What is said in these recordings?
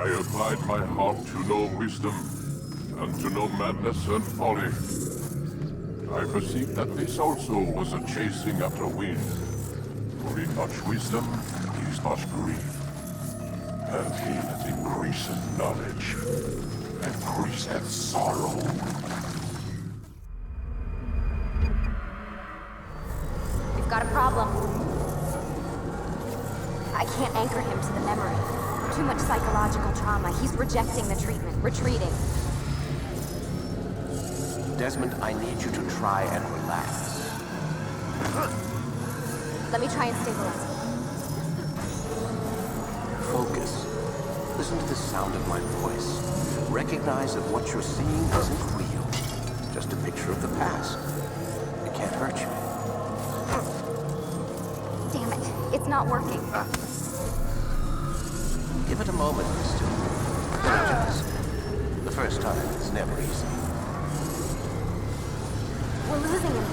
I applied my heart to know wisdom, and to know madness and folly. I perceived that this also was a chasing after wind. For in much wisdom is much grief. And he that increaseth knowledge increaseth sorrow. We've got a problem. I can't anchor him to the memory. Too much psychological trauma. He's rejecting the treatment, retreating. Desmond, I need you to try and relax. Let me try and stabilize him. Focus. Listen to the sound of my voice. Recognize that what you're seeing isn't real. Just a picture of the past. It can't hurt you. Damn it, it's not working. Give it a moment, Mr. Bridges. The first time is never easy. We're losing him.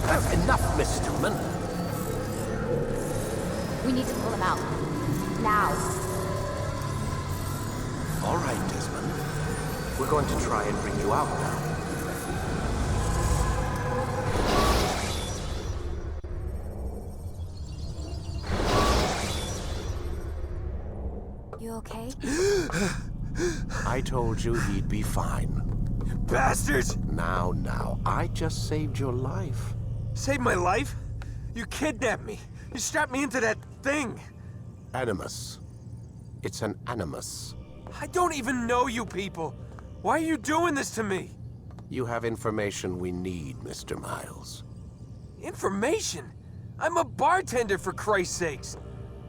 That's enough, Miss Stillman. We need to pull him out. Now. All right, Desmond. We're going to try and bring you out now. You okay? I told you he'd be fine. Bastards! Now, I just saved your life. Saved my life? You kidnapped me. You strapped me into that thing. Animus. It's an animus. I don't even know you people. Why are you doing this to me? You have information we need, Mr. Miles. Information? I'm a bartender, for Christ's sakes.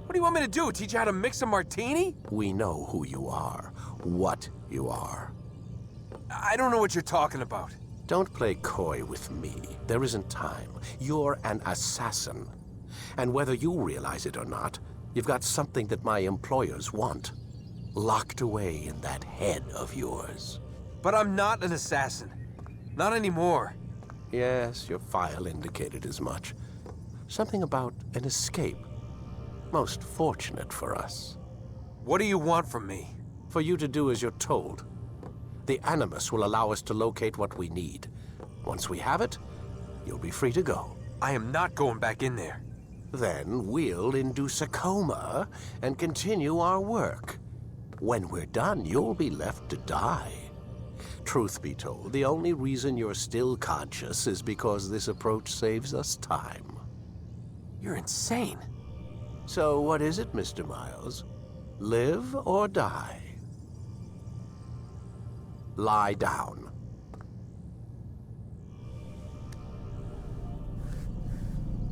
What do you want me to do? Teach you how to mix a martini? We know who you are, what you are. I don't know what you're talking about. Don't play coy with me. There isn't time. You're an assassin. And whether you realize it or not, you've got something that my employers want. Locked away in that head of yours. But I'm not an assassin. Not anymore. Yes, your file indicated as much. Something about an escape. Most fortunate for us. What do you want from me? For you to do as you're told. The Animus will allow us to locate what we need. Once we have it, you'll be free to go. I am not going back in there. Then we'll induce a coma and continue our work. When we're done, you'll be left to die. Truth be told, the only reason you're still conscious is because this approach saves us time. You're insane. So what is it, Mr. Miles? Live or die? Lie down.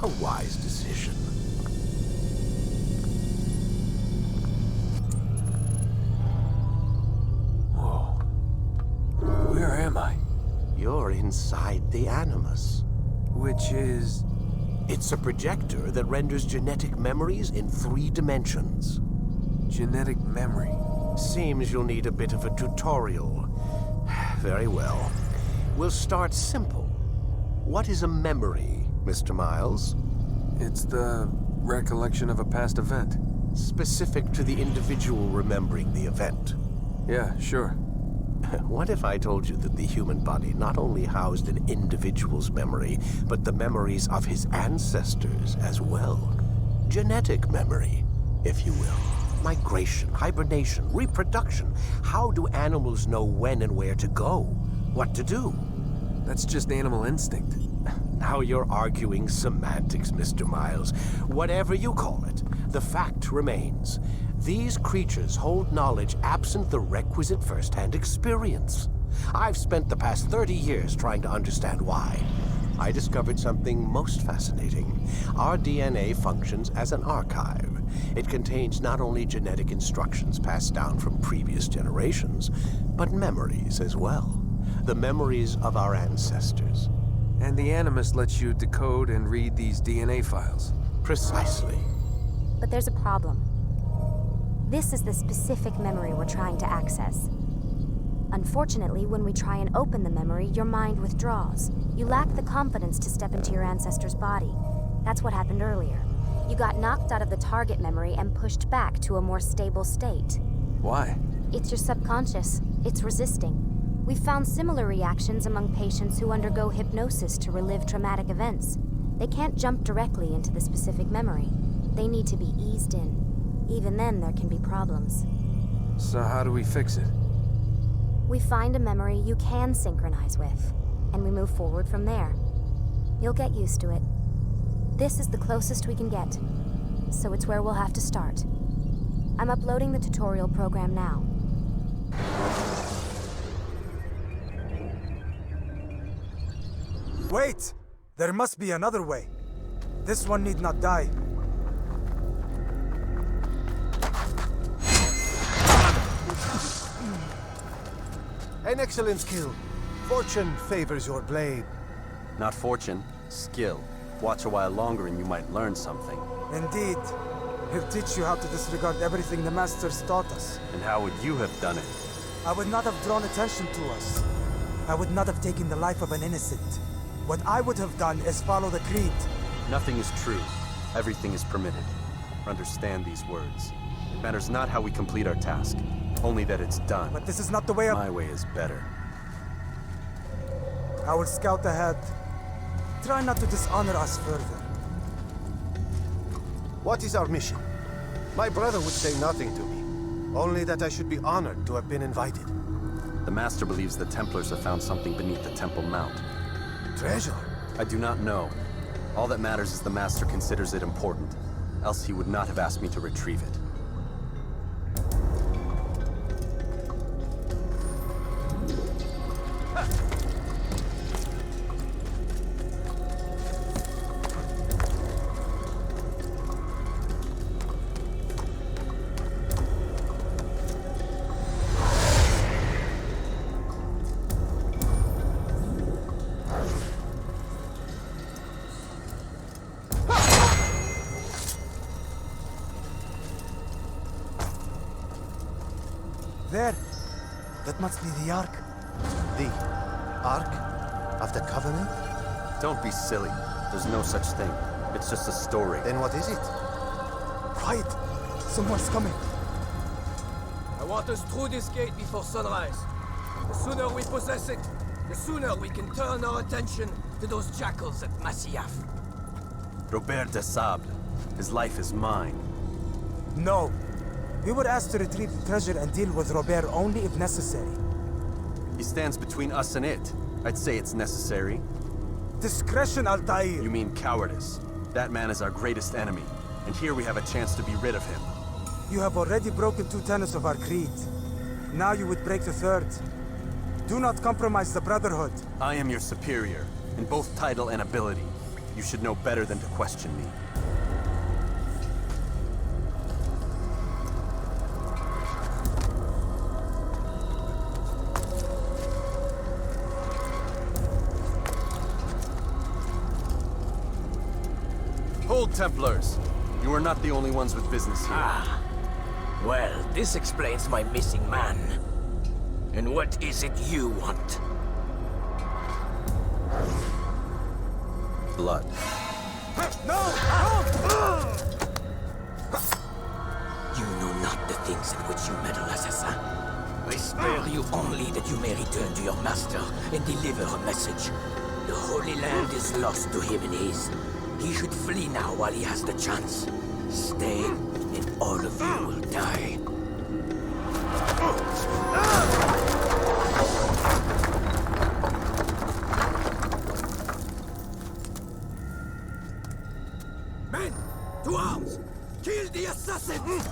A wise decision. Whoa. Where am I? You're inside the Animus. Which is... It's a projector that renders genetic memories in 3 dimensions. genetic memory. Seems you'll need a bit of a tutorial. Very well. We'll start simple. What is a memory, Mr. Miles? It's the recollection of a past event. Specific to the individual remembering the event. Yeah, sure. What if I told you that the human body not only housed an individual's memory, but the memories of his ancestors as well? Genetic memory, if you will. Migration, hibernation, reproduction. How do animals know when and where to go? What to do? That's just animal instinct. Now you're arguing semantics, Mr. Miles. Whatever you call it, the fact remains. These creatures hold knowledge absent the requisite first-hand experience. I've spent the past 30 years trying to understand why. I discovered something most fascinating. Our DNA functions as an archive. It contains not only genetic instructions passed down from previous generations, but memories as well. The memories of our ancestors. And the Animus lets you decode and read these DNA files. Precisely. But there's a problem. This is the specific memory we're trying to access. Unfortunately, when we try and open the memory, your mind withdraws. You lack the confidence to step into your ancestor's body. That's what happened earlier. You got knocked out of the target memory and pushed back to a more stable state. Why? It's your subconscious. It's resisting. We've found similar reactions among patients who undergo hypnosis to relive traumatic events. They can't jump directly into the specific memory. They need to be eased in. Even then, there can be problems. So how do we fix it? We find a memory you can synchronize with, and we move forward from there. You'll get used to it. This is the closest we can get, so it's where we'll have to start. I'm uploading the tutorial program now. Wait! There must be another way. This one need not die. An excellent skill. Fortune favors your blade. Not fortune, skill. Watch a while longer and you might learn something. Indeed. He'll teach you how to disregard everything the Masters taught us. And how would you have done it? I would not have drawn attention to us. I would not have taken the life of an innocent. What I would have done is follow the creed. Nothing is true. Everything is permitted. Understand these words. It matters not how we complete our task, only that it's done. But this is not the way of... My way is better. I will scout ahead. Try not to dishonor us further. What is our mission? My brother would say nothing to me. Only that I should be honored to have been invited. The Master believes the Templars have found something beneath the Temple Mount. Treasure? I do not know. All that matters is the Master considers it important. Else he would not have asked me to retrieve it. There. That must be the Ark. The Ark of the Covenant? Don't be silly. There's no such thing. It's just a story. Then what is it? Quiet! Someone's coming. I want us through this gate before sunrise. The sooner we possess it, the sooner we can turn our attention to those jackals at Masyaf. Robert de Sable. His life is mine. No. We were asked to retrieve the treasure and deal with Robert only if necessary. He stands between us and it. I'd say it's necessary. Discretion, Altair! You mean cowardice. That man is our greatest enemy, and here we have a chance to be rid of him. You have already broken 2 tenets of our creed. Now you would break the 3rd. Do not compromise the Brotherhood. I am your superior, in both title and ability. You should know better than to question me. Hold, Templars! You are not the only ones with business here. Ah. Well, this explains my missing man. And what is it you want? Blood. You know not the things in which you meddle, assassin. I spare you only that you may return to your master and deliver a message. The Holy Land is lost to him and his. He should flee now while he has the chance. Stay, and all of you will die. Men, to arms! Kill the assassin!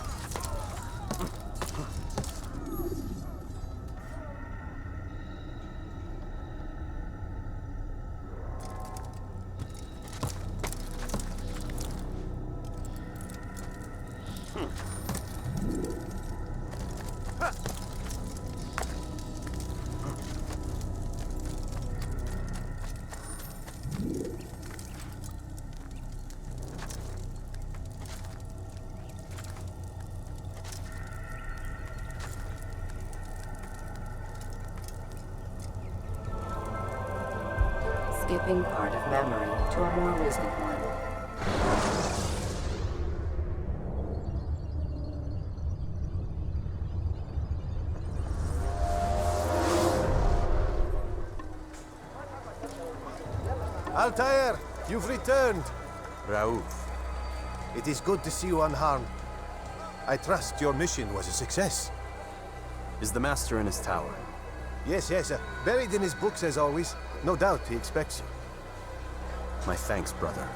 Skipping part of memory to a more recent one. Altair, you've returned. Raouf. It is good to see you unharmed. I trust your mission was a success. Is the Master in his tower? Yes, buried in his books as always. No doubt he expects you. My thanks, brother.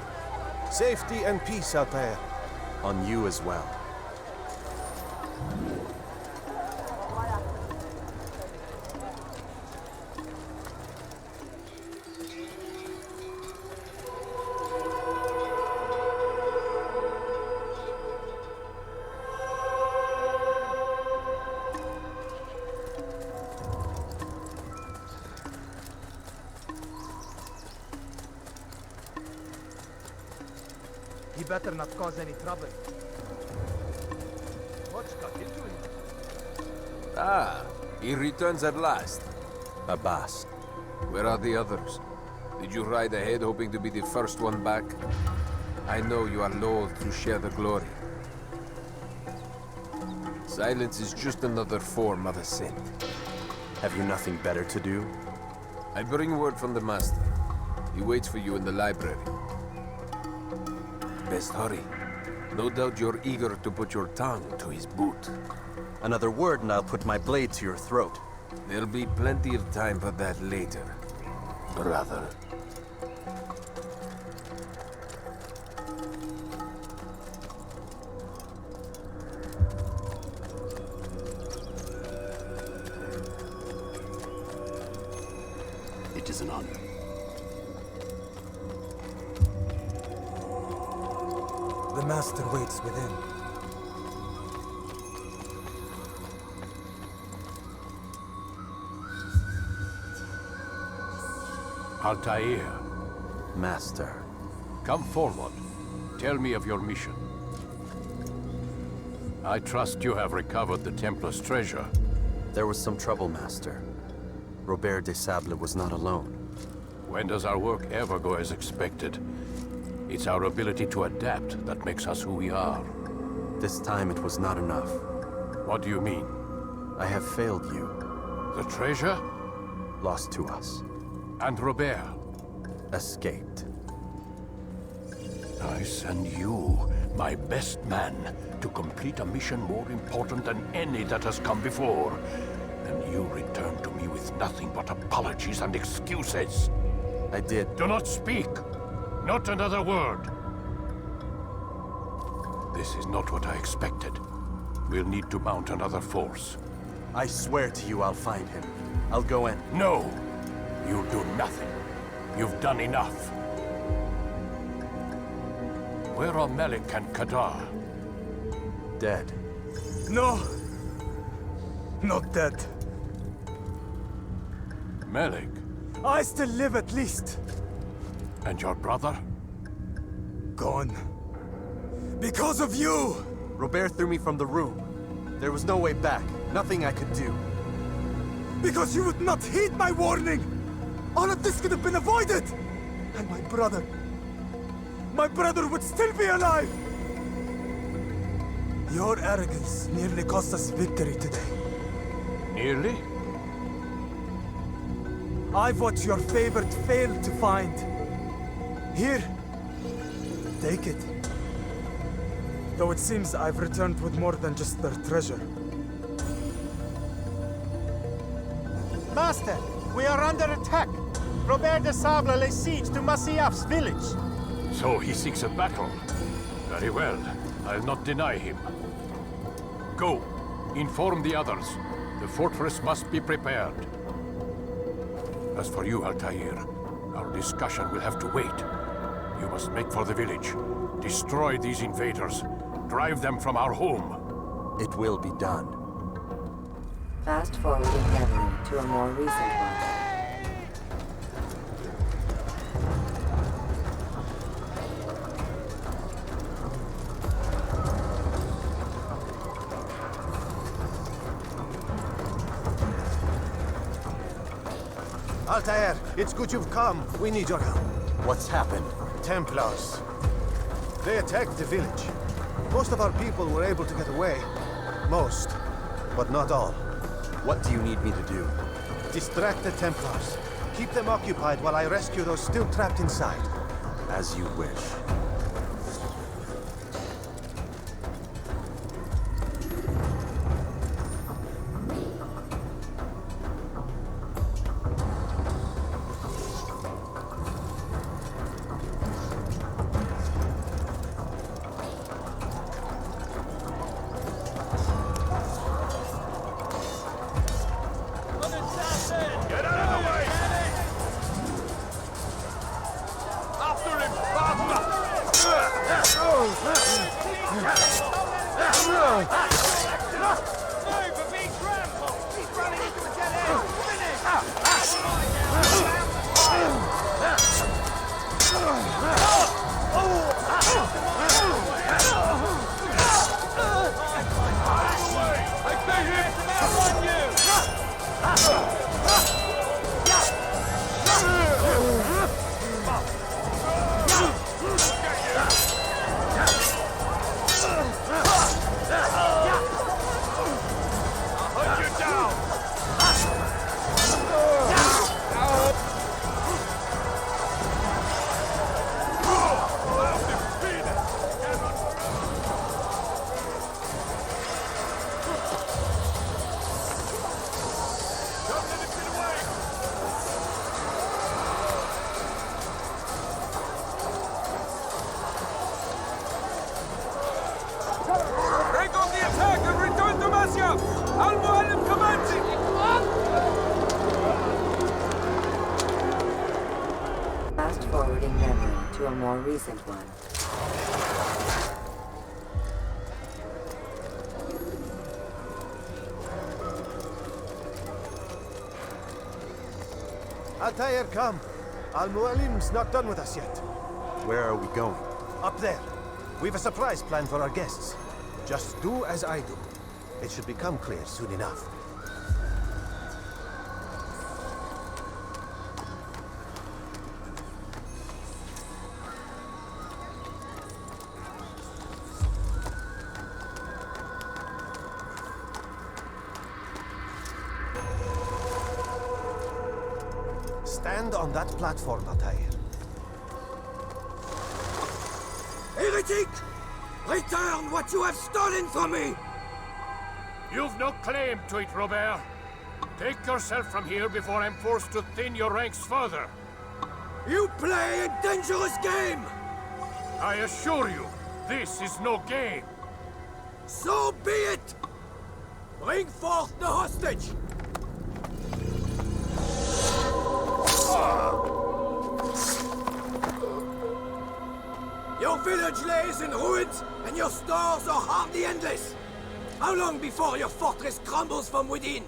Safety and peace, Altair. On you as well. He better not cause any trouble. What's got into him? Ah, he returns at last. Abbas. Where are the others? Did you ride ahead hoping to be the first one back? I know you are loath to share the glory. Silence is just another form of assent. Have you nothing better to do? I bring word from the Master. He waits for you in the library. Best hurry. No doubt you're eager to put your tongue to his boot. Another word and I'll put my blade to your throat. There'll be plenty of time for that later, brother. It is an honor. The Master waits within. Altair, Master. come forward. Tell me of your mission. I trust you have recovered the Templar's treasure. There was some trouble, Master. Robert de Sable was not alone. When does our work ever go as expected? It's our ability to adapt that makes us who we are. This time it was not enough. What do you mean? I have failed you. The treasure? Lost to us. And Robert? Escaped. I send you, my best man, to complete a mission more important than any that has come before. And you return to me with nothing but apologies and excuses. I did. Do not speak! Not another word! This is not what I expected. We'll need to mount another force. I swear to you I'll find him. I'll go in. No! You'll do nothing. You've done enough. Where are Melik and Kadar? Dead. No! Not dead. Melik? I still live at least. And your brother? Gone. Because of you! Robert threw me from the room. There was no way back. Nothing I could do. Because you would not heed my warning! All of this could have been avoided! And my brother would still be alive! Your arrogance nearly cost us victory today. Nearly? I've what your favorite failed to find. Here, take it. Though it seems I've returned with more than just their treasure. Master, we are under attack. Robert de Sable lays siege to Masyaf's village. So he seeks a battle. Very well. I'll not deny him. Go. Inform the others. The fortress must be prepared. As for you, Altair, our discussion will have to wait. You must make for the village. Destroy these invaders. Drive them from our home. It will be done. Fast forwarding memory to a more recent one. Altair, it's good you've come. We need your help. What's happened? Templars. They attacked the village. Most of our people were able to get away. Most, but not all. What do you need me to do? Distract the Templars. Keep them occupied while I rescue those still trapped inside. As you wish. Fast forwarding memory to a more recent one. Altair, come. Al-Mualim's not done with us yet. Where are we going? Up there. We've a surprise planned for our guests. Just do as I do. It should become clear soon enough. Stand on that platform, Altair. Heretic! Return what you have stolen from me! You've no claim to it, Robert. Take yourself from here before I'm forced to thin your ranks further. You play a dangerous game! I assure you, this is no game. So be it! Bring forth the hostage! Your village lays in ruins, and your stores are hardly endless. How long before your fortress crumbles from within?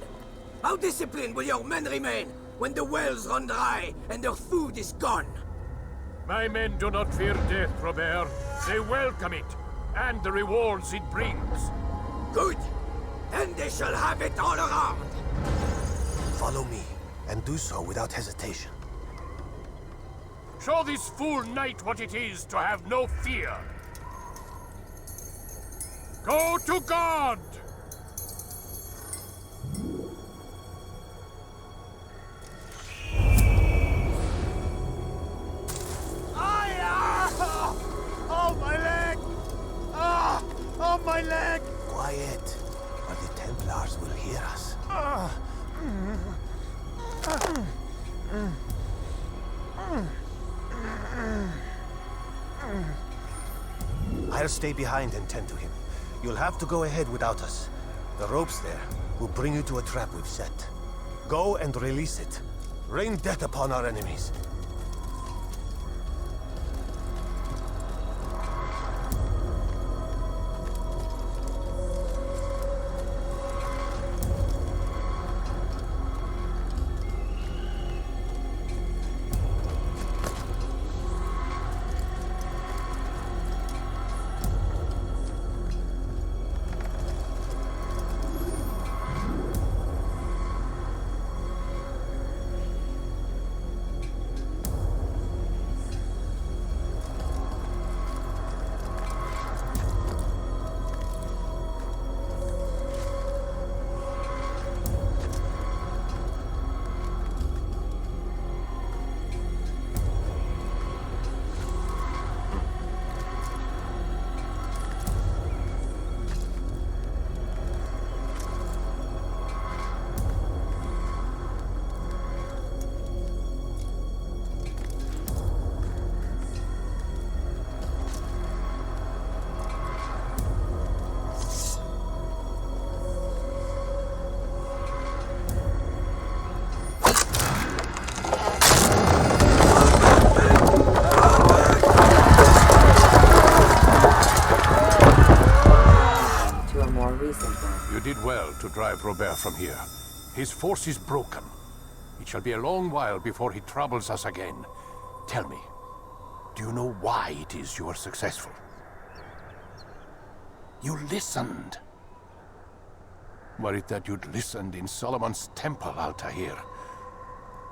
How disciplined will your men remain when the wells run dry and their food is gone? My men do not fear death, Robert. They welcome it, and the rewards it brings. Good. Then they shall have it all around. Follow me, and do so without hesitation. Show this fool knight what it is to have no fear. Go to God! Oh, my leg! Ah! Oh, my leg! Quiet, or the Templars will hear us. I'll stay behind and tend to him. You'll have to go ahead without us. The ropes there will bring you to a trap we've set. Go and release it. Rain death upon our enemies. drive Robert from here. His force is broken. It shall be a long while before he troubles us again. Tell me, do you know why it is you are successful? You listened. Were it that you'd listened in Solomon's temple, Altair,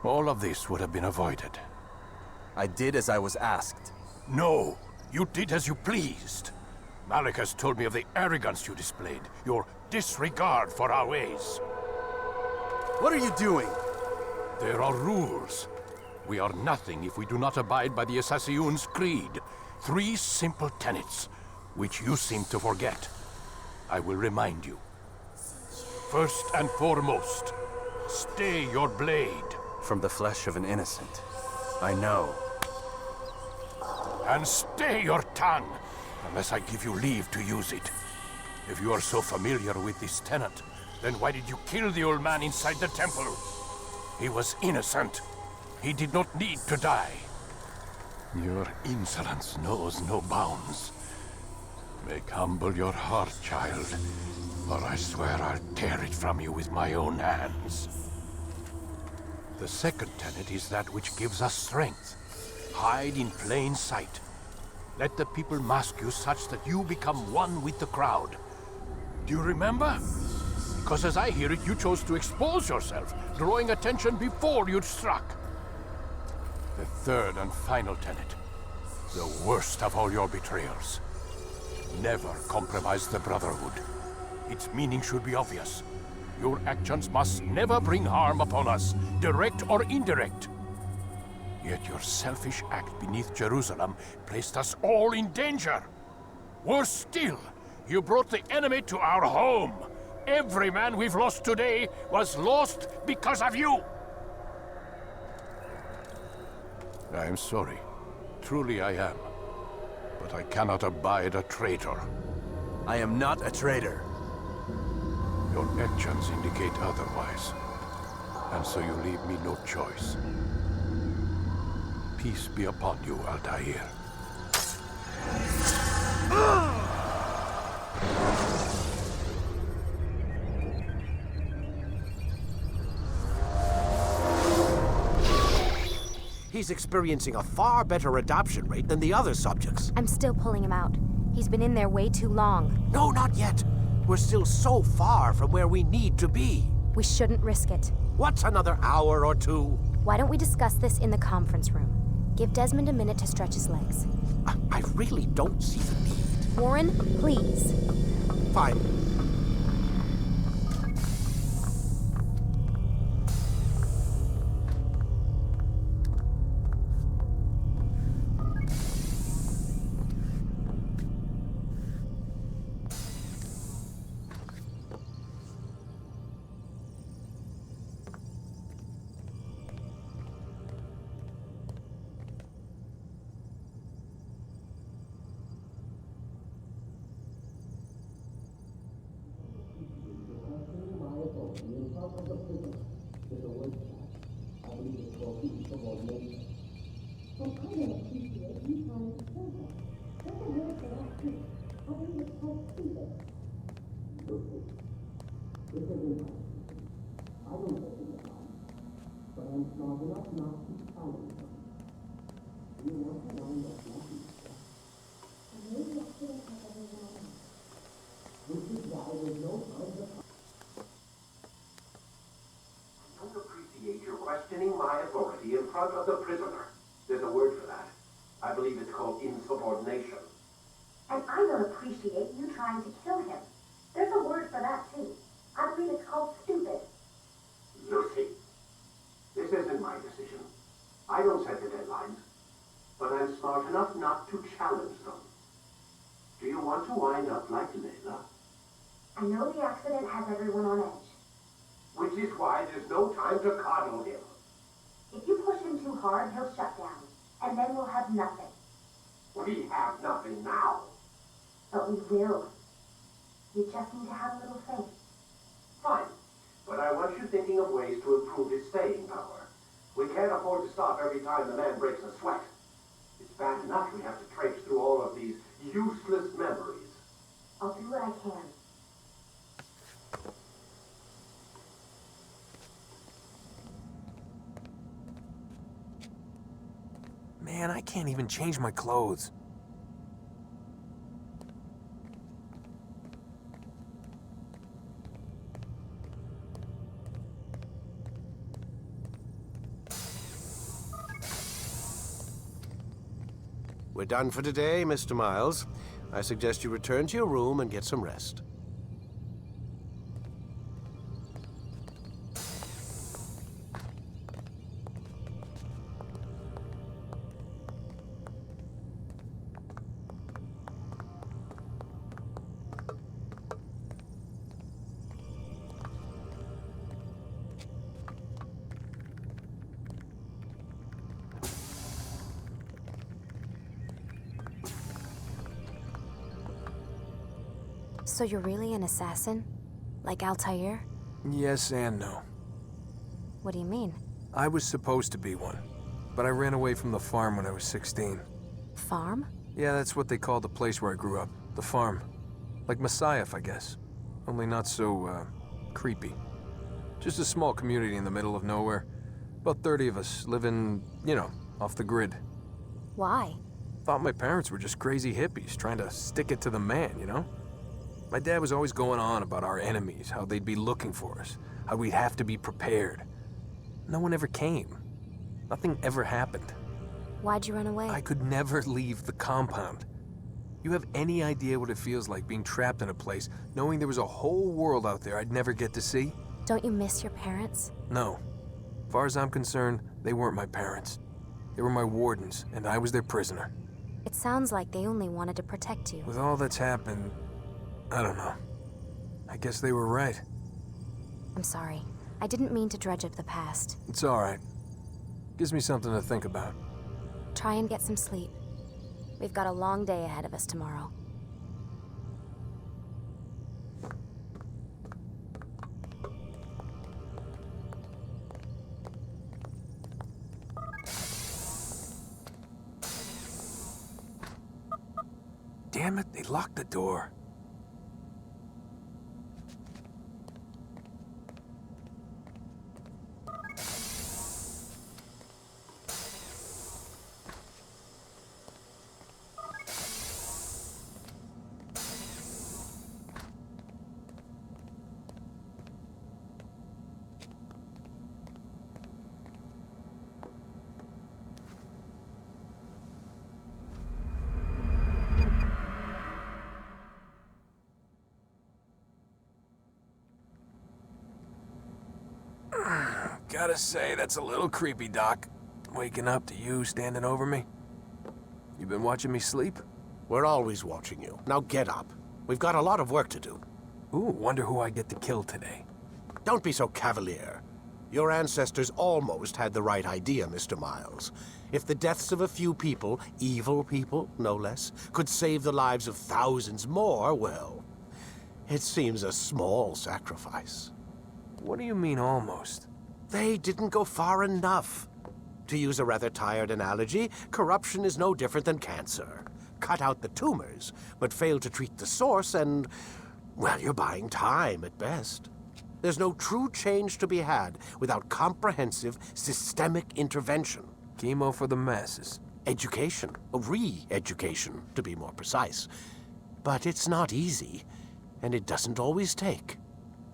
all of this would have been avoided. I did as I was asked. No, you did as you pleased. Malik has told me of the arrogance you displayed, your disregard for our ways. What are you doing? There are rules. We are nothing if we do not abide by the Assassin's creed. 3 simple tenets, which you seem to forget. I will remind you. First and foremost, stay your blade. From the flesh of an innocent. I know. And stay your tongue, unless I give you leave to use it. If you are so familiar with this tenet, then why did you kill the old man inside the temple? He was innocent. He did not need to die. Your insolence knows no bounds. Make humble your heart, child, or I swear I'll tear it from you with my own hands. The second tenet is that which gives us strength. Hide in plain sight. Let the people mask you such that you become one with the crowd. Do you remember? Because as I hear it, you chose to expose yourself, drawing attention before you'd struck. The third and final tenet. The worst of all your betrayals. Never compromise the Brotherhood. Its meaning should be obvious. Your actions must never bring harm upon us, direct or indirect. Yet your selfish act beneath Jerusalem placed us all in danger. Worse still, you brought the enemy to our home. Every man we've lost today was lost because of you. I am sorry. Truly I am. But I cannot abide a traitor. I am not a traitor. Your actions indicate otherwise. And so you leave me no choice. Peace be upon you, Altair. He's experiencing a far better adoption rate than the other subjects. I'm still pulling him out. He's been in there way too long. No, not yet. We're still so far from where we need to be. We shouldn't risk it. What's another hour or two? Why don't we discuss this in the conference room? Give Desmond a minute to stretch his legs. I really don't see the need. Warren, please. Fine. Questioning my authority in front of the prisoner. There's a word for that. I believe it's called insubordination. And I don't appreciate you trying to kill him. There's a word for that, too. I believe it's called stupid. Lucy, this isn't my decision. I don't set the deadlines. But I'm smart enough not to challenge them. Do you want to wind up like Layla? I know the accident has everyone on edge. Which is why there's no time to coddle him. If you push him too hard, he'll shut down. And then we'll have nothing. We have nothing now. But we will. You just need to have a little faith. Fine. But I want you thinking of ways to improve his staying power. We can't afford to stop every time the man breaks a sweat. It's bad enough we have to traipse through all of these useless memories. I'll do what I can. Man, I can't even change my clothes. We're done for today, Mr. Miles. I suggest you return to your room and get some rest. So you're really an assassin? Like Altair? Yes and no. What do you mean? I was supposed to be one, but I ran away from the farm when I was 16. Farm? Yeah, that's what they called the place where I grew up. The farm. Like Messiah, I guess. Only not so, creepy. Just a small community in the middle of nowhere. About 30 of us living, you know, off the grid. Why? Thought my parents were just crazy hippies trying to stick it to the man, you know? My dad was always going on about our enemies, how they'd be looking for us, how we'd have to be prepared. No one ever came. Nothing ever happened. Why'd you run away? I could never leave the compound. You have any idea what it feels like being trapped in a place, knowing there was a whole world out there I'd never get to see? Don't you miss your parents? No. As far as I'm concerned, they weren't my parents. They were my wardens, and I was their prisoner. It sounds like they only wanted to protect you. With all that's happened, I don't know. I guess they were right. I'm sorry. I didn't mean to dredge up the past. It's all right. Gives me something to think about. Try and get some sleep. We've got a long day ahead of us tomorrow. Damn it, they locked the door. Gotta say, that's a little creepy, Doc. Waking up to you standing over me. You been watching me sleep? We're always watching you. Now get up. We've got a lot of work to do. Ooh, wonder who I get to kill today. Don't be so cavalier. Your ancestors almost had the right idea, Mr. Miles. If the deaths of a few people, evil people, no less, could save the lives of thousands more, well, it seems a small sacrifice. What do you mean, almost? They didn't go far enough. To use a rather tired analogy, corruption is no different than cancer. Cut out the tumors, but fail to treat the source and, well, you're buying time at best. There's no true change to be had without comprehensive, systemic intervention. Chemo for the masses. Education, re-education, to be more precise. But it's not easy, and it doesn't always take.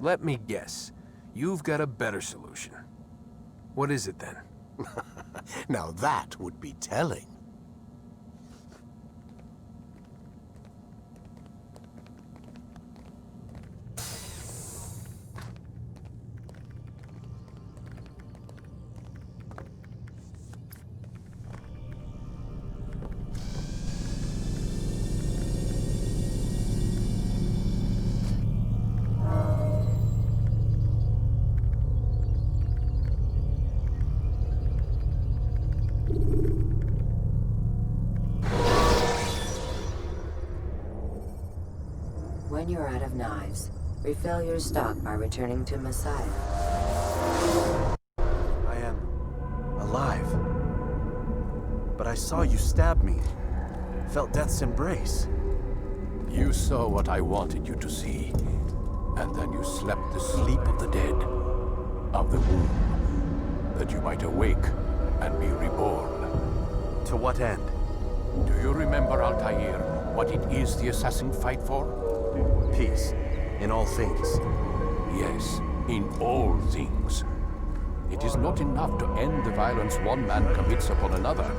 Let me guess. You've got a better solution. What is it, then? Now that would be telling. When you're out of knives, refill your stock by returning to Messiah. I am alive. But I saw you stab me. Felt death's embrace. You saw what I wanted you to see, and then you slept the sleep of the dead, of the womb, that you might awake and be reborn. To what end? Do you remember, Altair, what it is the assassin fight for? Peace. In all things. Yes, in all things. It is not enough to end the violence one man commits upon another.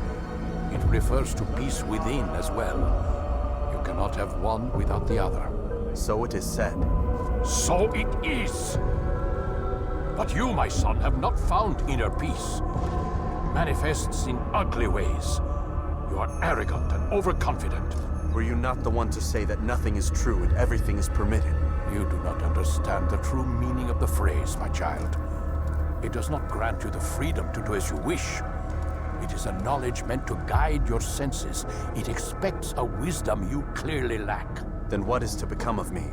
It refers to peace within as well. You cannot have one without the other. So it is said. So it is! But you, my son, have not found inner peace. It manifests in ugly ways. You are arrogant and overconfident. Were you not the one to say that nothing is true and everything is permitted? You do not understand the true meaning of the phrase, my child. It does not grant you the freedom to do as you wish. It is a knowledge meant to guide your senses. It expects a wisdom you clearly lack. Then what is to become of me?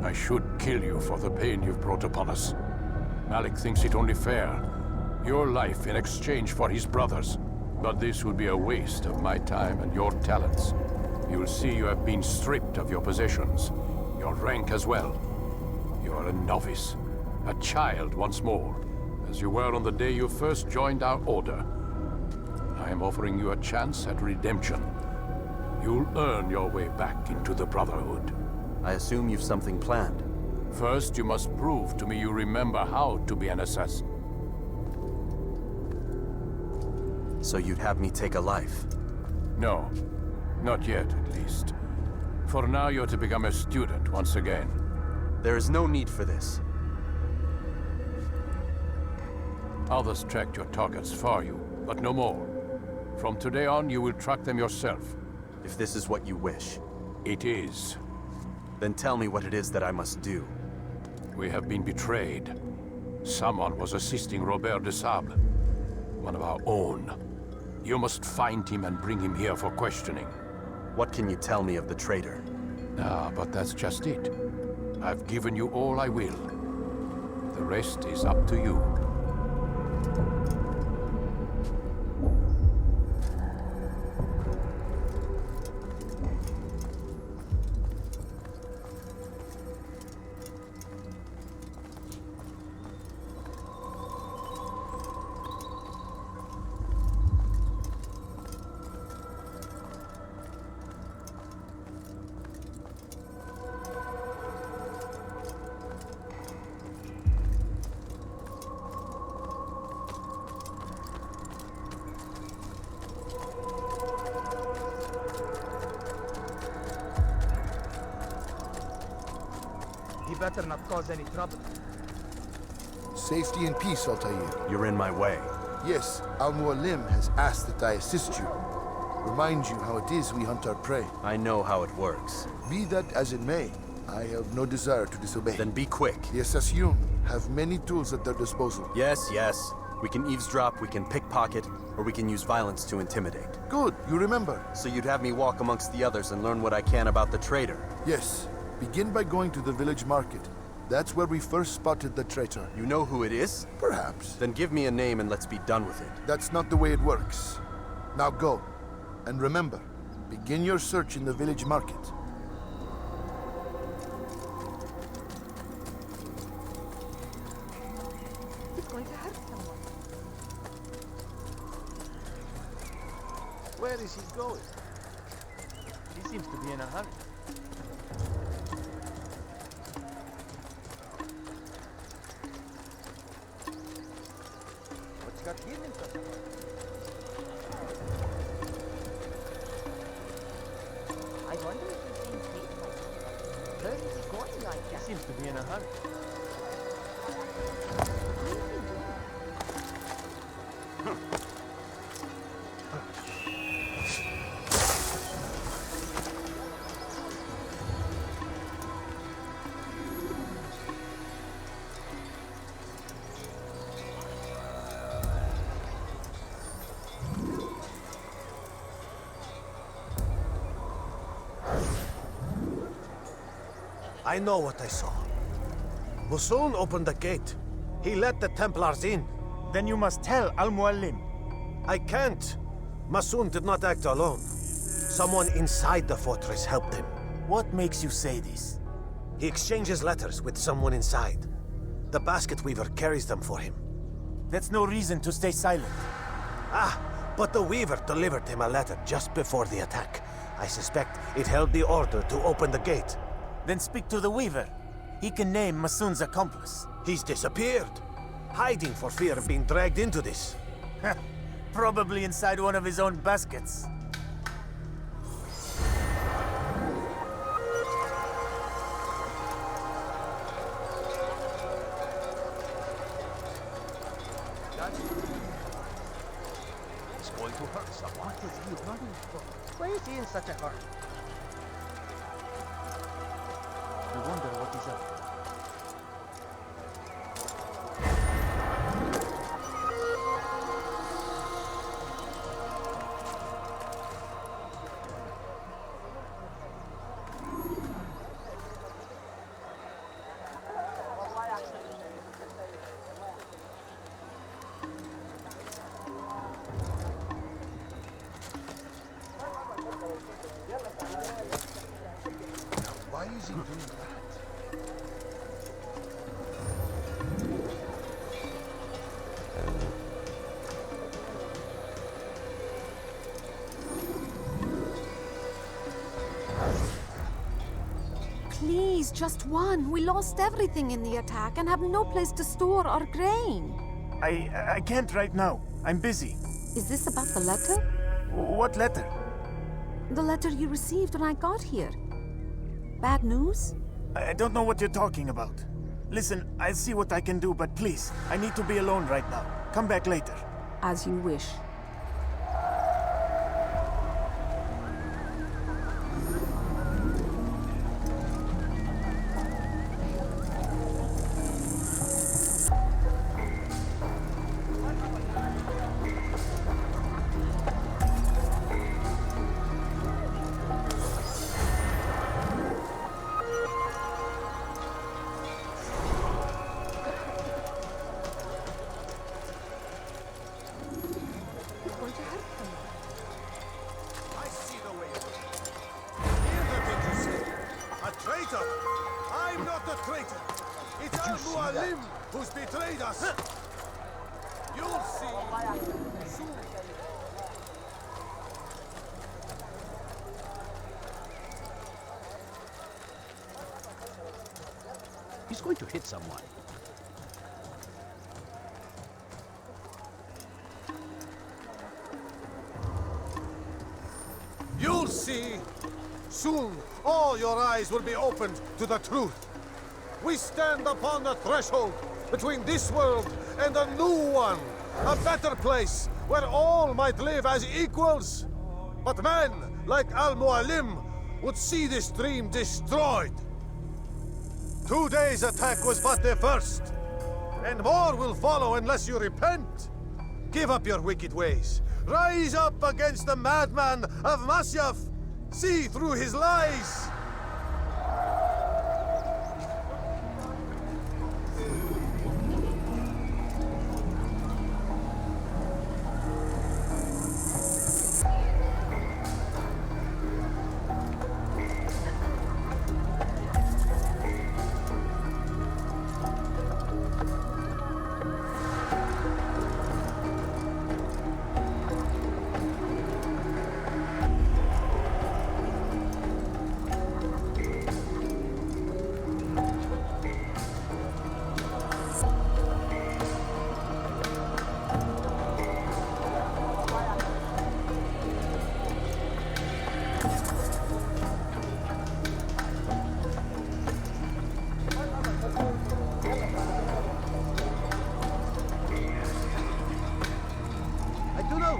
I should kill you for the pain you've brought upon us. Malik thinks it only fair. Your life in exchange for his brother's. But this would be a waste of my time and your talents. You'll see you have been stripped of your possessions. Your rank as well. You are a novice. A child once more. As you were on the day you first joined our order. I am offering you a chance at redemption. You'll earn your way back into the Brotherhood. I assume you've something planned. First, you must prove to me you remember how to be an assassin. So you'd have me take a life? No. Not yet, at least. For now, you're to become a student once again. There is no need for this. Others tracked your targets for you, but no more. From today on, you will track them yourself. If this is what you wish. It is. Then tell me what it is that I must do. We have been betrayed. Someone was assisting Robert de Sable. One of our own. You must find him and bring him here for questioning. What can you tell me of the traitor? But that's just it. I've given you all I will. The rest is up to you. He better not cause any trouble. Safety and peace, Altair. You're in my way. Yes, Al-Mualim has asked that I assist you. Remind you how it is we hunt our prey. I know how it works. Be that as it may, I have no desire to disobey. Then be quick. The Assassin have many tools at their disposal. Yes, yes. We can eavesdrop, we can pickpocket, or we can use violence to intimidate. Good, you remember. So you'd have me walk amongst the others and learn what I can about the traitor? Yes. Begin by going to the village market. That's where we first spotted the traitor. You know who it is? Perhaps. Then give me a name and let's be done with it. That's not the way it works. Now go. And remember, begin your search in the village market. It's going to hurt someone. Where is he going? He seems to be in a hurry. What's got him in such a hurry? I wonder if he's being faithful. Where is he going like that? He seems to be in a hurry. What is he doing? I know what I saw. Musoon opened the gate. He let the Templars in. Then you must tell Al-Mualim. I can't. Musoon did not act alone. Someone inside the fortress helped him. What makes you say this? He exchanges letters with someone inside. The basket weaver carries them for him. That's no reason to stay silent. Ah, But the Weaver delivered him a letter just before the attack. I suspect it held the order to open the gate. Then speak to the Weaver. He can name Masun's accomplice. He's disappeared, hiding for fear of being dragged into this. Probably inside one of his own baskets. It's going to hurt someone. What is he running from? Why is he in such a hurry? I wonder what he's up to. Why is he doing that? Please, just one. We lost everything in the attack and have no place to store our grain. I can't right now. I'm busy. Is this about the letter? What letter? The letter you received when I got here. Bad news? I don't know what you're talking about. Listen, I'll see what I can do, but please, I need to be alone right now. Come back later. As you wish. I'm not a traitor. It's Al-Mualim who's betrayed us. You'll see soon. He's going to hit someone. You'll see. Soon, all your eyes will be opened to the truth. We stand upon the threshold between this world and a new one. A better place where all might live as equals. But men like Al-Mualim would see this dream destroyed. Today's attack was but the first. And more will follow unless you repent. Give up your wicked ways. Rise up against the madman of Masyaf. See through his lies.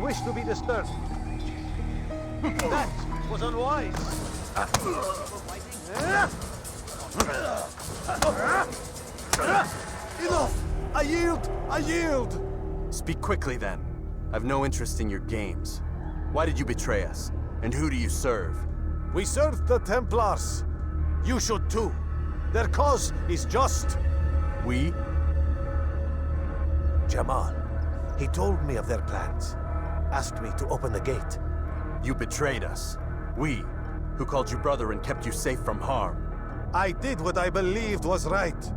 Wish to be disturbed. That was unwise. Enough! I yield! I yield! Speak quickly then. I've no interest in your games. Why did you betray us? And who do you serve? We serve the Templars. You should too. Their cause is just. We? Jamal. He told me of their plans. Asked me to open the gate. You betrayed us. We, who called you brother and kept you safe from harm. I did what I believed was right.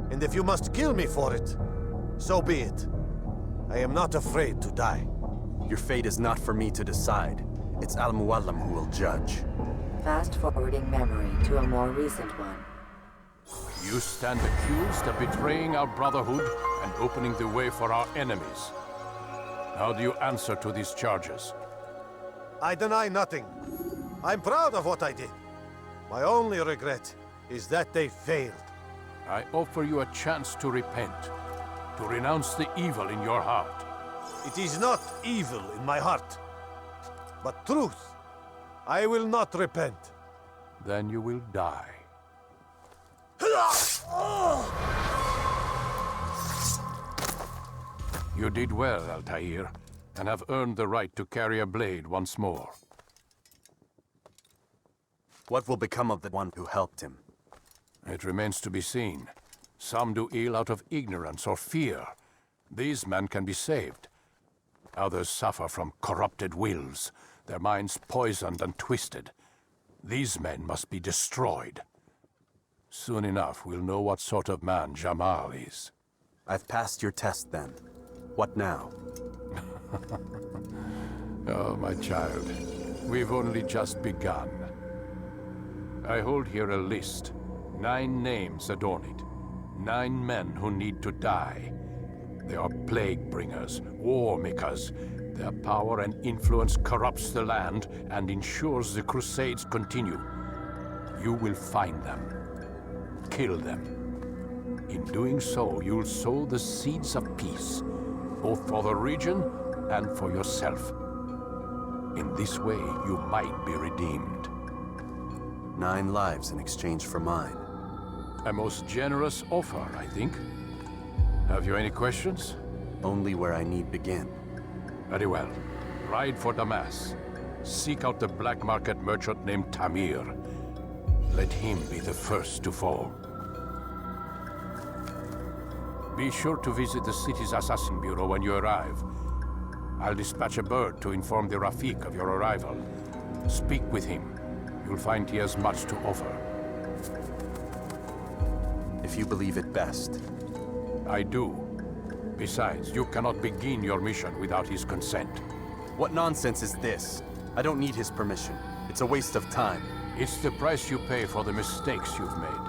And if you must kill me for it, so be it. I am not afraid to die. Your fate is not for me to decide. It's Al-Mualim who will judge. Fast-forwarding memory to a more recent one. You stand accused of betraying our Brotherhood and opening the way for our enemies. How do you answer to these charges? I deny nothing. I'm proud of what I did. My only regret is that they failed. I offer you a chance to repent, to renounce the evil in your heart. It is not evil in my heart, but truth. I will not repent. Then you will die. You did well, Altair, and have earned the right to carry a blade once more. What will become of the one who helped him? It remains to be seen. Some do ill out of ignorance or fear. These men can be saved. Others suffer from corrupted wills, their minds poisoned and twisted. These men must be destroyed. Soon enough, we'll know what sort of man Jamal is. I've passed your test, then. What now? Oh, my child. We've only just begun. I hold here a list. 9 names adorn it. 9 men who need to die. They are plague bringers, war makers. Their power and influence corrupts the land and ensures the Crusades continue. You will find them. Kill them. In doing so, you'll sow the seeds of peace, both for the region and for yourself. In this way, you might be redeemed. 9 lives in exchange for mine. A most generous offer, I think. Have you any questions? Only where I need begin. Very well. Ride for Damas. Seek out the black market merchant named Tamir. Let him be the first to fall. Be sure to visit the city's assassin bureau when you arrive. I'll dispatch a bird to inform the Rafik of your arrival. Speak with him. You'll find he has much to offer. If you believe it best. I do. Besides, you cannot begin your mission without his consent. What nonsense is this? I don't need his permission. It's a waste of time. It's the price you pay for the mistakes you've made.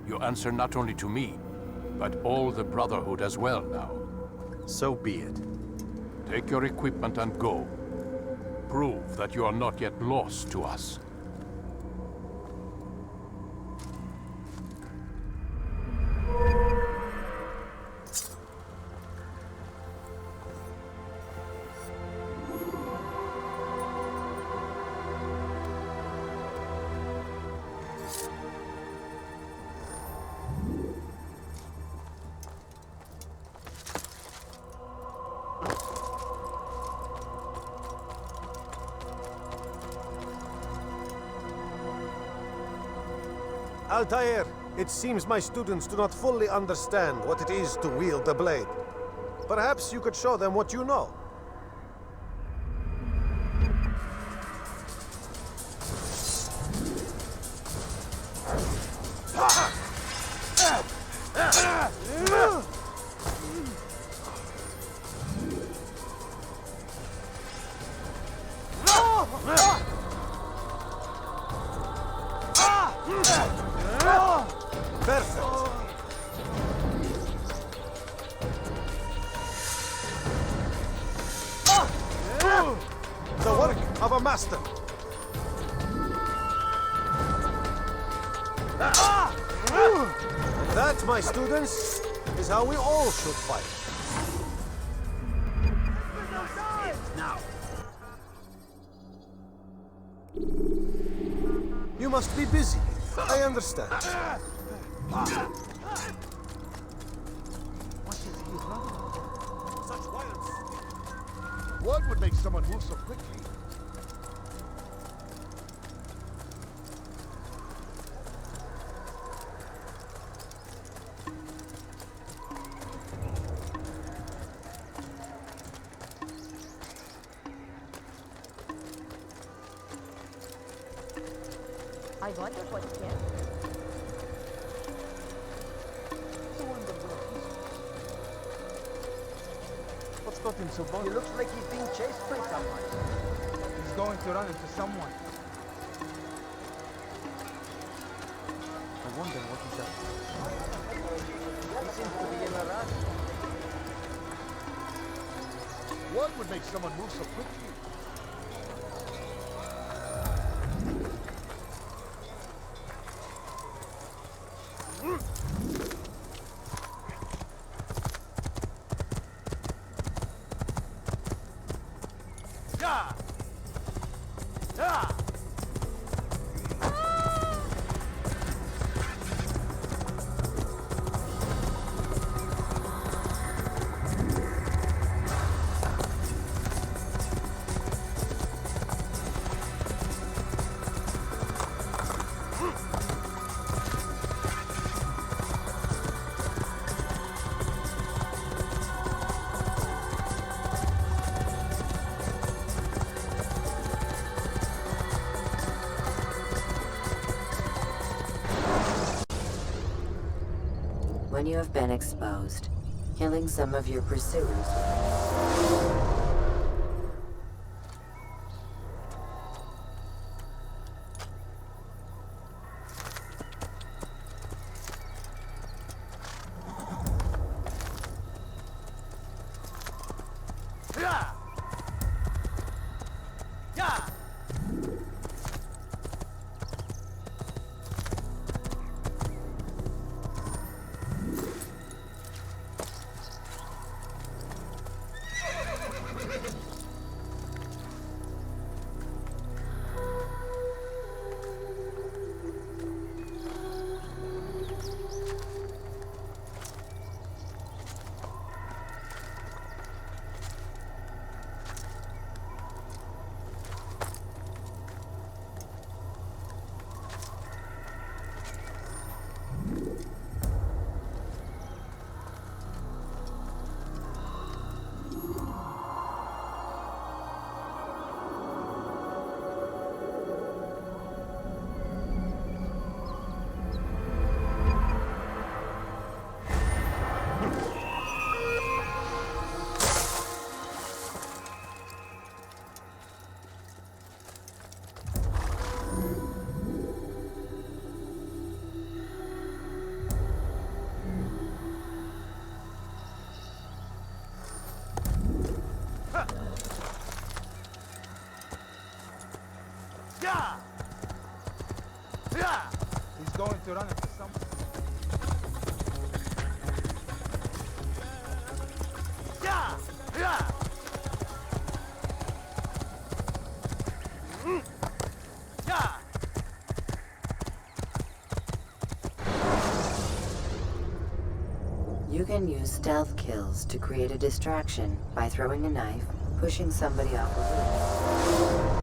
You answer not only to me, but all the Brotherhood as well now. So be it. Take your equipment and go. Prove that you are not yet lost to us. Altair, it seems my students do not fully understand what it is to wield the blade. Perhaps you could show them what you know. The work of a master. That, my students, is how we all should fight. Now. You must be busy. I understand. What is he running? Such violence. What would make someone move so quickly? I wonder what it is. What's got him so bad. He looks like he's being chased by someone. He's going to run into someone. I wonder what he's up to. He seems to be in a rush. What would make someone move so quickly? When you have been exposed, killing some of your pursuers. He's going to run into someone. You can use stealth kills to create a distraction by throwing a knife, pushing somebody off a roof.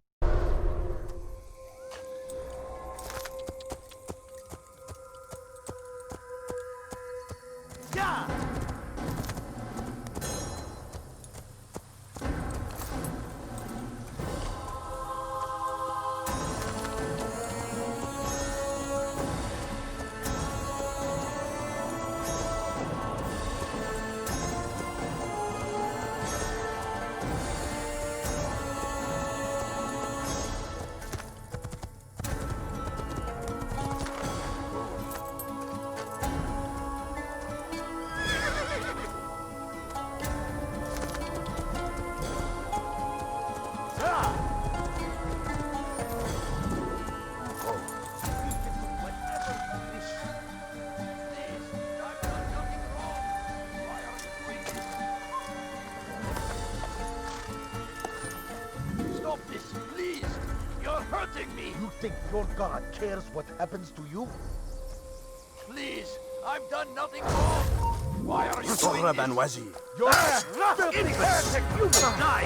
You think your god cares what happens to you? Please, I've done nothing wrong. Why are you doing this? Banwazi. You're filthy heretic! You will die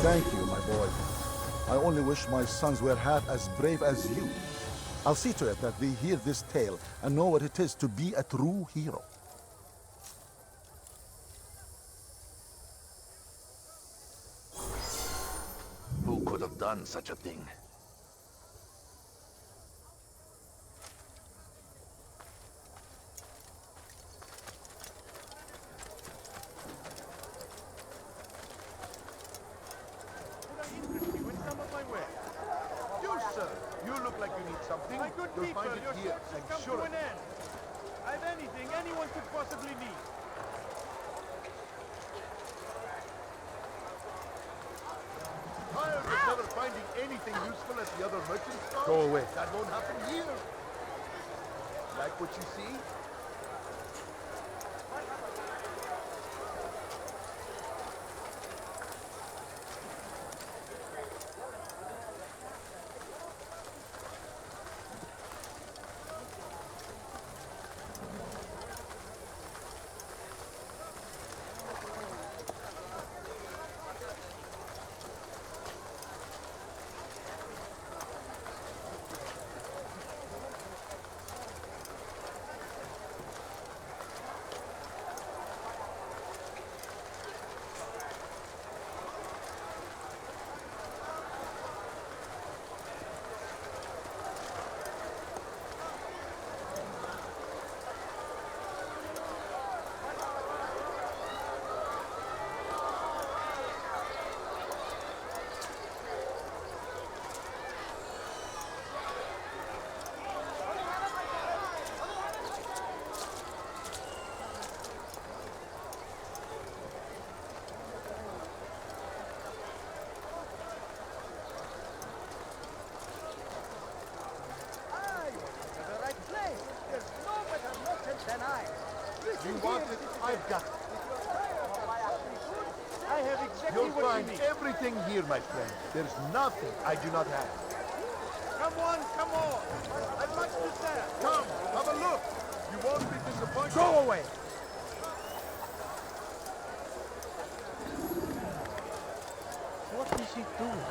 Thank you, my boy. I only wish my sons were half as brave as you. I'll see to it that they hear this tale and know what it is to be a true hero. Who could have done such a thing? My good people, your search has come to an end. I've anything anyone could possibly need. Tired of never finding anything useful at the other merchant stores? Go away. That won't happen here. Like what you see? You want it? I've got it. I have exactly You'll what find you need. everything here, my friend. There's nothing I do not have. Come on, come on. I've much to say. Come, have a look. You won't be disappointed. Go away. What is he doing?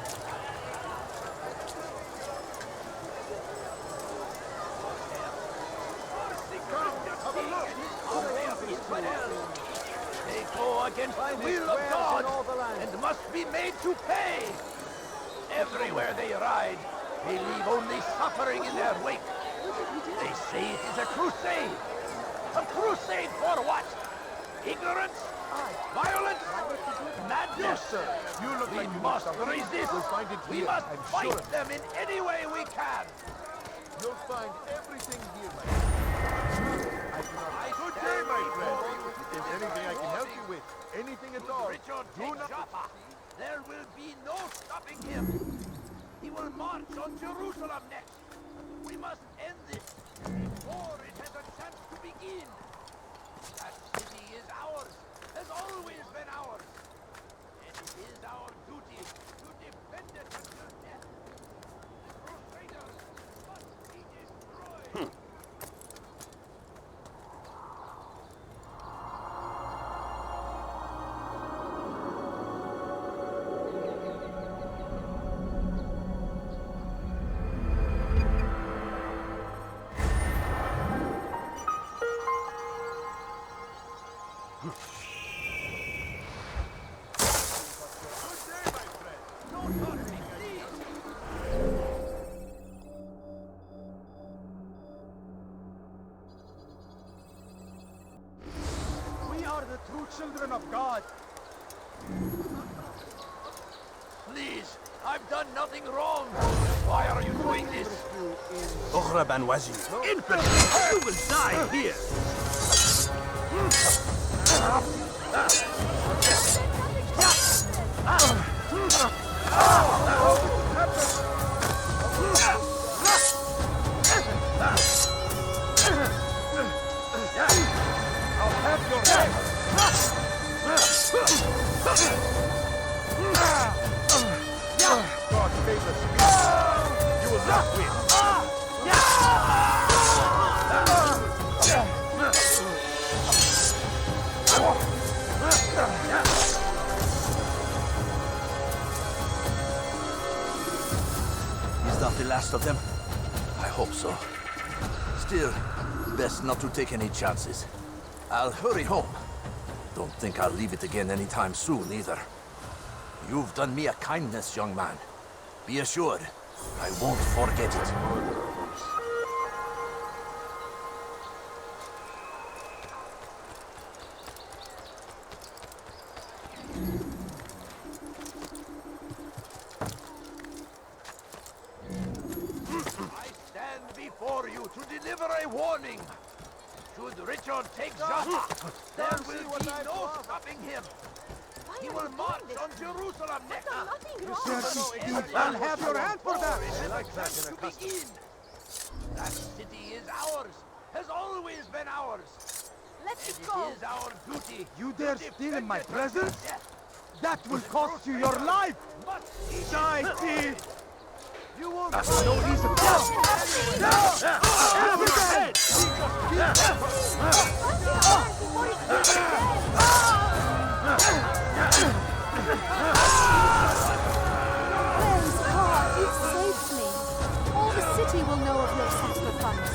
They go against the will of God and must be made to pay. Everywhere they ride, they leave only suffering in their wake. They say it is a crusade. A crusade for what? Ignorance? Violence? Madness? Yes, sir. You look like you must something. resist. We'll find it We here, must I'm fight sure. them in any way we can. You'll find everything here, my friend. Good day, my friend. If there's anything I can help you with, anything at all, Richard do not... Jaffa. There will be no stopping him. He will march on Jerusalem next. We must end this before it has a chance to begin. That city is ours, has always been ours. And it is our duty to defend it until death. The Crusaders must be destroyed. We are the true children of God. Please, I've done nothing wrong. Why are you doing this? Ughraban Wazir. Infidel! You will die here! I'll have your head. God save us. You will not win. not the last of them? I hope so. Still, best not to take any chances. I'll hurry home. Don't think I'll leave it again anytime soon, either. You've done me a kindness, young man. Be assured, I won't forget it. For you to deliver a warning. Should Richard take Jaffa, there will be no stopping him. He will march on Jerusalem next. I'll have your hand for that. I like that in a custom. That city is ours, has always been ours. Let's go. It is our duty. You dare steal in my presence? That will cost you your life. Die, thief! You won't find no reason. Praise God, you saved me. All the city will know of your sacrifice.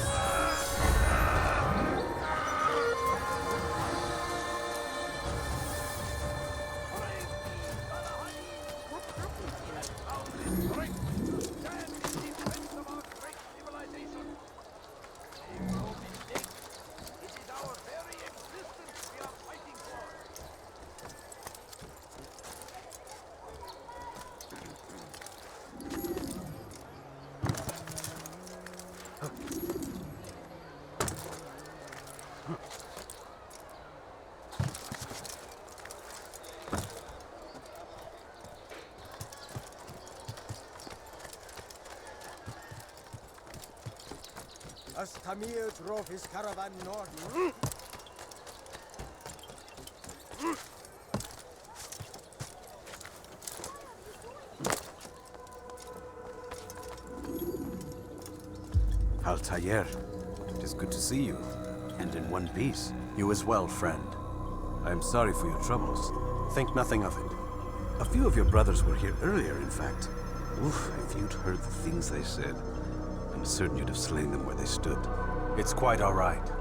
As Tamir drove his caravan north. Altair, it is good to see you, and in one piece. You as well, friend. I am sorry for your troubles. Think nothing of it. A few of your brothers were here earlier, in fact. Oof, if you'd heard the things they said, I'm certain you'd have slain them where they stood. It's quite all right.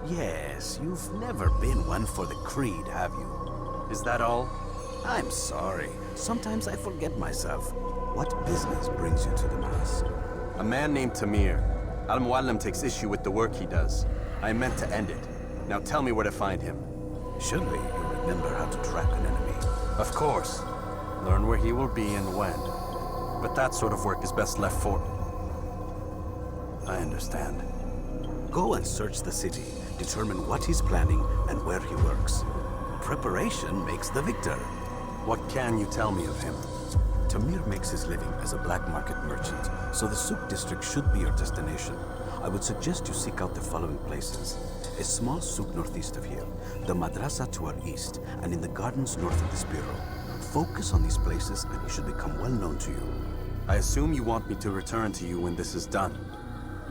Yes, you've never been one for the creed, have you? Is that all? I'm sorry. Sometimes I forget myself. What business brings you to the Mass? A man named Tamir. Al-Mualim takes issue with the work he does. I meant to end it. Now tell me where to find him. Surely you remember how to track an enemy. Of course. Learn where he will be and when. But that sort of work is best left for... I understand. Go and search the city, determine what he's planning and where he works. Preparation makes the victor. What can you tell me of him? Tamir makes his living as a black market merchant, so the Souk district should be your destination. I would suggest you seek out the following places. A small souk northeast of here, the madrasa to our east, and in the gardens north of this bureau. Focus on these places and he should become well known to you. I assume you want me to return to you when this is done.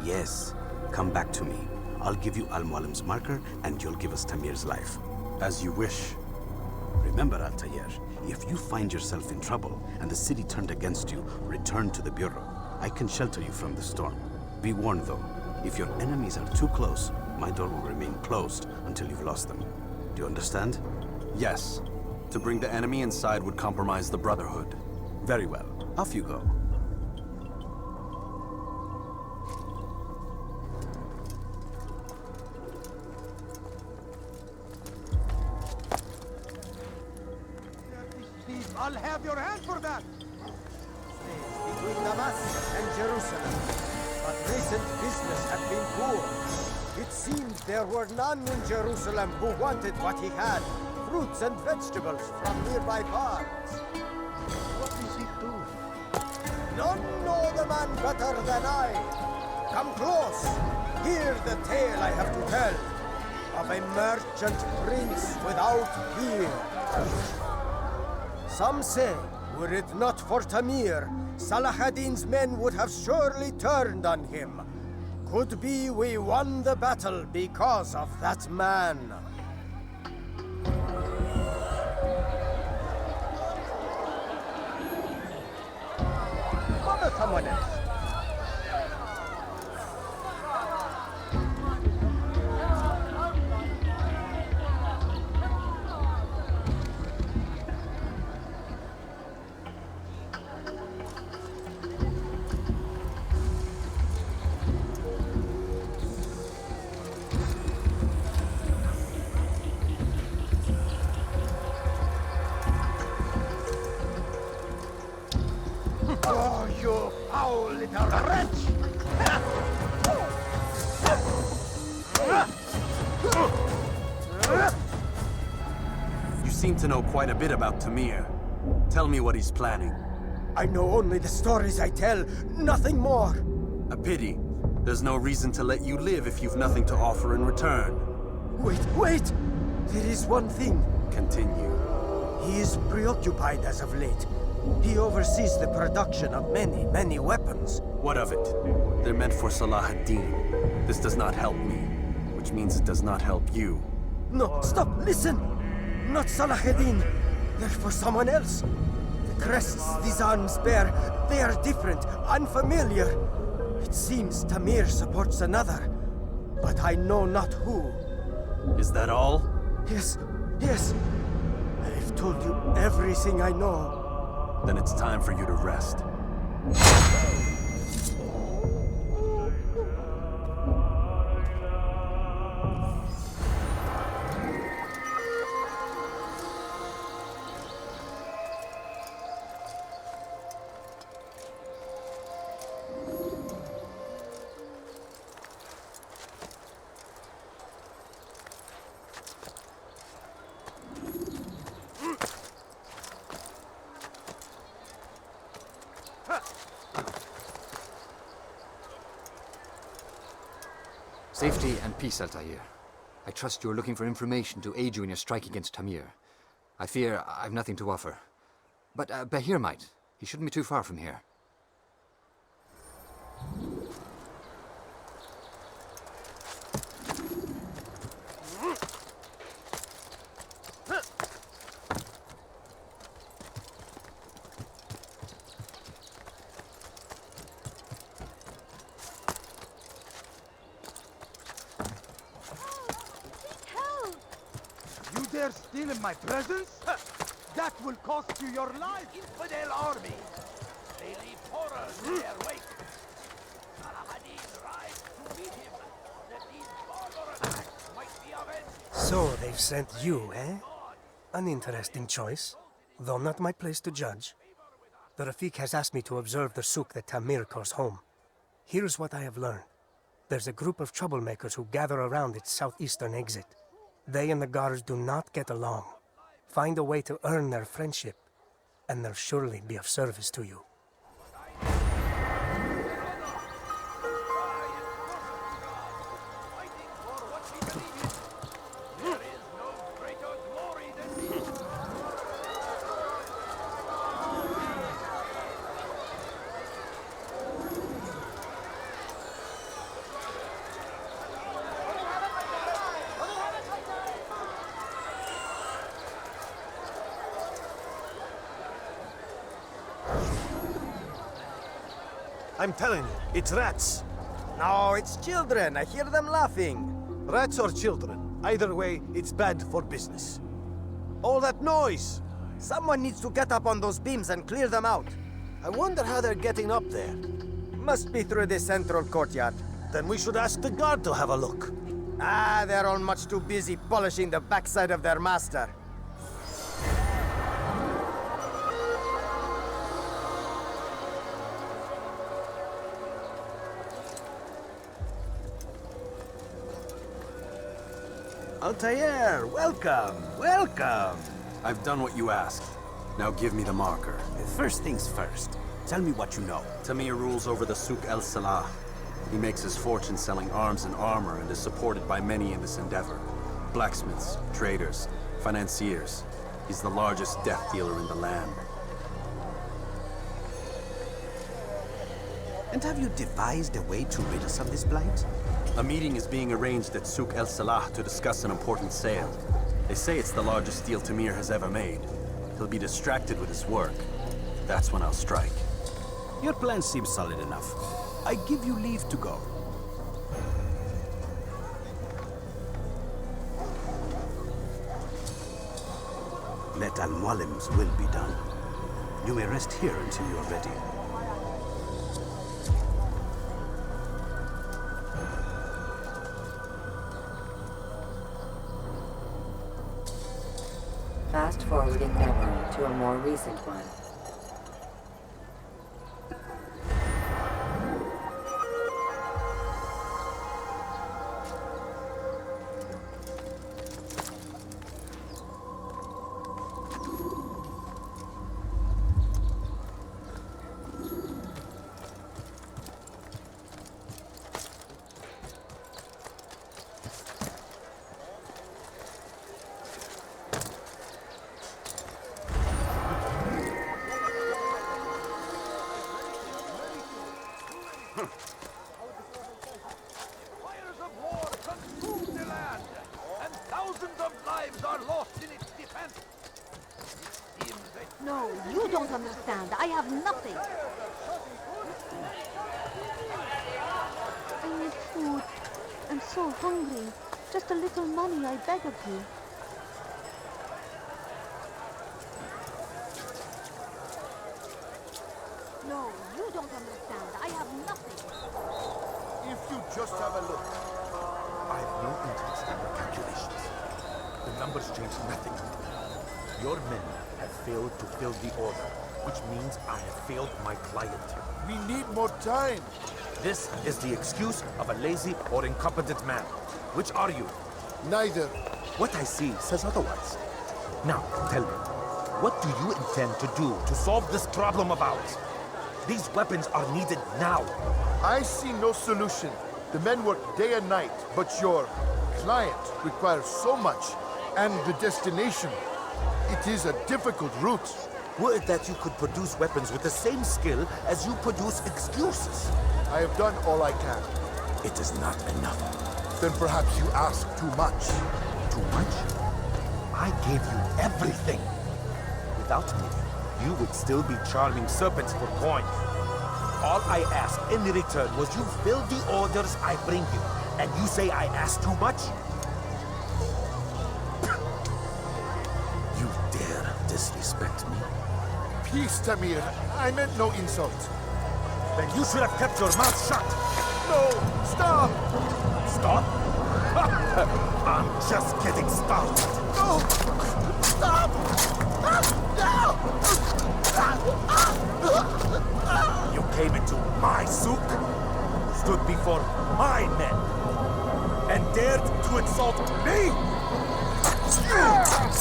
Yes. Come back to me. I'll give you Al-Mualim's marker and you'll give us Tamir's life. As you wish. Remember, Altair, if you find yourself in trouble and the city turned against you, return to the bureau. I can shelter you from the storm. Be warned though, if your enemies are too close, my door will remain closed until you've lost them. Do you understand? Yes. To bring the enemy inside would compromise the Brotherhood. Very well. Off you go. I'll have your hand for that. Between Damascus and Jerusalem, but recent business had been poor. It seemed there were none in Jerusalem who wanted what he had, fruits and vegetables from nearby farms. What is he doing? None know the man better than I. Come close. Hear the tale I have to tell of a merchant prince without peer. Some say, were it not for Tamir, Salah ad-Din's men would have surely turned on him. Could be we won the battle because of that man. Call someone else. Oh, you foul little wretch! You seem to know quite a bit about Tamir. Tell me what he's planning. I know only the stories I tell, nothing more. A pity. There's no reason to let you live if you've nothing to offer in return. Wait! There is one thing. Continue. He is preoccupied as of late. He oversees the production of many weapons. What of it? They're meant for Salah ad-Din. This does not help me, which means it does not help you. No, stop, listen! Not Salah ad-Din. They're for someone else. The crests these arms bear, they are different, unfamiliar. It seems Tamir supports another, but I know not who. Is that all? Yes. I've told you everything I know. Then it's time for you to rest. Safety and peace, Altair. I trust you are looking for information to aid you in your strike against Tamir. I fear I've nothing to offer. But Bahir might. He shouldn't be too far from here. Steal in my presence? That will cost you your life! Infidel army! They leave horrors in their wake! Salah ad-Din rides to meet him, that these barbar attacks might be avenged! So they've sent you, eh? An interesting choice, though not my place to judge. The Rafik has asked me to observe the souk that Tamir calls home. Here's what I have learned. There's a group of troublemakers who gather around its southeastern exit. They and the guards do not get along. Find a way to earn their friendship, and they'll surely be of service to you. I'm telling you, it's rats. No, it's children. I hear them laughing. Rats or children. Either way, it's bad for business. All that noise! Someone needs to get up on those beams and clear them out. I wonder how they're getting up there. Must be through the central courtyard. Then we should ask the guard to have a look. Ah, they're all much too busy polishing the backside of their master. Altair, welcome! I've done what you asked. Now give me the marker. First things first. Tell me what you know. Tamir rules over the Souk El Salah. He makes his fortune selling arms and armor and is supported by many in this endeavor. Blacksmiths, traders, financiers. He's the largest death dealer in the land. And have you devised a way to rid us of this blight? A meeting is being arranged at Souk El Salah to discuss an important sale. They say it's the largest deal Tamir has ever made. He'll be distracted with his work. That's when I'll strike. Your plan seems solid enough. I give you leave to go. Let Al-Mualim's will be done. You may rest here until you're ready. Fast-forwarding memory to a more recent one. Fires of war consume the land, and thousands of lives are lost in its defense. It seems that... No, you don't understand. I have nothing. I need food. I'm so hungry. Just a little money, I beg of you. No, you don't understand. I have nothing. If you just have a look. I have no interest in your calculations. The numbers change nothing. Your men have failed to fill the order, which means I have failed my client. We need more time. This is the excuse of a lazy or incompetent man. Which are you? Neither. What I see says otherwise. Now, tell me, what do you intend to do to solve this problem of ours? These weapons are needed now. I see no solution. The men work day and night, but your client requires so much, and the destination. It is a difficult route. Would that you could produce weapons with the same skill as you produce excuses. I have done all I can. It is not enough. Then perhaps you ask too much. Too much? I gave you everything. Without me, you would still be charming serpents for coin. All I ask in return was you fill the orders I bring you. And you say I ask too much? You dare disrespect me? Peace, Tamir. I meant no insult. Then you should have kept your mouth shut. No! Stop! Stop? I'm just getting started. No! Stop! You came into my souk, stood before my men, and dared to insult me? You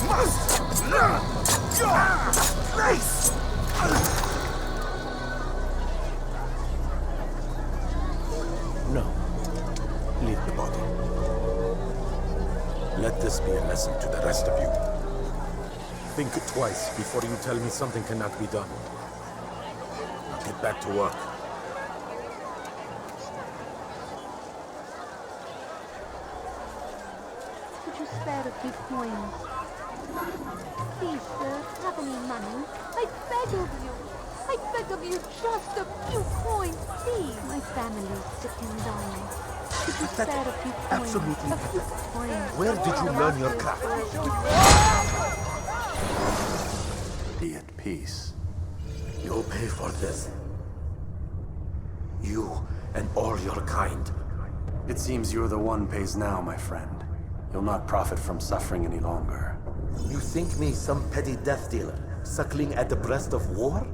must learn your place! No. Leave the body. Let this be a lesson to the rest of you. Think twice before you tell me something cannot be done. Now get back to work. Could you spare a few coins? Please, sir, have any money? I beg of you. I beg of you, just a few coins, please. My family is sick and dying. Could you spare a few coins? Absolutely. A few coins. Where did you learn your craft? Be at peace. You'll pay for this. You and all your kind. It seems you're the one pays now, my friend. You'll not profit from suffering any longer. You think me some petty death dealer, suckling at the breast of war?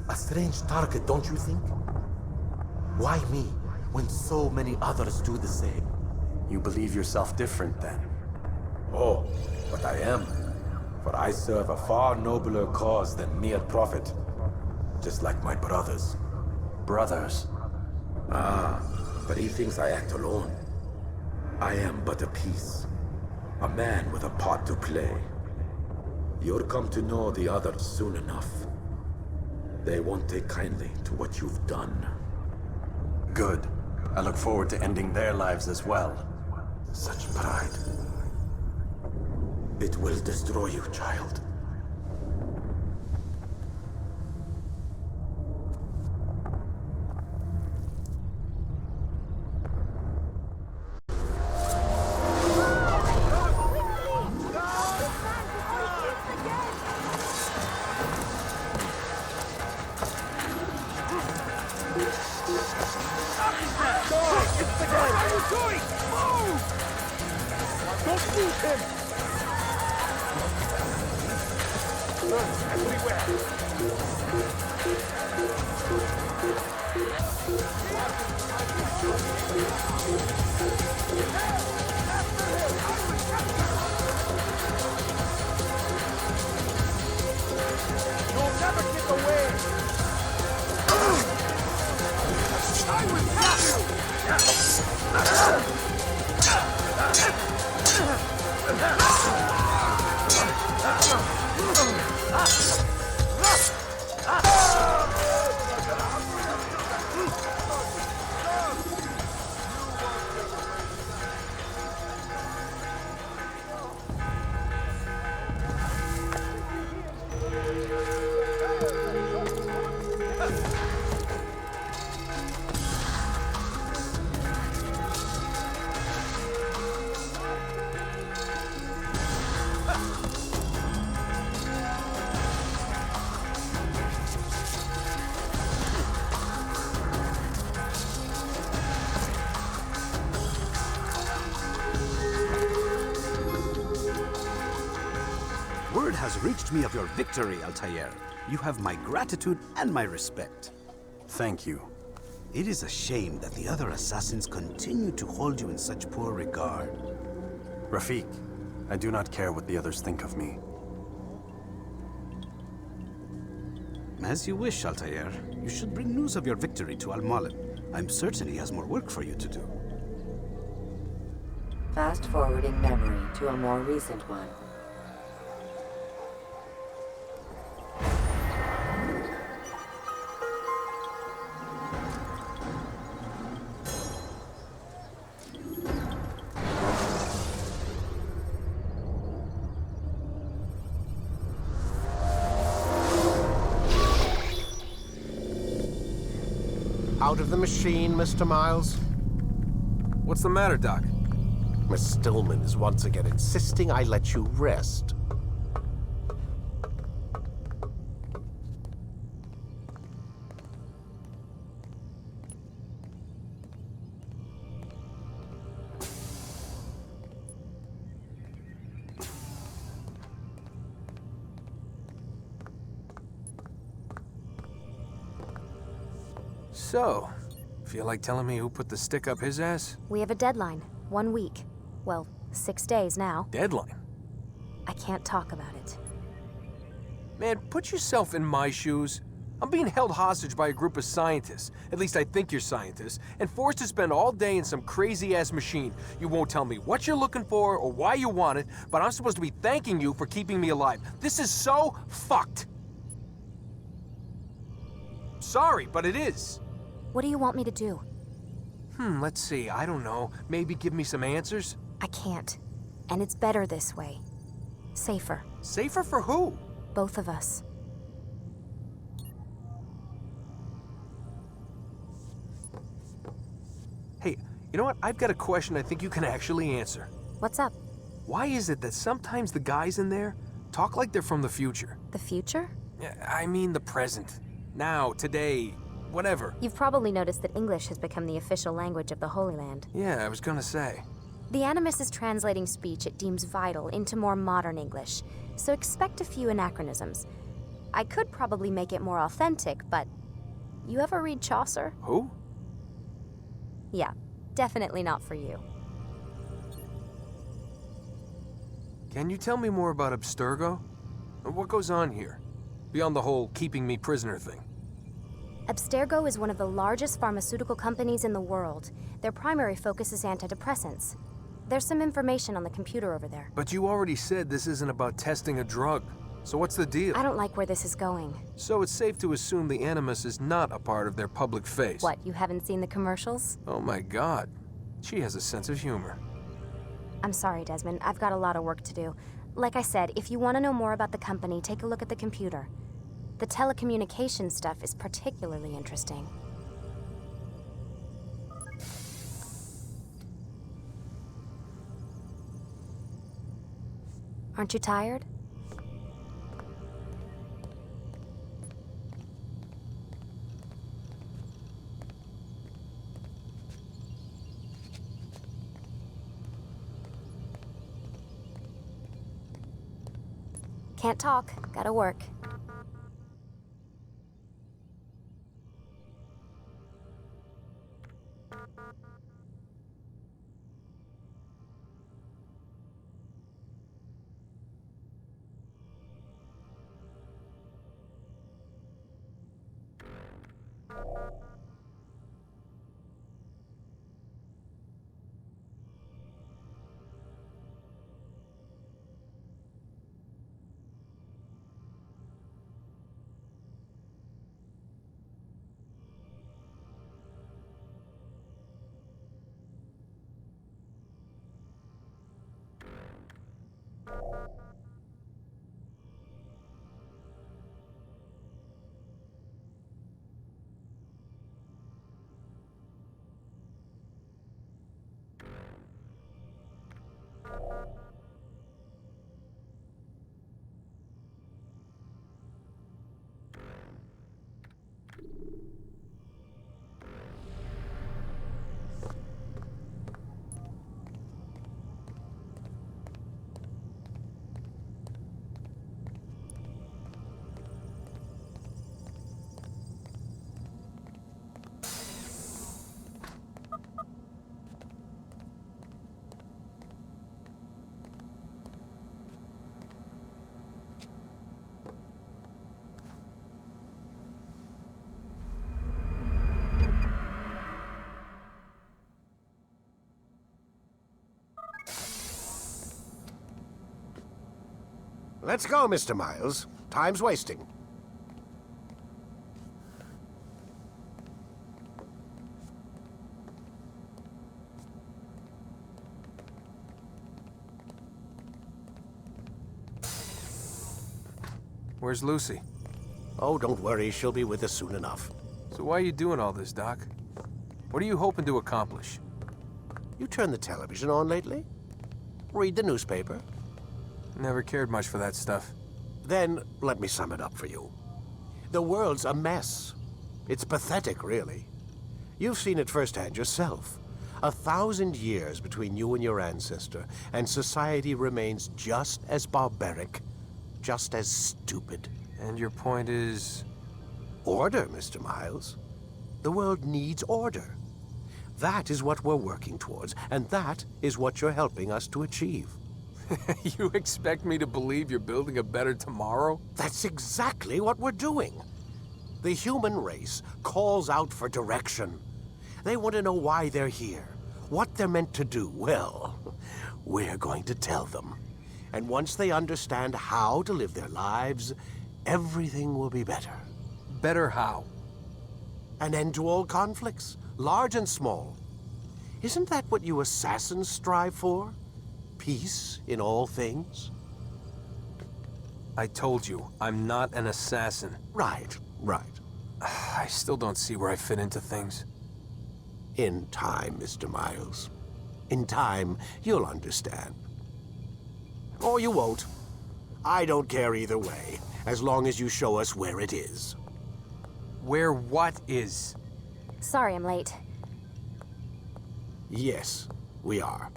A strange target, don't you think? Why me, when so many others do the same? You believe yourself different, then? Oh, but I am. For I serve a far nobler cause than mere profit. Just like my brothers. Brothers? Ah, but he thinks I act alone. I am but a piece. A man with a part to play. You'll come to know the others soon enough. They won't take kindly to what you've done. Good. I look forward to ending their lives as well. Such pride. It will destroy you, child. has reached me of your victory, Altair. You have my gratitude and my respect. Thank you. It is a shame that the other assassins continue to hold you in such poor regard. Rafik, I do not care what the others think of me. As you wish, Altair. You should bring news of your victory to Al-Mualim. I'm certain he has more work for you to do. Fast-forwarding memory to a more recent one. Out of the machine, Mr. Miles? What's the matter, Doc? Miss Stillman is once again insisting I let you rest. So, feel like telling me who put the stick up his ass? We have a deadline. 1 week. Well, 6 days now. Deadline? I can't talk about it. Man, put yourself in my shoes. I'm being held hostage by a group of scientists, at least I think you're scientists, and forced to spend all day in some crazy-ass machine. You won't tell me what you're looking for or why you want it, but I'm supposed to be thanking you for keeping me alive. This is so fucked. Sorry, but it is. What do you want me to do? Let's see, I don't know. Maybe give me some answers? I can't. And it's better this way. Safer. Safer for who? Both of us. Hey, you know what? I've got a question I think you can actually answer. What's up? Why is it that sometimes the guys in there talk like they're from the future? The future? I mean the present. Now, today, whatever. You've probably noticed that English has become the official language of the Holy Land. Yeah, I was gonna say. The Animus is translating speech it deems vital into more modern English, so expect a few anachronisms. I could probably make it more authentic, but... You ever read Chaucer? Who? Yeah, definitely not for you. Can you tell me more about Abstergo? What goes on here? Beyond the whole keeping me prisoner thing. Abstergo is one of the largest pharmaceutical companies in the world. Their primary focus is antidepressants. There's some information on the computer over there. But you already said this isn't about testing a drug. So what's the deal? I don't like where this is going. So it's safe to assume the Animus is not a part of their public face. What, you haven't seen the commercials? Oh my god. She has a sense of humor. I'm sorry, Desmond. I've got a lot of work to do. Like I said, if you want to know more about the company, take a look at the computer. The telecommunications stuff is particularly interesting. Aren't you tired? Can't talk. Gotta work. Let's go, Mr. Miles. Time's wasting. Where's Lucy? Oh, don't worry. She'll be with us soon enough. So why are you doing all this, Doc? What are you hoping to accomplish? You turned the television on lately? Read the newspaper? Never cared much for that stuff. Then, let me sum it up for you. The world's a mess. It's pathetic, really. You've seen it firsthand yourself. 1,000 years between you and your ancestor, and society remains just as barbaric, just as stupid. And your point is? Order, Mr. Miles. The world needs order. That is what we're working towards, and that is what you're helping us to achieve. You expect me to believe you're building a better tomorrow? That's exactly what we're doing. The human race calls out for direction. They want to know why they're here, what they're meant to do. Well, we're going to tell them. And once they understand how to live their lives, everything will be better. Better how? An end to all conflicts, large and small. Isn't that what you assassins strive for? Peace in all things? I told you, I'm not an assassin. Right. I still don't see where I fit into things. In time, Mr. Miles. In time, you'll understand. Or you won't. I don't care either way, as long as you show us where it is. Where what is? Sorry I'm late. Yes, we are.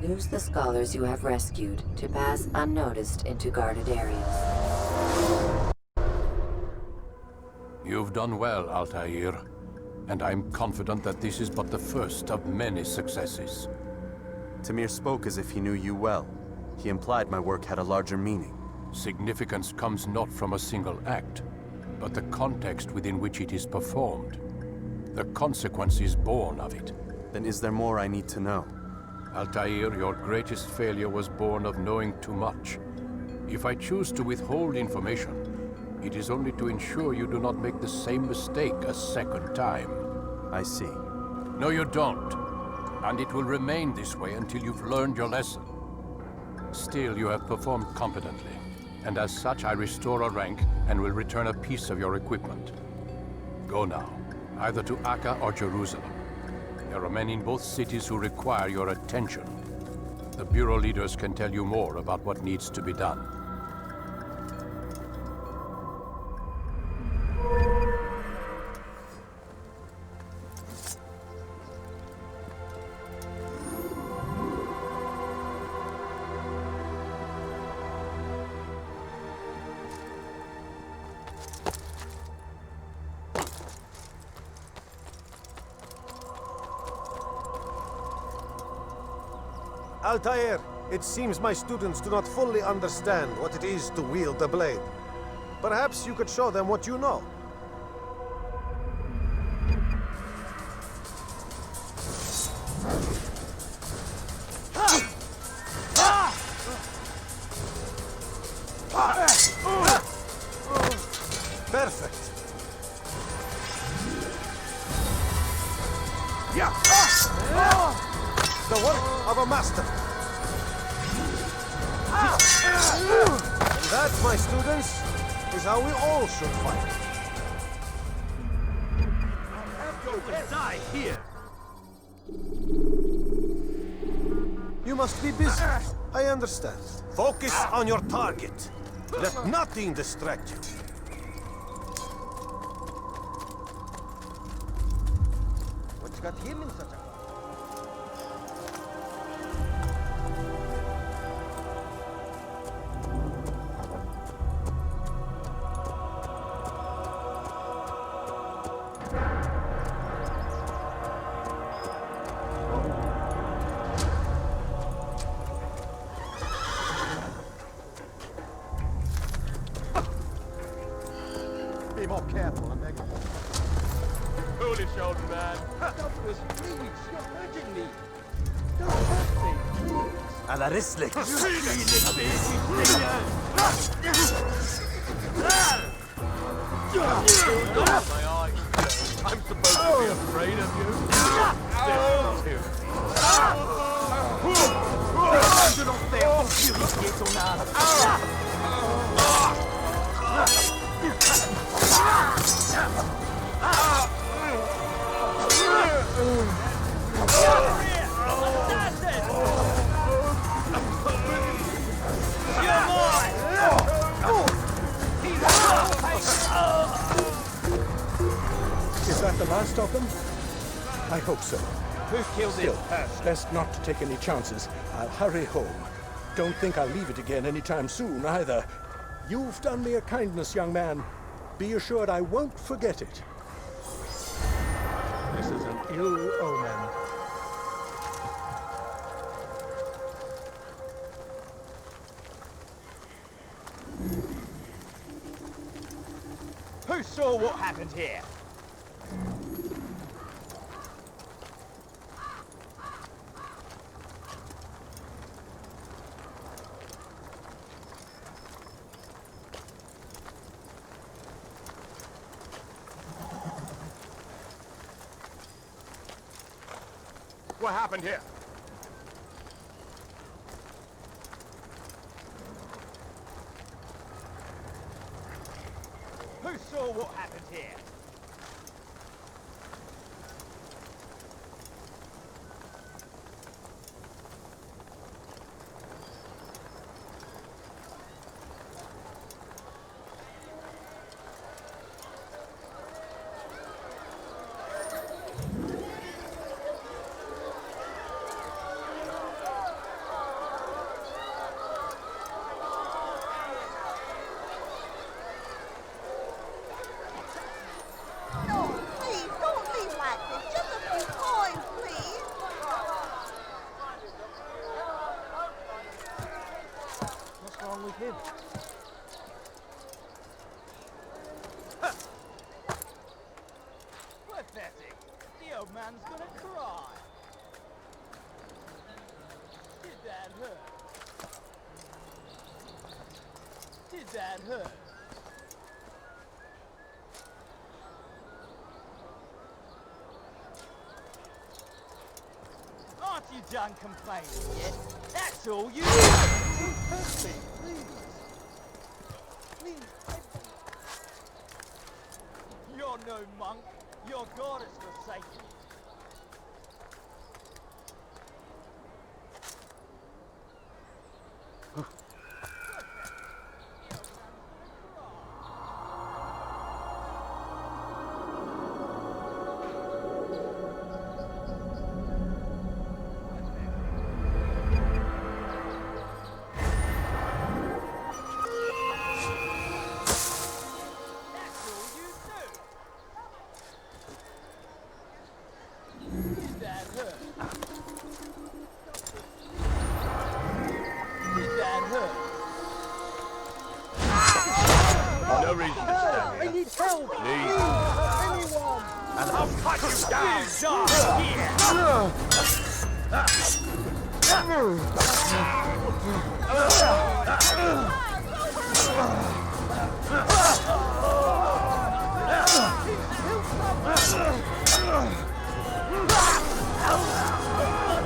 Use the scholars you have rescued to pass unnoticed into guarded areas. You've done well, Altair, and I'm confident that this is but the first of many successes. Tamir spoke as if he knew you well. He implied my work had a larger meaning. Significance comes not from a single act, but the context within which it is performed. The consequences born of it. Then is there more I need to know? Altair, your greatest failure was born of knowing too much. If I choose to withhold information, it is only to ensure you do not make the same mistake a second time. I see. No, you don't. And it will remain this way until you've learned your lesson. Still, you have performed competently, and as such I restore a rank and will return a piece of your equipment. Go now, either to Acre or Jerusalem. There are men in both cities who require your attention. The Bureau leaders can tell you more about what needs to be done. Altair, it seems my students do not fully understand what it is to wield the blade. Perhaps you could show them what you know. Perfect. Yeah. The work of a master. And that, my students, is how we all should fight. You will die here. You must be busy. I understand. Focus on your target. Let nothing distract you. What's got him in such a... foolish, old man. Douglas, please, you're hurting me. Don't hurt me, please. على رسلك. I'm supposed to be afraid of you. Je n'en fais aucune ton âme. Is that the last of them? I hope so. Who killed him? Best not to take any chances. I'll hurry home. Don't think I'll leave it again anytime soon, either. You've done me a kindness, young man. Be assured I won't forget it. This is an ill omen. Who saw what happened here? What happened here? Who saw what happened here? Pathetic. The old man's gonna cry. Did that hurt? Did that hurt? Aren't you done complaining yet? That's all you do. Don't hurt me, please. Please. You're no monk. Your God is forsaken you. No reason to stand here. I need help! Please. Anyone! And I'll cut you down!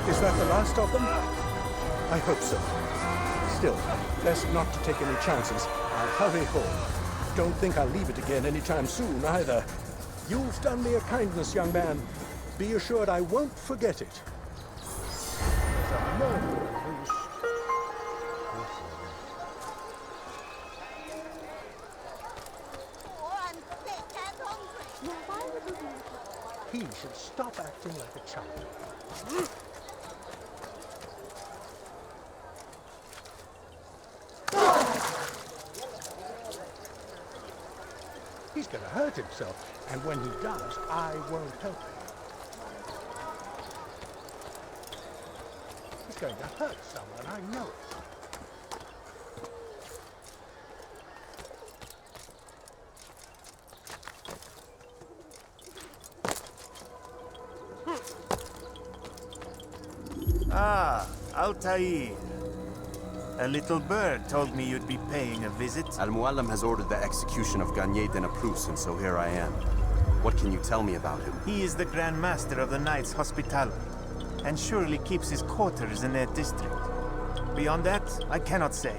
Is that the last of them? I hope so. Still, best not to take any chances. I'll hurry home. Don't think I'll leave it again anytime soon, either. You've done me a kindness, young man. Be assured I won't forget it. There's a murderer loose. He should stop acting like a child. He's going to hurt himself, and when he does, I won't help him. He's going to hurt someone, I know it. Ah, Altair. A little bird told me you'd be paying a visit. Al-Mualim has ordered the execution of Garnier de Naplouse, and so here I am. What can you tell me about him? He is the Grand Master of the Knights Hospitaller, and surely keeps his quarters in their district. Beyond that, I cannot say.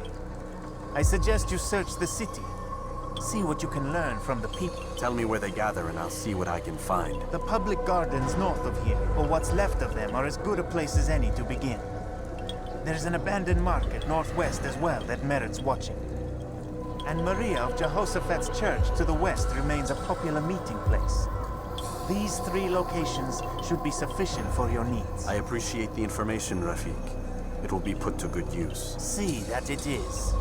I suggest you search the city. See what you can learn from the people. Tell me where they gather and I'll see what I can find. The public gardens north of here, or what's left of them, are as good a place as any to begin. There's an abandoned market northwest as well that merits watching. And Maria of Jehoshaphat's church to the west remains a popular meeting place. These 3 locations should be sufficient for your needs. I appreciate the information, Rafik. It will be put to good use. See that it is.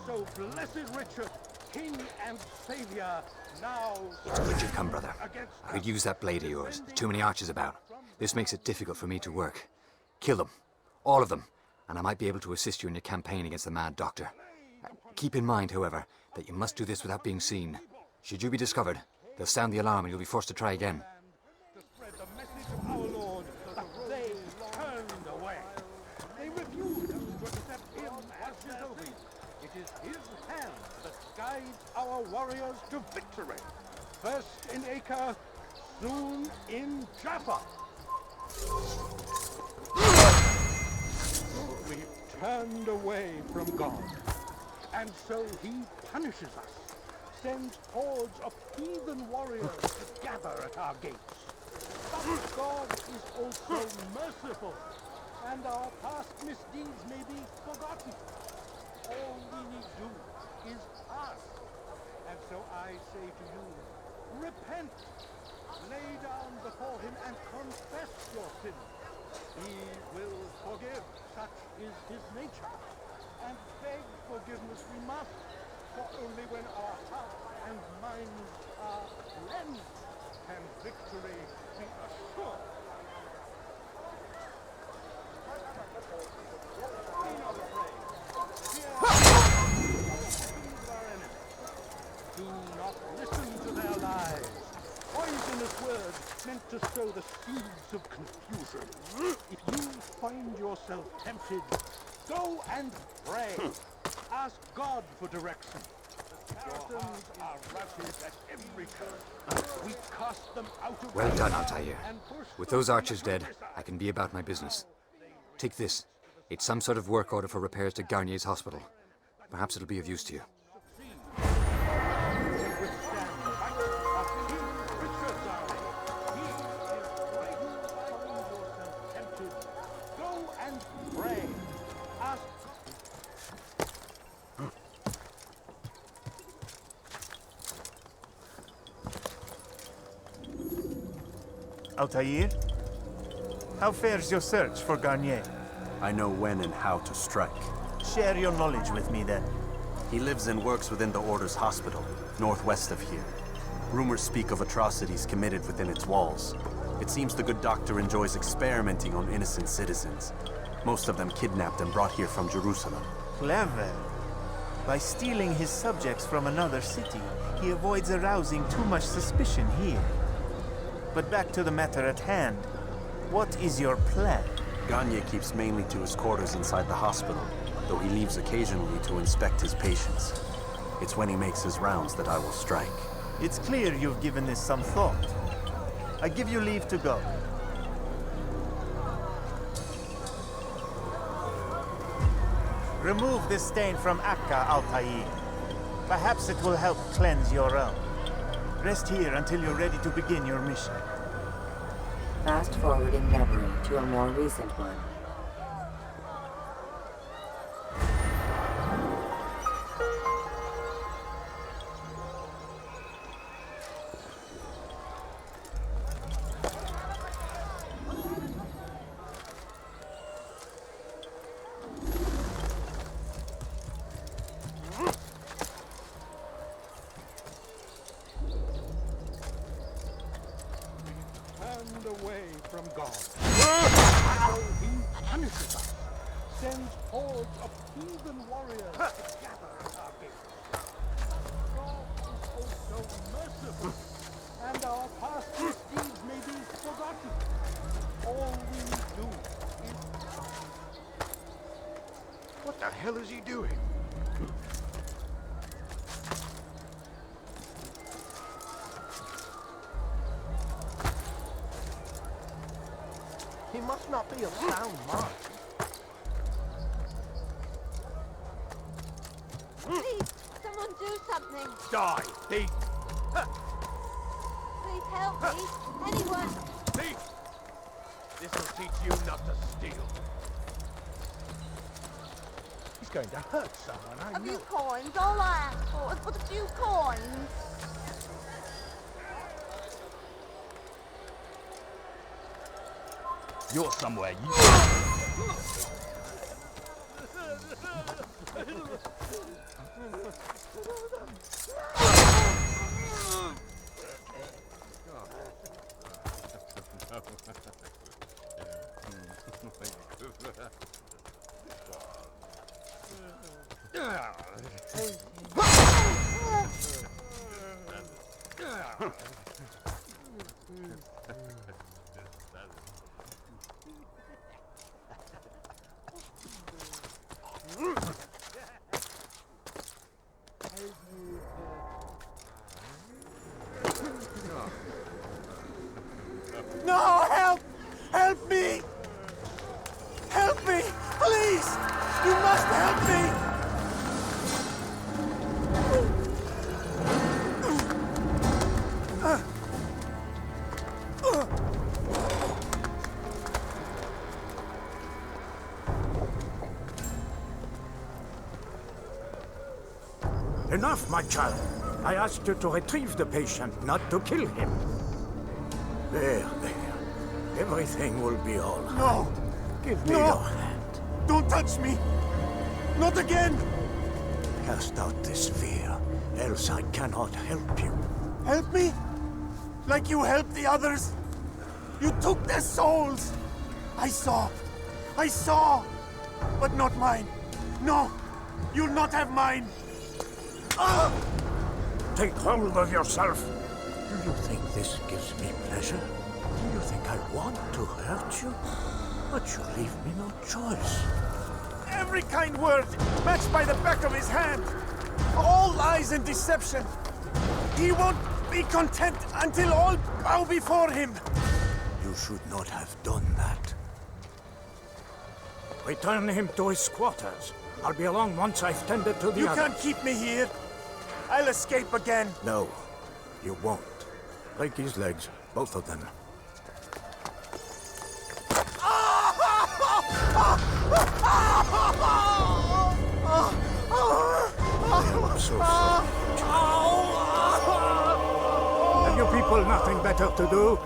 So blessed Richard, King and Savior, now... Richard, come, brother. I could use that blade of yours. There's too many archers about. This makes it difficult for me to work. Kill them. All of them. And I might be able to assist you in your campaign against the Mad Doctor. Keep in mind, however, that you must do this without being seen. Should you be discovered, they'll sound the alarm and you'll be forced to try again. Our Lord, but they turned away. They refused to accept him as his own. It is his hand that guides our warriors to victory. First in Acre, soon in Jaffa. We've turned away from God, and so he punishes us, sends hordes of heathen warriors to gather at our gates. But God is also merciful, and our past misdeeds may be forgotten. All we need do is ask. And so I say to you, repent, lay down before him and confess your sins. He will forgive, such is his nature. And beg forgiveness we must, for only when our hearts and minds are cleansed can victory be assured. Be not afraid. Do not listen to their lies. Poisonous words meant to sow the seeds of confusion. If you find yourself tempted, go and pray. Ask God for direction. The Saracens are routed at every turn. We cast them out of... Well done, Altair. With those archers dead, I can be about my business. Take this. It's some sort of work order for repairs to Garnier's hospital. Perhaps it'll be of use to you. Altair, how fares your search for Garnier? I know when and how to strike. Share your knowledge with me, then. He lives and works within the Order's hospital, northwest of here. Rumors speak of atrocities committed within its walls. It seems the good doctor enjoys experimenting on innocent citizens. Most of them kidnapped and brought here from Jerusalem. Clever. By stealing his subjects from another city, he avoids arousing too much suspicion here. But back to the matter at hand. What is your plan? Garnier keeps mainly to his quarters inside the hospital, though he leaves occasionally to inspect his patients. It's when he makes his rounds that I will strike. It's clear you've given this some thought. I give you leave to go. Remove this stain from Akka, Altair. Perhaps it will help cleanse your own. Rest here until you're ready to begin your mission. Fast-forwarding memory to a more recent one. Away from God. So he punishes us, sends hordes of heathen warriors to gather at our gates. God is also merciful, and our past misdeeds may be forgotten. All we do is... What the hell is he doing? He must not be of sound mind. Please, someone do something. Die, thief! Please help me. Anyone. Thief! This'll teach you not to steal. He's going to hurt someone, I A know. few coins. All I ask for is but a few coins. You're somewhere, you... No, help! Help me! Help me! Please! You must help me! Enough, my child. I asked you to retrieve the patient, not to kill him. There. Everything will be all right. No! Give me No! your hand. Don't touch me! Not again! Cast out this fear, else I cannot help you. Help me? Like you helped the others? You took their souls! I saw! But not mine! No! You'll not have mine! Ah! Take hold of yourself. Do you think this gives me pleasure? Do you think I want to hurt you? But you leave me no choice. Every kind word matched by the back of his hand. All lies and deception. He won't be content until all bow before him. You should not have done that. Return him to his quarters. I'll be along once I've tended to the You others. can't keep me here. I'll escape again. No, you won't. Break his legs, both of them. I'm so sorry. Have you people nothing better to do?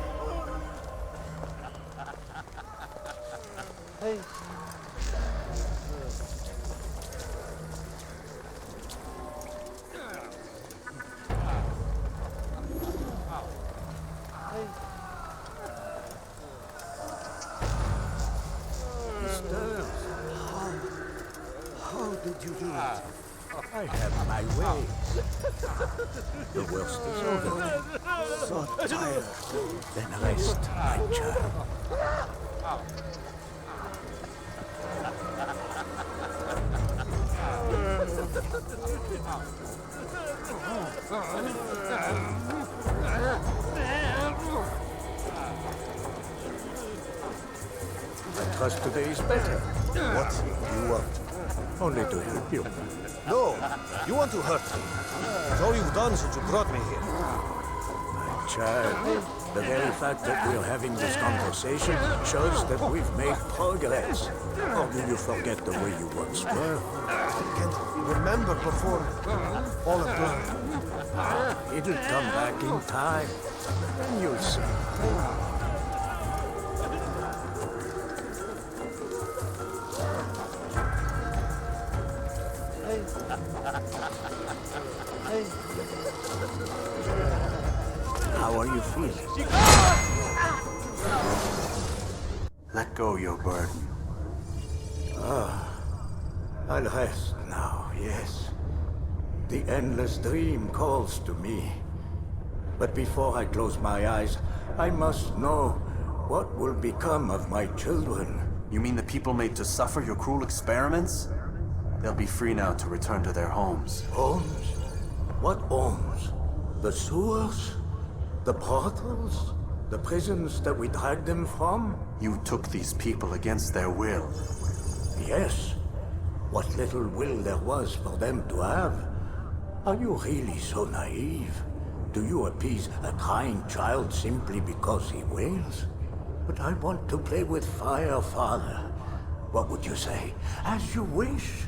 Hey. How did you do it? I have my way. The worst is over. So tired. Then rest, my child. I trust today is better. What do you want? Only to help you. No, you want to hurt me. It's all you've done since you brought me here. My child, the very fact that we're having this conversation shows that we've made progress. Or do you forget the way you once were? I can't remember before all of blood. It'll come back in time. Then you'll see. How are you feeling? Let go your burden. I'll rest now, yes. The endless dream calls to me. But before I close my eyes, I must know what will become of my children. You mean the people made to suffer your cruel experiments? They'll be free now to return to their homes. Homes? What homes? The sewers? The portals? The prisons that we dragged them from? You took these people against their will. Yes. What little will there was for them to have. Are you really so naive? Do you appease a crying child simply because he wails? But I want to play with fire, Father. What would you say? As you wish.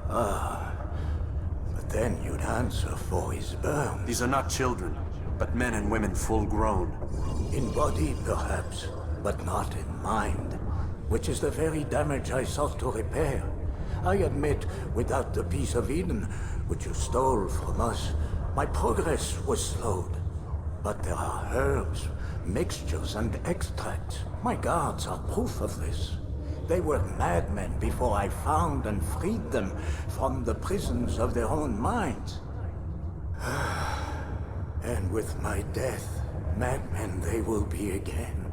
But then you'd answer for his burn. These are not children, but men and women full grown. In body, perhaps, but not in mind. Which is the very damage I sought to repair. I admit, without the piece of Eden, which you stole from us, my progress was slowed. But there are herbs, mixtures, and extracts. My guards are proof of this. They were madmen before I found and freed them from the prisons of their own minds. And with my death, madmen they will be again.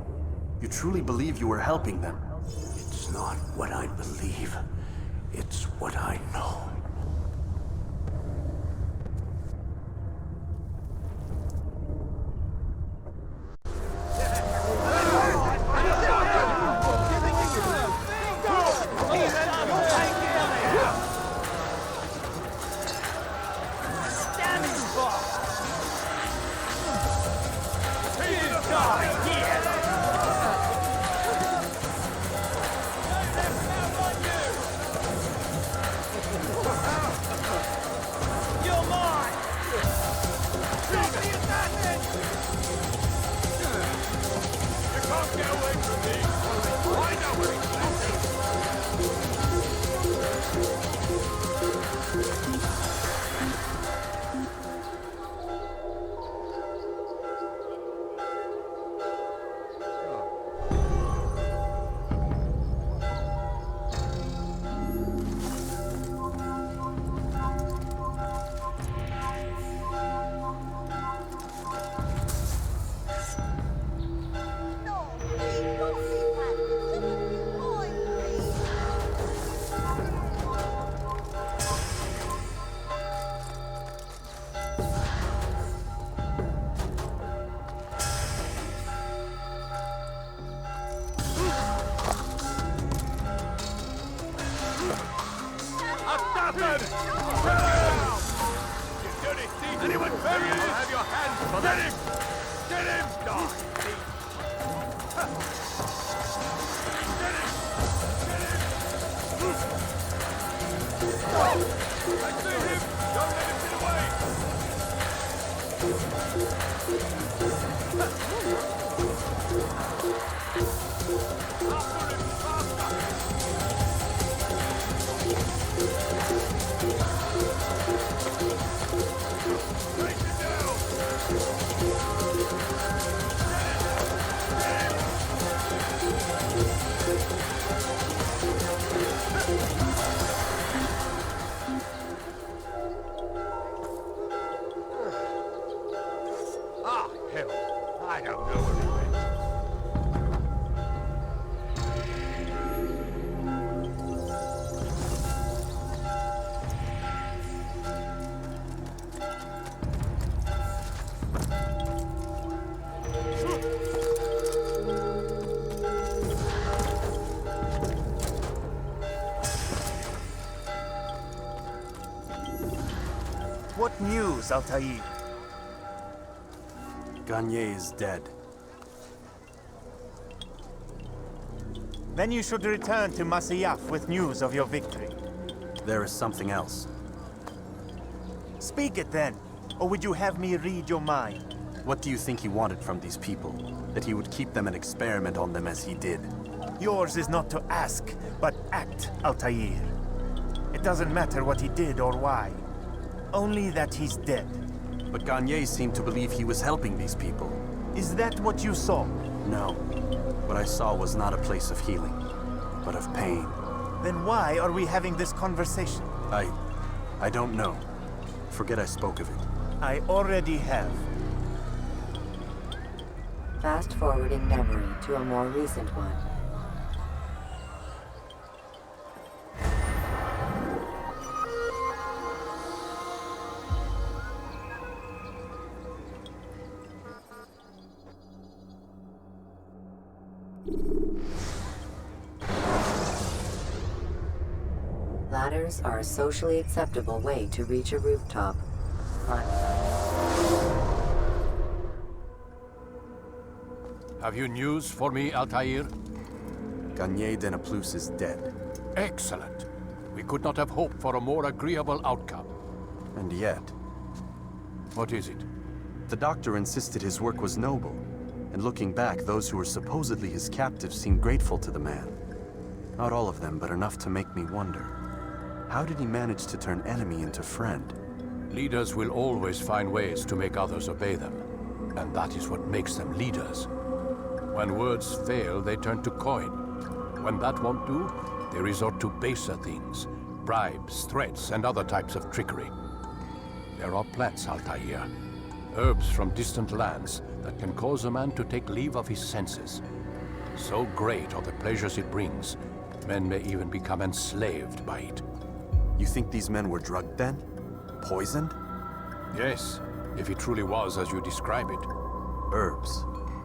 You truly believe you were helping them? It's not what I believe. It's what I know. What news, Altair? Garnier is dead. Then you should return to Masyaf with news of your victory. There is something else. Speak it then, or would you have me read your mind? What do you think he wanted from these people? That he would keep them and experiment on them as he did? Yours is not to ask, but act, Altair. It doesn't matter what he did or why. Only that he's dead. But Garnier seemed to believe he was helping these people. Is that what you saw? No. What I saw was not a place of healing, but of pain. Then why are we having this conversation? I don't know. Forget I spoke of it. I already have. Fast forwarding memory to a more recent one. Ladders are a socially acceptable way to reach a rooftop. Have you news for me, Altair? Garnier de Naplouse is dead. Excellent. We could not have hoped for a more agreeable outcome. And yet... What is it? The doctor insisted his work was noble. And looking back, those who were supposedly his captives seemed grateful to the man. Not all of them, but enough to make me wonder. How did he manage to turn enemy into friend? Leaders will always find ways to make others obey them. And that is what makes them leaders. When words fail, they turn to coin. When that won't do, they resort to baser things. Bribes, threats, and other types of trickery. There are plants, Altair. Herbs from distant lands that can cause a man to take leave of his senses. So great are the pleasures it brings, men may even become enslaved by it. You think these men were drugged then? Poisoned? Yes, if it truly was as you describe it. Herbs.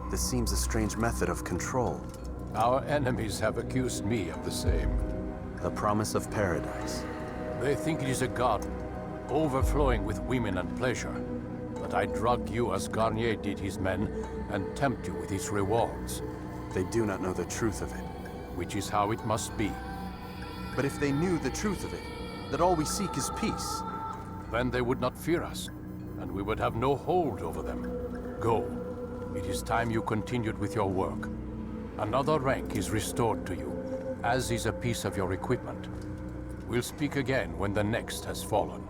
This seems a strange method of control. Our enemies have accused me of the same. The promise of paradise. They think it is a garden, overflowing with women and pleasure. But I drug you as Garnier did his men, and tempt you with his rewards. They do not know the truth of it. Which is how it must be. But if they knew the truth of it, that all we seek is peace, then they would not fear us, and we would have no hold over them. Go. It is time you continued with your work. Another rank is restored to you, as is a piece of your equipment. We'll speak again when the next has fallen.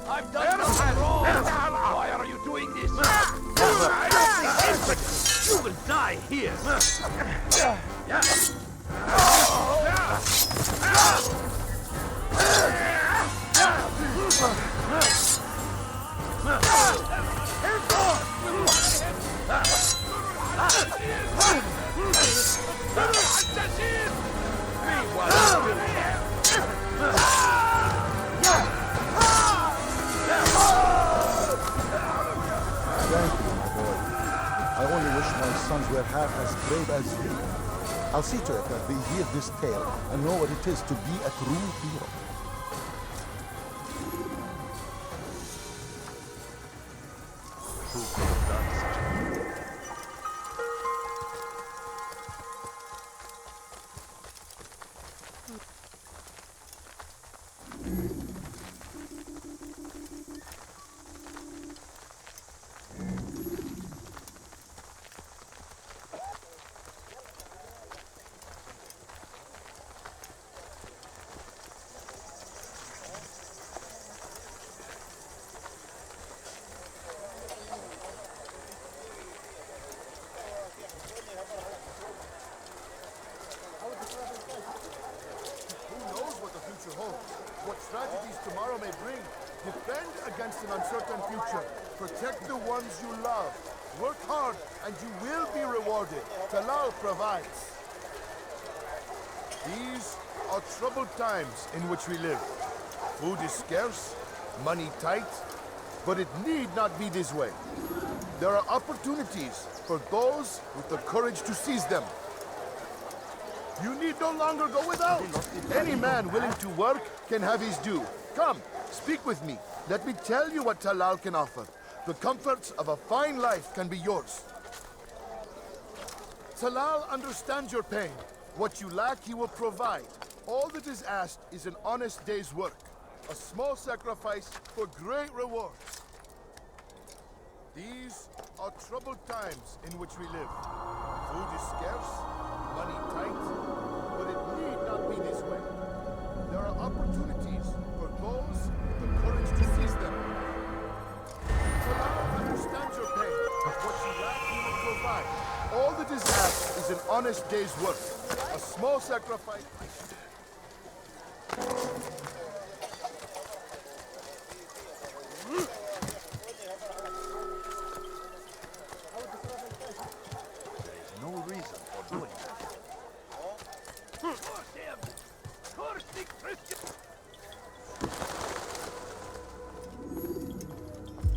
I've done nothing wrong! Why are you doing this? You will die here! Sons were half as brave as you. I'll see to it that they hear this tale and know what it is to be a true hero. Who could have done such a thing? What strategies tomorrow may bring. Defend against an uncertain future. Protect the ones you love. Work hard, and you will be rewarded. Talal provides. These are troubled times in which we live. Food is scarce, money tight, but it need not be this way. There are opportunities for those with the courage to seize them. You need no longer go without. Any man willing to work can have his due. Come, speak with me. Let me tell you what Talal can offer. The comforts of a fine life can be yours. Talal understands your pain. What you lack, he will provide. All that is asked is an honest day's work. A small sacrifice for great rewards. These are troubled times in which we live. Food is scarce, money tight, but it need not be this way. There are opportunities for those with the courage to seize them. Talal understands your pain. What you lack, he will provide. All that is asked is an honest day's work. A small sacrifice. No reason for doing that. Curse him! Curse the Christian!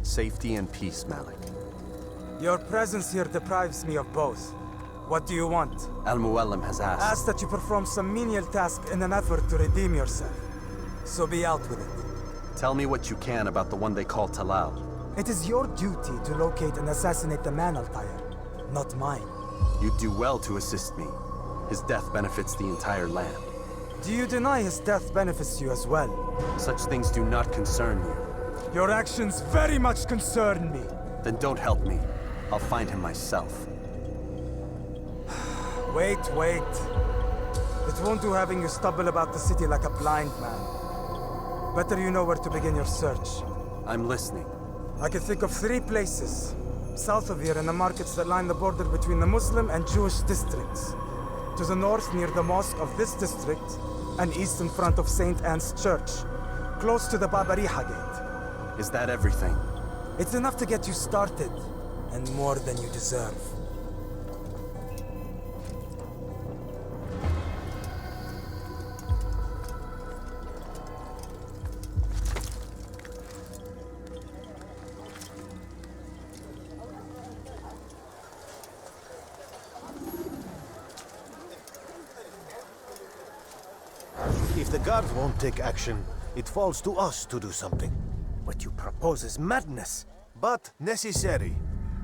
Safety and peace, Malik. Your presence here deprives me of both. What do you want? Al-Muallim has asked. Asked that you perform some menial task in an effort to redeem yourself. So be out with it. Tell me what you can about the one they call Talal. It is your duty to locate and assassinate the man, Altair, not mine. You'd do well to assist me. His death benefits the entire land. Do you deny his death benefits you as well? Such things do not concern you. Your actions very much concern me. Then don't help me. I'll find him myself. Wait. It won't do having you stumble about the city like a blind man. Better you know where to begin your search. I'm listening. I can think of 3 places. South of here in the markets that line the border between the Muslim and Jewish districts. To the north near the mosque of this district, and east in front of St. Anne's Church, close to the Babariha Gate. Is that everything? It's enough to get you started, and more than you deserve. If the guards won't take action, it falls to us to do something. What you propose is madness. But necessary.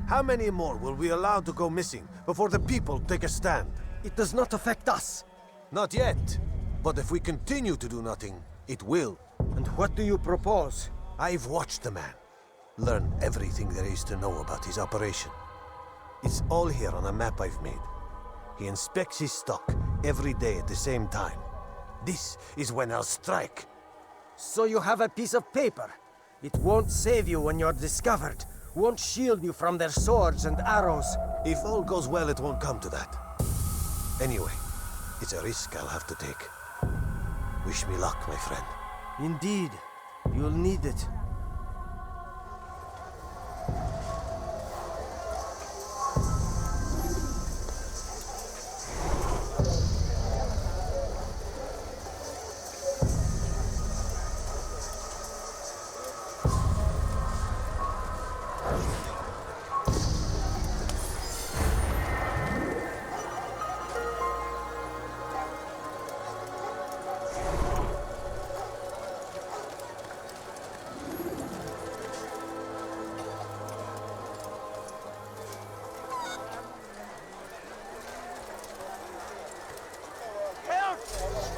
How many more will we allow to go missing before the people take a stand? It does not affect us. Not yet. But if we continue to do nothing, it will. And what do you propose? I've watched the man. Learn everything there is to know about his operation. It's all here on a map I've made. He inspects his stock every day at the same time. This is when I'll strike. So you have a piece of paper. It won't save you when you're discovered. Won't shield you from their swords and arrows. If all goes well, it won't come to that. Anyway, it's a risk I'll have to take. Wish me luck, my friend. Indeed. You'll need it.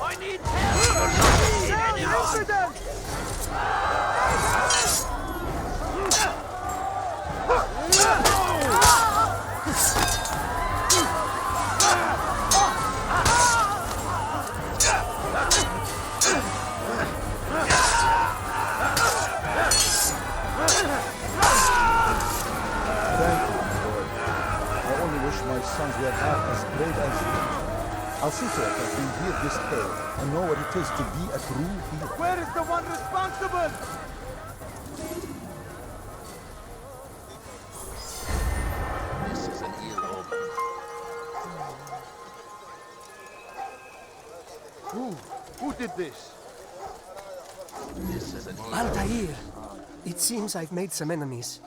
I need help! Answer them! My sons were half as brave as you. I'll see to it that we hear this tale and know what it is to be a true hero. Where is the one responsible? did this? Altair! It seems I've made some enemies.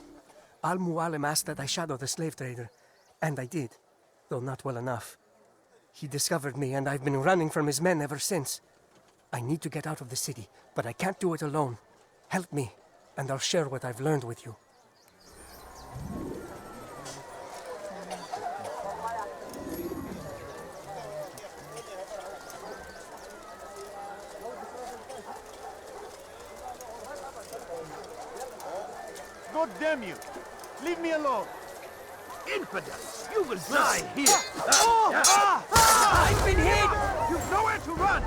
Al-Mualim asked that I shadow the slave trader, and I did, though not well enough. He discovered me, and I've been running from his men ever since. I need to get out of the city, but I can't do it alone. Help me, and I'll share what I've learned with you. God damn you! Leave me alone! Infidels! You will die here! I've been hit! You've nowhere to run!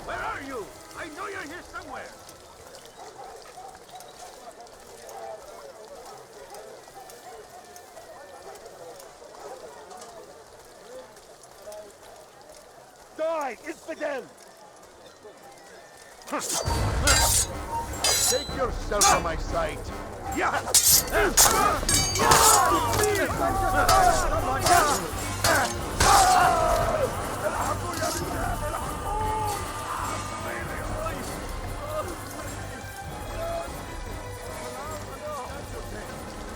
Where are you? I know you're here somewhere! Die, infidel! Take yourself from my sight.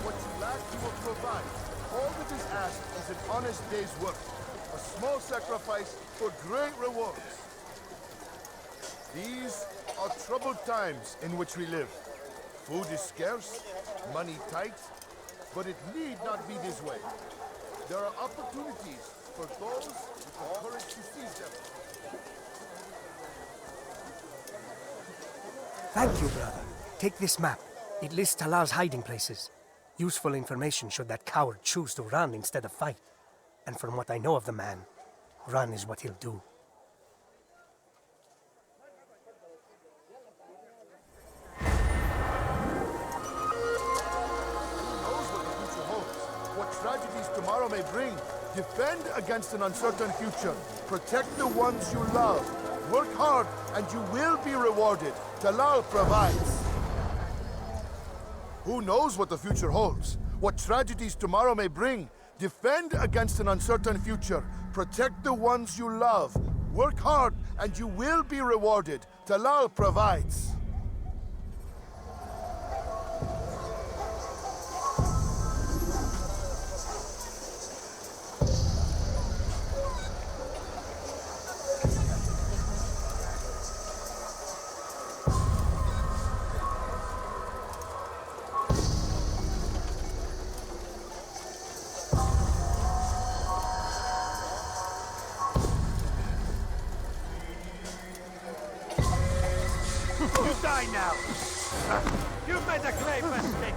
What you lack, you will provide. All that is asked is an honest day's work. A small sacrifice for great rewards. These are troubled times in which we live. Food is scarce, money tight, but it need not be this way. There are opportunities for those with the courage to seize them. Thank you, brother. Take this map. It lists Talal's hiding places. Useful information should that coward choose to run instead of fight. And from what I know of the man, run is what he'll do. What tragedies tomorrow may bring. Defend against an uncertain future. Protect the ones you love. Work hard and you will be rewarded. Talal provides. Who knows what the future holds? What tragedies tomorrow may bring. Defend against an uncertain future. Protect the ones you love. Work hard and you will be rewarded. Talal provides. You die now! You've made a grave mistake!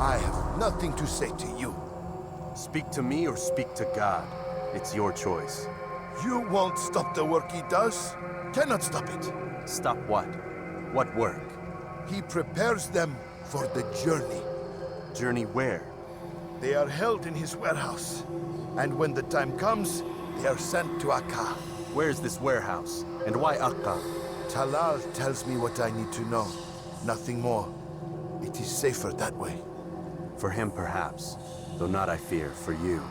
I have nothing to say to you. Speak to me or speak to God. It's your choice. You won't stop the work he does. Cannot stop it. Stop what? What work? He prepares them for the journey. Journey where? They are held in his warehouse. And when the time comes, they are sent to Akka. Where's this warehouse? And why Akka? Talal tells me what I need to know. Nothing more. It is safer that way. For him, perhaps. Though not, I fear, for you.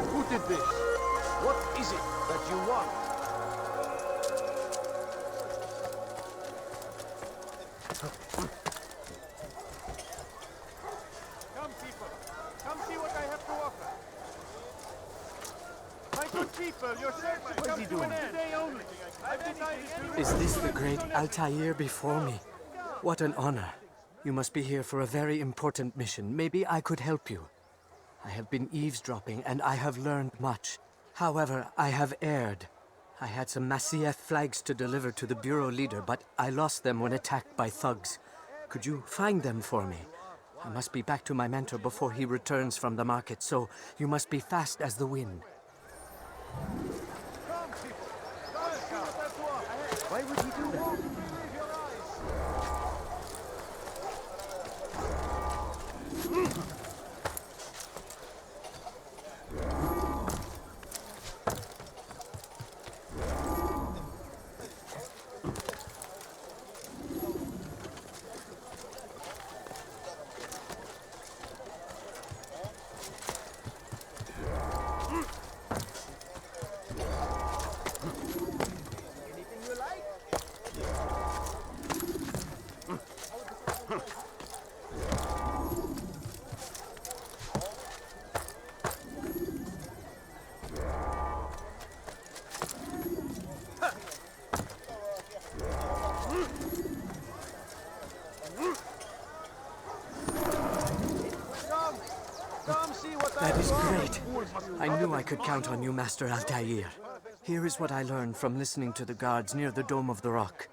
Who did this? What is it that you want? Come, people. Come see what I have to offer. My good people, your search has come to an end. Today only. I've decided to... Is this the great Altair before me? What an honor. You must be here for a very important mission. Maybe I could help you. I have been eavesdropping, and I have learned much. However, I have erred. I had some Masyaf flags to deliver to the Bureau leader, but I lost them when attacked by thugs. Could you find them for me? I must be back to my mentor before he returns from the market, so you must be fast as the wind. Why would he do that? That is great. I knew I could count on you, Master Altair. Here is what I learned from listening to the guards near the Dome of the Rock.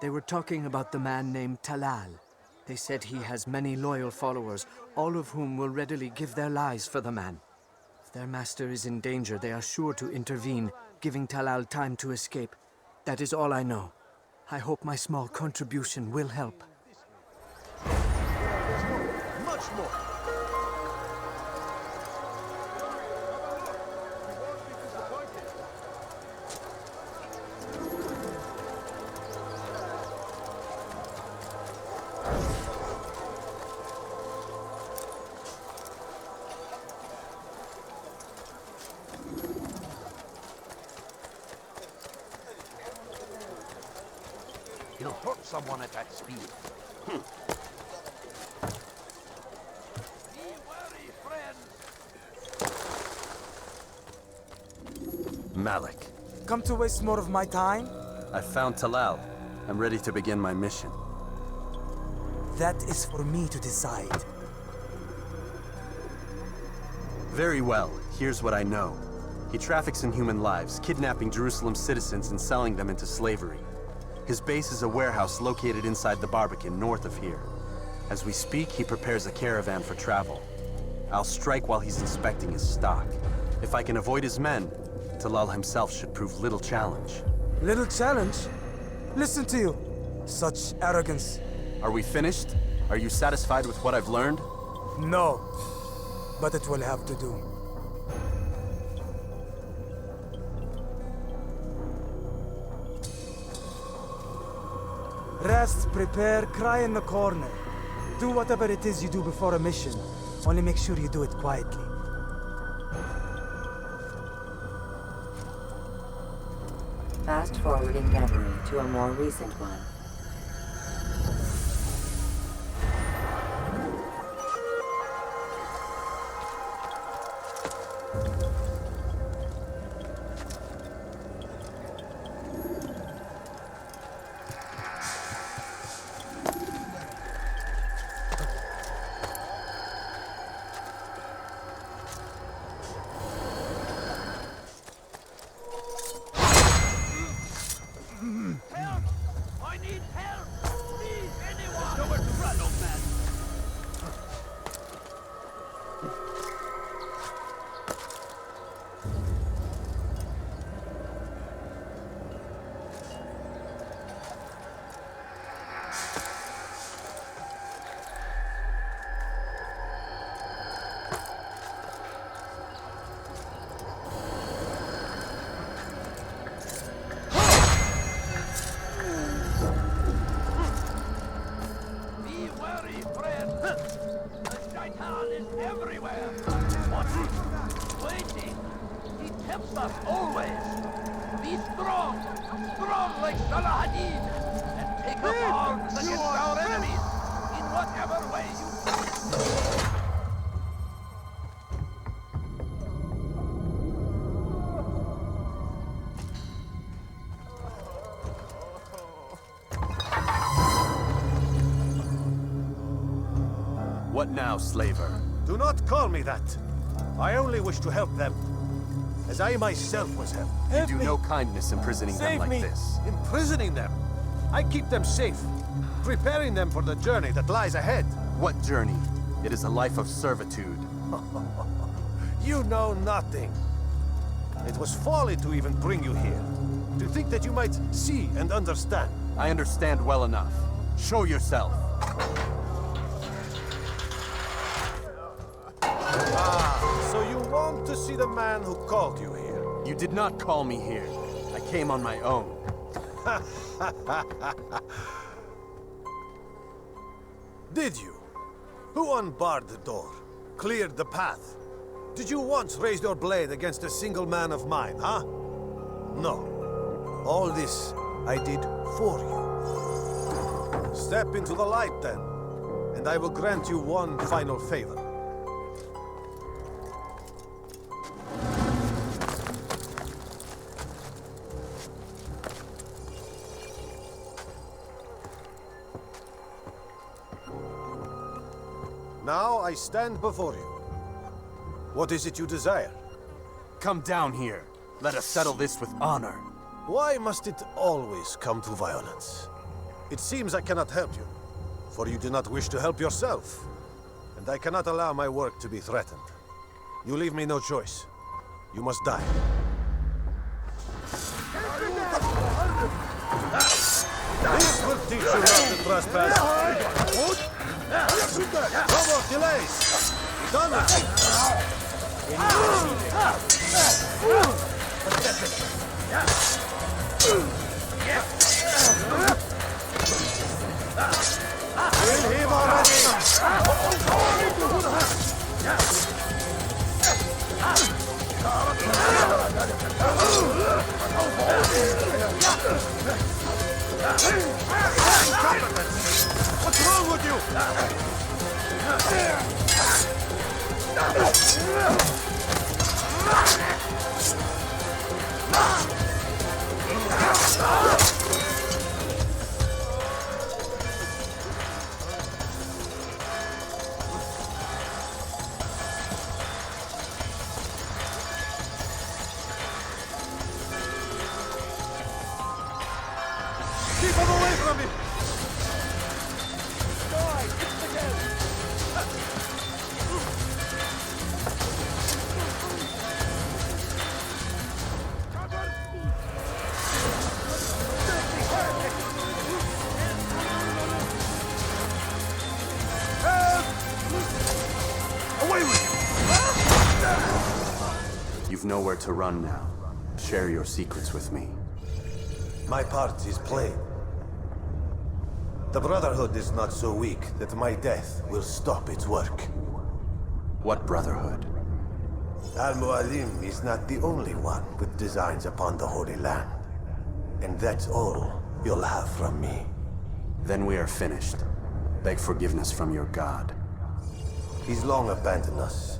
They were talking about the man named Talal. They said he has many loyal followers, all of whom will readily give their lives for the man. If their master is in danger, they are sure to intervene, giving Talal time to escape. That is all I know. I hope my small contribution will help. Much more. He'll hurt someone at that speed. Be wary, friends. Malik. Come to waste more of my time? I found Talal. I'm ready to begin my mission. That is for me to decide. Very well. Here's what I know. He traffics in human lives, kidnapping Jerusalem citizens and selling them into slavery. His base is a warehouse located inside the Barbican, north of here. As we speak, he prepares a caravan for travel. I'll strike while he's inspecting his stock. If I can avoid his men, Talal himself should prove little challenge. Little challenge? Listen to you. Such arrogance. Are we finished? Are you satisfied with what I've learned? No. But it will have to do. Rest, prepare, cry in the corner. Do whatever it is you do before a mission. Only make sure you do it quietly. Fast forwarding memory to a more recent one. Help! I need help! Please, anyone! Nowhere to run, old man! Everywhere! Watching, waiting. He tempts us always. Be strong, strong like Salah-ad-Din, and take up arms against our enemies in whatever way you... What now, slaver? Do not call me that. I only wish to help them, as I myself was helped. You do no kindness imprisoning them like this. Imprisoning them? I keep them safe, preparing them for the journey that lies ahead. What journey? It is a life of servitude. You know nothing. It was folly to even bring you here. To think that you might see and understand. I understand well enough. Show yourself. So you want to see the man who called you here? You did not call me here. I came on my own. Did you? Who unbarred the door? Cleared the path? Did you once raise your blade against a single man of mine, huh? No. All this I did for you. Step into the light then, and I will grant you one final favor. Now I stand before you. What is it you desire? Come down here. Let us settle this with honor. Why must it always come to violence? It seems I cannot help you, for you do not wish to help yourself. And I cannot allow my work to be threatened. You leave me no choice. You must die. This will teach you not to trespass. No more delays. Done Kill him What's wrong with you? Keep him away from me! You've nowhere to run now. Share your secrets with me. My part is plain. The Brotherhood is not so weak that my death will stop its work. What Brotherhood? Al-Mualim is not the only one with designs upon the Holy Land. And that's all you'll have from me. Then we are finished. Beg forgiveness from your god. He's long abandoned us.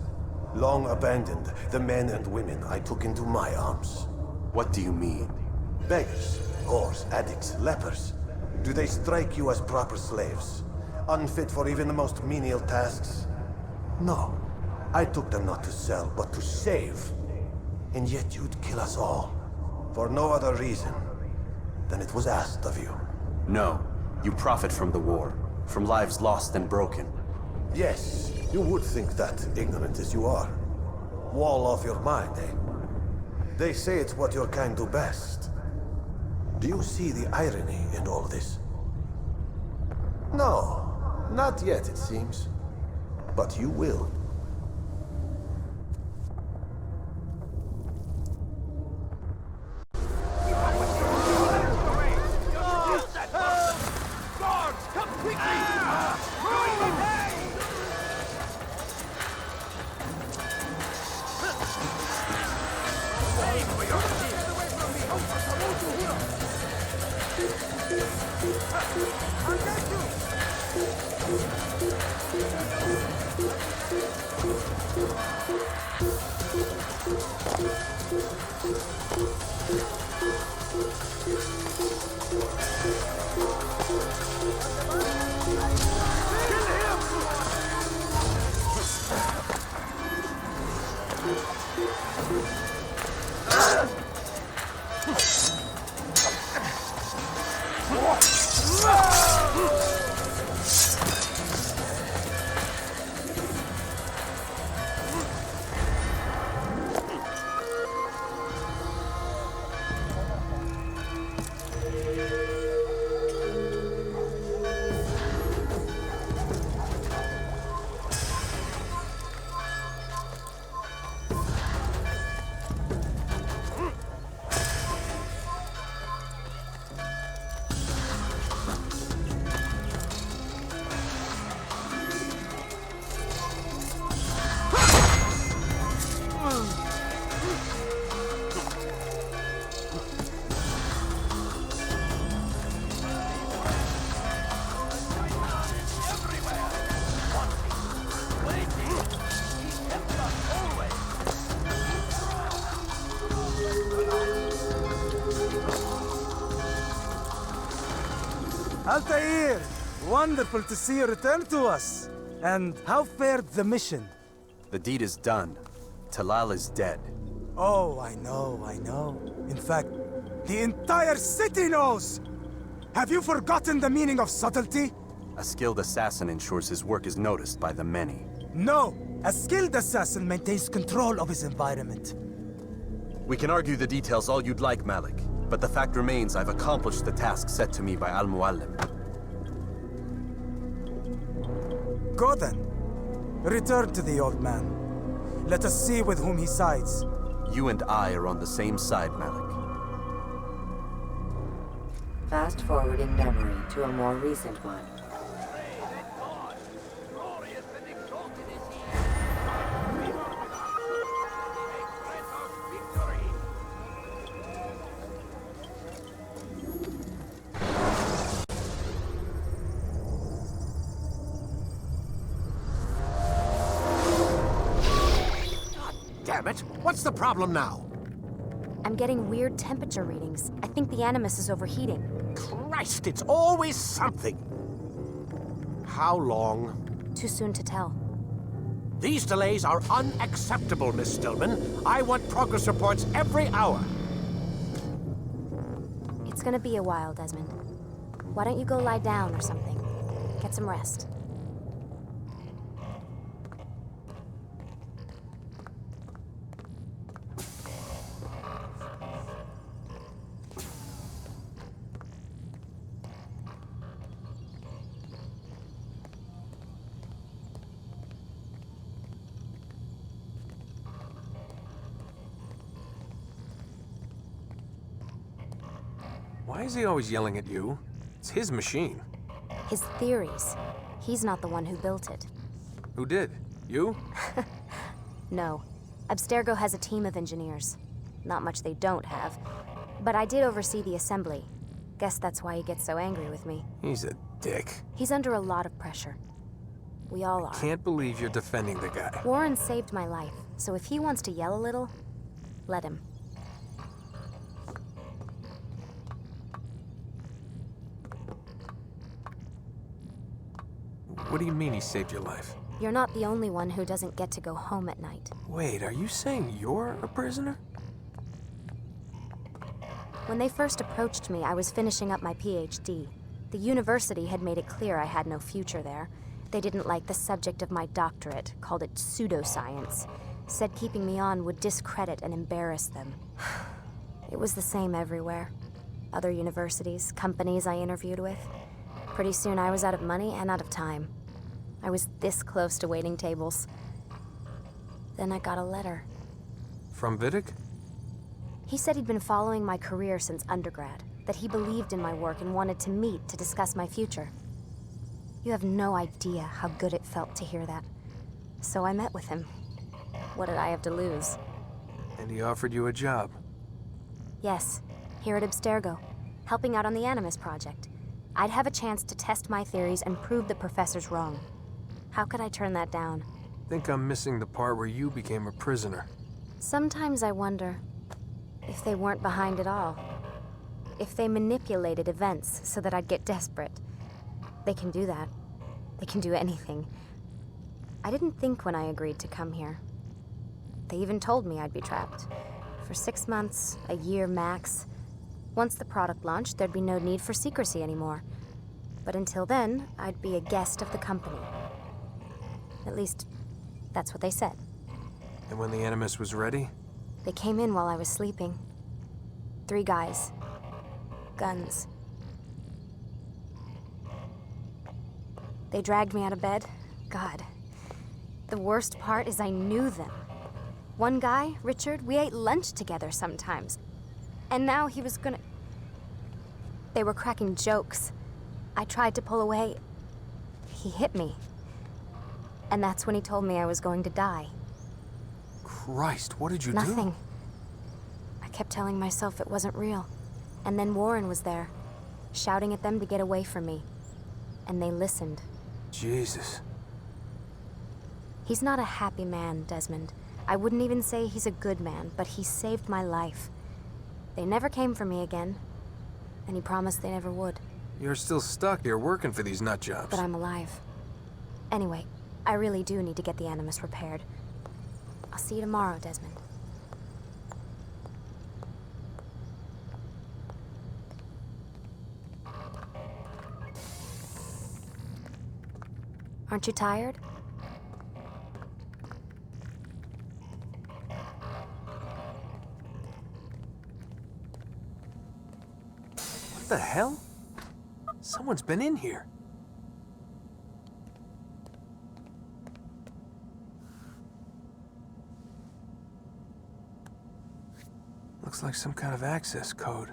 Long abandoned the men and women I took into my arms. What do you mean? Beggars, whores, addicts, lepers. Do they strike you as proper slaves? Unfit for even the most menial tasks? No. I took them not to sell, but to save. And yet you'd kill us all. For no other reason than it was asked of you. No. You profit from the war. From lives lost and broken. Yes, you would think that, ignorant as you are. Wall off your mind, eh? They say it's what your kind do best. Do you see the irony in all this? No, not yet, it seems. But you will. Altair! Wonderful to see you return to us. And how fared the mission? The deed is done. Talal is dead. Oh, I know. In fact, the entire city knows! Have you forgotten the meaning of subtlety? A skilled assassin ensures his work is noticed by the many. No! A skilled assassin maintains control of his environment. We can argue the details all you'd like, Malik, but the fact remains I've accomplished the task set to me by Al-Mualim. Go then. Return to the old man. Let us see with whom he sides. You and I are on the same side, Malik. Fast-forwarding memory to a more recent one. Damn it! What's the problem now? I'm getting weird temperature readings. I think the Animus is overheating. Christ, it's always something! How long? Too soon to tell. These delays are unacceptable, Miss Stillman. I want progress reports every hour. It's gonna be a while, Desmond. Why don't you go lie down or something? Get some rest. Why is he always yelling at you? It's his machine. His theories. He's not the one who built it. Who did? You? No. Abstergo has a team of engineers. Not much they don't have. But I did oversee the assembly. Guess that's why he gets so angry with me. He's a dick. He's under a lot of pressure. We all are. Can't believe you're defending the guy. Warren saved my life, so if he wants to yell a little, let him. What do you mean he saved your life? You're not the only one who doesn't get to go home at night. Wait, are you saying you're a prisoner? When they first approached me, I was finishing up my PhD. The university had made it clear I had no future there. They didn't like the subject of my doctorate, called it pseudoscience. Said keeping me on would discredit and embarrass them. It was the same everywhere. Other universities, companies I interviewed with. Pretty soon I was out of money and out of time. I was this close to waiting tables. Then I got a letter. From Vidic? He said he'd been following my career since undergrad, that he believed in my work and wanted to meet to discuss my future. You have no idea how good it felt to hear that. So I met with him. What did I have to lose? And he offered you a job? Yes, here at Abstergo, helping out on the Animus project. I'd have a chance to test my theories and prove the professor's wrong. How could I turn that down? Think I'm missing the part where you became a prisoner. Sometimes I wonder if they weren't behind it all. If they manipulated events so that I'd get desperate. They can do that. They can do anything. I didn't think when I agreed to come here. They even told me I'd be trapped. For 6 months, a year max. Once the product launched, there'd be no need for secrecy anymore. But until then, I'd be a guest of the company. At least, that's what they said. And when the Animus was ready? They came in while I was sleeping. 3 guys. Guns. They dragged me out of bed. God. The worst part is I knew them. One guy, Richard, we ate lunch together sometimes. And now he was gonna... They were cracking jokes. I tried to pull away. He hit me. And that's when he told me I was going to die. Christ, what did you do? Nothing. I kept telling myself it wasn't real. And then Warren was there, shouting at them to get away from me. And they listened. Jesus. He's not a happy man, Desmond. I wouldn't even say he's a good man, but he saved my life. They never came for me again, and he promised they never would. You're still stuck here working for these nut jobs. But I'm alive. Anyway, I really do need to get the Animus repaired. I'll see you tomorrow, Desmond. Aren't you tired? What the hell? Someone's been in here. Looks like some kind of access code.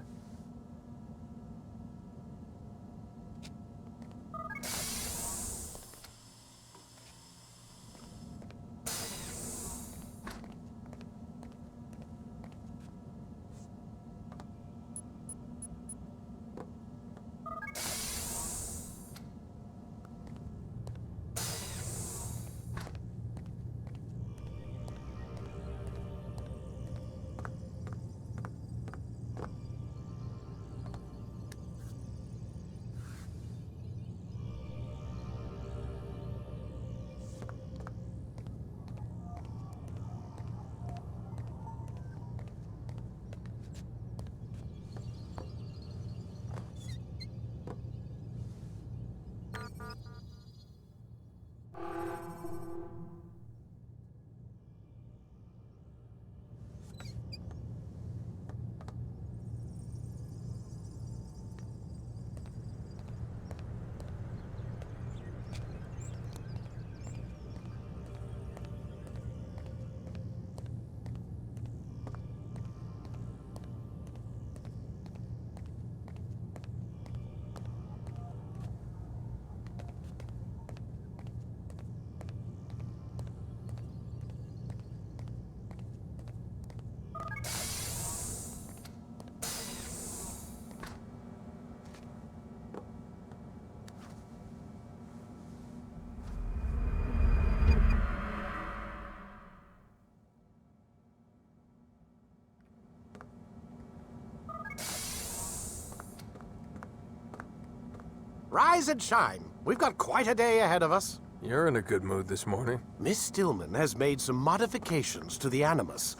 Rise and shine. We've got quite a day ahead of us. You're in a good mood this morning. Miss Stillman has made some modifications to the Animus.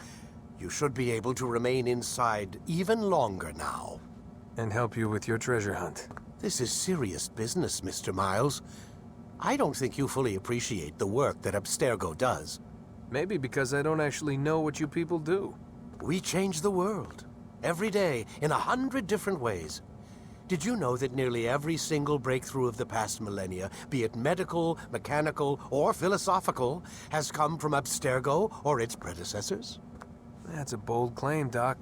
You should be able to remain inside even longer now. And help you with your treasure hunt. This is serious business, Mr. Miles. I don't think you fully appreciate the work that Abstergo does. Maybe because I don't actually know what you people do. We change the world. Every day, in 100 different ways. Did you know that nearly every single breakthrough of the past millennia, be it medical, mechanical, or philosophical, has come from Abstergo or its predecessors? That's a bold claim, Doc.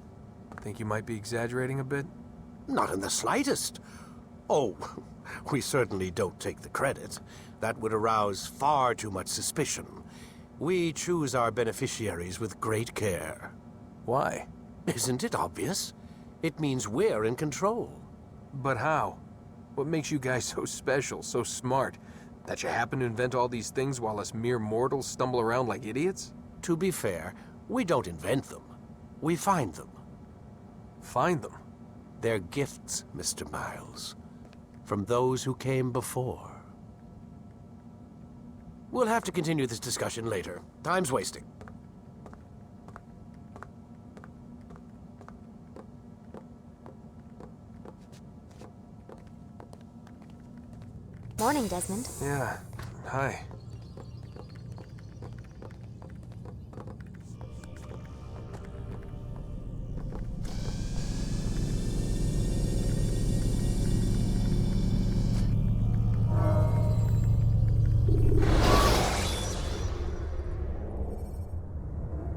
Think you might be exaggerating a bit? Not in the slightest. Oh, we certainly don't take the credit. That would arouse far too much suspicion. We choose our beneficiaries with great care. Why? Isn't it obvious? It means we're in control. But how? What makes you guys so special, so smart? That you happen to invent all these things while us mere mortals stumble around like idiots? To be fair, we don't invent them. We find them. Find them? They're gifts, Mr. Miles. From those who came before. We'll have to continue this discussion later. Time's wasting. Morning, Desmond. Yeah. Hi.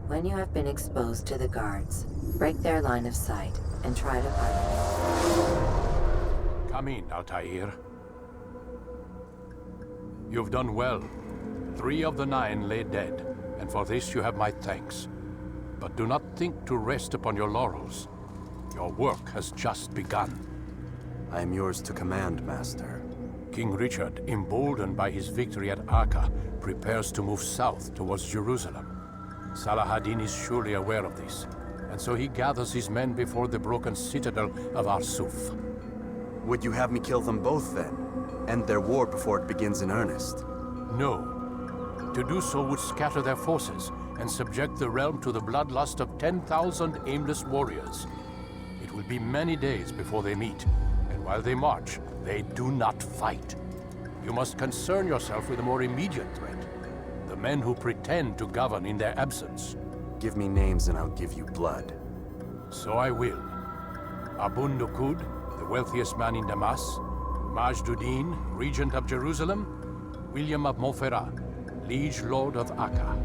When you have been exposed to the guards, break their line of sight and try to find them. Come in, Altair. You've done well. 3 of the 9 lay dead, and for this you have my thanks. But do not think to rest upon your laurels. Your work has just begun. I am yours to command, Master. King Richard, emboldened by his victory at Acre, prepares to move south towards Jerusalem. Salah-ad-Din is surely aware of this, and so he gathers his men before the broken citadel of Arsuf. Would you have me kill them both then? End their war before it begins in earnest? No. To do so would scatter their forces and subject the realm to the bloodlust of 10,000 aimless warriors. It will be many days before they meet, and while they march, they do not fight. You must concern yourself with a more immediate threat. The men who pretend to govern in their absence. Give me names and I'll give you blood. So I will. Abun Nukud, the wealthiest man in Damas, Majduddin, regent of Jerusalem, William of Montferrat, liege lord of Akka.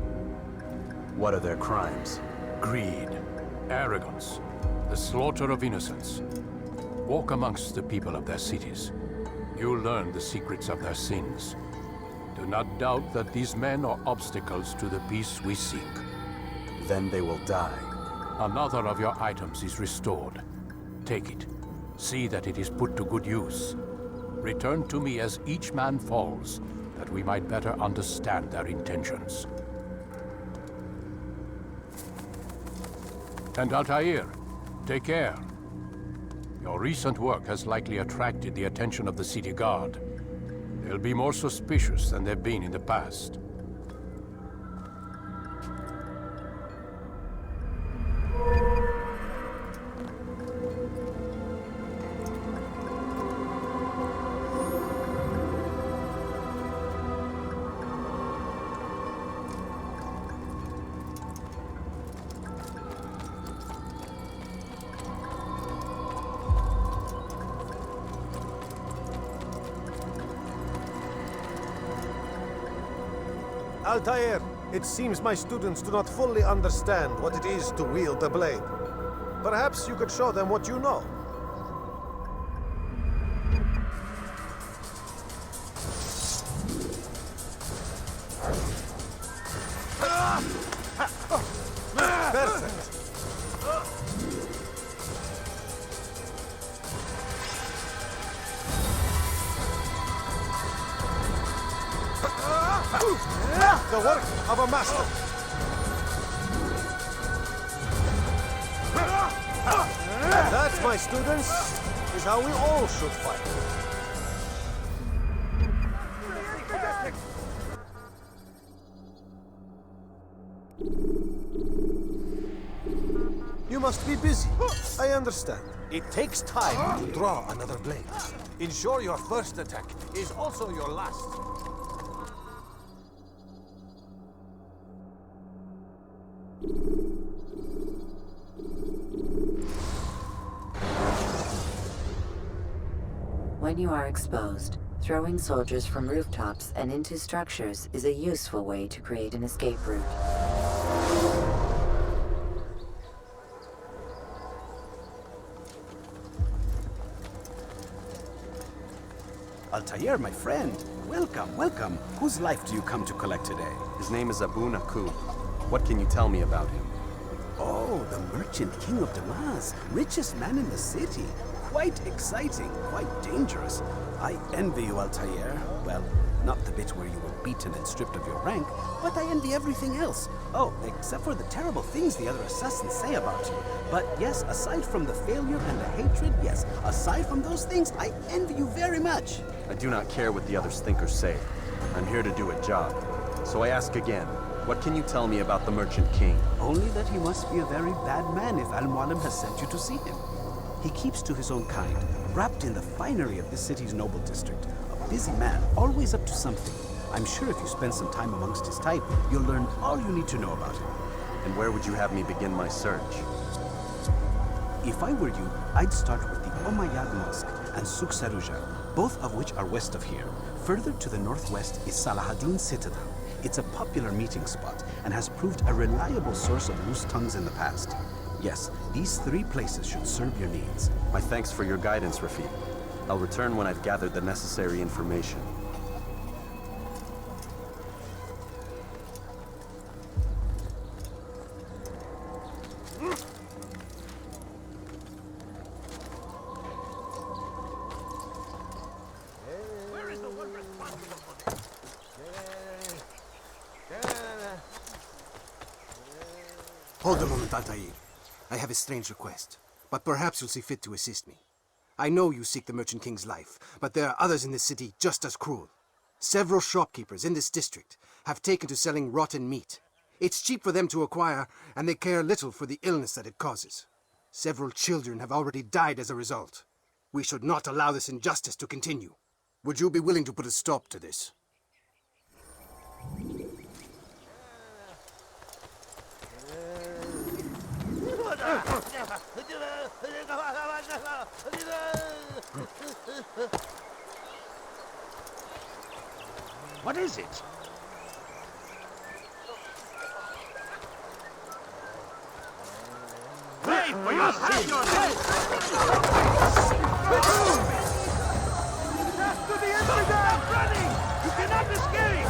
What are their crimes? Greed, arrogance, the slaughter of innocents. Walk amongst the people of their cities. You'll learn the secrets of their sins. Do not doubt that these men are obstacles to the peace we seek. Then they will die. Another of your items is restored. Take it. See that it is put to good use. Return to me as each man falls, that we might better understand their intentions. And Altair, take care. Your recent work has likely attracted the attention of the city guard. They'll be more suspicious than they've been in the past. Altair, it seems my students do not fully understand what it is to wield the blade. Perhaps you could show them what you know. Perfect. The work of a master. That, my students, is how we all should fight. You must be busy. I understand. It takes time to draw another blade. Ensure your first attack is also your last. When you are exposed, throwing soldiers from rooftops and into structures is a useful way to create an escape route. Altair, my friend. Welcome, welcome. Whose life do you come to collect today? His name is Abu Nukud. What can you tell me about him? Oh, the merchant king of Damas. Richest man in the city. Quite exciting, quite dangerous. I envy you, Altair. Well, not the bit where you were beaten and stripped of your rank, but I envy everything else. Oh, except for the terrible things the other assassins say about you. But yes, aside from the failure and the hatred, yes, aside from those things, I envy you very much. I do not care what the others think or say. I'm here to do a job. So I ask again, what can you tell me about the Merchant King? Only that he must be a very bad man if Al-Mualim has sent you to see him. He keeps to his own kind, wrapped in the finery of this city's noble district. A busy man, always up to something. I'm sure if you spend some time amongst his type, you'll learn all you need to know about him. And where would you have me begin my search? If I were you, I'd start with the Umayyad Mosque and Souk Sarouja, both of which are west of here. Further to the northwest is Salahaddin Citadel. It's a popular meeting spot and has proved a reliable source of loose tongues in the past. Yes, these 3 places should serve your needs. My thanks for your guidance, Rafiq. I'll return when I've gathered the necessary information. Hold a moment, Altair. I have a strange request, but perhaps you'll see fit to assist me. I know you seek the Merchant King's life, but there are others in this city just as cruel. Several shopkeepers in this district have taken to selling rotten meat. It's cheap for them to acquire, and they care little for the illness that it causes. Several children have already died as a result. We should not allow this injustice to continue. Would you be willing to put a stop to this? What is it? Pay for your sin! To the infidel! Running! You cannot escape!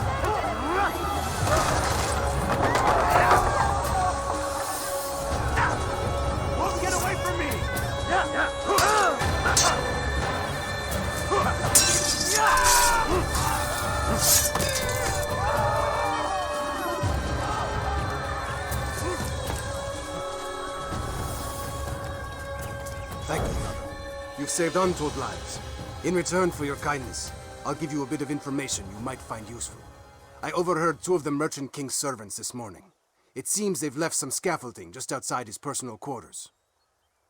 Won't get away from me! Thank you, brother. You've saved untold lives. In return for your kindness, I'll give you a bit of information you might find useful. I overheard 2 of the Merchant King's servants this morning. It seems they've left some scaffolding just outside his personal quarters.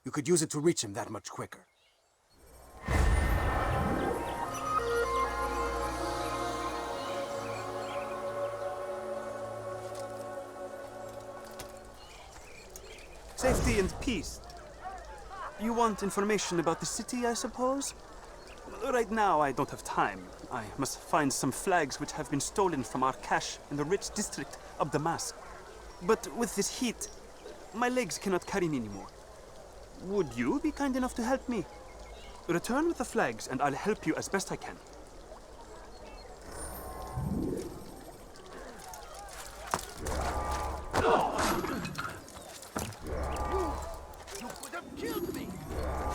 You could use it to reach him that much quicker. Safety and peace. You want information about the city, I suppose? Right now, I don't have time. I must find some flags which have been stolen from our cache in the rich district of Damascus. But with this heat, my legs cannot carry me anymore. Would you be kind enough to help me? Return with the flags, and I'll help you as best I can. You could have killed me!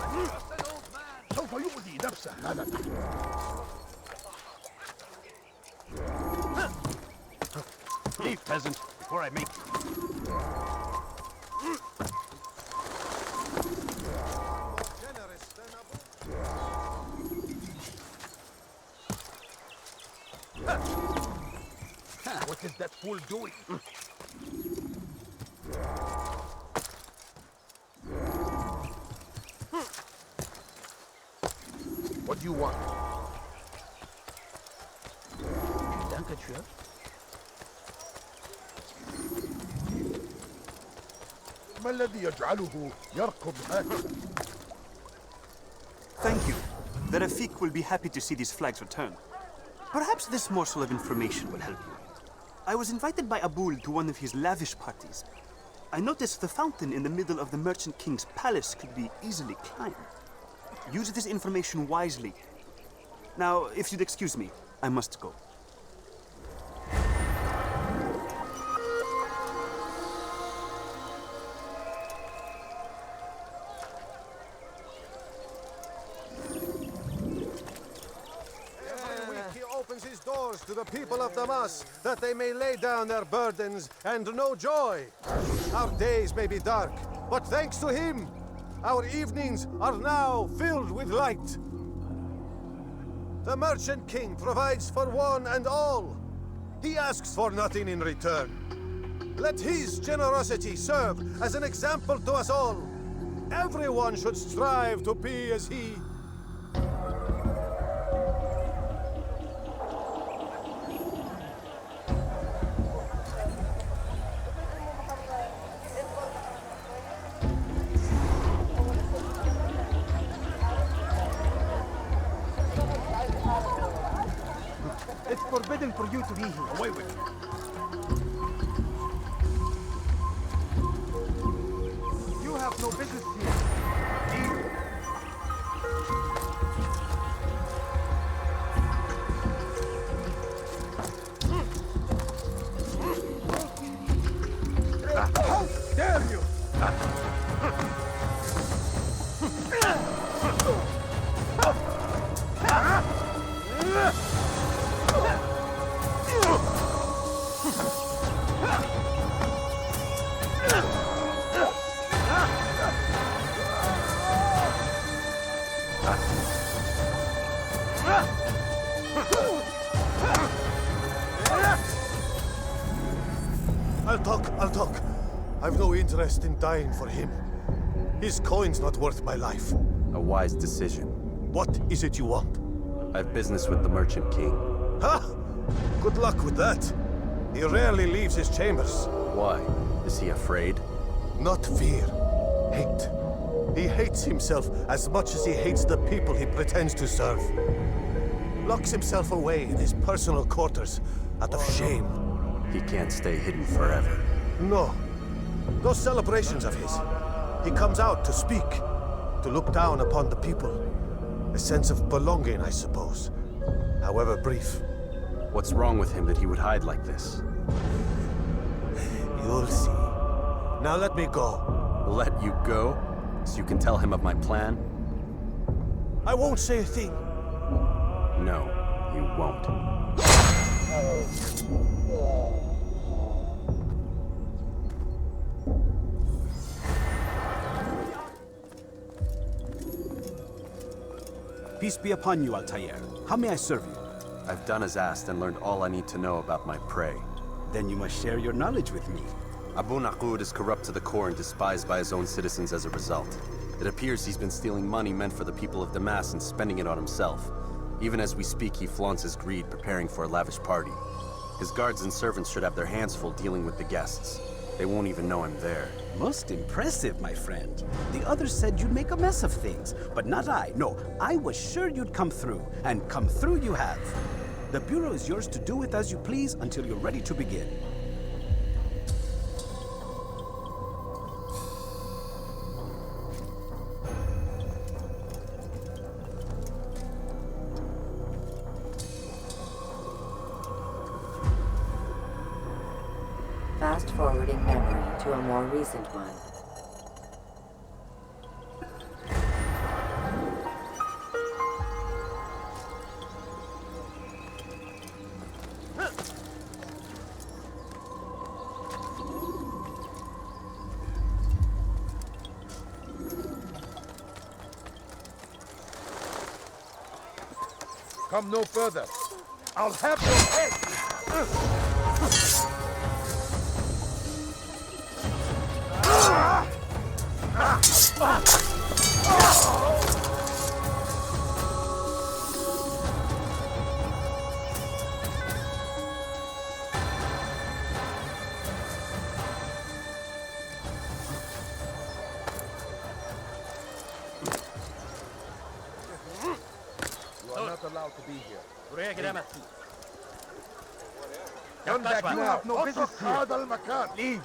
I'm just an old man! سوف يؤذي نفسه هذا. Leave, peasant, before I make What is that fool doing? What do you want? Dankeschön. ما الذي يجعله يركض هكذا؟ Thank you. The Rafik will be happy to see these flags return. Perhaps this morsel of information will help you. I was invited by Abul to one of his lavish parties. I noticed the fountain in the middle of the Merchant King's palace could be easily climbed. Use this information wisely. Now, if you'd excuse me, I must go. Opens his doors to the people of Damas, that they may lay down their burdens and know joy. Our days may be dark, but thanks to him, our evenings are now filled with light. The Merchant King provides for one and all. He asks for nothing in return. Let his generosity serve as an example to us all. Everyone should strive to be as he. It's forbidden for you to be here. Away with you. You have no business here. How dare you! I'll talk. I've no interest in dying for him. His coin's not worth my life. A wise decision. What is it you want? I have business with the Merchant King. Huh? Good luck with that. He rarely leaves his chambers. Why? Is he afraid? Not fear. Hate. He hates himself as much as he hates the people he pretends to serve. Locks himself away in his personal quarters out of shame. He can't stay hidden forever. No. Those celebrations of his. He comes out to speak, to look down upon the people. A sense of belonging, I suppose. However brief. What's wrong with him that he would hide like this? You'll see. Now let me go. Let you go? So you can tell him of my plan? I won't say a thing. No, you won't. Peace be upon you, Altair. How may I serve you? I've done as asked and learned all I need to know about my prey. Then you must share your knowledge with me. Abu Naqud is corrupt to the core and despised by his own citizens as a result. It appears he's been stealing money meant for the people of Damas and spending it on himself. Even as we speak, he flaunts his greed, preparing for a lavish party. His guards and servants should have their hands full dealing with the guests. They won't even know I'm there. Most impressive, my friend. The others said you'd make a mess of things, but not I. No, I was sure you'd come through, and come through you have. The Bureau is yours to do with as you please until you're ready to begin. Fast-forwarding memory to a more recent one. Come no further. I'll have your head! You are not allowed to be here. Come back, you have no business here. Leave.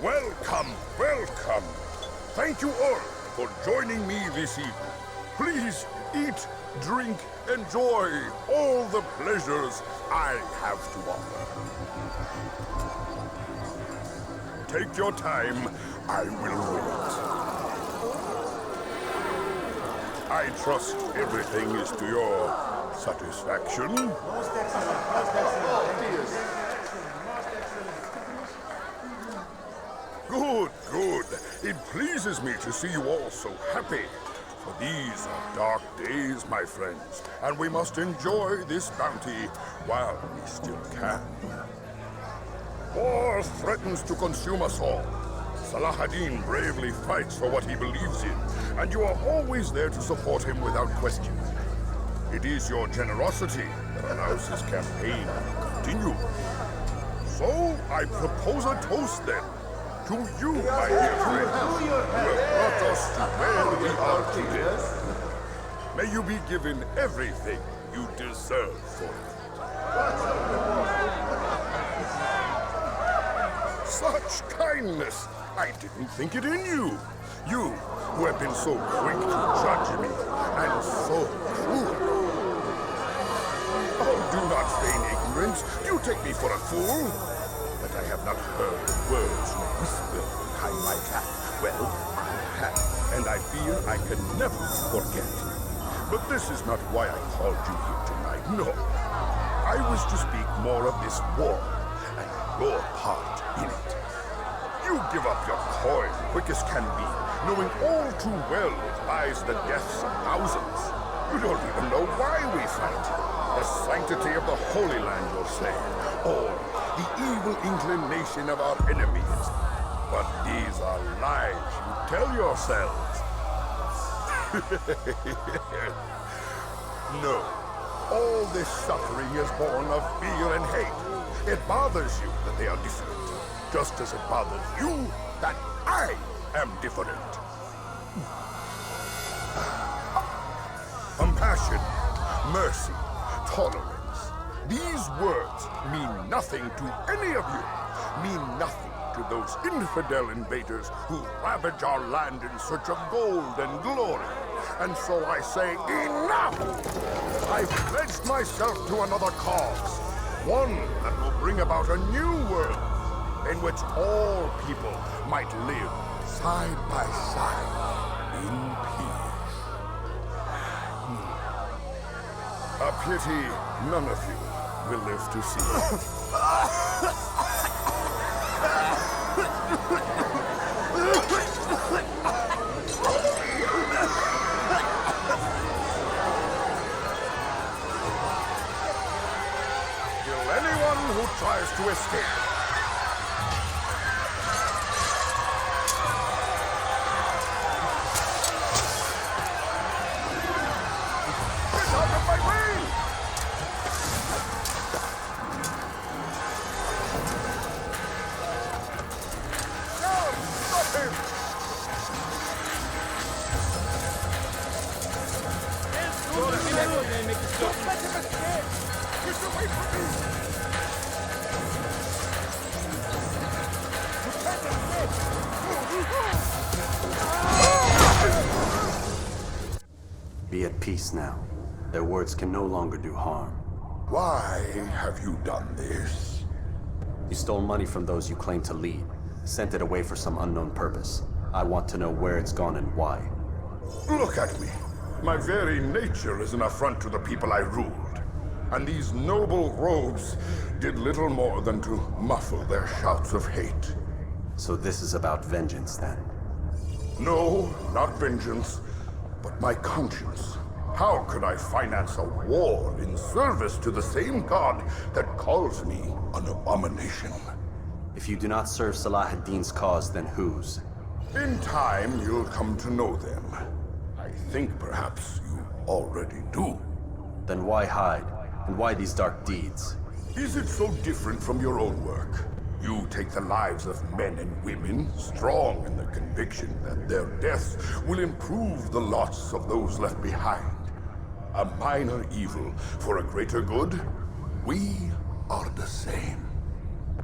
Welcome, welcome. Thank you all for joining me this evening. Please eat, drink, enjoy all the pleasures I have to offer. Take your time, I will wait. I trust everything is to your satisfaction. Most excellent. Good, good. It pleases me to see you all so happy. For these are dark days, my friends, and we must enjoy this bounty while we still can. War threatens to consume us all. Salah ad-Din bravely fights for what he believes in, and you are always there to support him without question. It is your generosity that allows his campaign to continue. So, I propose a toast then. To you, my dear friends, who have brought us to where we are today. May you be given everything you deserve for it. kindness. I didn't think it in you. You, who have been so quick to judge me, and so cruel. Oh, do not feign ignorance. You take me for a fool. That I have not heard the words you whisper behind my back. Well, I have, and I fear I can never forget. But this is not why I called you here tonight, no. I wish to speak more of this war, and your part in it. You give up your coin quick as can be, knowing all too well it buys the deaths of thousands. You don't even know why we fight. The sanctity of the Holy Land, you'll say, or the evil inclination of our enemies. But these are lies you tell yourselves. No. All this suffering is born of fear and hate. It bothers you that they are different, just as it bothers you that I am different. Compassion, mercy, tolerance. These words mean nothing to any of you. Mean nothing to those infidel invaders who ravage our land in search of gold and glory. And so I say, enough! I've pledged myself to another cause. One that will bring about a new world in which all people might live side by side in peace. A pity none of you will live to see it. Kill anyone who tries to escape. Get out of my way! Stop him! Don't let him escape! Get away from me! You can't escape! Be at peace now. Their words can no longer do harm. Why have you done this? You stole money from those you claim to lead, sent it away for some unknown purpose. I want to know where it's gone and why. Look at me. My very nature is an affront to the people I ruled. And these noble robes did little more than to muffle their shouts of hate. So this is about vengeance, then? No, not vengeance, but my conscience. How could I finance a war in service to the same god that calls me an abomination? If you do not serve Salah ad-Din's cause, then whose? In time, you'll come to know them. I think perhaps you already do. Then why hide? And why these dark deeds? Is it so different from your own work? You take the lives of men and women, strong in the conviction that their deaths will improve the lots of those left behind. A minor evil for a greater good? We are the same.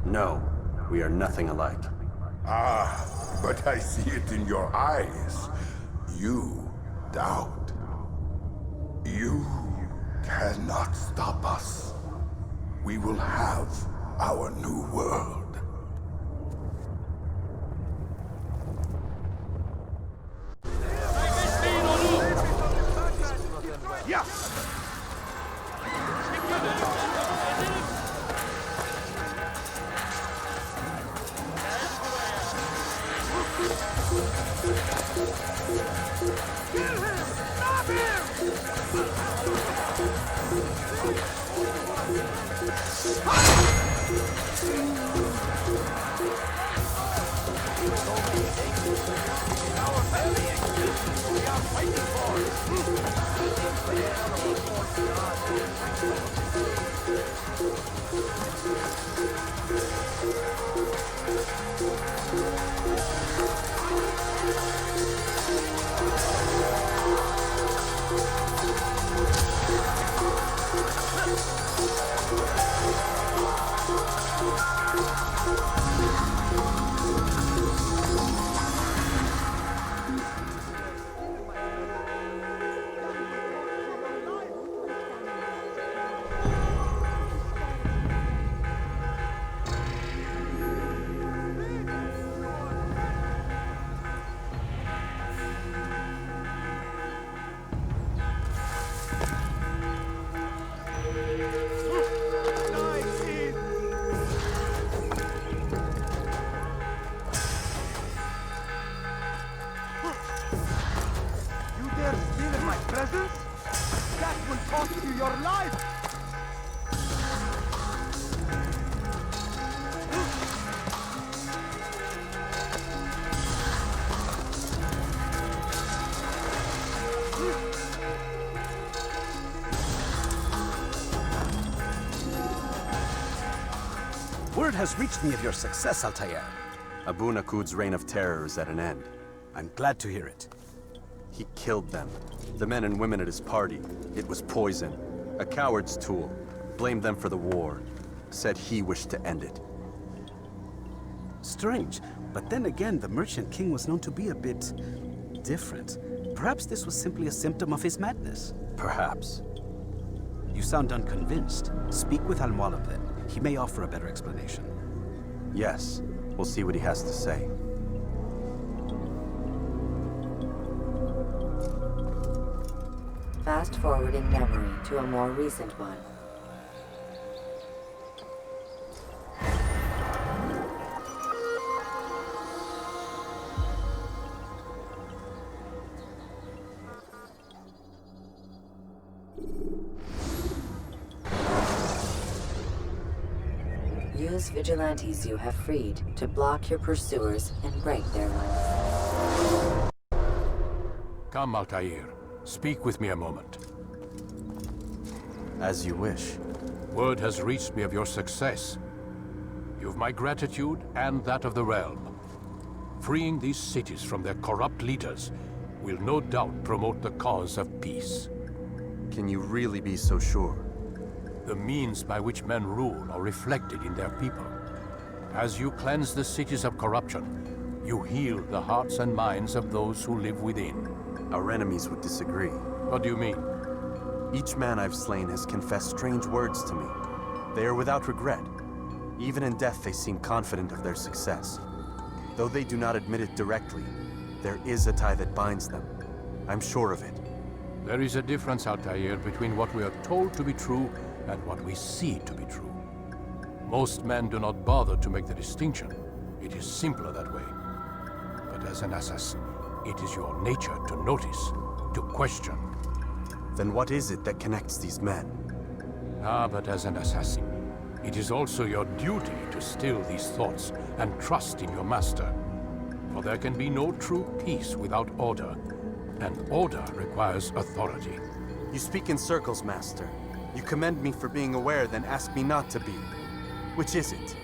No, we are nothing alike. Ah, but I see it in your eyes. You doubt. You cannot stop us. We will have our new world. Yeah. Word has reached me of your success, Altair. Abu Naqud's reign of terror is at an end. I'm glad to hear it. He killed them. The men and women at his party. It was poison. A coward's tool. Blamed them for the war. Said he wished to end it. Strange, but then again, the Merchant King was known to be a bit different. Perhaps this was simply a symptom of his madness. Perhaps. You sound unconvinced. Speak with Al-Mualim then. He may offer a better explanation. Yes. We'll see what he has to say. Fast-forwarding memory to a more recent one. Use vigilantes you have freed to block your pursuers and break their lines. Come, Altair. Speak with me a moment. As you wish. Word has reached me of your success. You've my gratitude and that of the realm. Freeing these cities from their corrupt leaders will no doubt promote the cause of peace. Can you really be so sure? The means by which men rule are reflected in their people. As you cleanse the cities of corruption, you heal the hearts and minds of those who live within. Our enemies would disagree. What do you mean? Each man I've slain has confessed strange words to me. They are without regret. Even in death, they seem confident of their success. Though they do not admit it directly, there is a tie that binds them. I'm sure of it. There is a difference, Altair, between what we are told to be true and what we see to be true. Most men do not bother to make the distinction. It is simpler that way. But as an assassin, it is your nature to notice, to question. Then what is it that connects these men? But as an assassin, it is also your duty to still these thoughts and trust in your master. For there can be no true peace without order, and order requires authority. You speak in circles, Master. You commend me for being aware, then ask me not to be. Which is it?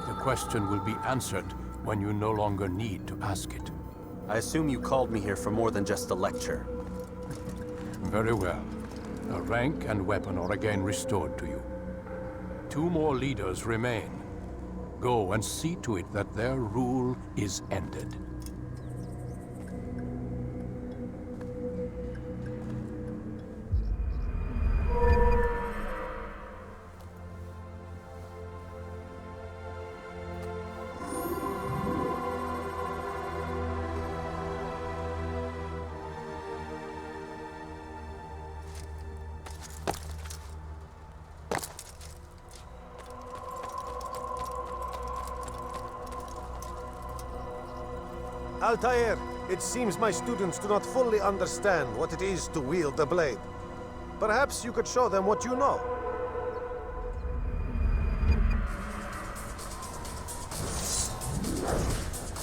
The question will be answered when you no longer need to ask it. I assume you called me here for more than just a lecture. Very well. A rank and weapon are again restored to you. 2 more leaders remain. Go and see to it that their rule is ended. Altair, it seems my students do not fully understand what it is to wield the blade. Perhaps you could show them what you know.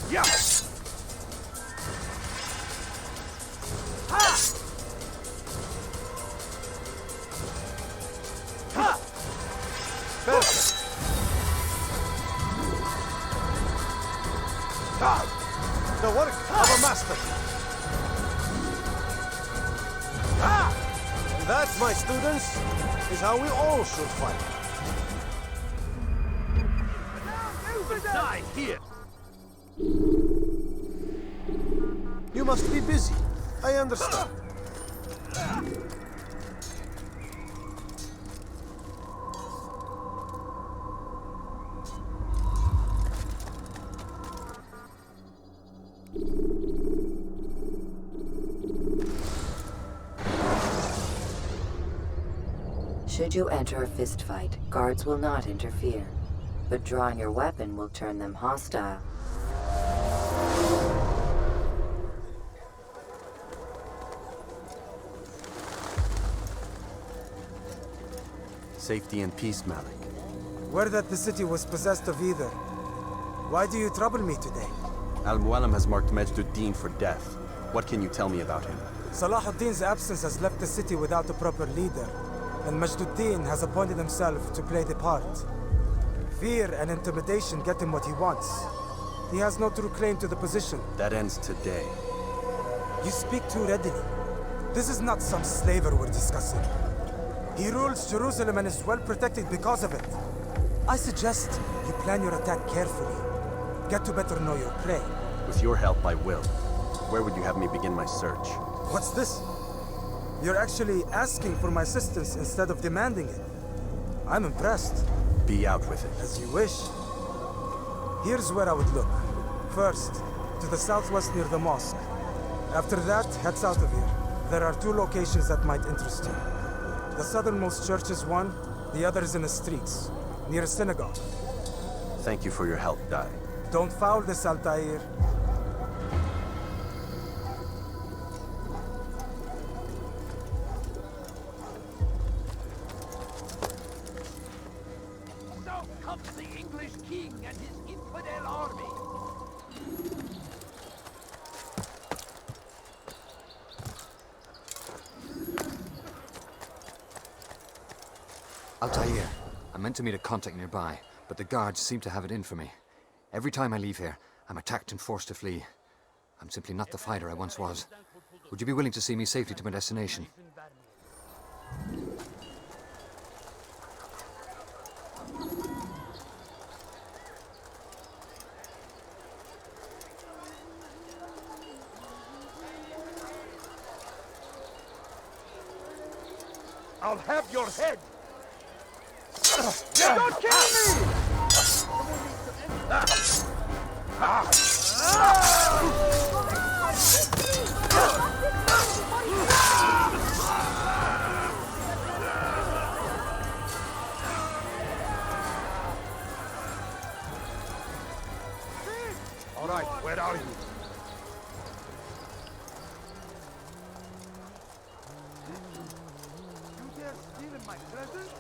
Yes! Ha! Ha! Perfect. The work of a master. And that, my students, is how we all should fight. Die here! You must be busy. I understand. Should you enter a fistfight, guards will not interfere, but drawing your weapon will turn them hostile. Safety and peace, Malik. Word that the city was possessed of either. Why do you trouble me today? Al-Mualim has marked Majduddin for death. What can you tell me about him? Salahuddin's absence has left the city without a proper leader, and Majduddin has appointed himself to play the part. Fear and intimidation get him what he wants. He has no true claim to the position. That ends today. You speak too readily. This is not some slaver we're discussing. He rules Jerusalem and is well protected because of it. I suggest you plan your attack carefully. Get to better know your prey. With your help, I will. Where would you have me begin my search? What's this? You're actually asking for my assistance instead of demanding it. I'm impressed. Be out with it. As you wish. Here's where I would look. First, to the southwest near the mosque. After that, head south of here. There are 2 locations that might interest you. The southernmost church is one, the other is in the streets, near a synagogue. Thank you for your help, Dai. Don't foul this, Altair. So comes the English king and his infidel army. Altair, I meant to meet a contact nearby, but the guards seem to have it in for me. Every time I leave here, I'm attacked and forced to flee. I'm simply not the fighter I once was. Would you be willing to see me safely to my destination? I'll have your head! Don't kill me! All right, where are you? You dare steal in my presence?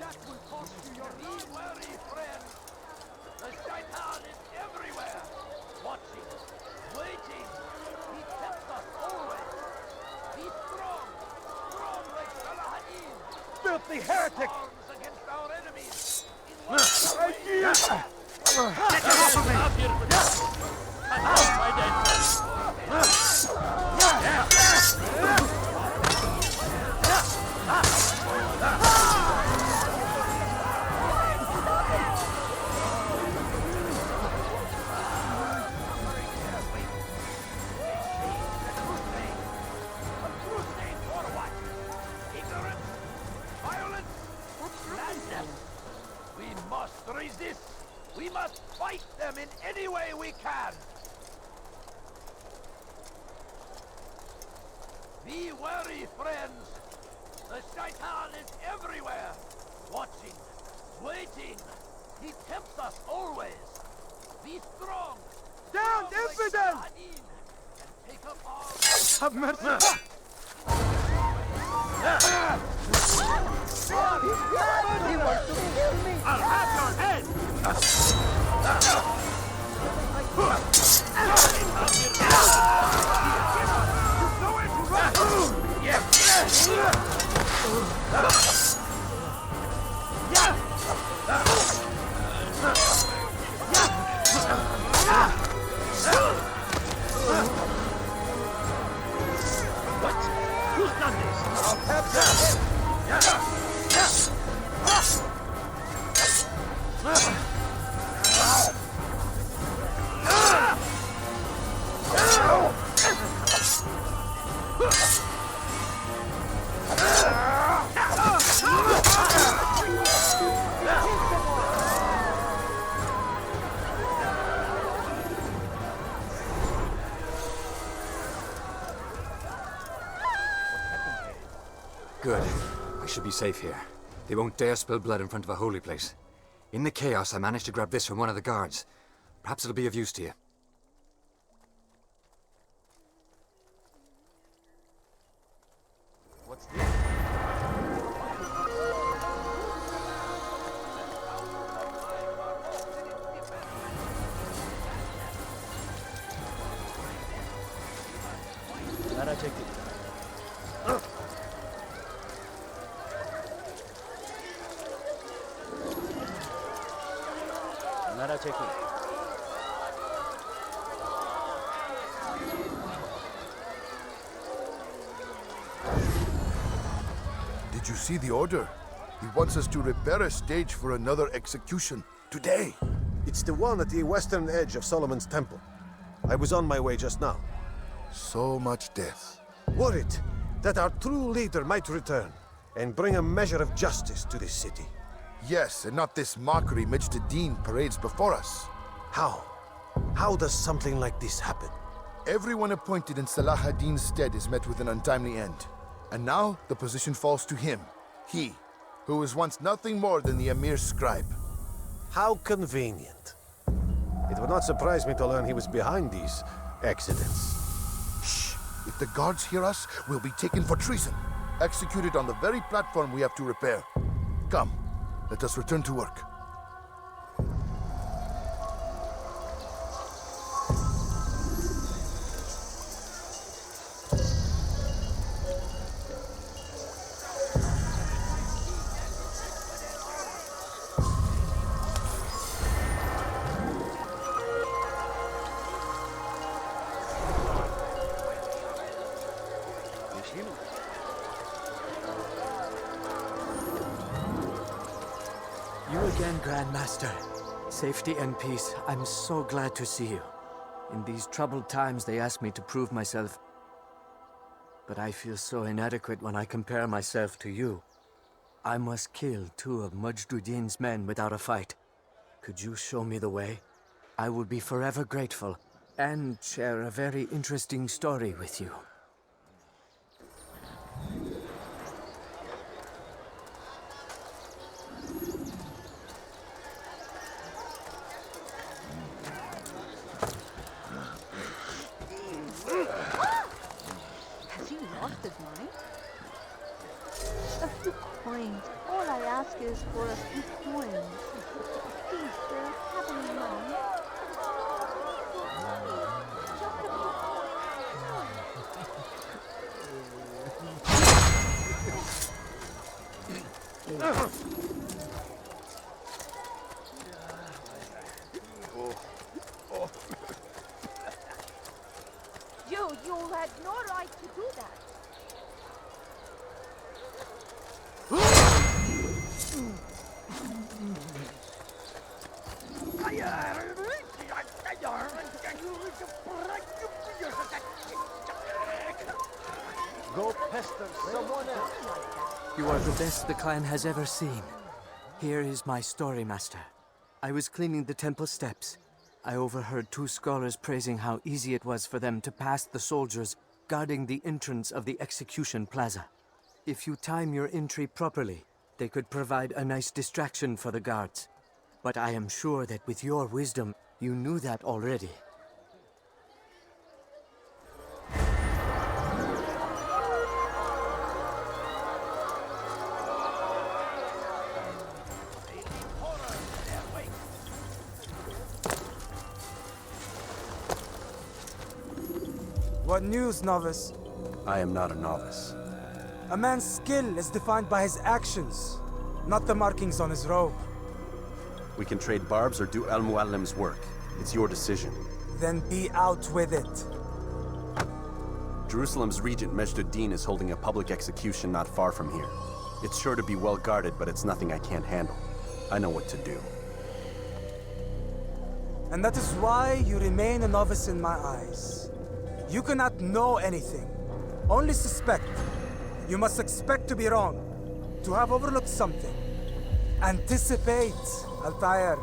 That will cost you your Be wary, friend. The Shaitan is everywhere. Watching, waiting. He tempts us always. Be strong. Strong like Salahadin. Filthy heretic! Arms against our enemies. Get him off of me! We must resist. We must fight them in any way we can. Be wary, friends. The Shaitan is everywhere. Watching, waiting. He tempts us always. Be strong. Down, infidel! And take up arms. Have mercy! He wants to kill me! I'll have your head! What? Who's done this? I'll have your head! Good. I should be safe here. They won't dare spill blood in front of a holy place. In the chaos, I managed to grab this from one of the guards. Perhaps it'll be of use to you. What's this? That I take it. Narateki. Did you see the order? He wants us to repair a stage for another execution. Today. It's the one at the western edge of Solomon's Temple. I was on my way just now. So much death. Worried that our true leader might return and bring a measure of justice to this city. Yes, and not this mockery Majd-Addin parades before us. How? How does something like this happen? Everyone appointed in Salah ad-Din's stead is met with an untimely end. And now the position falls to him. He, who was once nothing more than the Emir's scribe. How convenient. It would not surprise me to learn he was behind these accidents. Shh! If the guards hear us, we'll be taken for treason. Executed on the very platform we have to repair. Come, let us return to work. You again, Grandmaster. Safety and peace. I'm so glad to see you. In these troubled times, they ask me to prove myself. But I feel so inadequate when I compare myself to you. I must kill 2 of Majd-Addin's men without a fight. Could you show me the way? I will be forever grateful, and share a very interesting story with you. Has he lost his mind? A few coins. All I ask is for a few coins. Please, sir, have him in mind. You had no right to do that. Go pester someone else. You are the best the clan has ever seen. Here is my story, Master. I was cleaning the temple steps. I overheard 2 scholars praising how easy it was for them to pass the soldiers guarding the entrance of the execution plaza. If you time your entry properly, they could provide a nice distraction for the guards. But I am sure that with your wisdom, you knew that already. What news, novice? I am not a novice. A man's skill is defined by his actions, not the markings on his robe. We can trade barbs or do Al-Muallim's work. It's your decision. Then be out with it. Jerusalem's regent Majd-Addin is holding a public execution not far from here. It's sure to be well guarded, but it's nothing I can't handle. I know what to do. And that is why you remain a novice in my eyes. You cannot know anything, only suspect. You must expect to be wrong, to have overlooked something. Anticipate, Altair.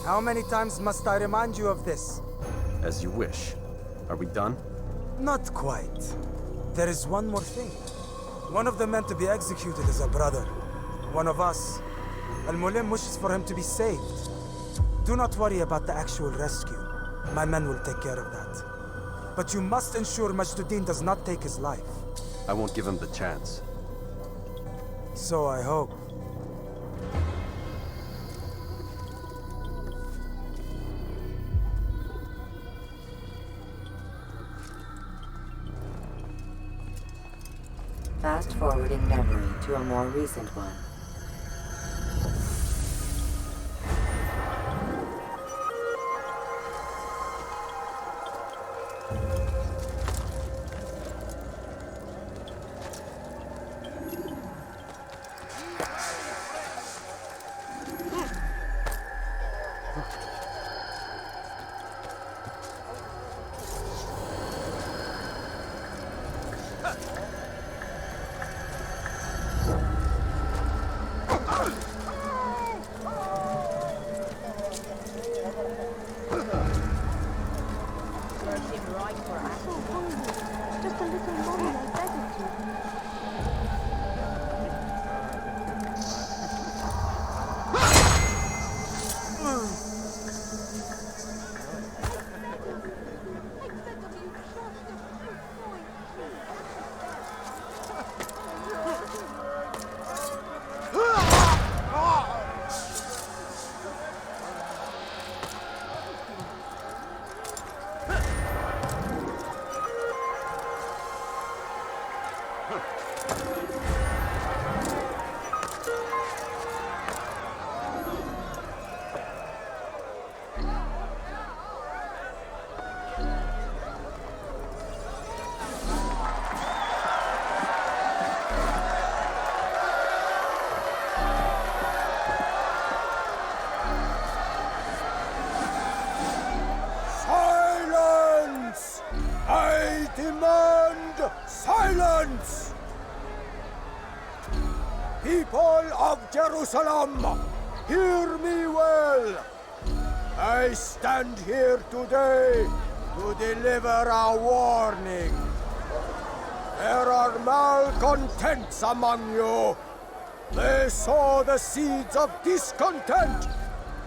How many times must I remind you of this? As you wish. Are we done? Not quite. There is one more thing. One of the men to be executed is a brother. One of us. Al-Mualim wishes for him to be saved. Do not worry about the actual rescue. My men will take care of that. But you must ensure Majd-Addin does not take his life. I won't give him the chance. So I hope. Fast-forwarding memory to a more recent one. Just a little money, I beg of you. Silence! I demand silence! People of Jerusalem, hear me well. I stand here today to deliver a warning. There are malcontents among you. They sow the seeds of discontent,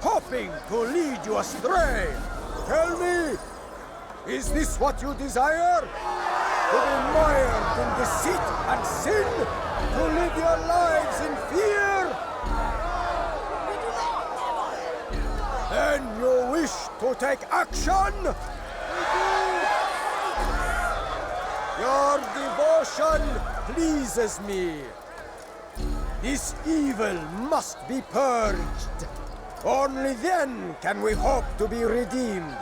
hoping to lead you astray. Tell me, is this what you desire? To be mired in deceit and sin? To live your lives in fear? Then you wish to take action? Your devotion pleases me. This evil must be purged. Only then can we hope to be redeemed.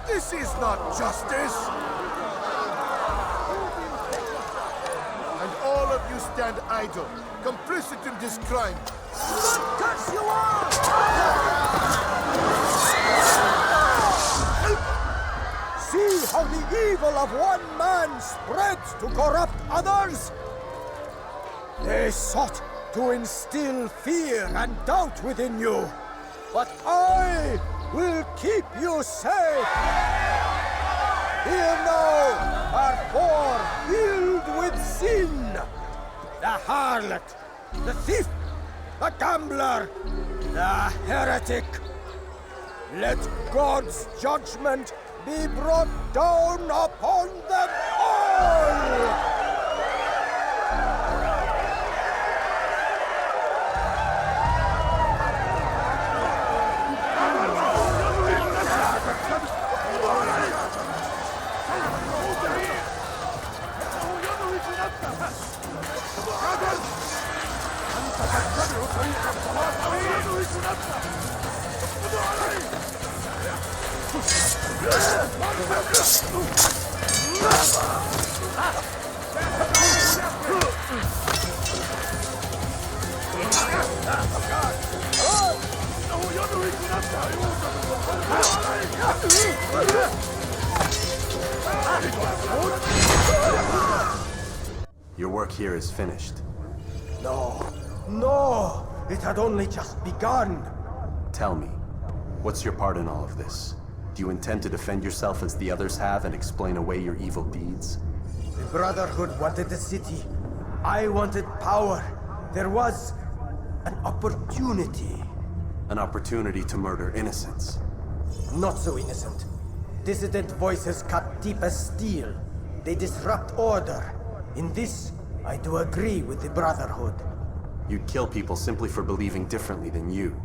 This is not justice! And all of you stand idle, complicit in this crime. Curse you all! See how the evil of one man spreads to corrupt others? They sought to instill fear and doubt within you, but I will keep you safe. Here now are four filled with sin. The harlot, the thief, the gambler, the heretic. Let God's judgment be brought down upon them all! Your work here is finished. No, no! It had only just begun. Tell me, what's your part in all of this? Do you intend to defend yourself as the others have and explain away your evil deeds? The Brotherhood wanted the city. I wanted power. There was an opportunity. An opportunity to murder innocents. Not so innocent. Dissident voices cut deep as steel. They disrupt order. In this, I do agree with the Brotherhood. You'd kill people simply for believing differently than you.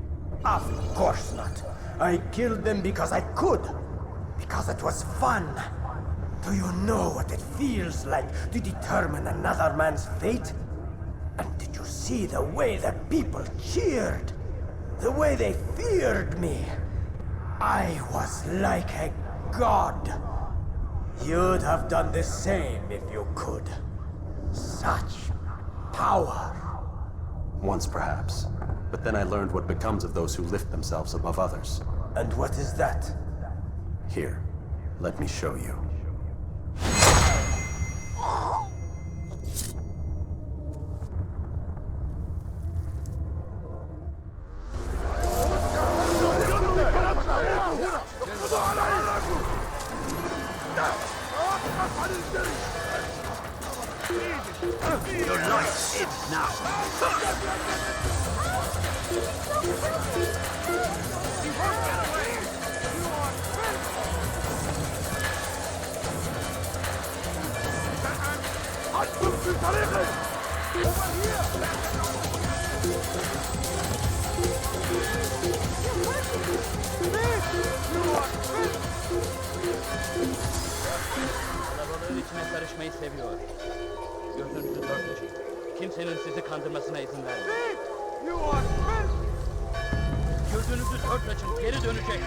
Of course not. I killed them because I could. Because it was fun. Do you know what it feels like to determine another man's fate? And did you see the way the people cheered? The way they feared me? I was like a god. You'd have done the same if you could. Such power. Once, perhaps. But then I learned what becomes of those who lift themselves above others. And what is that? Here, let me show you. Your life ends now. Kalabalığın içine karışmayı seviyor. Gözünüzü dört açın. Kimsenin sizi kandırmasına izin vermeyin. Gözünüzü dört açın. Geri dönecek.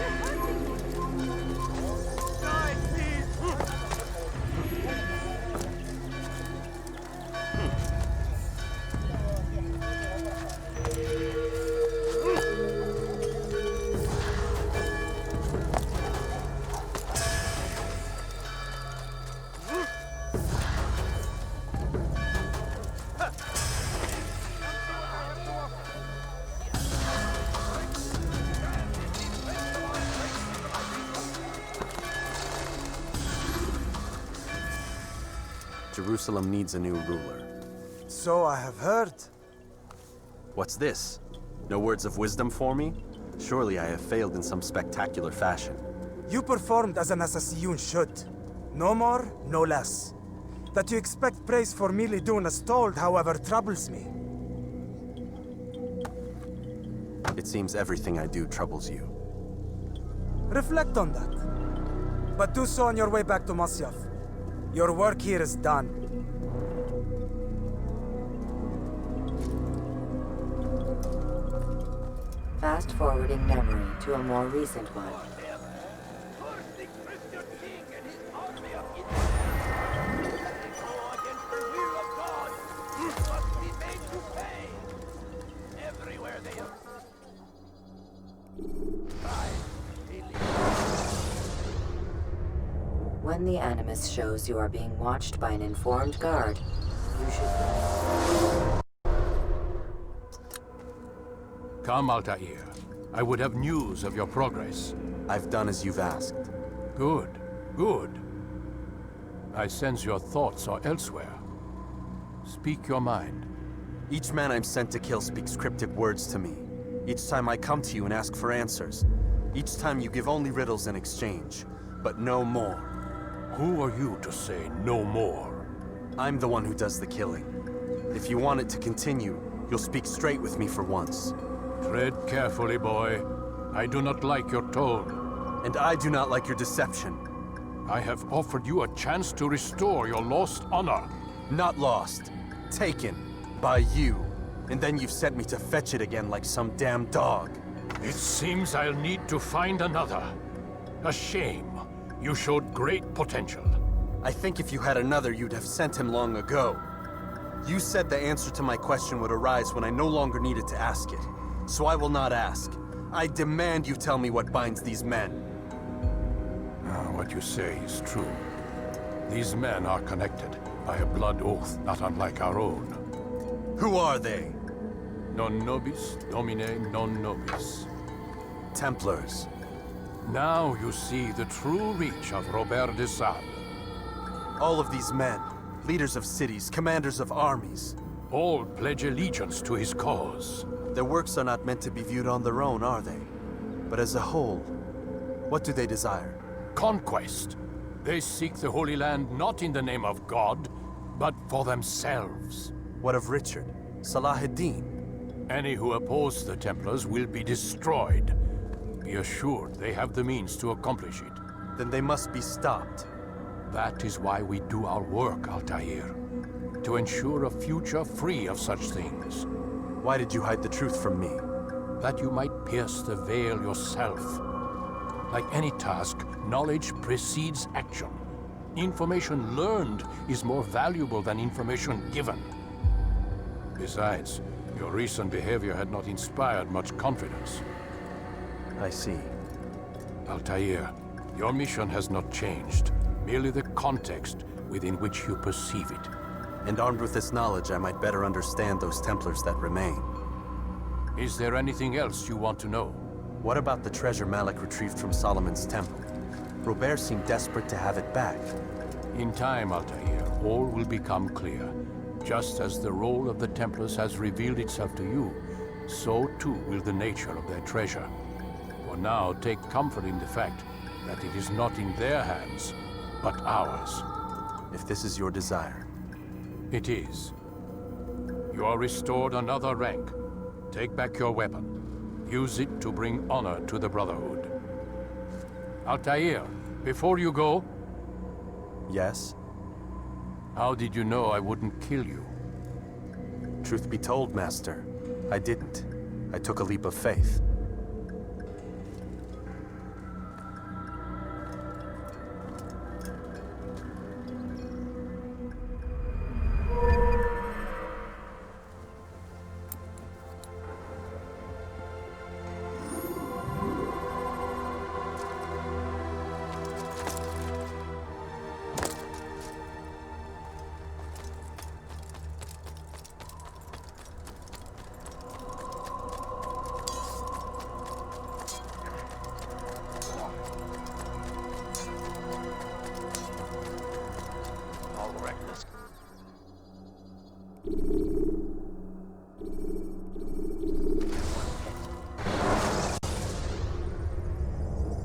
Jerusalem needs a new ruler. So I have heard. What's this? No words of wisdom for me? Surely I have failed in some spectacular fashion. You performed as an Assassiyun should. No more, no less. That you expect praise for merely doing as told, however, troubles me. It seems everything I do troubles you. Reflect on that. But do so on your way back to Masyaf. Your work here is done. Fast-forwarding memory to a more recent one. When the Animus shows you are being watched by an informed guard, you should... Come, Altair. I would have news of your progress. I've done as you've asked. Good, good. I sense your thoughts are elsewhere. Speak your mind. Each man I'm sent to kill speaks cryptic words to me. Each time I come to you and ask for answers. Each time you give only riddles in exchange, but no more. Who are you to say no more? I'm the one who does the killing. If you want it to continue, you'll speak straight with me for once. Tread carefully, boy. I do not like your tone. And I do not like your deception. I have offered you a chance to restore your lost honor. Not lost. Taken. By you. And then you've sent me to fetch it again like some damn dog. It seems I'll need to find another. A shame. You showed great potential. I think if you had another, you'd have sent him long ago. You said the answer to my question would arise when I no longer needed to ask it. So I will not ask. I demand you tell me what binds these men. What you say is true. These men are connected by a blood oath not unlike our own. Who are they? Non nobis, domine non nobis. Templars. Now you see the true reach of Robert de Sable. All of these men, leaders of cities, commanders of armies. All pledge allegiance to his cause. Their works are not meant to be viewed on their own, are they? But as a whole, what do they desire? Conquest. They seek the Holy Land not in the name of God, but for themselves. What of Richard? Salah-ad-Din? Any who oppose the Templars will be destroyed. Be assured they have the means to accomplish it. Then they must be stopped. That is why we do our work, Altair. To ensure a future free of such things. Why did you hide the truth from me? That you might pierce the veil yourself. Like any task, knowledge precedes action. Information learned is more valuable than information given. Besides, your recent behavior had not inspired much confidence. I see. Altair, your mission has not changed. Merely the context within which you perceive it. And armed with this knowledge, I might better understand those Templars that remain. Is there anything else you want to know? What about the treasure Malik retrieved from Solomon's temple? Robert seemed desperate to have it back. In time, Altair, all will become clear. Just as the role of the Templars has revealed itself to you, so too will the nature of their treasure. For now, take comfort in the fact that it is not in their hands, but ours. If this is your desire. It is. You are restored another rank. Take back your weapon. Use it to bring honor to the Brotherhood. Altair, before you go... Yes? How did you know I wouldn't kill you? Truth be told, Master, I didn't. I took a leap of faith.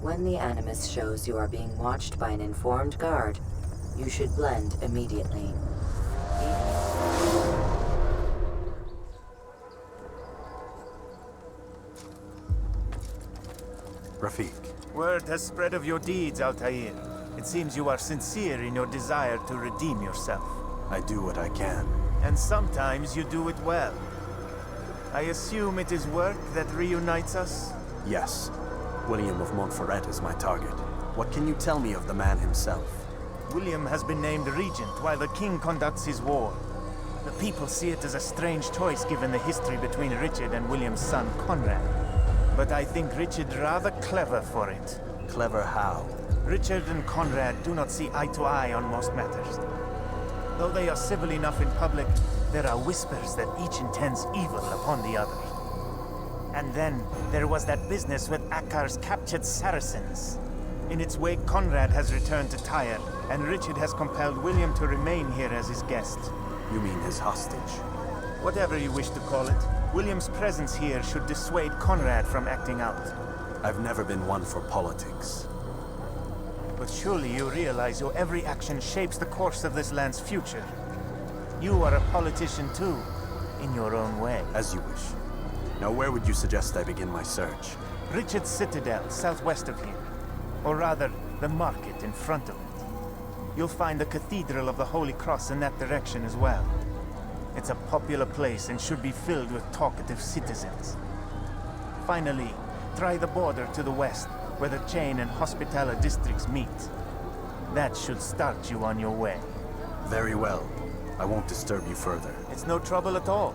When the Animus shows you are being watched by an informed guard, you should blend immediately. Rafik. Word has spread of your deeds, Altair. It seems you are sincere in your desire to redeem yourself. I do what I can. And sometimes you do it well. I assume it is work that reunites us? Yes. William of Montferrat is my target. What can you tell me of the man himself? William has been named regent while the king conducts his war. The people see it as a strange choice given the history between Richard and William's son, Conrad. But I think Richard rather clever for it. Clever how? Richard and Conrad do not see eye to eye on most matters. Though they are civil enough in public, there are whispers that each intends evil upon the other. And then, there was that business with Akkar's captured Saracens. In its wake, Conrad has returned to Tyre, and Richard has compelled William to remain here as his guest. You mean his hostage? Whatever you wish to call it, William's presence here should dissuade Conrad from acting out. I've never been one for politics. But surely you realize your every action shapes the course of this land's future. You are a politician too, in your own way. As you wish. Now where would you suggest I begin my search? Richard's Citadel, southwest of here. Or rather, the market in front of it. You'll find the Cathedral of the Holy Cross in that direction as well. It's a popular place and should be filled with talkative citizens. Finally, try the border to the west, where the Chain and Hospitaller districts meet. That should start you on your way. Very well. I won't disturb you further. It's no trouble at all.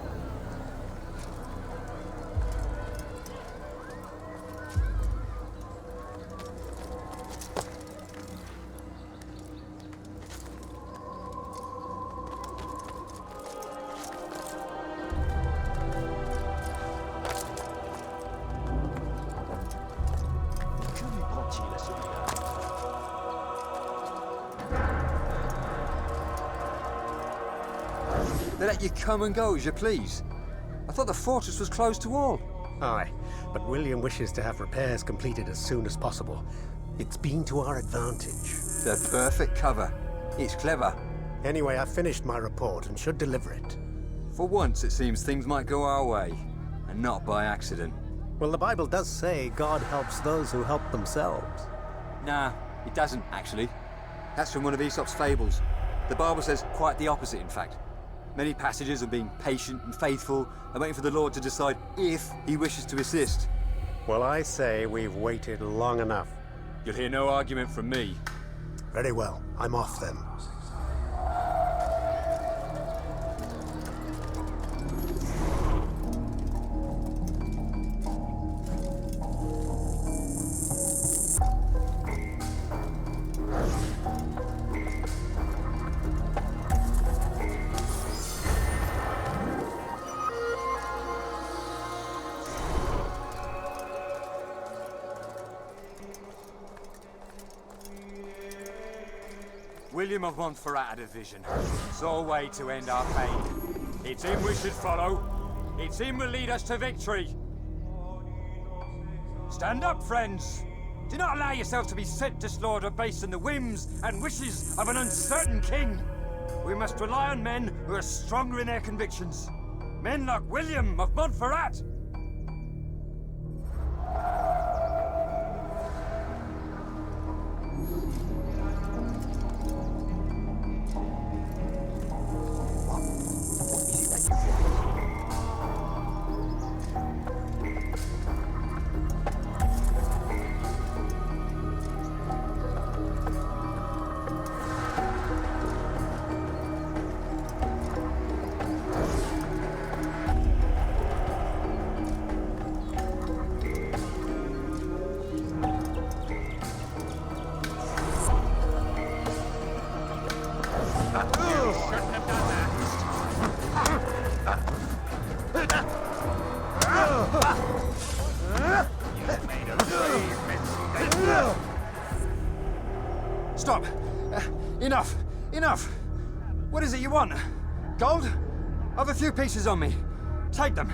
They let you come and go as you please. I thought the fortress was closed to all. Aye, but William wishes to have repairs completed as soon as possible. It's been to our advantage. The perfect cover. It's clever. Anyway, I've finished my report and should deliver it. For once, it seems things might go our way, and not by accident. Well, the Bible does say God helps those who help themselves. Nah, it doesn't, actually. That's from one of Aesop's fables. The Bible says quite the opposite, in fact. Many passages of being patient and faithful and waiting for the Lord to decide if he wishes to assist. Well, I say we've waited long enough. You'll hear no argument from me. Very well. I'm off then. William of Montferrat had a vision. Saw a way to end our pain. It's him we should follow. It's him will lead us to victory. Stand up, friends. Do not allow yourself to be sent to slaughter based on the whims and wishes of an uncertain king. We must rely on men who are stronger in their convictions. Men like William of Montferrat. Stop! Enough! Enough! What is it you want? Gold? I've a few pieces on me. Take them.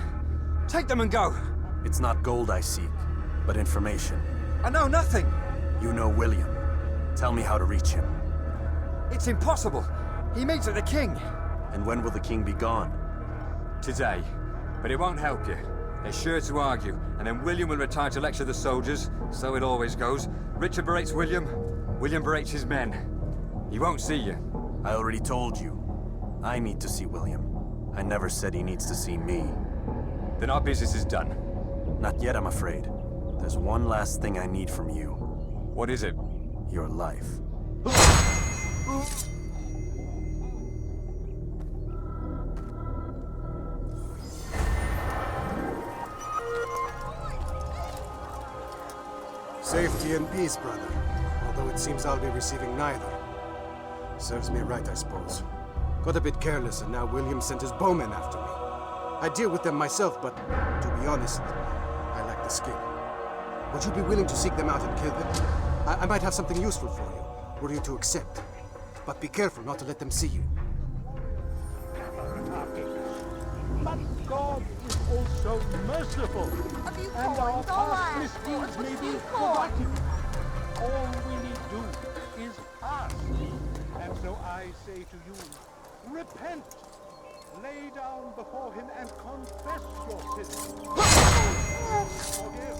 Take them and go. It's not gold I seek, but information. I know nothing. You know William. Tell me how to reach him. It's impossible. He meets at the king. And when will the king be gone? Today. But it won't help you. They're sure to argue, and then William will retire to lecture the soldiers. So it always goes. Richard berates William. William berates his men. He won't see you. I already told you. I need to see William. I never said he needs to see me. Then our business is done. Not yet, I'm afraid. There's one last thing I need from you. What is it? Your life. Safety and peace, brother. Although it seems I'll be receiving neither. Serves me right, I suppose. Got a bit careless, and now William sent his bowmen after me. I deal with them myself, but to be honest, I lack the skill. Would you be willing to seek them out and kill them? I might have something useful for you, were you to accept. But be careful not to let them see you. But God is also merciful, and our past misdeeds may be forgotten. All we need do is ask. And so I say to you, repent. Lay down before him and confess your sins. Forgive.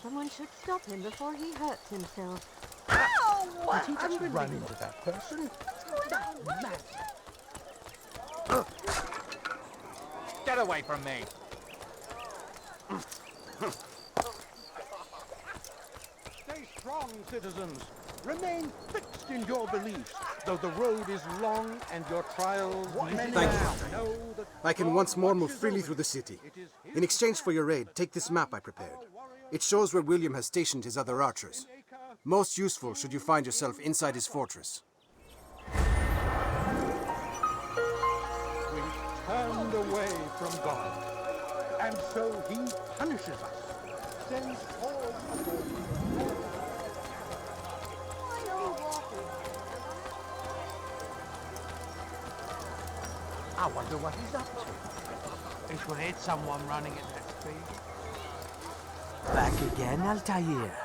Someone should stop him before he hurts himself. Ow! Did he just run into that person? Get away from me! Stay strong, citizens. Remain fixed in your beliefs, though the road is long and your trials many. Thank you. I can once more move freely through the city. In exchange for your aid, take this map I prepared. It shows where William has stationed his other archers. Most useful should you find yourself inside his fortress. We turned away from God, and so he punishes us. Sends all upon I wonder what he's up to. This will hit someone running at that speed. Back again, Altair.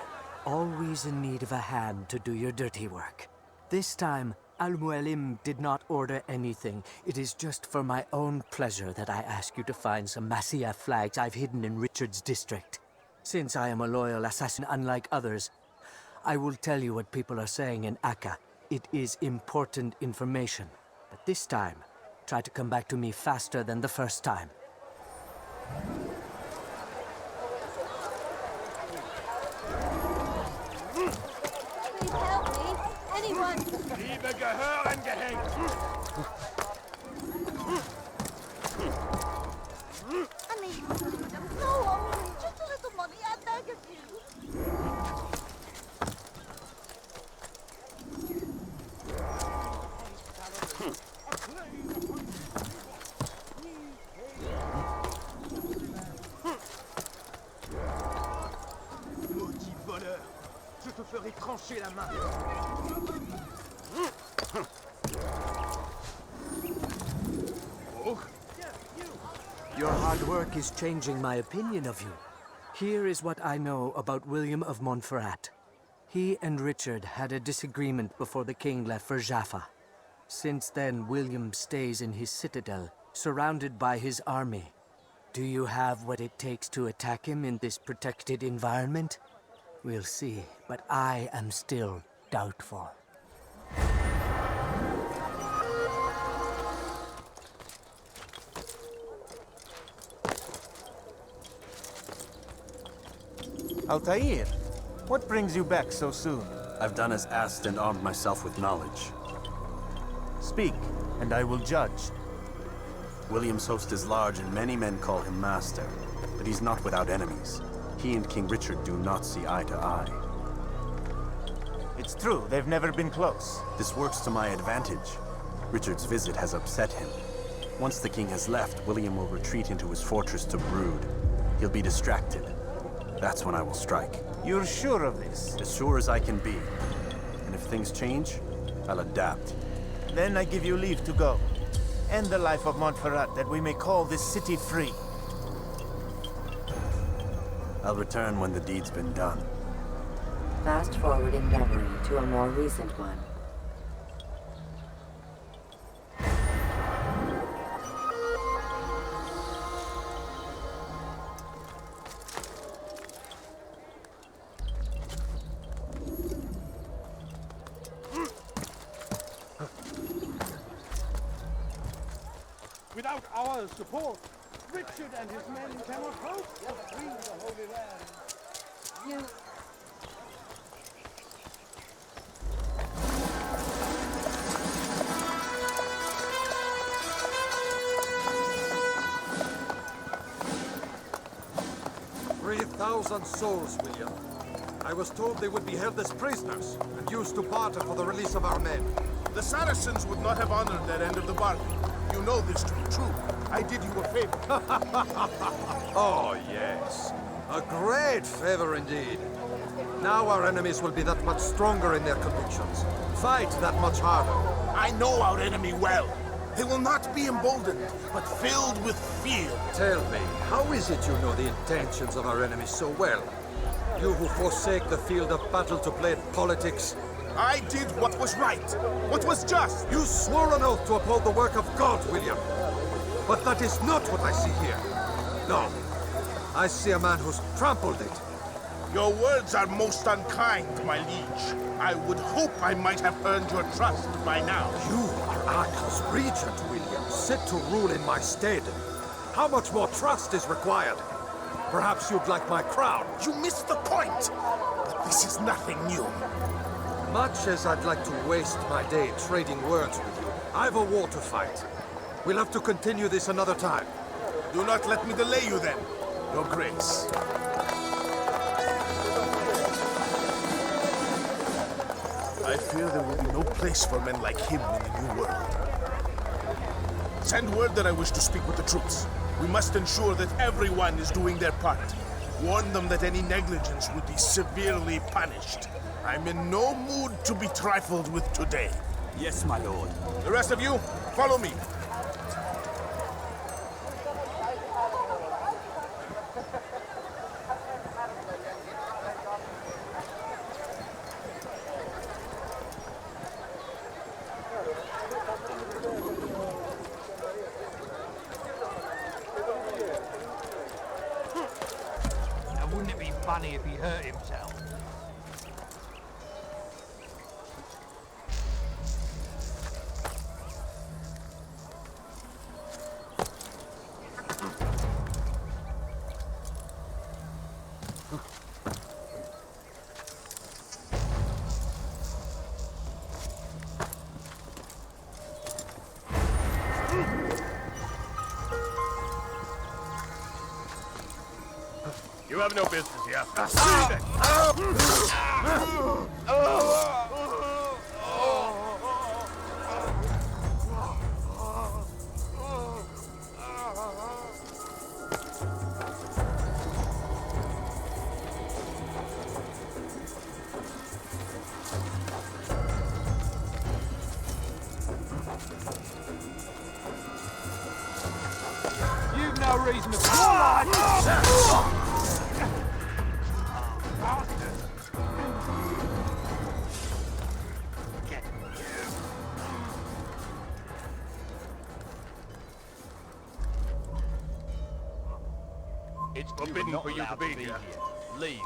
Always in need of a hand to do your dirty work. This time, Al-Mualim did not order anything. It is just for my own pleasure that I ask you to find some Masyaf flags I've hidden in Richard's district. Since I am a loyal assassin unlike others, I will tell you what people are saying in Akka. It is important information. But this time, Try to come back to me faster than the first time. Please help me! Anyone! Liebe gehören gehängt! I mean, no, only just a little money, I beg of you. Maudit voleur! Je te ferai trancher la main! Your hard work is changing my opinion of you. Here is what I know about William of Montferrat. He and Richard had a disagreement before the king left for Jaffa. Since then, William stays in his citadel, surrounded by his army. Do you have what it takes to attack him in this protected environment? We'll see, but I am still doubtful. Altair, what brings you back so soon? I've done as asked and armed myself with knowledge. Speak, and I will judge. William's host is large, and many men call him master. But he's not without enemies. He and King Richard do not see eye to eye. It's true, they've never been close. This works to my advantage. Richard's visit has upset him. Once the king has left, William will retreat into his fortress to brood. He'll be distracted. That's when I will strike. You're sure of this? As sure as I can be. And if things change, I'll adapt. Then I give you leave to go. End the life of Montferrat, that we may call this city free. I'll return when the deed's been done. Fast forwarding memory to a more recent one. Without our support, Richard and his men cannot hope to free the Holy Land. You... "3,000 souls, William. I was told they would be held as prisoners and used to barter for the release of our men. The Saracens would not have honored that end of the bargain. You know this to be true. I did you a favor. Oh, yes. A great favor indeed. Now our enemies will be that much stronger in their convictions. Fight that much harder. I know our enemy well. They will not be emboldened, but filled with fear. Tell me, how is it you know the intentions of our enemies so well? You who forsake the field of battle to play politics. I did what was right, what was just. You swore an oath to uphold the work of God, William. But that is not what I see here. No. I see a man who's trampled it. Your words are most unkind, my liege. I would hope I might have earned your trust by now. You are Arkell's regent, William, set to rule in my stead. How much more trust is required? Perhaps you'd like my crown. You missed the point. But this is nothing new. Much as I'd like to waste my day trading words with you, I've a war to fight. We'll have to continue this another time. Do not let me delay you then, Your Grace. I fear there will be no place for men like him in the New World. Send word that I wish to speak with the troops. We must ensure that everyone is doing their part. Warn them that any negligence would be severely punished. I'm in no mood to be trifled with today. Yes, my lord. The rest of you, follow me. Now, wouldn't it be funny if he hurt himself? You have no business here. You've no reason to It's forbidden for you to be here. Leave.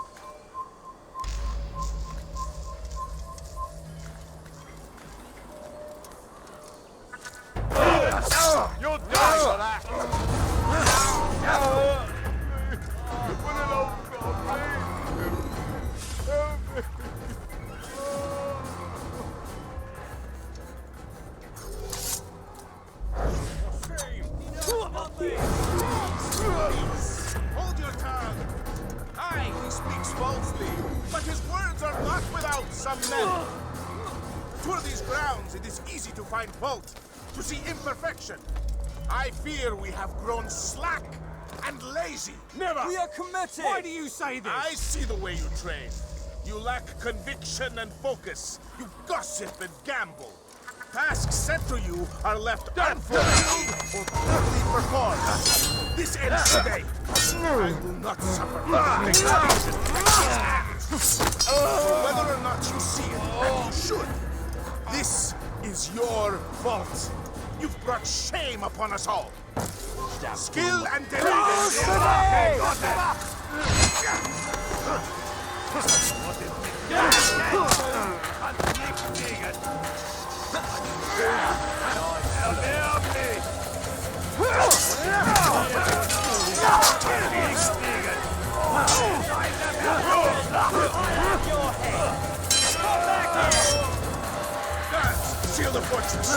You'll die for that! Hold your tongue! Aye, he speaks falsely, but his words are not without some merit. Through these grounds, it is easy to find fault, to see imperfection. I fear we have grown slack and lazy. Never! We are committed! Why do you say this? I see the way you train. You lack conviction and focus. You gossip and gamble. Tasks set to you are left unfulfilled or poorly performed. This ends today. I will not suffer for whether or not you see it, and you should. This is your fault. You've brought shame upon us all. Skill and diligence. Seal the fortress.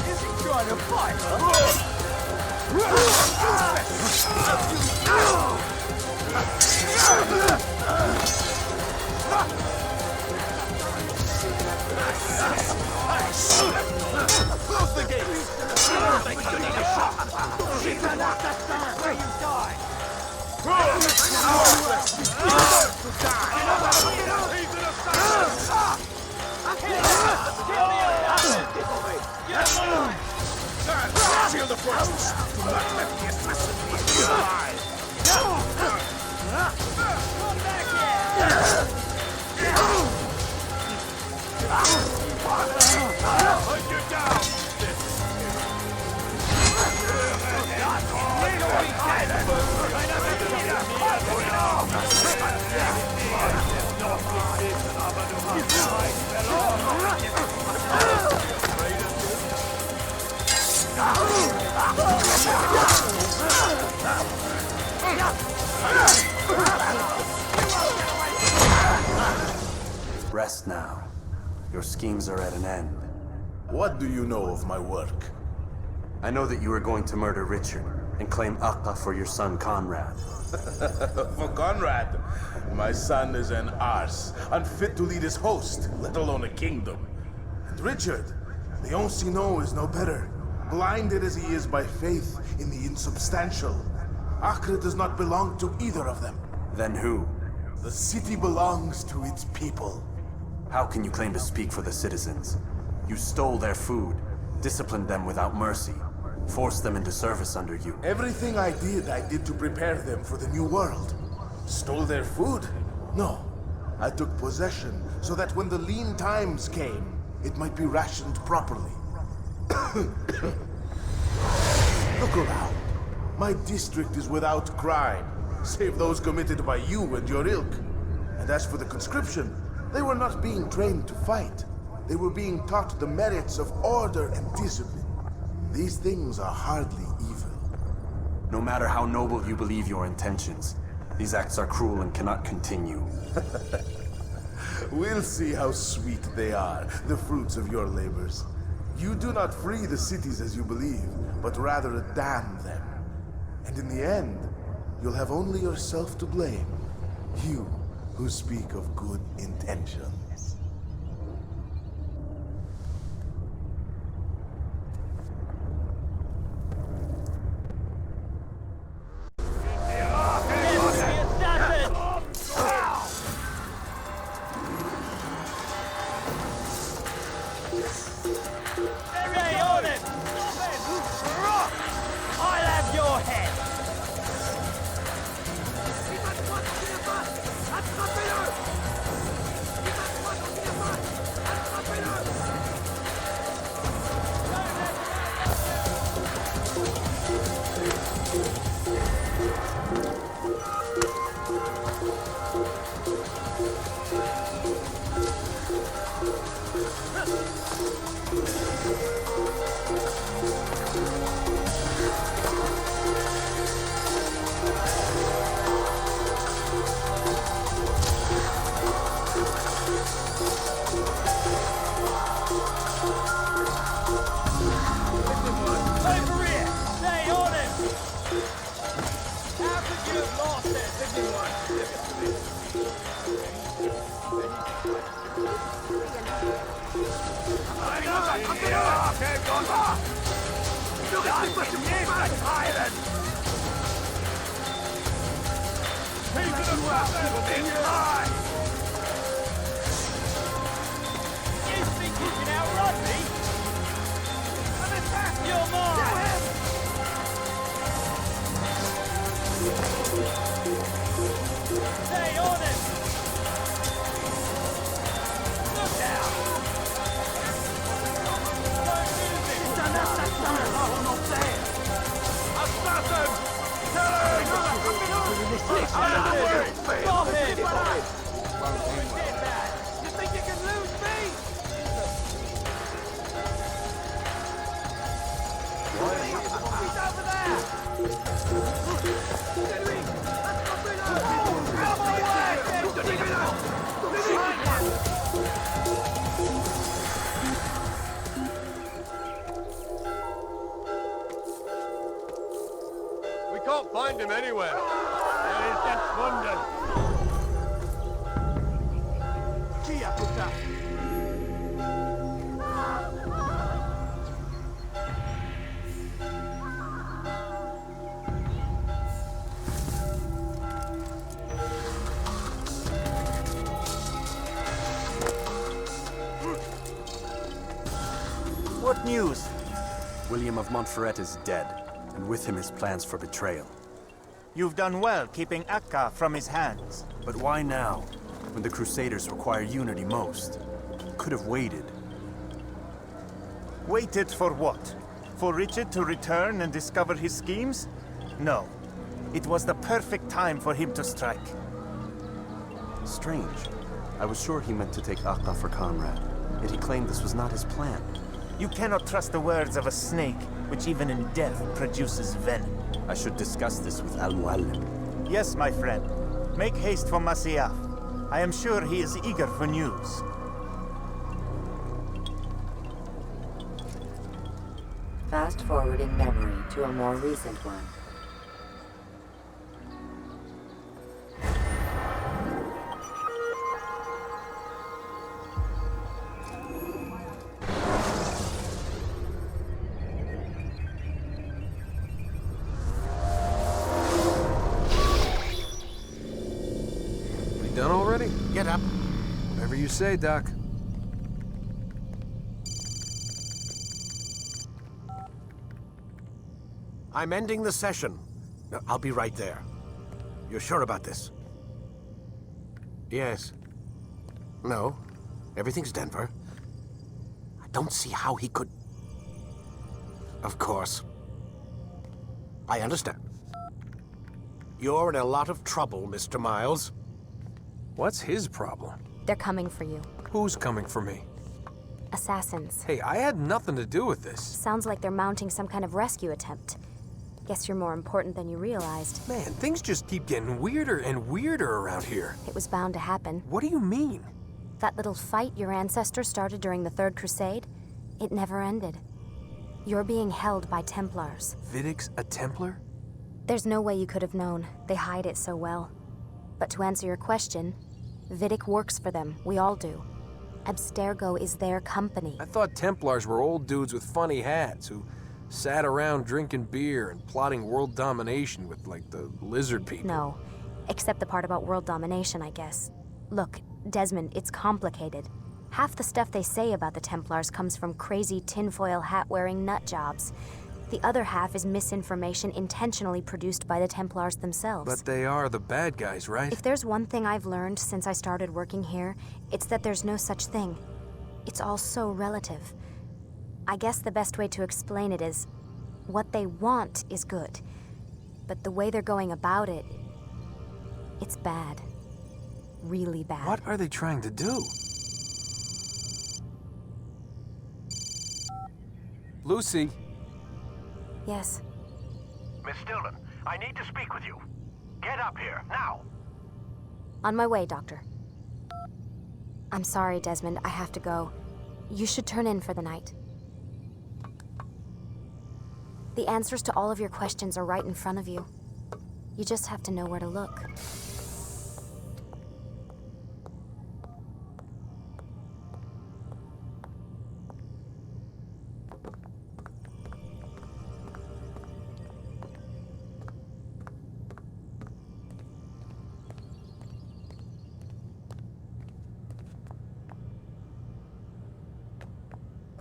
Is he trying to fight, Close the gates! She's an assassin where you die! Seal the fortress! Do not let the assassin be alive! Come back here! Put you down! Rest now. Your schemes are at an end. What do you know of my work? I know that you are going to murder Richard and claim Akka for your son Conrad. For Conrad, my son is an arse, unfit to lead his host, let alone a kingdom. And Richard, the Ancien is no better, blinded as he is by faith in the insubstantial. Acre does not belong to either of them. Then who? The city belongs to its people. How can you claim to speak for the citizens? You stole their food, disciplined them without mercy, forced them into service under you. Everything I did to prepare them for the new world. Stole their food? No. I took possession so that when the lean times came, it might be rationed properly. Look around. My district is without crime, save those committed by you and your ilk. And as for the conscription, they were not being trained to fight. They were being taught the merits of order and discipline. These things are hardly evil. No matter how noble you believe your intentions, these acts are cruel and cannot continue. We'll see how sweet they are, the fruits of your labors. You do not free the cities as you believe, but rather damn them. And in the end, you'll have only yourself to blame. You who speak of good intentions. We can't find him anywhere. Er ist entschwunden. Kia puta! What news? William of Montferrat is dead, and with him his plans for betrayal. You've done well keeping Akka from his hands. But why now, when the Crusaders require unity most? Could have waited. Waited for what? For Richard to return and discover his schemes? No. It was the perfect time for him to strike. Strange. I was sure he meant to take Akka for Conrad, yet he claimed this was not his plan. You cannot trust the words of a snake, which even in death produces venom. I should discuss this with Al-Mualim. Yes, my friend. Make haste for Masyaf. I am sure he is eager for news. Fast-forwarding memory to a more recent one. Done already? Get up. Whatever you say, Doc. I'm ending the session. No, I'll be right there. You're sure about this? Yes. No. Everything's Denver. I don't see how he could... Of course. I understand. You're in a lot of trouble, Mr. Miles. What's his problem? They're coming for you. Who's coming for me? Assassins. Hey, I had nothing to do with this. Sounds like they're mounting some kind of rescue attempt. Guess you're more important than you realized. Man, things just keep getting weirder and weirder around here. It was bound to happen. What do you mean? That little fight your ancestors started during the Third Crusade, it never ended. You're being held by Templars. Vidic's a Templar? There's no way you could have known. They hide it so well. But to answer your question, Vidic works for them. We all do. Abstergo is their company. I thought Templars were old dudes with funny hats who sat around drinking beer and plotting world domination with, like, the lizard people. No, except the part about world domination, I guess. Look, Desmond, it's complicated. Half the stuff they say about the Templars comes from crazy tinfoil hat-wearing nut jobs. The other half is misinformation intentionally produced by the Templars themselves. But they are the bad guys, right? If there's one thing I've learned since I started working here, it's that there's no such thing. It's all so relative. I guess the best way to explain it is, what they want is good. But the way they're going about it, it's bad. Really bad. What are they trying to do? Lucy? Yes. Miss Stillman, I need to speak with you. Get up here, now! On my way, Doctor. I'm sorry, Desmond. I have to go. You should turn in for the night. The answers to all of your questions are right in front of you. You just have to know where to look.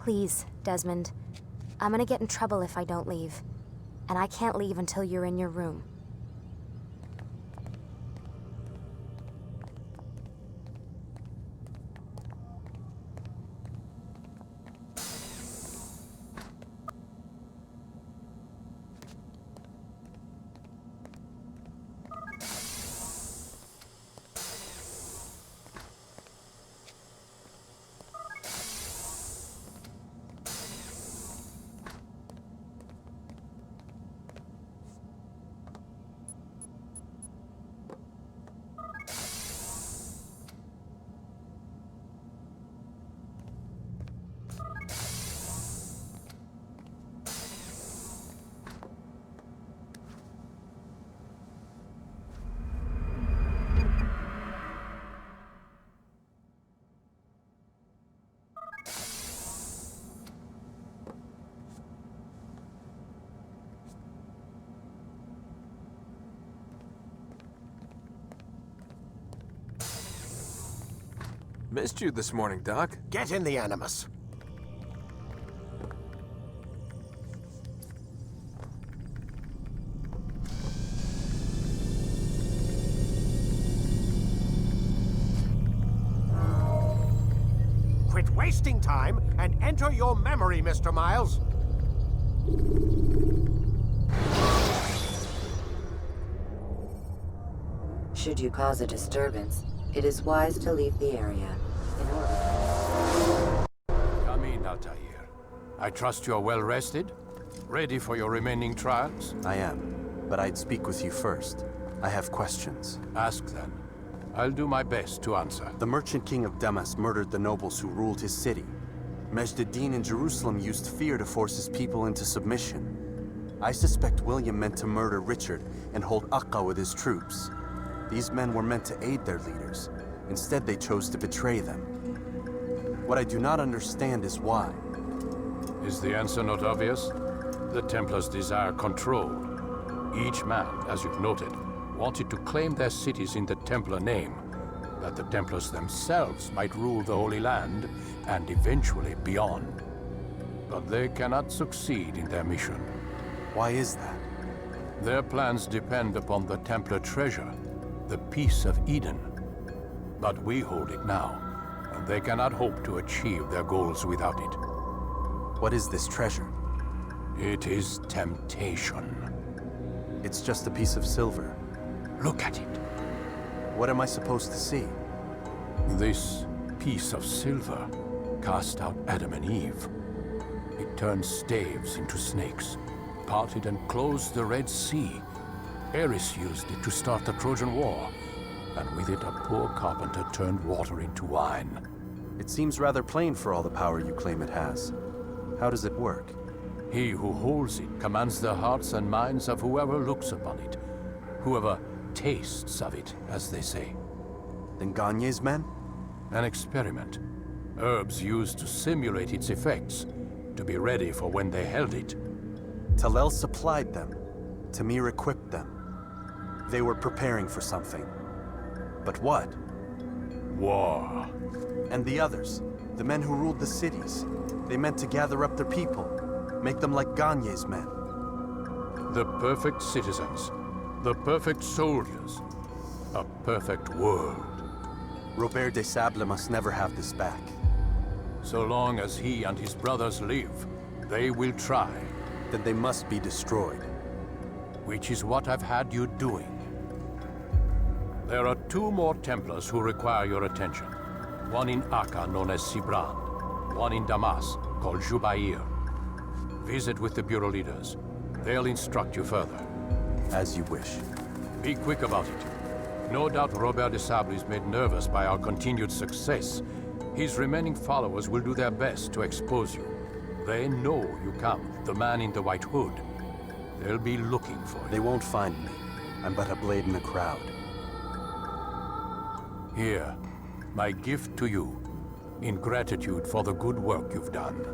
Please, Desmond. I'm gonna get in trouble if I don't leave. And I can't leave until you're in your room. Missed you this morning, Doc. Get in the Animus. Quit wasting time and enter your memory, Mr. Miles. Should you cause a disturbance, it is wise to leave the area. Come in, Altair. I trust you are well rested? Ready for your remaining trials? I am, but I'd speak with you first. I have questions. Ask then. I'll do my best to answer. The Merchant King of Damas murdered the nobles who ruled his city. Majd-Addin in Jerusalem used fear to force his people into submission. I suspect William meant to murder Richard and hold Aqqa with his troops. These men were meant to aid their leaders. Instead, they chose to betray them. What I do not understand is why. Is the answer not obvious? The Templars desire control. Each man, as you've noted, wanted to claim their cities in the Templar name, that the Templars themselves might rule the Holy Land and eventually beyond. But they cannot succeed in their mission. Why is that? Their plans depend upon the Templar treasure, the Peace of Eden. But we hold it now, and they cannot hope to achieve their goals without it. What is this treasure? It is temptation. It's just a piece of silver. Look at it. What am I supposed to see? This piece of silver cast out Adam and Eve. It turned staves into snakes, parted and closed the Red Sea. Ares used it to start the Trojan War, and with it a poor carpenter turned water into wine. It seems rather plain for all the power you claim it has. How does it work? He who holds it commands the hearts and minds of whoever looks upon it, whoever tastes of it, as they say. Then Gagne's men? An experiment. Herbs used to simulate its effects, to be ready for when they held it. Talel supplied them. Tamir equipped them. They were preparing for something. But what? War. And the others, the men who ruled the cities, they meant to gather up their people, make them like Gagne's men. The perfect citizens, the perfect soldiers, a perfect world. Robert des Sables must never have this back. So long as he and his brothers live, they will try. Then they must be destroyed. Which is what I've had you doing. There are 2 more Templars who require your attention. One in Acre known as Sibrand, one in Damas called Jubair. Visit with the Bureau leaders. They'll instruct you further. As you wish. Be quick about it. No doubt Robert des Sables is made nervous by our continued success. His remaining followers will do their best to expose you. They know you come, the man in the white hood. They'll be looking for you. They won't find me. I'm but a blade in the crowd. Here, my gift to you, in gratitude for the good work you've done.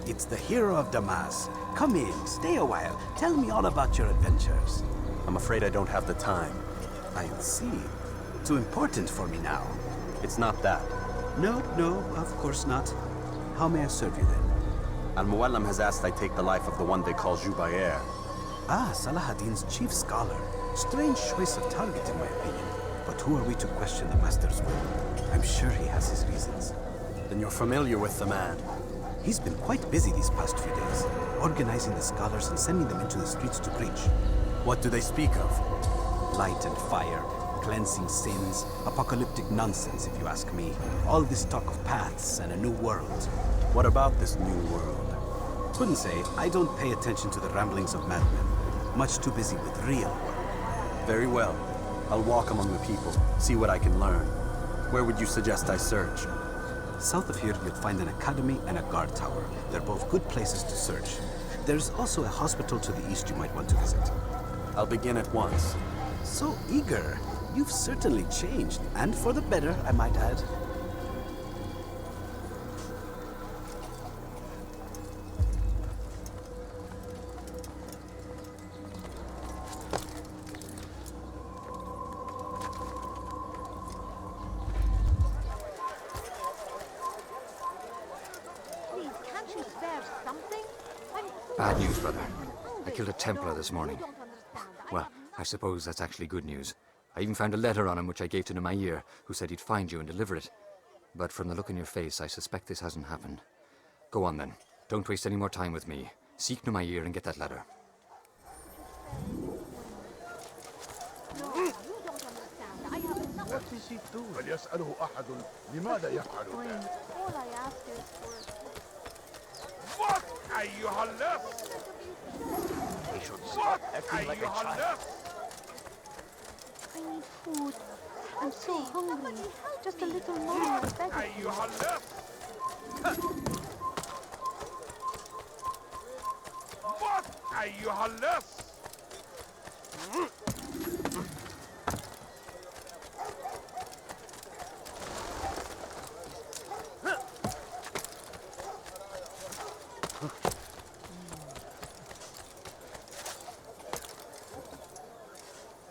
It's the hero of Damas. Come in, stay a while. Tell me all about your adventures. I'm afraid I don't have the time. I see. Too important for me now. It's not that. No, of course not. How may I serve you then? Al-Muallim has asked I take the life of the one they call Jubair. Ah, Saladin's chief scholar. Strange choice of target, in my opinion. But who are we to question the master's will? I'm sure he has his reasons. Then you're familiar with the man. He's been quite busy these past few days, organizing the scholars and sending them into the streets to preach. What do they speak of? Light and fire, cleansing sins, apocalyptic nonsense, if you ask me. All this talk of paths and a new world. What about this new world? Couldn't say. I don't pay attention to the ramblings of madmen. Much too busy with real world. Very well. I'll walk among the people, see what I can learn. Where would you suggest I search? South of here, you'll find an academy and a guard tower. They're both good places to search. There's also a hospital to the east you might want to visit. I'll begin at once. So eager. You've certainly changed, and for the better, I might add. Bad news, brother. I killed a Templar this morning. Well, I suppose that's actually good news. I even found a letter on him which I gave to Nemair, who said he'd find you and deliver it. But from the look in your face, I suspect this hasn't happened. Go on then. Don't waste any more time with me. Seek Nemair and get that letter. What is he doing? فليسأله أحد لماذا يفعل ذلك؟ All I ask is for What, أيها اللص? He should stop acting like a child. I need food. I'm so hungry. Just a little more. أيها اللص? What, أيها اللص?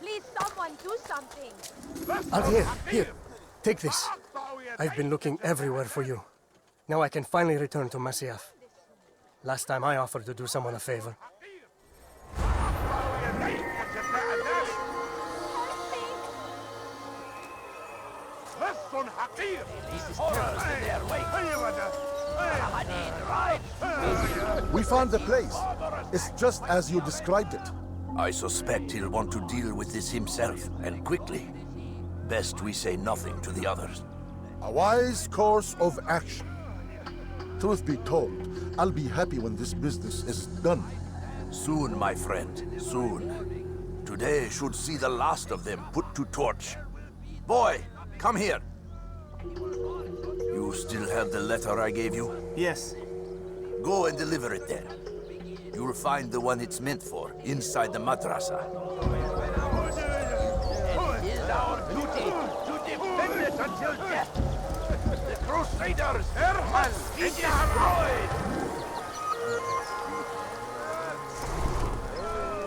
Please, someone do something. Altair, here. Take this. I've been looking everywhere for you. Now I can finally return to Masyaf. Last time I offered to do someone a favor. von Hakir! Dieses horrors in their wake! Saladin rides! We found the place. It's just as you described it. I suspect he'll want to deal with this himself, and quickly. Best we say nothing to the others. A wise course of action. Truth be told, I'll be happy when this business is done. Soon, my friend, soon. Today should see the last of them put to torch. Boy, come here. You still have the letter I gave you? Yes. Go and deliver it then. You'll find the one it's meant for inside the madrasa. It is our duty to defend it until death. The Crusaders must be destroyed.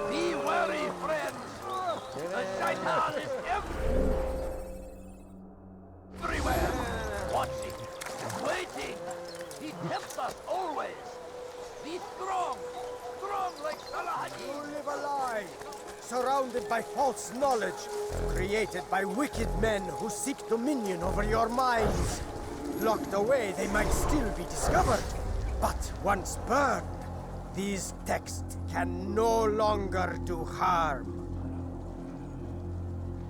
Be wary, friends. The Shaitan is everywhere. Watching, waiting. He tempts us always. Be strong. Strong like Saladin. You live a lie, surrounded by false knowledge, created by wicked men who seek dominion over your minds. Locked away, they might still be discovered, but once burned, these texts can no longer do harm.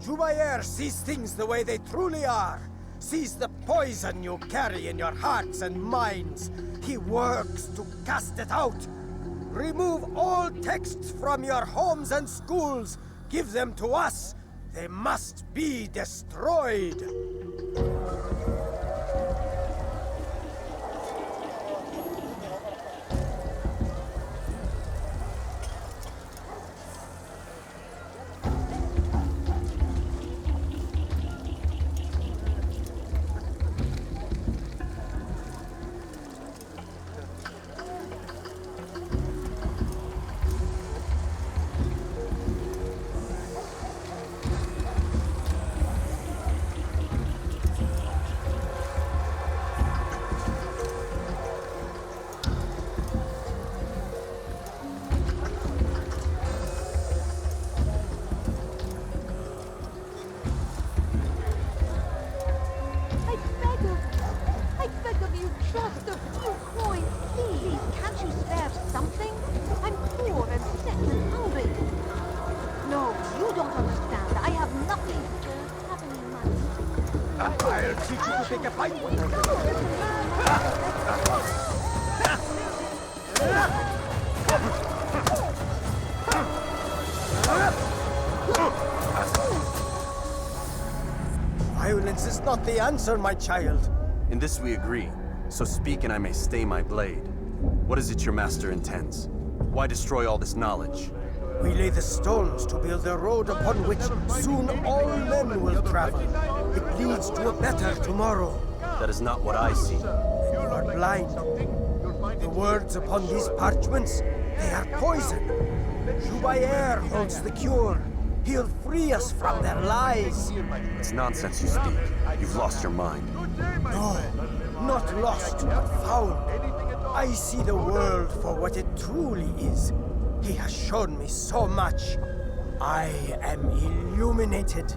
Jubair sees things the way they truly are, sees the poison you carry in your hearts and minds. He works to cast it out. Remove all texts from your homes and schools. Give them to us. They must be destroyed. Violence is not the answer, my child. In this we agree, so speak and I may stay my blade. What is it your master intends? Why destroy all this knowledge? We lay the stones to build a road upon which soon all men will travel. It leads to a better tomorrow. That is not what I see. You are blind. The words upon these parchments, they are poison. Jubair holds the cure. He'll free us from their lies. It's nonsense you speak. You've lost your mind. No, not lost, but found. I see the world for what it truly is. He has shown me so much. I am illuminated.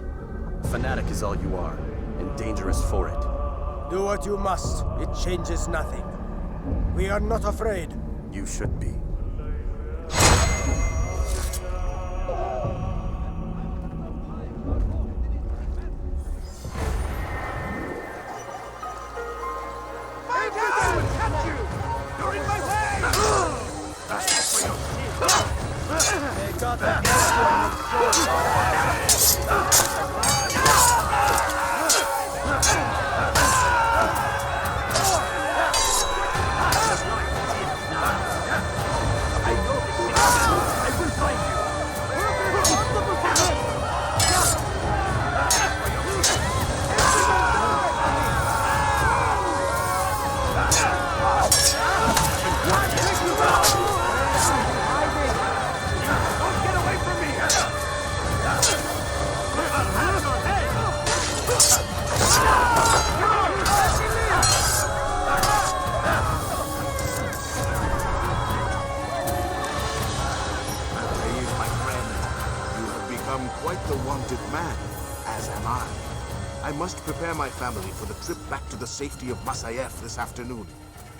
Fanatic is all you are, and dangerous for it. Do what you must. It changes nothing. We are not afraid. You should be. Quite the wanted man, as am I. I must prepare my family for the trip back to the safety of Masayef this afternoon.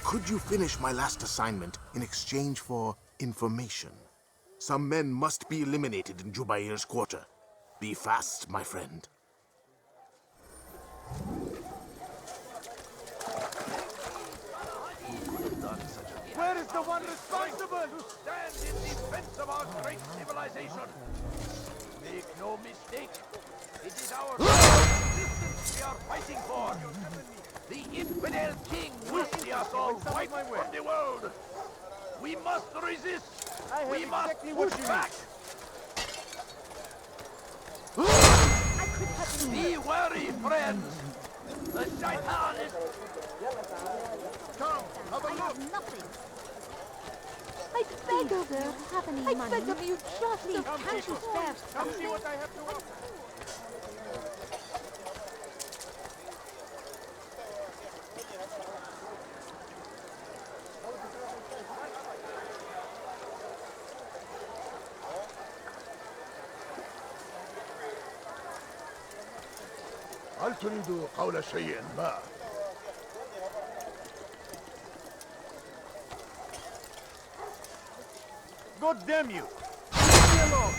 Could you finish my last assignment in exchange for information? Some men must be eliminated in Jubair's quarter. Be fast, my friend. Where is the one responsible to stand in defense of our great civilization? Make no mistake, it is our existence we are fighting for. The infidel king will see us all wiped from the world. We must resist. We must push back. Be wary, friends. The Shaitan is... Come, have a look. Nothing. I beg of you, have any money? I beg of you, just please, can't you spare Come see what I have to offer. هل تريد قول شيء ما؟ God damn you! Leave me alone!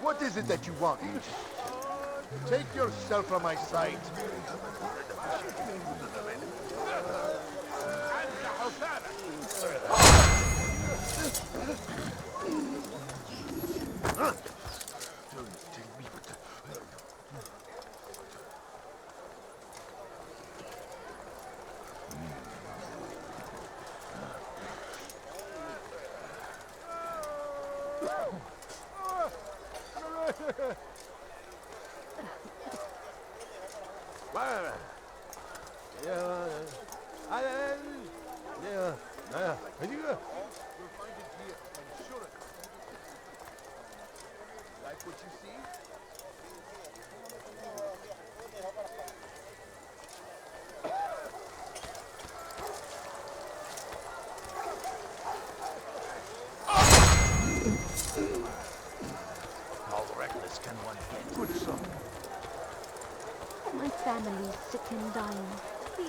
What is it that you want? Take yourself from my sight. Like what you see? How reckless can one get? Good son. My family's sick and dying.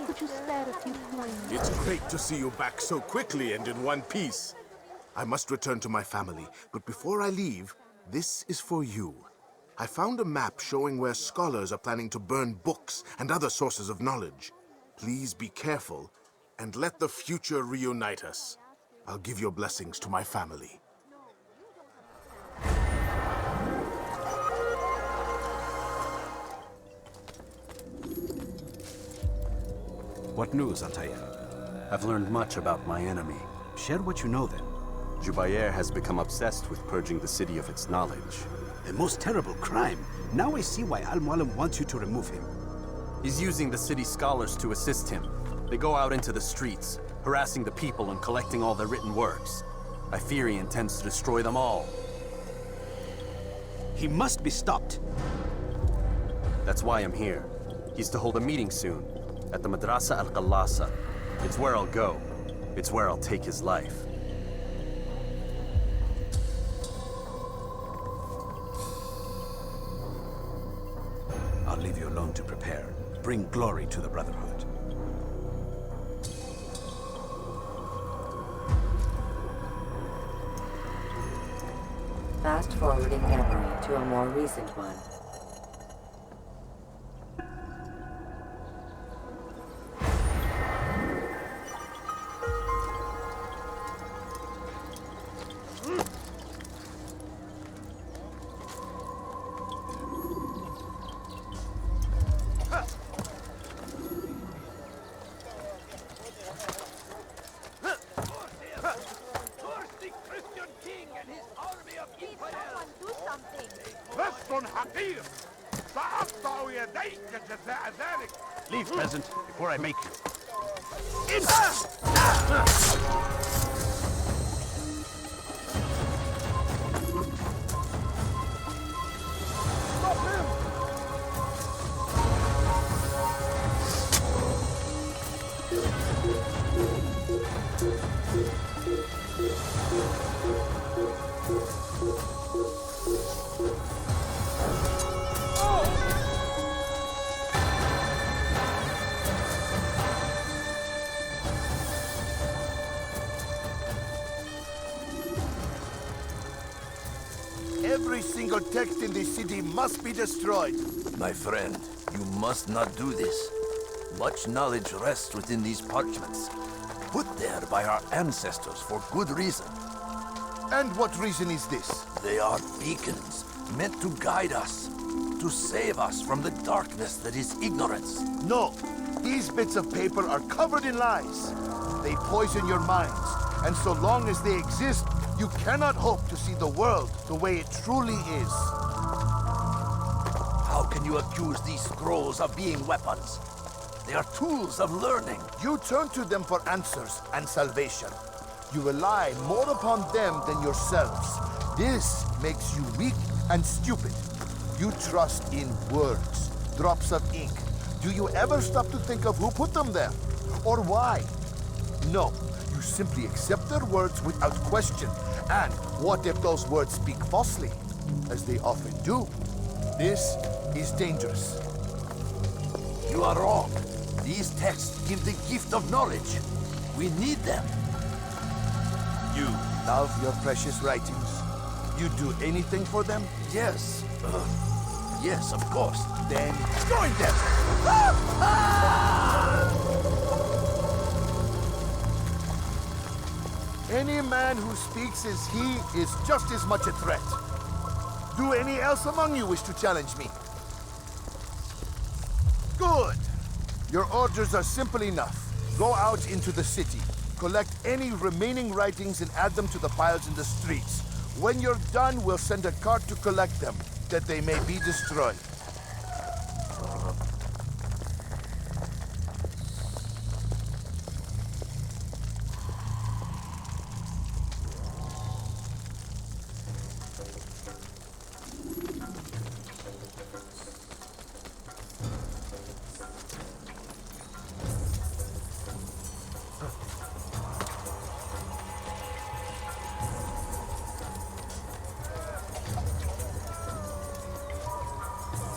Could you spare a few coins? It's great to see you back so quickly and in one piece. I must return to my family, but before I leave, this is for you. I found a map showing where scholars are planning to burn books and other sources of knowledge. Please be careful, and let the future reunite us. I'll give your blessings to my family. What news, Altair? I've learned much about my enemy. Share what you know, then. Jubair has become obsessed with purging the city of its knowledge. The most terrible crime. Now I see why Al-Mualim wants you to remove him. He's using the city scholars to assist him. They go out into the streets, harassing the people and collecting all their written works. I fear he intends to destroy them all. He must be stopped. That's why I'm here. He's to hold a meeting soon, at the Madrasa Al-Qallasa. It's where I'll go. It's where I'll take his life. I'll leave you alone to prepare. Bring glory to the Brotherhood. Fast-forwarding memory to a more recent one. Do something! فصل حقير سأقطع يديك جزاء ذلك. Leave, peasant, before I make you. Stop him! Every single text in this city must be destroyed. My friend, you must not do this. Much knowledge rests within these parchments, put there by our ancestors for good reason. And what reason is this? They are beacons, meant to guide us, to save us from the darkness that is ignorance. No, these bits of paper are covered in lies. They poison your minds, and so long as they exist, you cannot hope to see the world the way it truly is. How can you accuse these scrolls of being weapons? They are tools of learning. You turn to them for answers and salvation. You rely more upon them than yourselves. This makes you weak and stupid. You trust in words, drops of ink. Do you ever stop to think of who put them there? Or why? No, you simply accept their words without question. And what if those words speak falsely? As they often do. This is dangerous. You are wrong. These texts give the gift of knowledge. We need them. You love your precious writings. You do anything for them? Yes. Yes, of course. Then join them! Any man who speaks as he is just as much a threat. Do any else among you wish to challenge me? Good. Your orders are simple enough. Go out into the city. Collect any remaining writings and add them to the piles in the streets. When you're done, we'll send a cart to collect them, that they may be destroyed.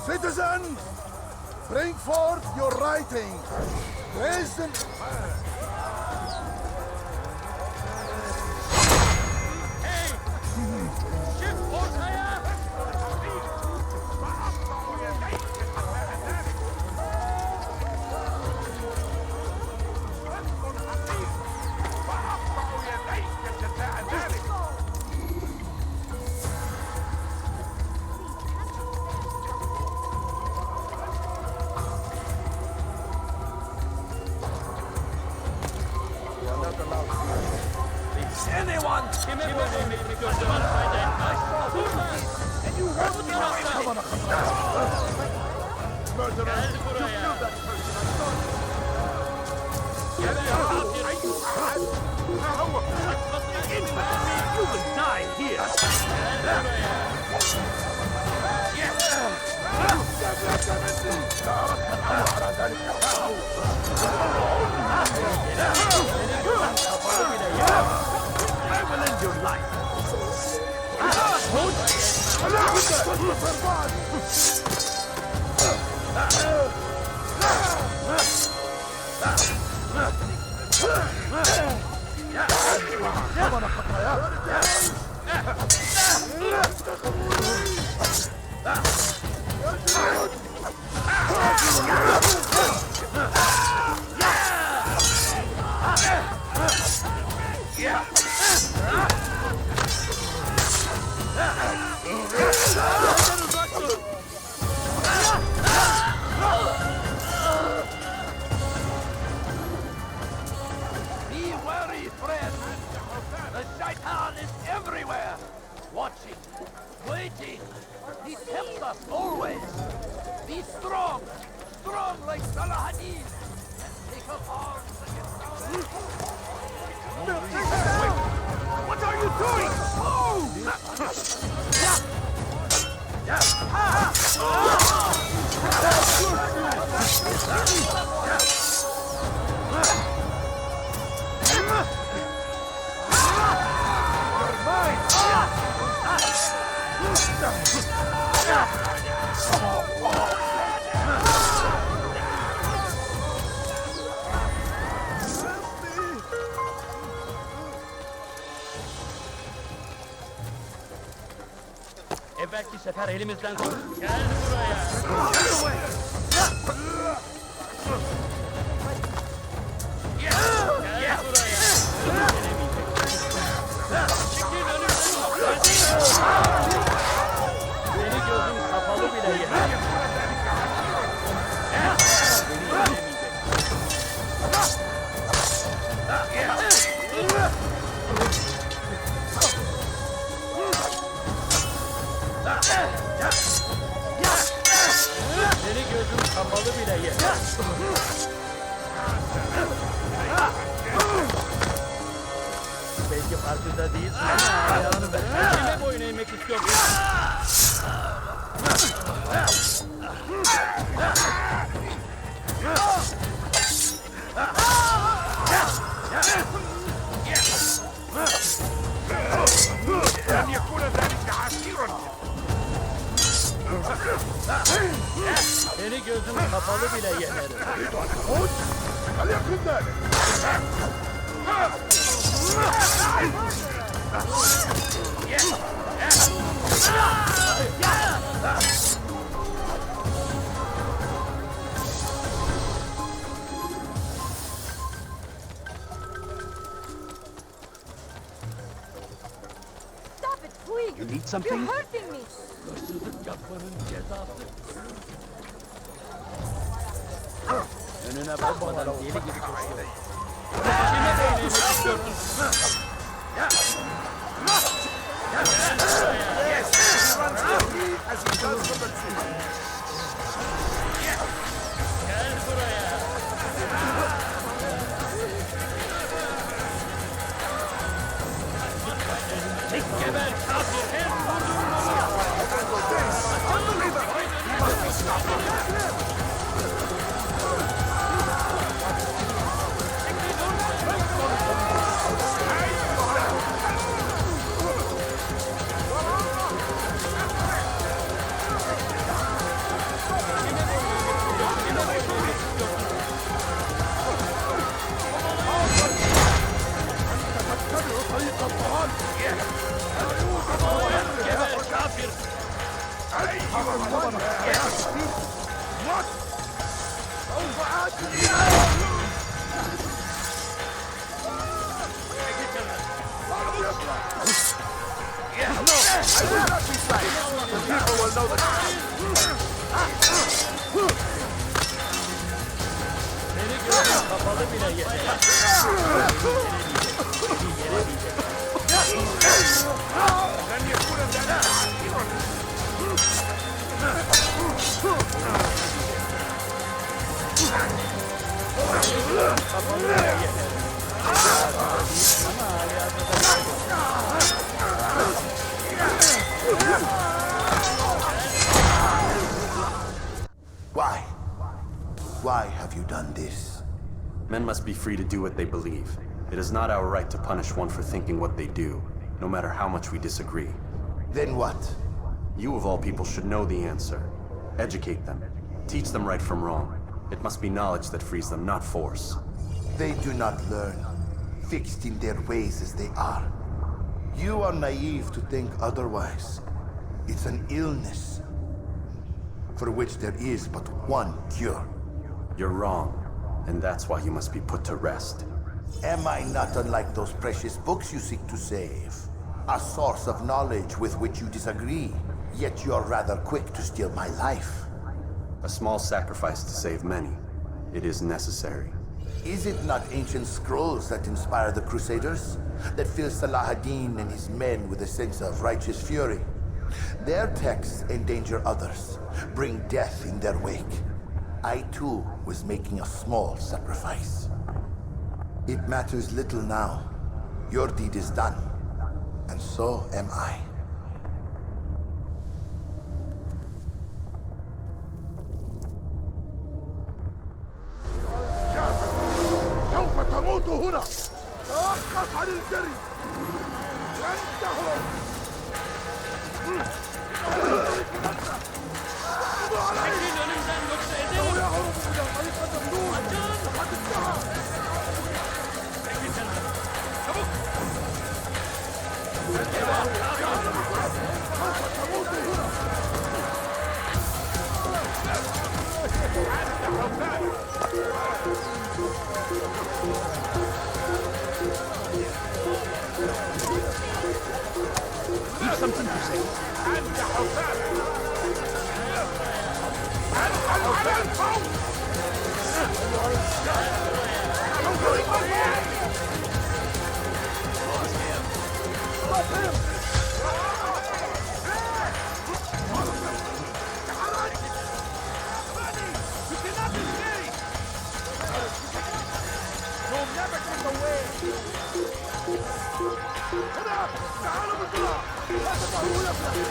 Citizen, bring forth your writing. Present. Anyone! And you won't get out. Murderer! You killed that person! You will die here! I will end your life. Be wary, friend. The Shaitan is everywhere, watching, waiting. He us always. Be strong, strong like Salah-ad-Din, and take up arms against our enemies. What are you doing? Evvelki sefer elimizden sonra. Gel buraya. Gel buraya. Çekil önümden. Beni gözüm kapalı bile yener. Seni gözüm kapalı bile yer. Belki farkında değilsin ama ayağını ver. Kime boyun eğmek istiyorsun? Seni gözüm kapalı bile yenerim. Kal yakından! Stop it, quick! You need something? You're hurting me! Hırsızlık yapmanın cezası. Önüne bakmadan deli gibi koşuyor. Kime değneğmek istiyorsun? Gel buraya. Geber kafir, hem vurduğun Seni gözüm kapalı bile yeter. Why? Why have you done this? Men must be free to do what they believe. It is not our right to punish one for thinking what they do, no matter how much we disagree. Then what? You of all people should know the answer. Educate them. Teach them right from wrong. It must be knowledge that frees them, not force. They do not learn, fixed in their ways as they are. You are naive to think otherwise. It's an illness for which there is but one cure. You're wrong, and that's why you must be put to rest. Am I not unlike those precious books you seek to save? A source of knowledge with which you disagree, yet you are rather quick to steal my life. A small sacrifice to save many. It is necessary. Is it not ancient scrolls that inspire the Crusaders? That fill Salah ad-Din and his men with a sense of righteous fury? Their texts endanger others, bring death in their wake. I too was making a small sacrifice. It matters little now. Your deed is done, and so am I. سوف تموت هنا. توقف عن الجري. لن تهرب. Something to say. أنت حسام. على الفوق. You'll never get away. تعالوا بسرعة. لا تدعوا يبلغ.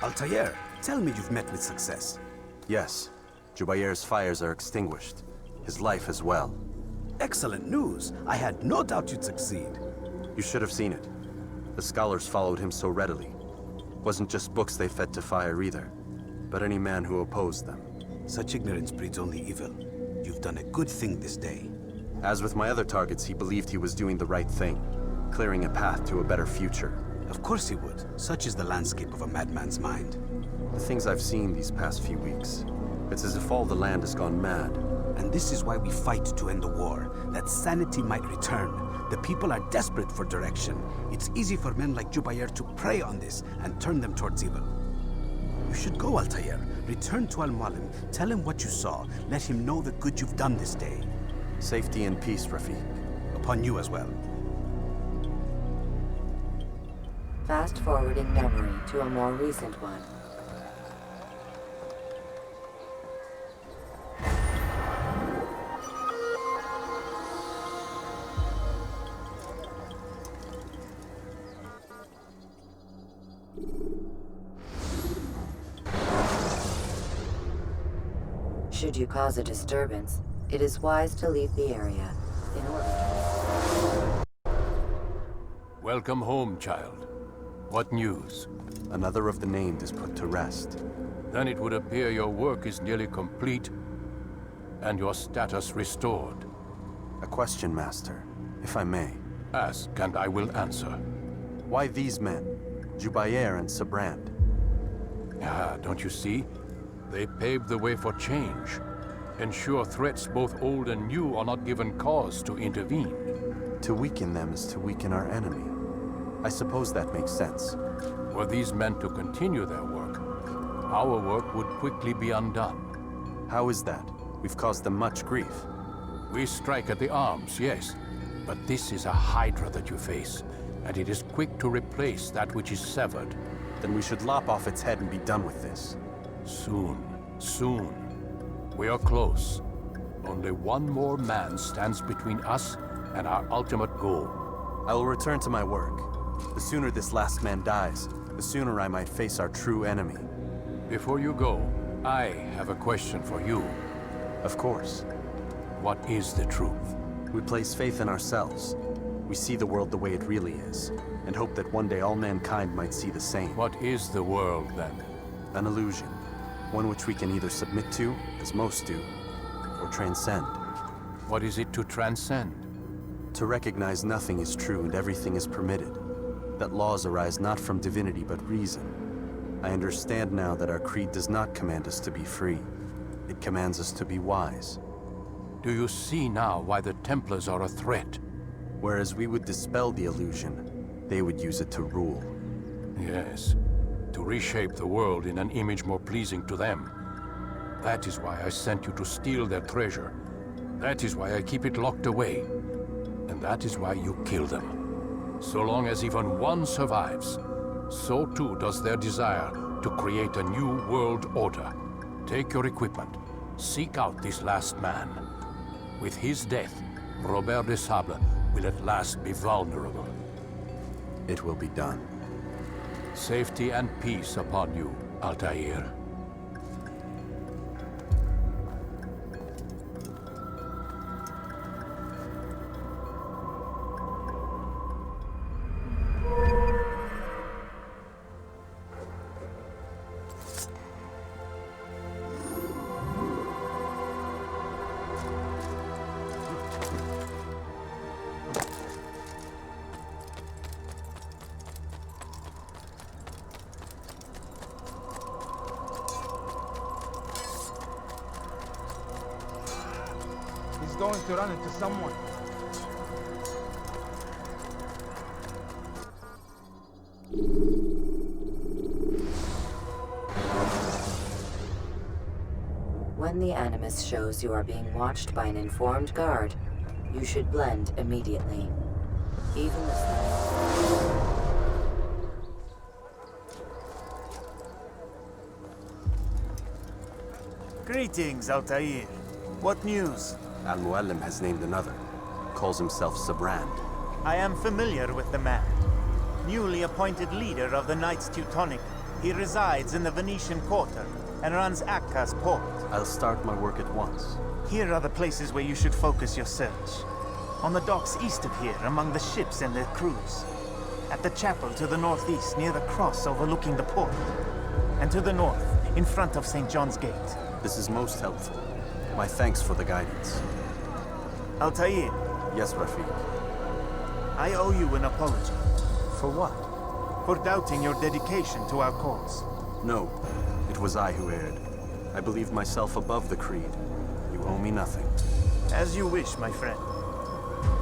Altair, tell me you've met with success. Yes. Jubair's fires are extinguished. His life as well. Excellent news. I had no doubt you'd succeed. You should have seen it. The scholars followed him so readily. Wasn't just books they fed to fire either, but any man who opposed them. Such ignorance breeds only evil. You've done a good thing this day. As with my other targets, he believed he was doing the right thing, clearing a path to a better future. Of course he would. Such is the landscape of a madman's mind. The things I've seen these past few weeks, it's as if all the land has gone mad. And this is why we fight to end the war, that sanity might return. The people are desperate for direction. It's easy for men like Jubair to prey on this and turn them towards evil. You should go, Altair. Return to Al-Mualim. Tell him what you saw. Let him know the good you've done this day. Safety and peace, Rafiq. Upon you as well. Fast forwarding memory to a more recent one. Should you cause a disturbance, it is wise to leave the area in order to... Welcome home, child. What news? Another of the named is put to rest. Then it would appear your work is nearly complete and your status restored. A question, Master, if I may. Ask, and I will answer. Why these men? Jubair and Sibrand? Ah, don't you see? They paved the way for change. Ensure threats both old and new are not given cause to intervene. To weaken them is to weaken our enemy. I suppose that makes sense. Were these men to continue their work, our work would quickly be undone. How is that? We've caused them much grief. We strike at the arms, yes. But this is a hydra that you face, and it is quick to replace that which is severed. Then we should lop off its head and be done with this. Soon, soon. We are close. Only one more man stands between us and our ultimate goal. I will return to my work. The sooner this last man dies, the sooner I might face our true enemy. Before you go, I have a question for you. Of course. What is the truth? We place faith in ourselves. We see the world the way it really is, and hope that one day all mankind might see the same. What is the world, then? An illusion. One which we can either submit to, as most do, or transcend. What is it to transcend? To recognize nothing is true and everything is permitted. That laws arise not from divinity but reason. I understand now that our creed does not command us to be free. It commands us to be wise. Do you see now why the Templars are a threat? Whereas we would dispel the illusion, they would use it to rule. Yes, to reshape the world in an image more pleasing to them. That is why I sent you to steal their treasure. That is why I keep it locked away. And that is why you kill them. So long as even one survives, so too does their desire to create a new world order. Take your equipment. Seek out this last man. With his death, Robert de Sable will at last be vulnerable. It will be done. Safety and peace upon you, Altair. Going to run into someone. When the Animus shows you are being watched by an informed guard, you should blend immediately. Even the Greetings, Altair. What news? Al-Mualim has named another. Calls himself Sabrand. I am familiar with the man. Newly appointed leader of the Knights Teutonic, he resides in the Venetian Quarter and runs Akka's port. I'll start my work at once. Here are the places where you should focus your search. On the docks east of here, among the ships and their crews. At the chapel to the northeast, near the cross overlooking the port. And to the north, in front of St. John's Gate. This is most helpful. My thanks for the guidance. Altair. Yes, Rafiq. I owe you an apology. For what? For doubting your dedication to our cause. No, it was I who erred. I believe myself above the creed. You owe me nothing. As you wish, my friend.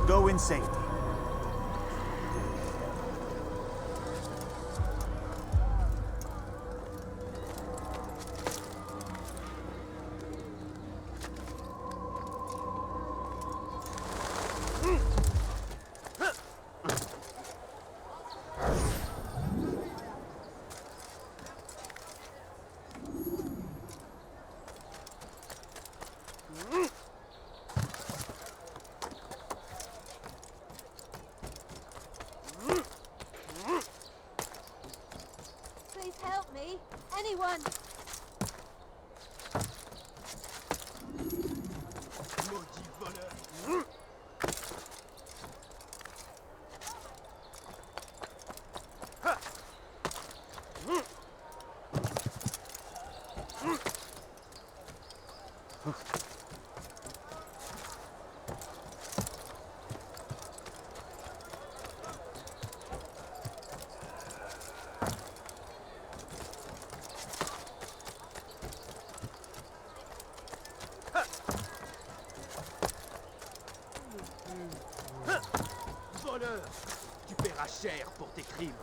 Go in safety. Anyone! Tu paieras cher pour tes crimes.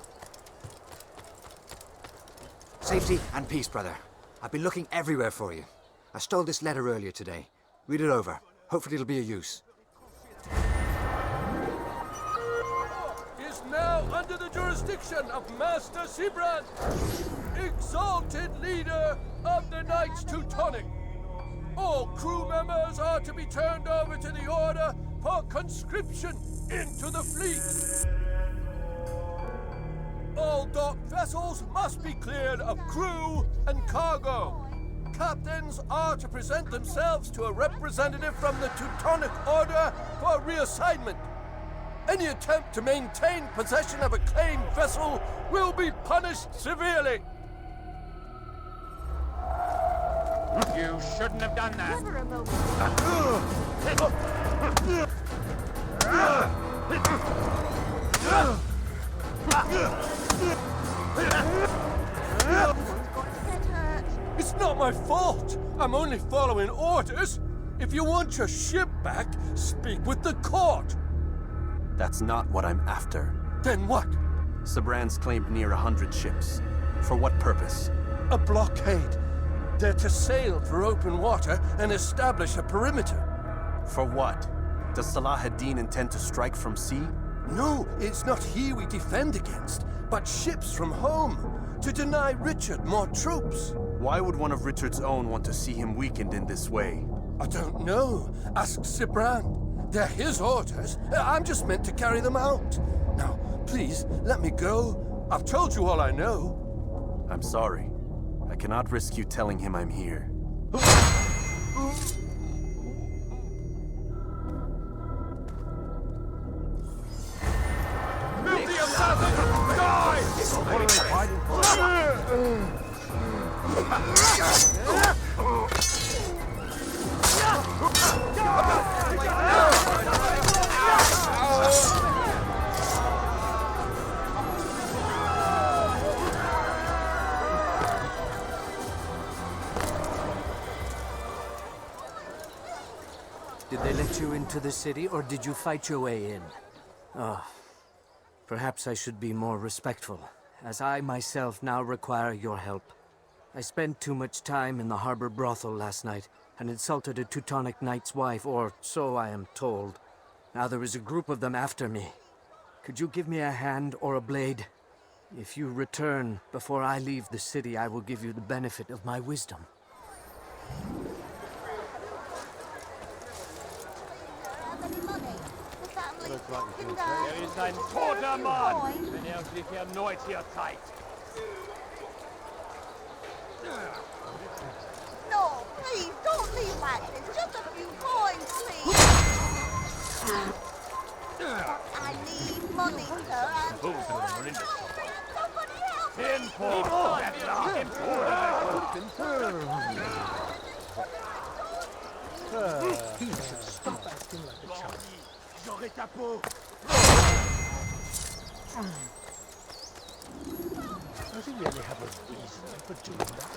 Safety and peace, brother. I've been looking everywhere for you. I stole this letter earlier today. Read it over. Hopefully it'll be of use. Is now under the jurisdiction of Master Sibrand, exalted leader of the Knights Teutonic. All crew members are to be turned over to the Order for conscription into the fleet. All docked vessels must be cleared of crew and cargo. captains are to present themselves to a representative from the Teutonic Order for reassignment. Any attempt to maintain possession of a claimed vessel will be punished severely. You shouldn't have done that. Never a moment. It's not my fault. I'm only following orders. If you want your ship back, speak with the court. That's not what I'm after. Then what? Sabrand's claimed near 100 ships. For what purpose? A blockade. They're to sail through open water and establish a perimeter. For what? Does Salah ad-Din intend to strike from sea? No, it's not he we defend against, but ships from home, to deny Richard more troops. Why would one of Richard's own want to see him weakened in this way? I don't know. Ask Sibrand. They're his orders. I'm just meant to carry them out. Now, please, let me go. I've told you all I know. I'm sorry. I cannot risk you telling him I'm here. Filthy assassin! Did they let you into the city, or did you fight your way in? Oh, perhaps I should be more respectful, as I myself now require your help. I spent too much time in the harbor brothel last night, and insulted a Teutonic knight's wife, or so I am told. Now there is a group of them after me. Could you give me a hand or a blade? If you return before I leave the city, I will give you the benefit of my wisdom. Er ist ein toter Mann, wenn sich erneut hier zeigt. No, please, don't leave like this. Just a few coins, please. I need money, sir. I'm poor. Somebody help me. He should stop acting like a child. J'aurai ta peau. Does he really have a reason for doing that?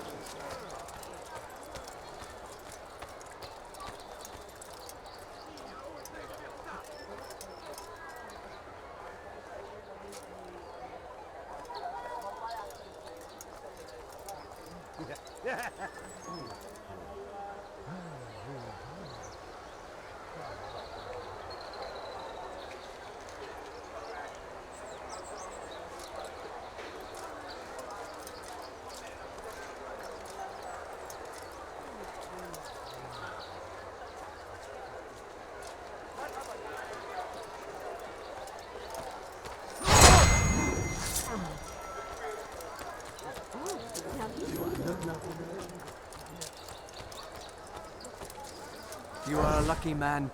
You are a lucky man.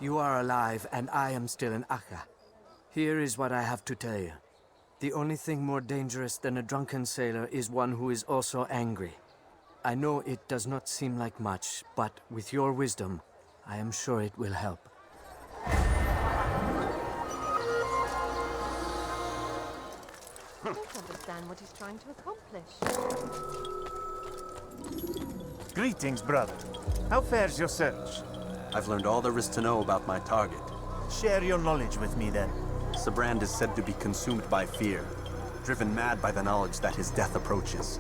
You are alive, and I am still in Acre. Here is what I have to tell you. The only thing more dangerous than a drunken sailor is one who is also angry. I know it does not seem like much, but with your wisdom, I am sure it will help. I don't understand what he's trying to accomplish. Greetings, brother. How fares your search? I've learned all there is to know about my target. Share your knowledge with me, then. Sibrand is said to be consumed by fear, driven mad by the knowledge that his death approaches.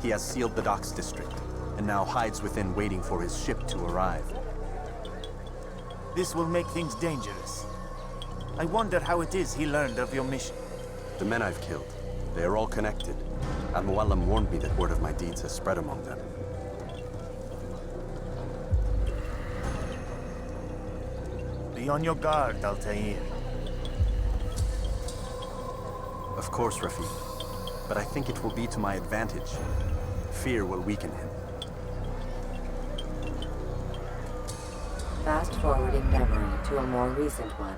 He has sealed the docks district, and now hides within waiting for his ship to arrive. This will make things dangerous. I wonder how it is he learned of your mission. The men I've killed, they are all connected. Al-Mualim warned me that word of my deeds has spread among them. Be on your guard, Altair. Of course, Rafik. But I think it will be to my advantage. Fear will weaken him. Fast forwarding memory to a more recent one.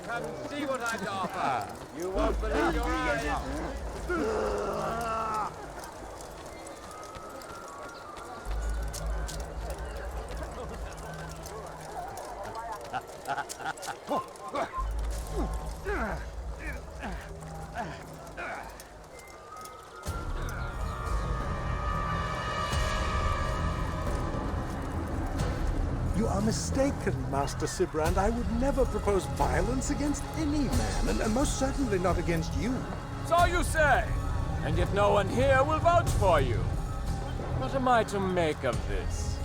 Come see what I offer. You won't believe your eyes. You are mistaken, Master Sibrand. I would never propose violence against any man, and most certainly not against you. So you say, and yet no one here will vouch for you. What am I to make of this?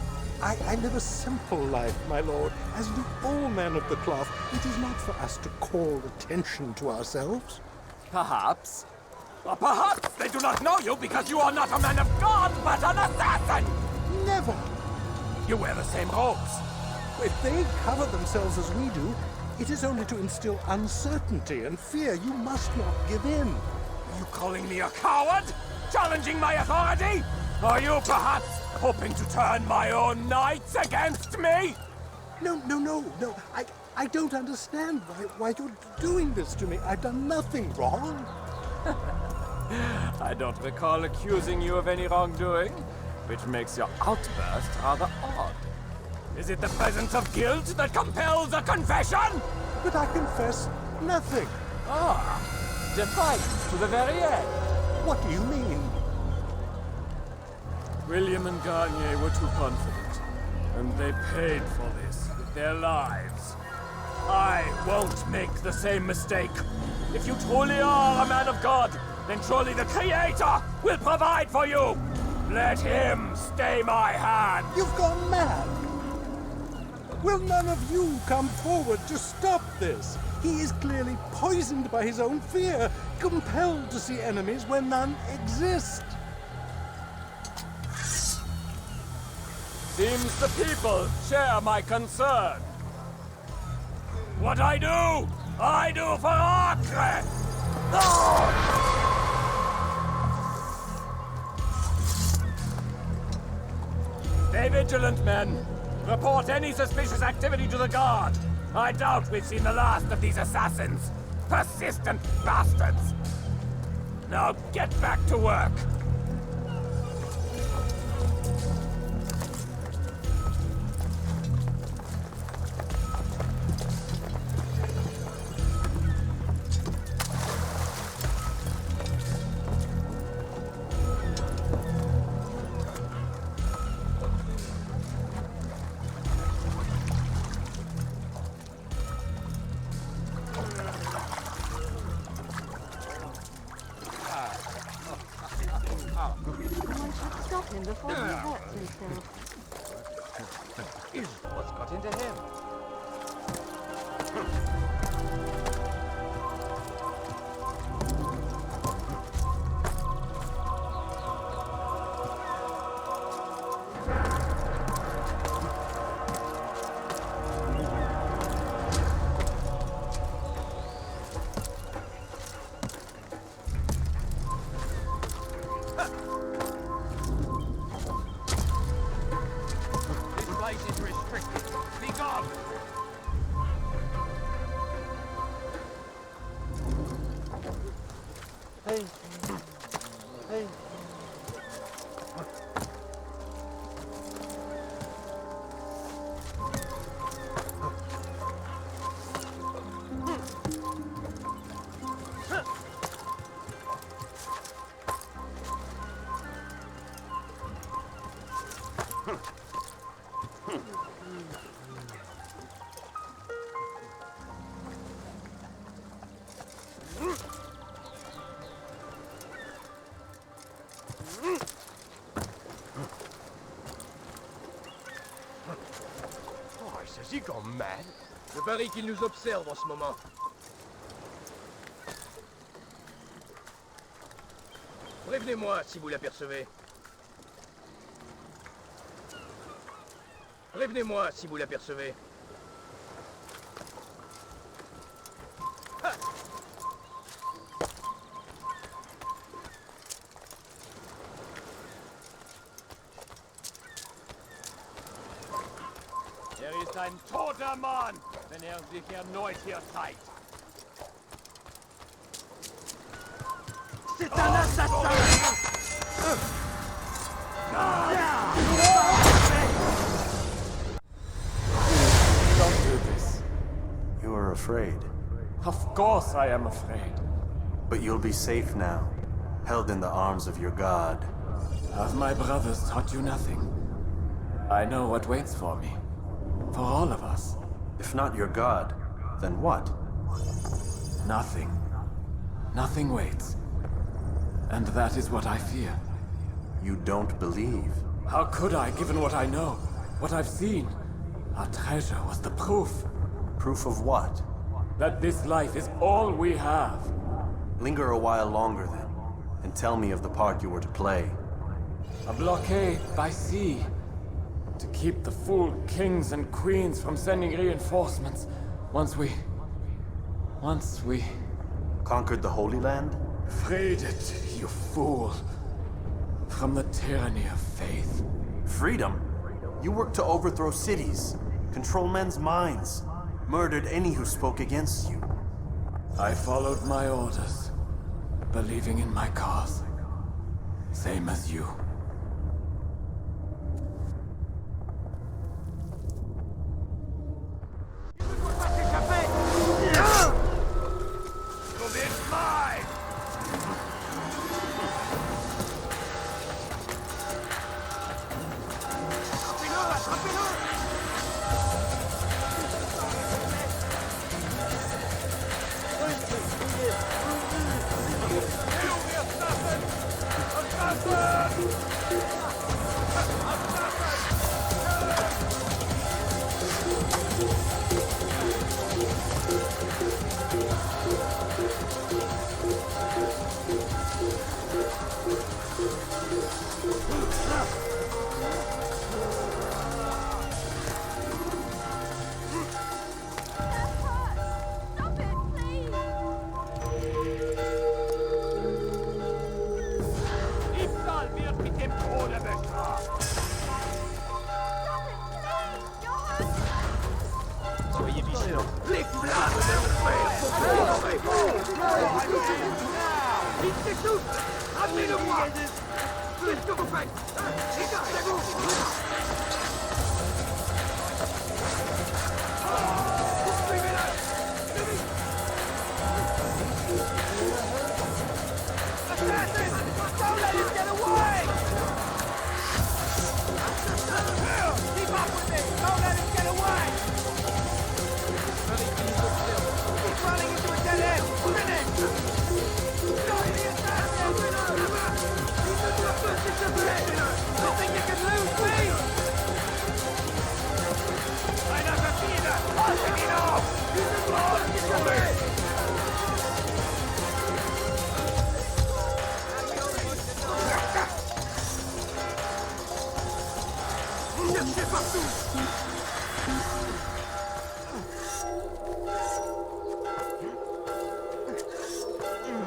I live a simple life, my lord, as do all men of the cloth. It is not for us to call attention to ourselves. Perhaps. Or perhaps they do not know you because you are not a man of God, but an assassin! Never! You wear the same robes. If they cover themselves as we do, it is only to instill uncertainty and fear. You must not give in. You calling me a coward? Challenging my authority? Are you perhaps hoping to turn my own knights against me? No. I don't understand why you're doing this to me. I've done nothing wrong. I don't recall accusing you of any wrongdoing, which makes your outburst rather odd. Is it the presence of guilt that compels a confession? But I confess nothing. Ah, defiant to the very end. What do you mean? William and Garnier were too confident, and they paid for this with their lives. I won't make the same mistake. If you truly are a man of God, then surely the Creator will provide for you. Let him stay my hand. You've gone mad. Will none of you come forward to stop this? He is clearly poisoned by his own fear, compelled to see enemies where none exist. Seems the people share my concern. What I do for Acre! Stay vigilant, men. Report any suspicious activity to the guard. I doubt we've seen the last of these assassins. Persistent bastards. Now get back to work. Stop him before he hurts himself. What's got into him? Hey. Has he gone mad? Je parie qu'il nous observe en ce moment. Prévenez-moi si vous l'apercevez. Prévenez-moi si vous l'apercevez. Ist ein toter Mann, wenn sich erneut hier zeigt. C'est un assassin! Don't do this. You are afraid. Of course I am afraid. But you'll be safe now, held in the arms of your god. Have my brothers taught you nothing? I know what waits for me. For all of us. If not your god, then what? Nothing. Nothing waits. And that is what I fear. You don't believe? How could I, given what I know? What I've seen? Our treasure was the proof. Proof of what? That this life is all we have. Linger a while longer then, and tell me of the part you were to play. A blockade by sea. To keep the fool kings and queens from sending reinforcements. Once we... Conquered the Holy Land? Freed it, you fool. From the tyranny of faith. Freedom? You worked to overthrow cities, control men's minds, murdered any who spoke against you. I followed my orders, believing in my cause. Same as you.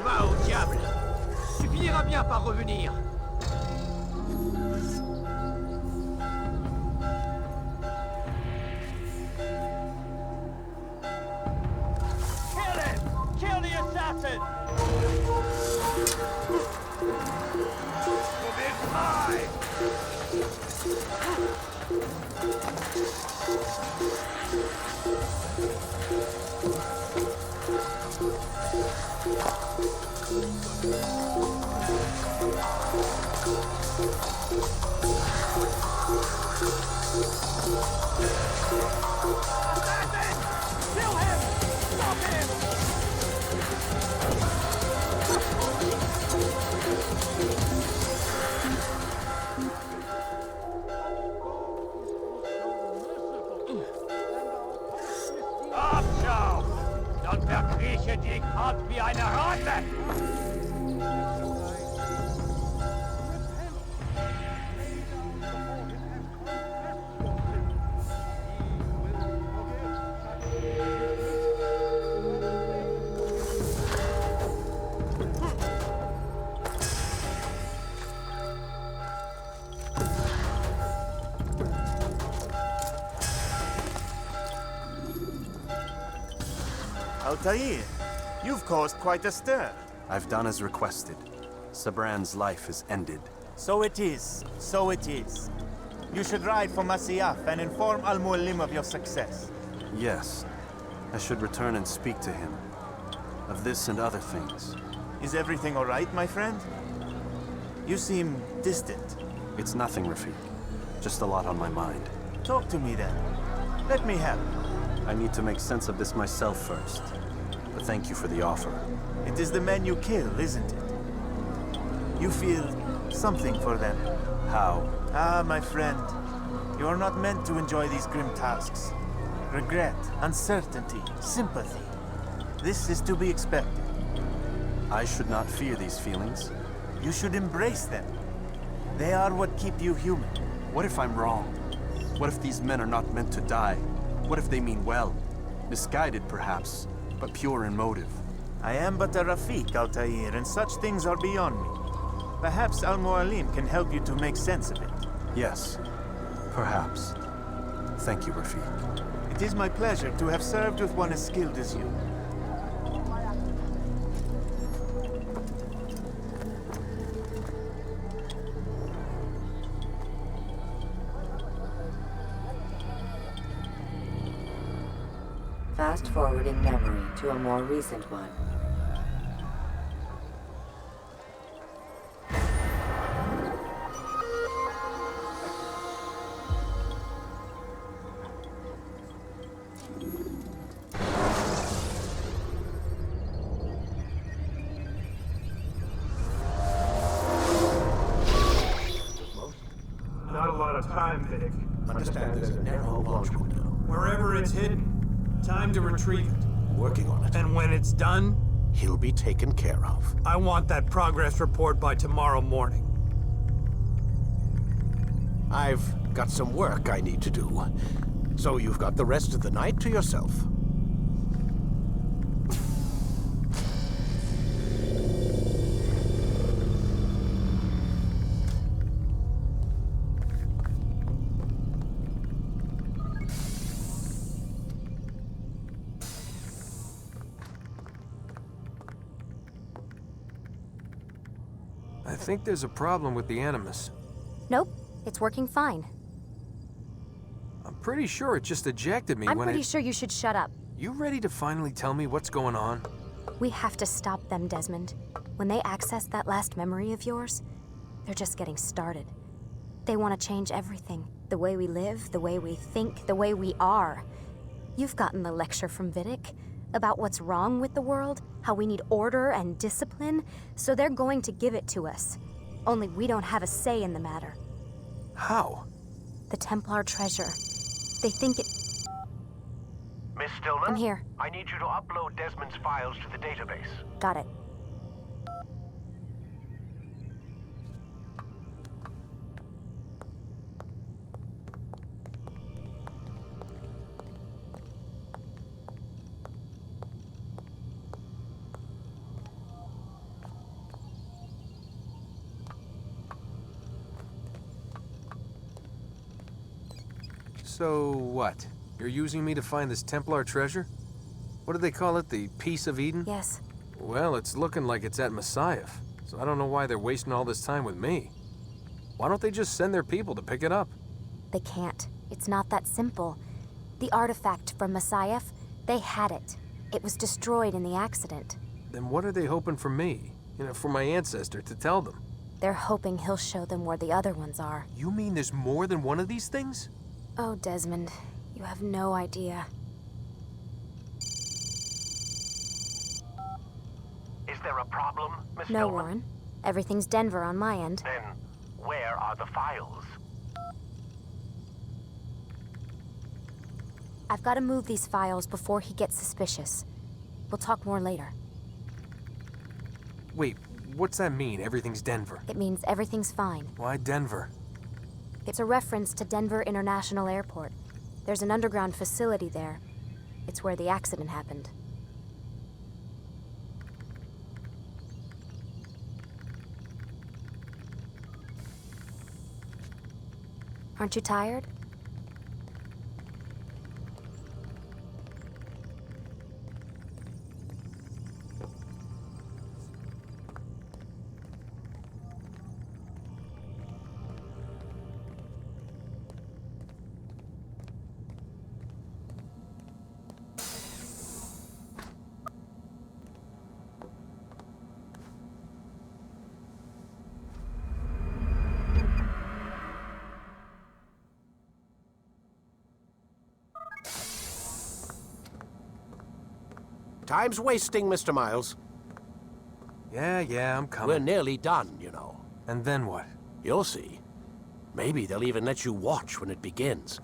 Va au diable! Tu finiras bien par revenir! Kill him! Kill the assassin! Kill him! Stop him! Abschau! Dann verkrieche die Kraft wie eine Ratte! Altair, you've caused quite a stir. I've done as requested. Sabran's life is ended. So it is. So it is. You should ride for Masyaf and inform Al-Mualim of your success. Yes. I should return and speak to him. Of this and other things. Is everything all right, my friend? You seem distant. It's nothing, Rafik. Just a lot on my mind. Talk to me then. Let me help. I need to make sense of this myself first. But thank you for the offer. It is the men you kill, isn't it? You feel something for them. How? Ah, my friend. You are not meant to enjoy these grim tasks. Regret, uncertainty, sympathy. This is to be expected. I should not fear these feelings. You should embrace them. They are what keep you human. What if I'm wrong? What if these men are not meant to die? What if they mean well? Misguided, perhaps, but pure in motive. I am but a Rafik, Altair, and such things are beyond me. Perhaps Al-Mualim can help you to make sense of it. Yes, perhaps. Thank you, Rafik. It is my pleasure to have served with one as skilled as you. Fast-forwarding memory to a more recent one. Not a lot of time, Vic. Understand there's a narrow launch window. Wherever it's hidden, time to retrieve it. Working on it. And when it's done, He'll be taken care of. I want that progress report by tomorrow morning. I've got some work I need to do. So you've got the rest of the night to yourself. I think there's a problem with the Animus. Nope, it's working fine. I'm pretty sure it just ejected me I'm when pretty sure you should shut up. You ready to finally tell me what's going on? We have to stop them, Desmond. When they access that last memory of yours, they're just getting started. They want to change everything. The way we live, the way we think, the way we are. You've gotten the lecture from Vidic about what's wrong with the world, how we need order and discipline, so they're going to give it to us. Only we don't have a say in the matter. How? The Templar treasure. They think it... Miss Stillman? I'm here. I need you to upload Desmond's files to the database. Got it. So what? You're using me to find this Templar treasure? What do they call it? The Piece of Eden? Yes. Well, it's looking like it's at Masyaf, so I don't know why they're wasting all this time with me. Why don't they just send their people to pick it up? They can't. It's not that simple. The artifact from Masyaf, they had it. It was destroyed in the accident. Then what are they hoping from me? You know, for my ancestor to tell them? They're hoping he'll show them where the other ones are. You mean there's more than one of these things? Oh, Desmond, you have no idea. Is there a problem, Miss No, Stillman? Warren. Everything's Denver on my end. Then, where are the files? I've got to move these files before he gets suspicious. We'll talk more later. Wait, what's that mean, everything's Denver? It means everything's fine. Why Denver? It's a reference to Denver International Airport. There's an underground facility there. It's where the accident happened. Aren't you tired? Time's wasting, Mr. Miles. Yeah, I'm coming. We're nearly done, you know. And then what? You'll see. Maybe they'll even let you watch when it begins.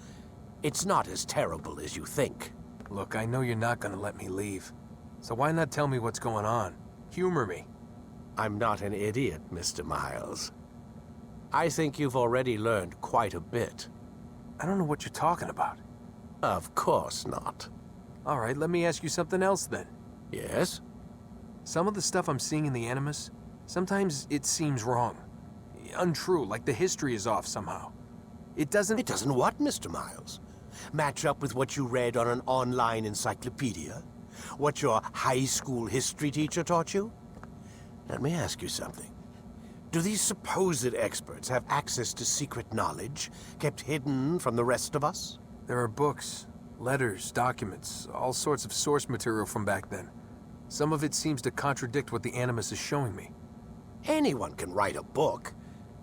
It's not as terrible as you think. Look, I know you're not gonna let me leave. So why not tell me what's going on? Humor me. I'm not an idiot, Mr. Miles. I think you've already learned quite a bit. I don't know what you're talking about. Of course not. All right, let me ask you something else then. Yes? Some of the stuff I'm seeing in the Animus, sometimes it seems wrong. Untrue, like the history is off somehow. It doesn't what, Mr. Miles? Match up with what you read on an online encyclopedia? What your high school history teacher taught you? Let me ask you something. Do these supposed experts have access to secret knowledge kept hidden from the rest of us? There are books, letters, documents, all sorts of source material from back then. Some of it seems to contradict what the Animus is showing me. Anyone can write a book,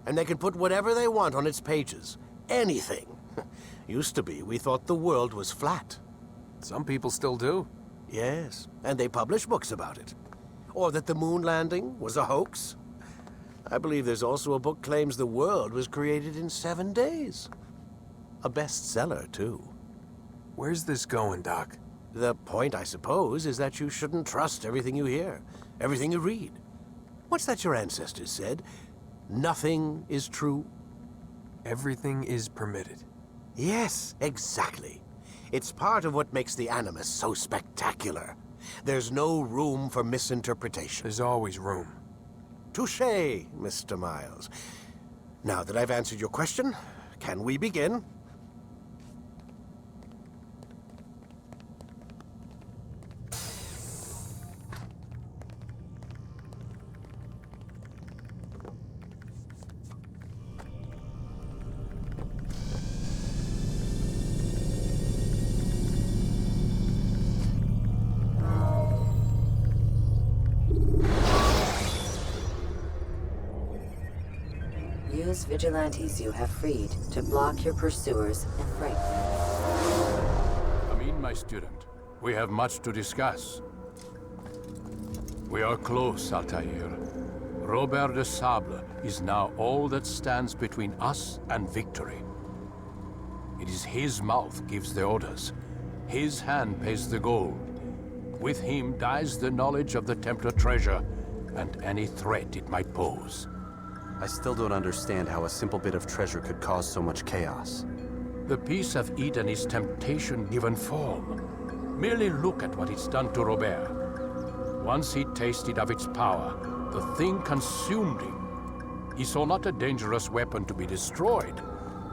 and they can put whatever they want on its pages. Anything. Used to be, we thought the world was flat. Some people still do. Yes, and they publish books about it. Or that the moon landing was a hoax. I believe there's also a book claims the world was created in 7 days. A bestseller, too. Where's this going, Doc? The point, I suppose, is that you shouldn't trust everything you hear, everything you read. What's that your ancestors said? Nothing is true? Everything is permitted. Yes, exactly. It's part of what makes the Animus so spectacular. There's no room for misinterpretation. There's always room. Touché, Mr. Miles. Now that I've answered your question, can we begin? Use vigilantes you have freed to block your pursuers and frighten them. Amin, my student. We have much to discuss. We are close, Altair. Robert de Sable is now all that stands between us and victory. It is his mouth gives the orders. His hand pays the gold. With him dies the knowledge of the Templar treasure and any threat it might pose. I still don't understand how a simple bit of treasure could cause so much chaos. The Peace of Eden is temptation given form. Merely look at what it's done to Robert. Once he tasted of its power, the thing consumed him. He saw not a dangerous weapon to be destroyed,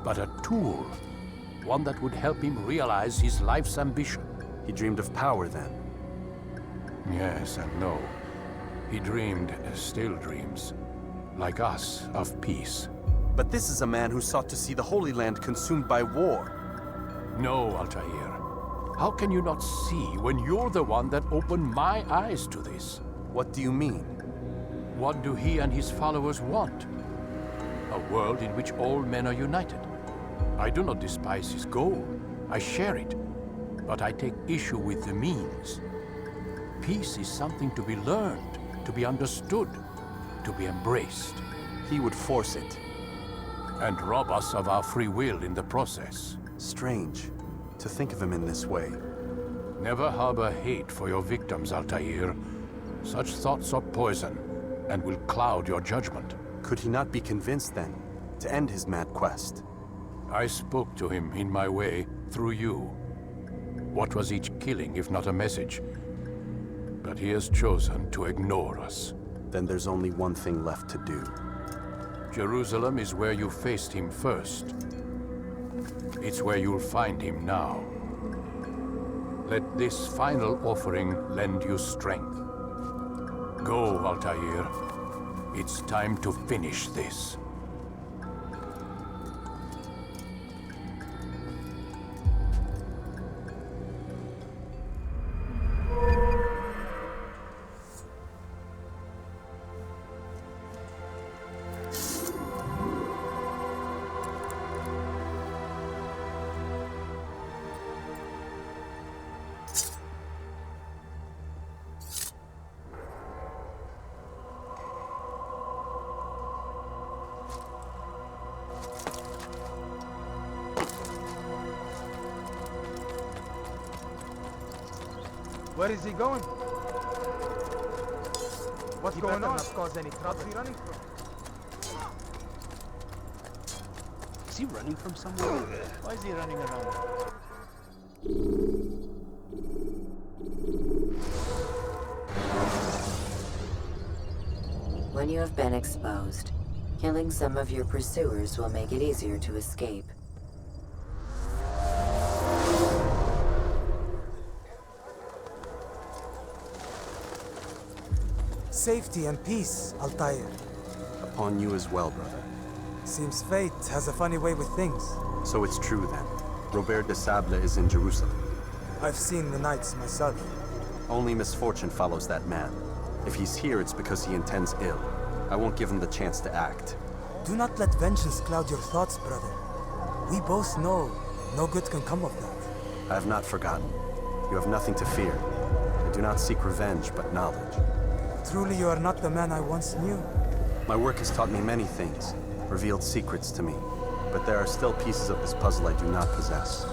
but a tool. One that would help him realize his life's ambition. He dreamed of power then? Yes and no. He dreamed, still dreams. Like us, of peace. But this is a man who sought to see the Holy Land consumed by war. No, Altair. How can you not see when you're the one that opened my eyes to this? What do you mean? What do he and his followers want? A world in which all men are united. I do not despise his goal. I share it. But I take issue with the means. Peace is something to be learned, to be understood, to be embraced. He would force it. And rob us of our free will in the process. Strange, to think of him in this way. Never harbor hate for your victims, Altair. Such thoughts are poison, and will cloud your judgment. Could he not be convinced, then, to end his mad quest? I spoke to him in my way, through you. What was each killing, if not a message? But he has chosen to ignore us. Then there's only one thing left to do. Jerusalem is where you faced him first. It's where you'll find him now. Let this final offering lend you strength. Go, Altair. It's time to finish this. Where is he going? What's going on? Not cause any trouble. What's he running from? Is he running from somewhere? Why is he running around? When you have been exposed, killing some of your pursuers will make it easier to escape. Safety and peace, Altair. Upon you as well, brother. Seems fate has a funny way with things. So it's true then. Robert de Sable is in Jerusalem. I've seen the Knights myself. Only misfortune follows that man. If he's here, it's because he intends ill. I won't give him the chance to act. Do not let vengeance cloud your thoughts, brother. We both know no good can come of that. I have not forgotten. You have nothing to fear. I do not seek revenge, but knowledge. Truly, you are not the man I once knew. My work has taught me many things, revealed secrets to me. But there are still pieces of this puzzle I do not possess.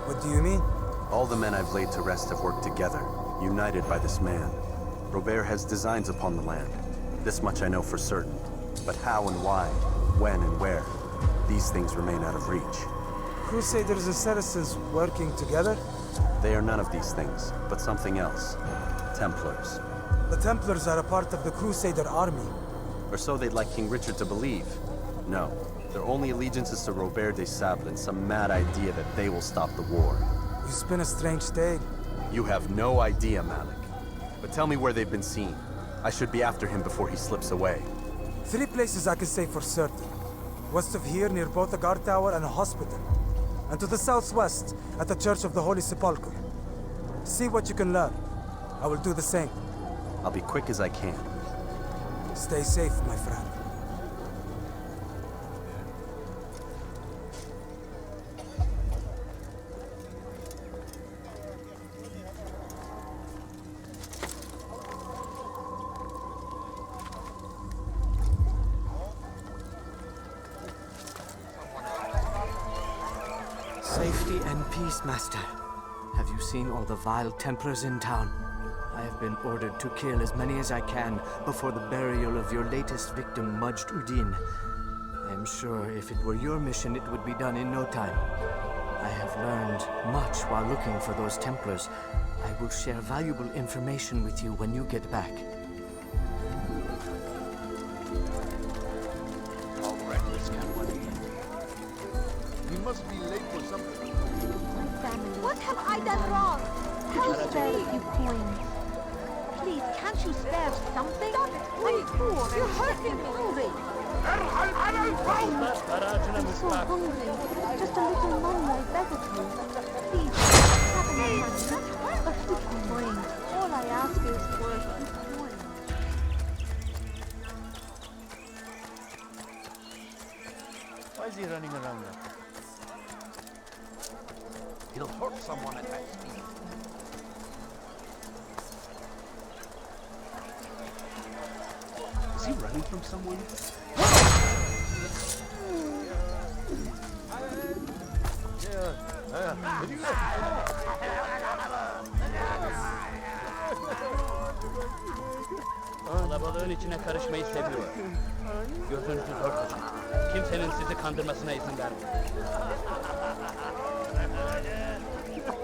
What do you mean? All the men I've laid to rest have worked together, united by this man. Robert has designs upon the land. This much I know for certain. But how and why, when and where, these things remain out of reach. Crusaders and Saracens working together? They are none of these things, but something else. Templars. The Templars are a part of the Crusader army. Or so they'd like King Richard to believe. No, their only allegiance is to Robert de Sable and some mad idea that they will stop the war. You spin a strange tale. You have no idea, Malik. But tell me where they've been seen. I should be after him before he slips away. 3 places I can say for certain. West of here, near both a guard tower and a hospital. And to the southwest, at the Church of the Holy Sepulchre. See what you can learn. I will do the same. I'll be quick as I can. Stay safe, my friend. Safety and peace, Master. Have you seen all the vile Templars in town? I have been ordered to kill as many as I can before the burial of your latest victim, Majd Uddin. I am sure if it were your mission, it would be done in no time. I have learned much while looking for those Templars. I will share valuable information with you when you get back. How reckless can one be? He must be late for something. Family. What have I done wrong? I'll spare a few coins. Please, can't you spare something? Stop it, please. I'm poor. You're hurting me. Hungry. I'm so hungry. Just a little money, I beg of you. Please, have any money. A few coins. All I ask is for a few coins. Why is he running around now? He'll hurt someone at that speed. Is he running from someone? Kalabalığın içine karışmayı seviyorum. Gözünüzü dört açın. Kimsenin sizi kandırmasına izin vermeyin.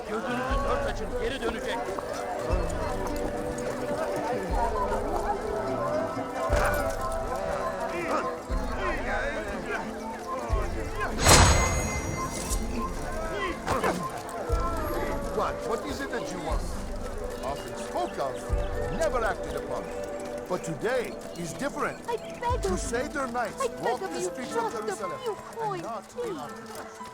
Gözünüzü dört açın, geri dönecek. What is it that you want? Often spoke of, never acted upon. But today is different. I beg of you. Crusader knights I beg walk of the you, streets just of a Jerusalem few coins, and not please. in our possession.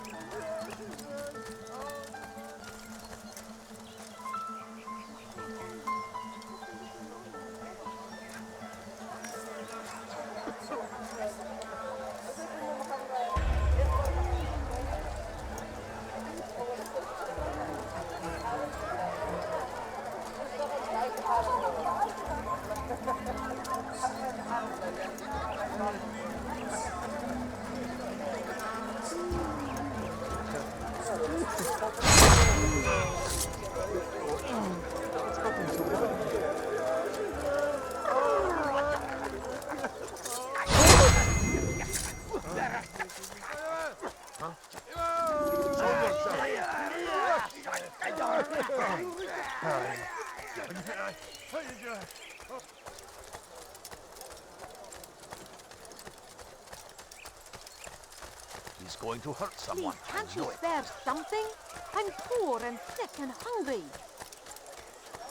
He's going to hurt someone. Please, can't you spare something? I'm poor and sick and hungry.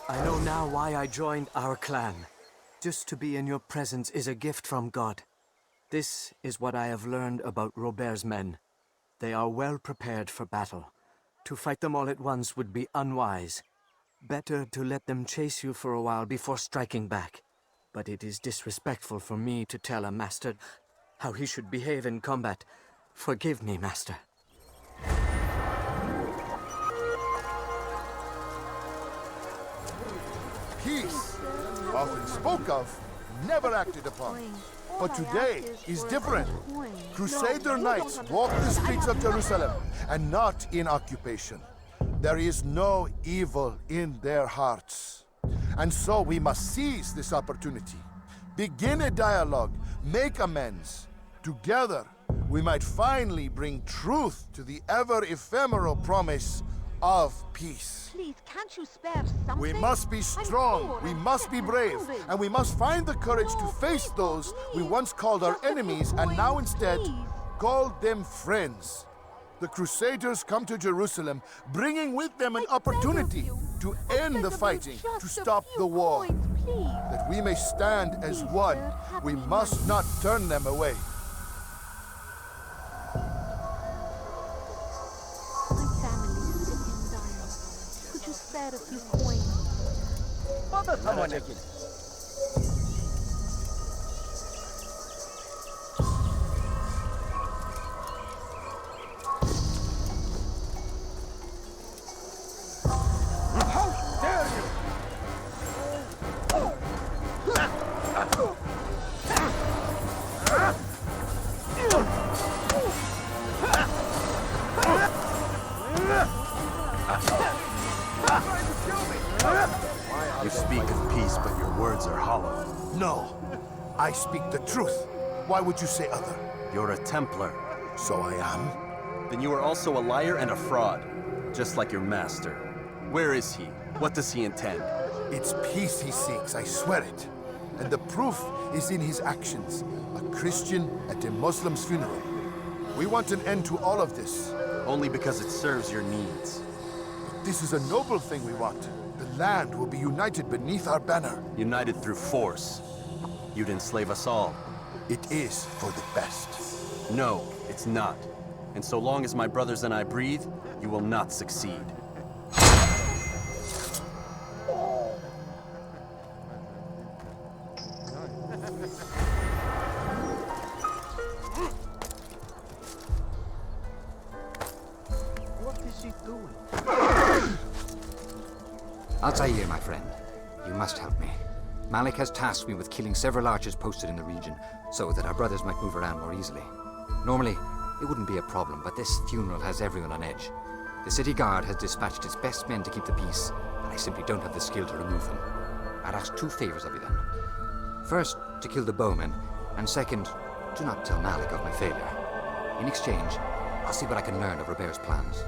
I know now why I joined our clan. Just to be in your presence is a gift from God. This is what I have learned about Robert's men. They are well prepared for battle. To fight them all at once would be unwise. Better to let them chase you for a while before striking back. But it is disrespectful for me to tell a master how he should behave in combat. Forgive me, master. Peace, often spoke of, never acted upon. But today is different. Crusader knights walk the streets of Jerusalem, and not in occupation. There is no evil in their hearts. And so we must seize this opportunity. Begin a dialogue, make amends. Together, we might finally bring truth to the ever-ephemeral promise of peace. Please, can't you spare something? We must be strong, we must be brave, and we must find the courage to face those we once called our enemies and now instead call them friends. The Crusaders come to Jerusalem, bringing with them an opportunity to end the fighting, to stop the war. That we may stand as one, we must not turn them away. A few coins. Bother someone again. How dare you! You speak of peace, but your words are hollow. No, I speak the truth. Why would you say other? You're a Templar. So I am. Then you are also a liar and a fraud, just like your master. Where is he? What does he intend? It's peace he seeks, I swear it. And the proof is in his actions. A Christian at a Muslim's funeral. We want an end to all of this. Only because it serves your needs. But this is a noble thing we want. The land will be united beneath our banner. United through force. You'd enslave us all. It is for the best. No, it's not. And so long as my brothers and I breathe, you will not succeed. What is he doing? Altair, my friend, you must help me. Malik has tasked me with killing several archers posted in the region, so that our brothers might move around more easily. Normally, it wouldn't be a problem, but this funeral has everyone on edge. The city guard has dispatched its best men to keep the peace, and I simply don't have the skill to remove them. I'd ask two favors of you then. First, to kill the bowmen, and second, do not tell Malik of my failure. In exchange, I'll see what I can learn of Robert's plans.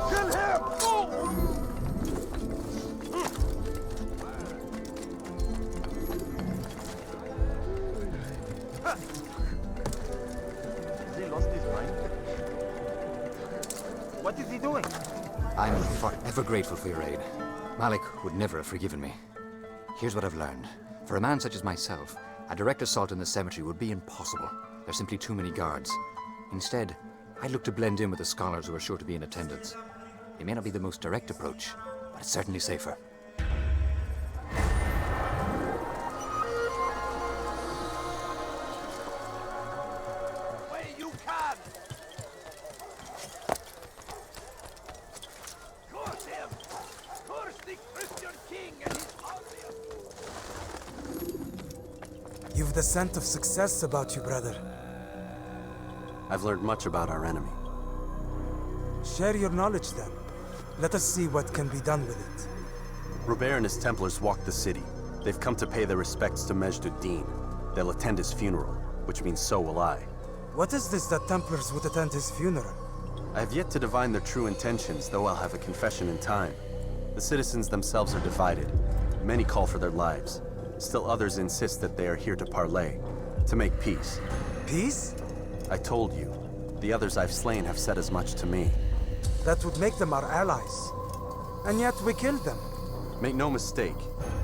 Kill him! I'm forever grateful for your aid. Malik would never have forgiven me. Here's what I've learned. For a man such as myself, a direct assault on the cemetery would be impossible. There's simply too many guards. Instead, I'd look to blend in with the scholars who are sure to be in attendance. It may not be the most direct approach, but it's certainly safer. Way you can! Curse him! Curse the Christian king and his audience! You've the scent of success about you, brother. I've learned much about our enemy. Share your knowledge then. Let us see what can be done with it. Robert and his Templars walked the city. They've come to pay their respects to Majd-ud-Din. They'll attend his funeral, which means so will I. What is this that Templars would attend his funeral? I have yet to divine their true intentions, though I'll have a confession in time. The citizens themselves are divided. Many call for their lives. Still others insist that they are here to parley, to make peace. Peace? I told you. The others I've slain have said as much to me. That would make them our allies. And yet we killed them. Make no mistake,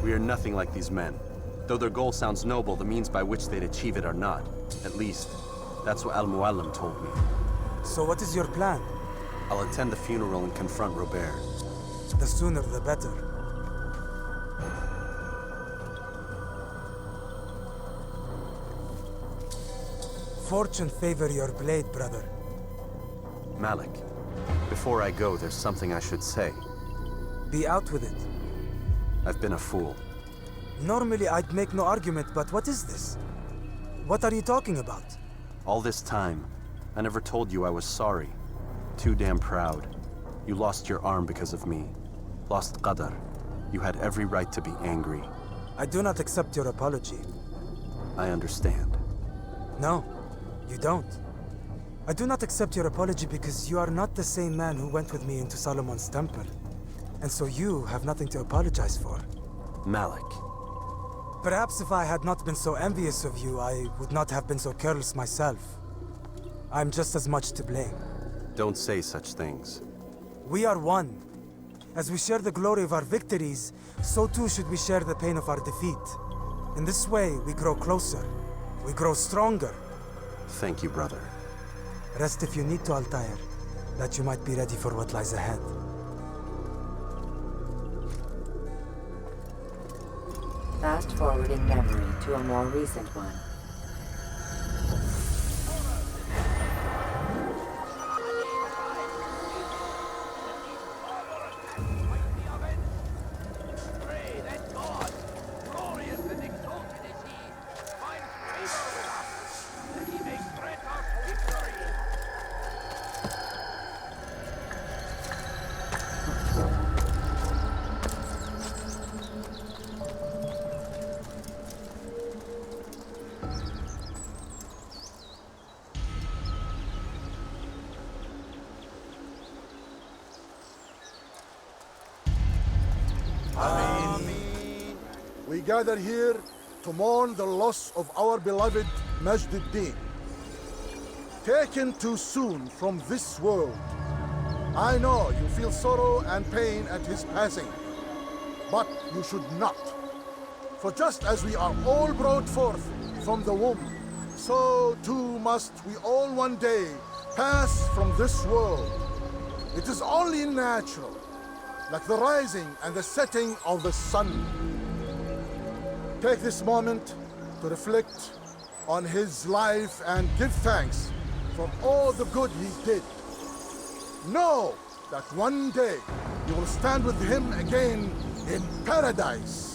we are nothing like these men. Though their goal sounds noble, the means by which they'd achieve it are not. At least, that's what Al-Mualim told me. So what is your plan? I'll attend the funeral and confront Robert. The sooner the better. Fortune favor your blade, brother. Malik, before I go, there's something I should say. Be out with it. I've been a fool. Normally I'd make no argument, but what is this? What are you talking about? All this time, I never told you I was sorry. Too damn proud. You lost your arm because of me. Lost Qadar. You had every right to be angry. I do not accept your apology. I understand. No, you don't. I do not accept your apology because you are not the same man who went with me into Solomon's temple. And so you have nothing to apologize for. Malik. Perhaps if I had not been so envious of you, I would not have been so careless myself. I'm just as much to blame. Don't say such things. We are one. As we share the glory of our victories, so too should we share the pain of our defeat. In this way, we grow closer. We grow stronger. Thank you, brother. Rest if you need to, Altair, that you might be ready for what lies ahead. Fast-forwarding memory to a more recent one. Pray that God, glorious and exalted is he, finds favor with us, that he may grant us victory. We gather here to mourn the loss of our beloved Majd-ud-Din. Taken too soon from this world. I know you feel sorrow and pain at his passing, but you should not. For just as we are all brought forth from the womb, so too must we all one day pass from this world. It is only natural, like the rising and the setting of the sun. Take this moment to reflect on his life and give thanks for all the good he did. Know that one day you will stand with him again in paradise.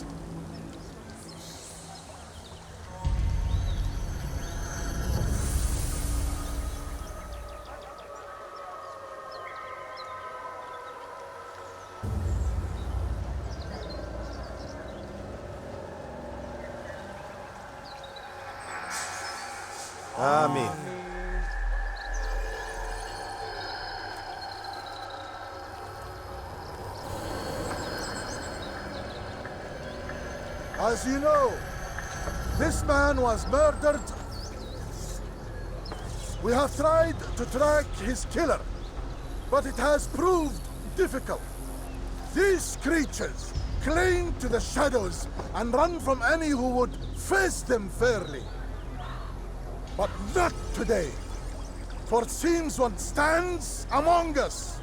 Amen. As you know, this man was murdered. We have tried to track his killer, but it has proved difficult. These creatures cling to the shadows and run from any who would face them fairly. But not today. For it seems one stands among us.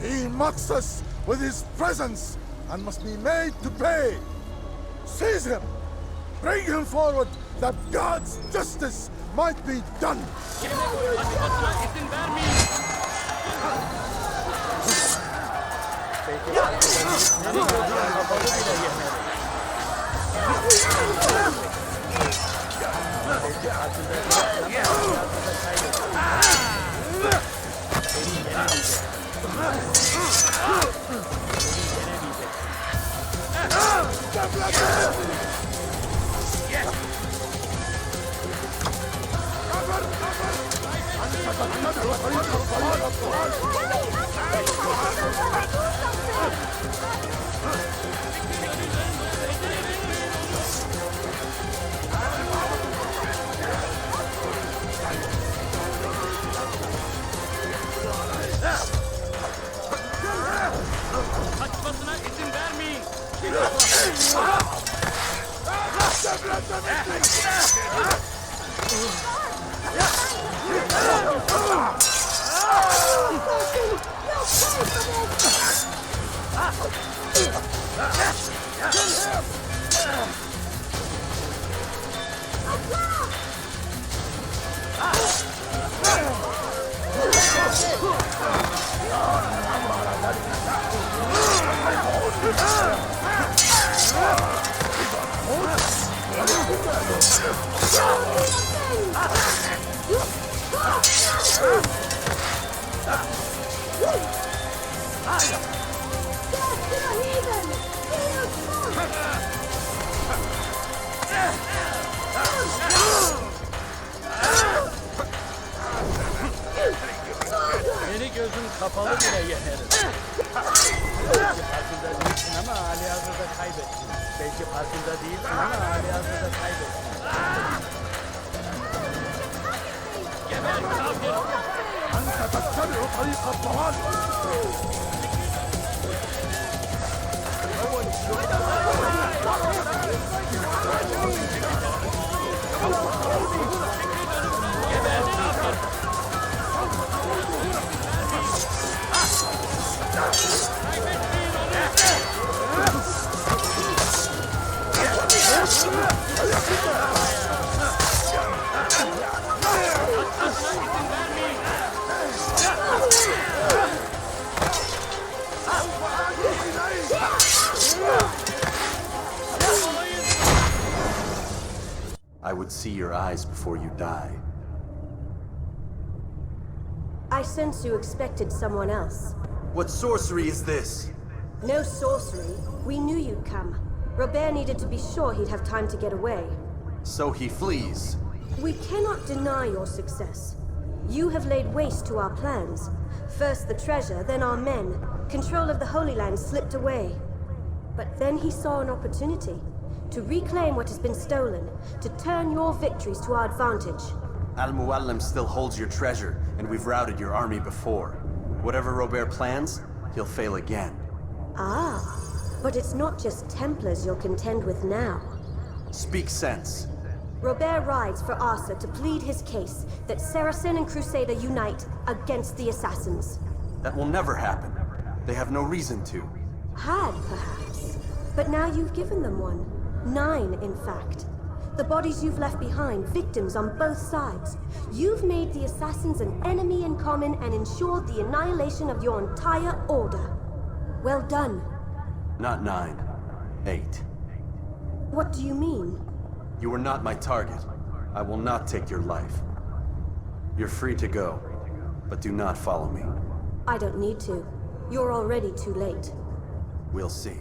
He mocks us with his presence and must be made to pay. Seize him! Bring him forward that God's justice might be done! Kaçmasına izin vermeyin. Beni gözün kapalı bile yenerim. Belki farkında değilsin ama halihazırda kaybettin. Belki farkında değilsin ama halihazırda kaybettin. Geber kafir! أنت تتبع طريق الضلال! I would see your eyes before you die. I sense you expected someone else. What sorcery is this? No sorcery. We knew you'd come. Robert needed to be sure he'd have time to get away. So he flees. We cannot deny your success. You have laid waste to our plans. First the treasure, then our men. Control of the Holy Land slipped away. But then he saw an opportunity to reclaim what has been stolen, to turn your victories to our advantage. Al-Muallim still holds your treasure, and we've routed your army before. Whatever Robert plans, he'll fail again. Ah, but it's not just Templars you'll contend with now. Speak sense. Robert rides for Asa to plead his case that Saracen and Crusader unite against the Assassins. That will never happen. They have no reason to. Had, perhaps. But now you've given them one. 9, in fact. The bodies you've left behind, victims on both sides. You've made the Assassins an enemy in common and ensured the annihilation of your entire order. Well done. Not 9. 8. What do you mean? You were not my target. I will not take your life. You're free to go, but do not follow me. I don't need to. You're already too late. We'll see.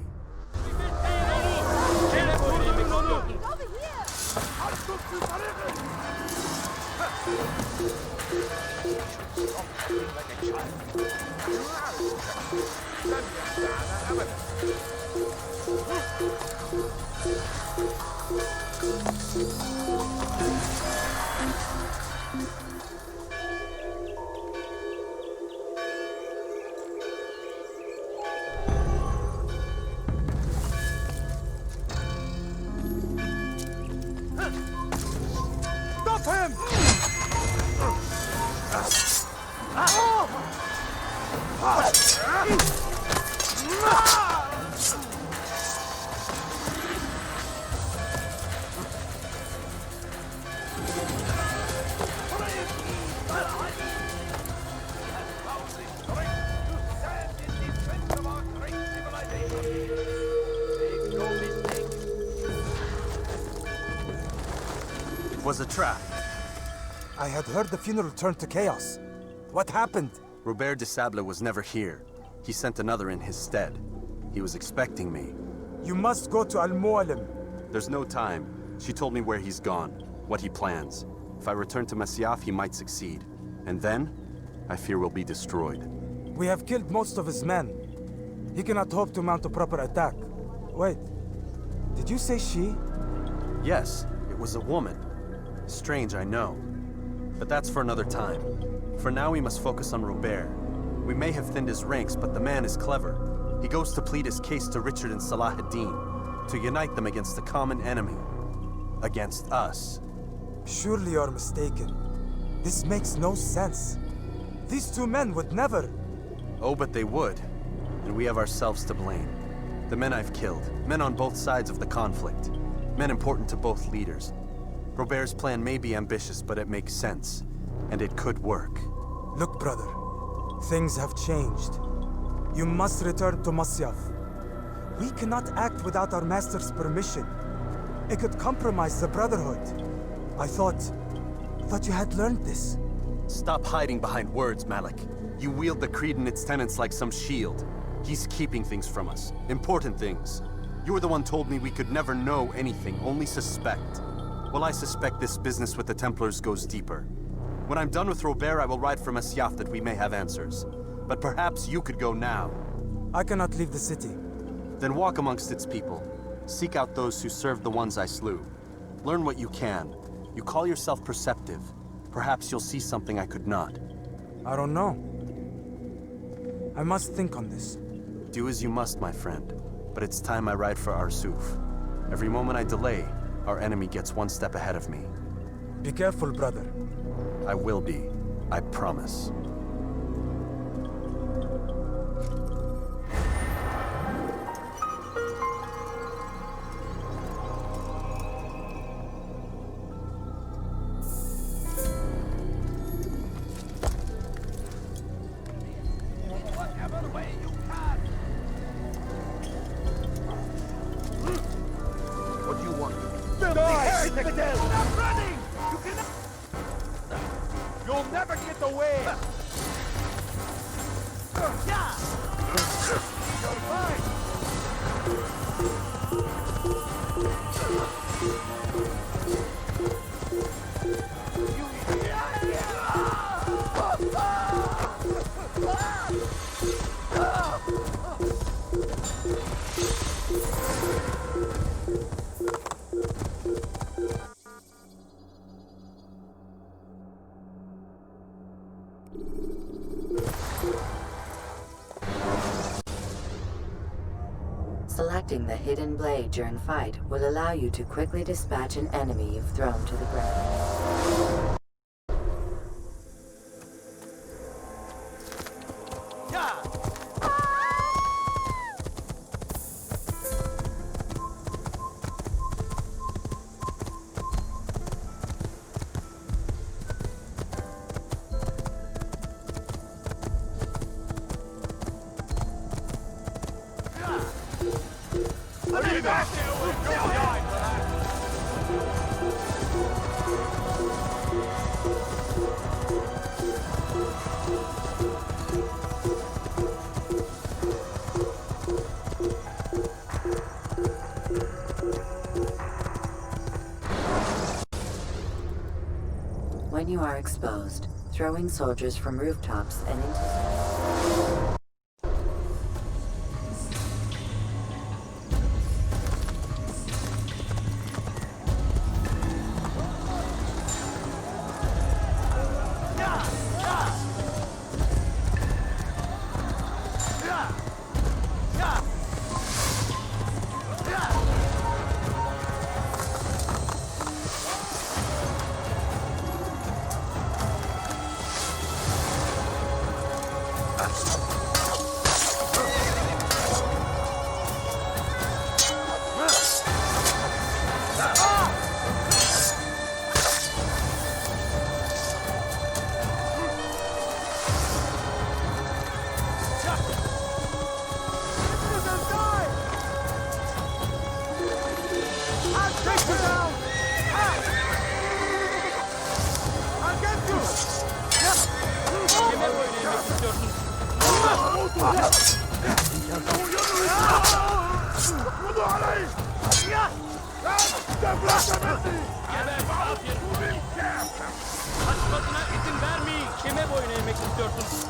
him! It was a trap. I had heard the funeral turned to chaos. What happened? Robert de Sable was never here. He sent another in his stead. He was expecting me. You must go to Al-Mualim. There's no time. She told me where he's gone, what he plans. If I return to Masyaf, he might succeed. And then, I fear we'll be destroyed. We have killed most of his men. He cannot hope to mount a proper attack. Wait, did you say she? Yes, it was a woman. Strange, I know. But that's for another time. For now, we must focus on Robert. We may have thinned his ranks, but the man is clever. He goes to plead his case to Richard and Salah ad-Din, to unite them against the common enemy. Against us. Surely you're mistaken. This makes no sense. These two men would never... Oh, but they would. And we have ourselves to blame. The men I've killed, men on both sides of the conflict. Men important to both leaders. Robert's plan may be ambitious, but it makes sense. And it could work. Look, brother. Things have changed. You must return to Masyaf. We cannot act without our master's permission. It could compromise the Brotherhood. I thought you had learned this. Stop hiding behind words, Malik. You wield the creed and its tenets like some shield. He's keeping things from us. Important things. You were the one told me we could never know anything, only suspect. Well, I suspect this business with the Templars goes deeper. When I'm done with Robert, I will ride for Masyaf that we may have answers. But perhaps you could go now. I cannot leave the city. Then walk amongst its people. Seek out those who served the ones I slew. Learn what you can. You call yourself perceptive. Perhaps you'll see something I could not. I don't know. I must think on this. Do as you must, my friend. But it's time I ride for Arsuf. Every moment I delay, our enemy gets one step ahead of me. Be careful, brother. I will be. I promise. You'll never get away! Selecting the hidden blade during fight will allow you to quickly dispatch an enemy you've thrown to the ground. When you are exposed, throwing soldiers from rooftops and into... Geber kafir! Kaçmasına izin vermeyin. Kime boyun eğmek istiyorsun?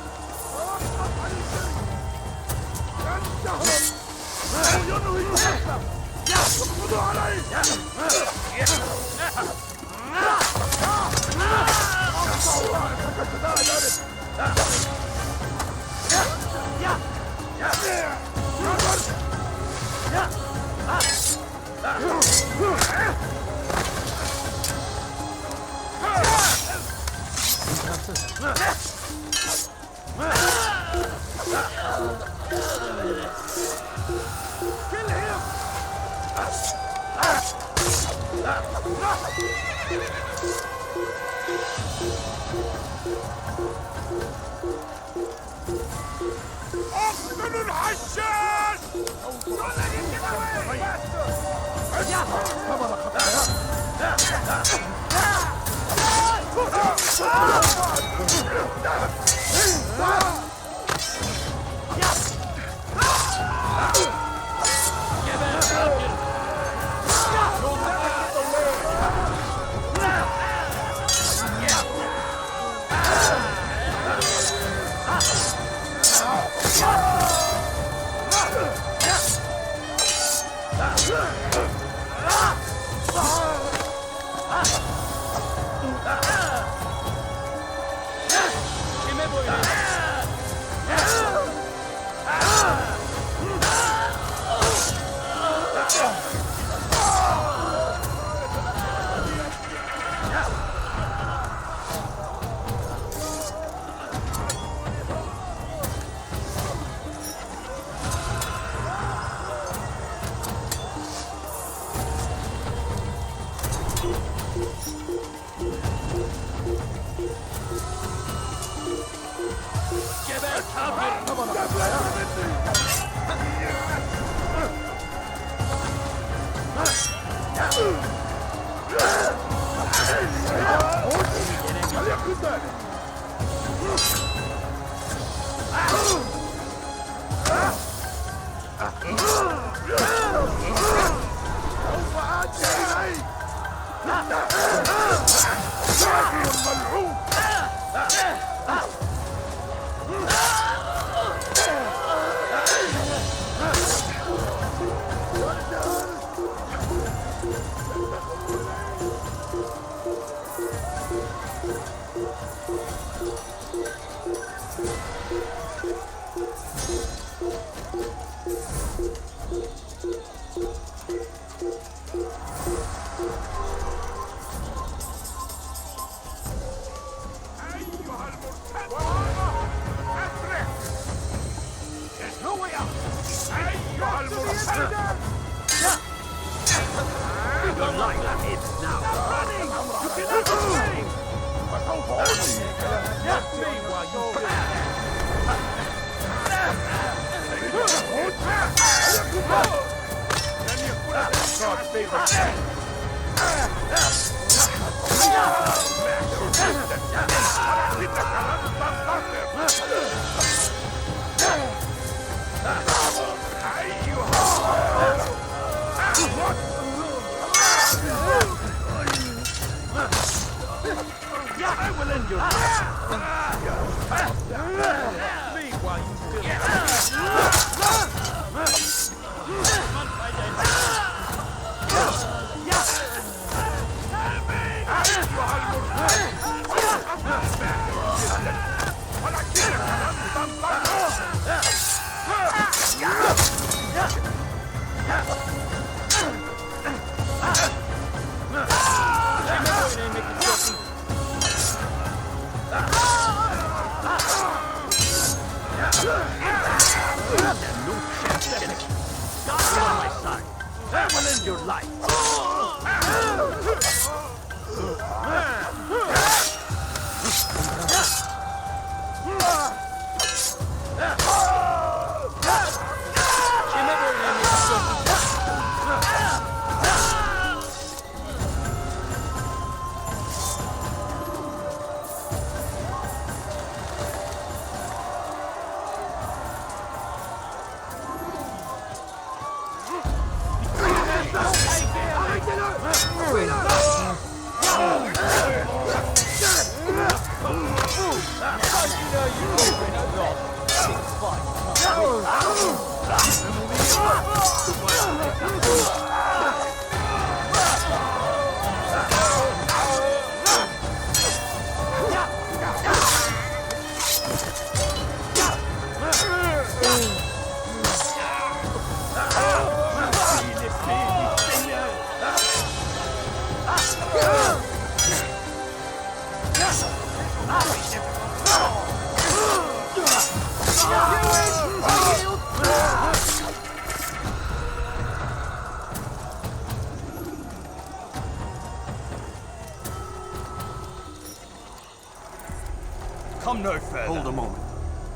Come no further. Hold a moment.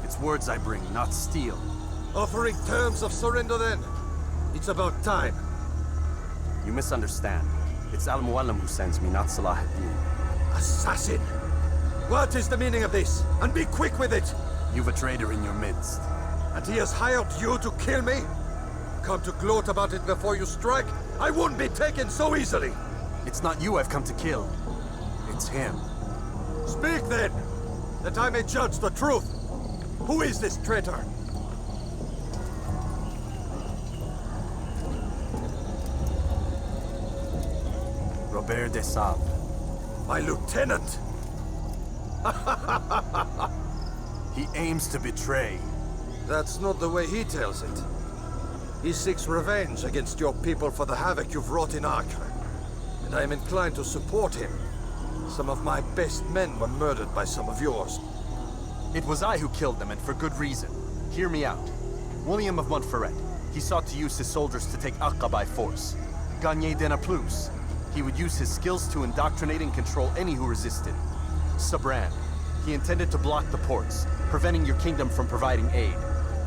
It's words I bring, not steel. Offering terms of surrender then. It's about time. You misunderstand. It's Al-Mualim who sends me, not Salah ad-Din. Assassin! What is the meaning of this? And be quick with it! You've a traitor in your midst. And he has hired you to kill me? Come to gloat about it before you strike? I wouldn't be taken so easily! It's not you I've come to kill. It's him. Speak then, that I may judge the truth. Who is this traitor? Robert de Sable. My lieutenant! He aims to betray. That's not the way he tells it. He seeks revenge against your people for the havoc you've wrought in Acre. And I am inclined to support him. Some of my best men were murdered by some of yours. It was I who killed them, and for good reason. Hear me out. William of Montferrat. He sought to use his soldiers to take Acre by force. Gagné de Naplouse. He would use his skills to indoctrinate and control any who resisted. Sabran. He intended to block the ports, preventing your kingdom from providing aid.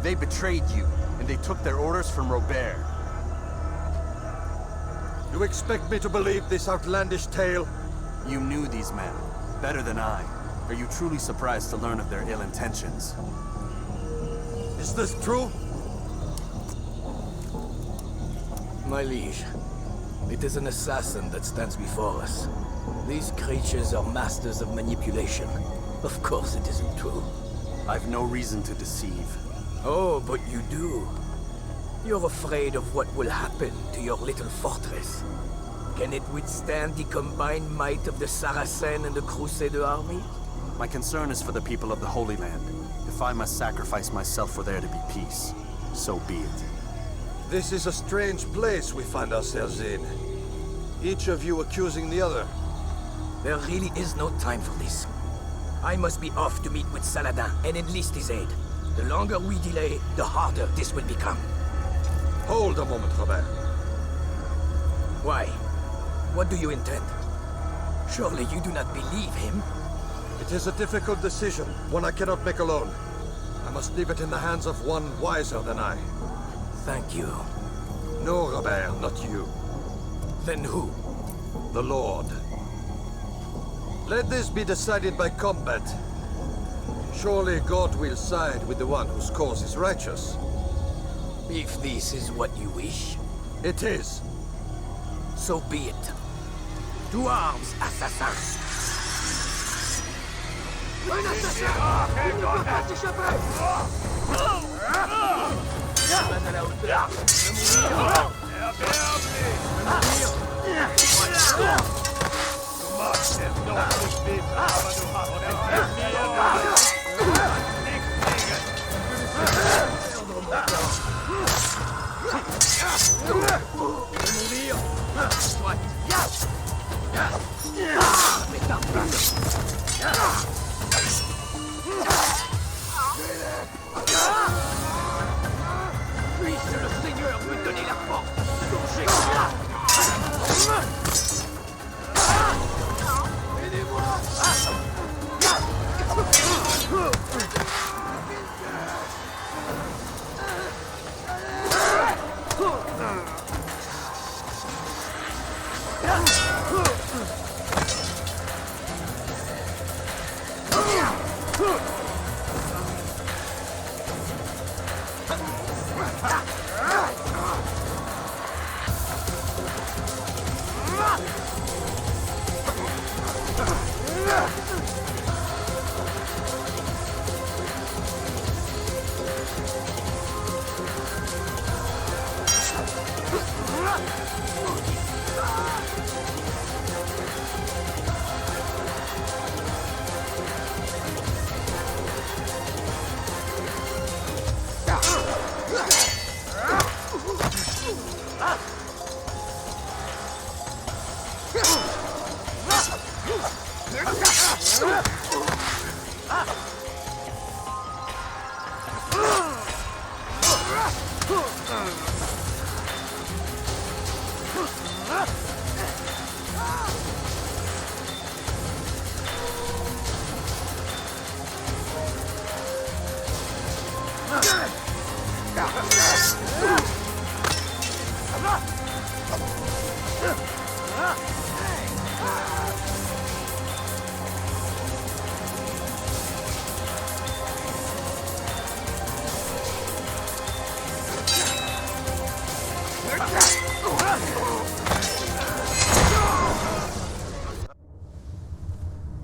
They betrayed you, and they took their orders from Robert. You expect me to believe this outlandish tale? You knew these men, better than I. Are you truly surprised to learn of their ill intentions? Is this true? My liege, it is an assassin that stands before us. These creatures are masters of manipulation. Of course it isn't true. I've no reason to deceive. Oh, but you do. You're afraid of what will happen to your little fortress. Can it withstand the combined might of the Saracen and the Crusader army? My concern is for the people of the Holy Land. If I must sacrifice myself for there to be peace, so be it. This is a strange place we find ourselves in. Each of you accusing the other. There really is no time for this. I must be off to meet with Saladin and enlist his aid. The longer we delay, the harder this will become. Hold a moment, Robert. Why? What do you intend? Surely you do not believe him? It is a difficult decision, one I cannot make alone. I must leave it in the hands of one wiser than I. Thank you. No, Robert, not you. Then who? The Lord. Let this be decided by combat. Surely God will side with the one whose cause is righteous. If this is what you wish. It is. So be it. To arms, assassins! Un assassin! Il ne peut pas s'échapper! Pas à la hauteur Puisse le Seigneur me donner la force de plonger.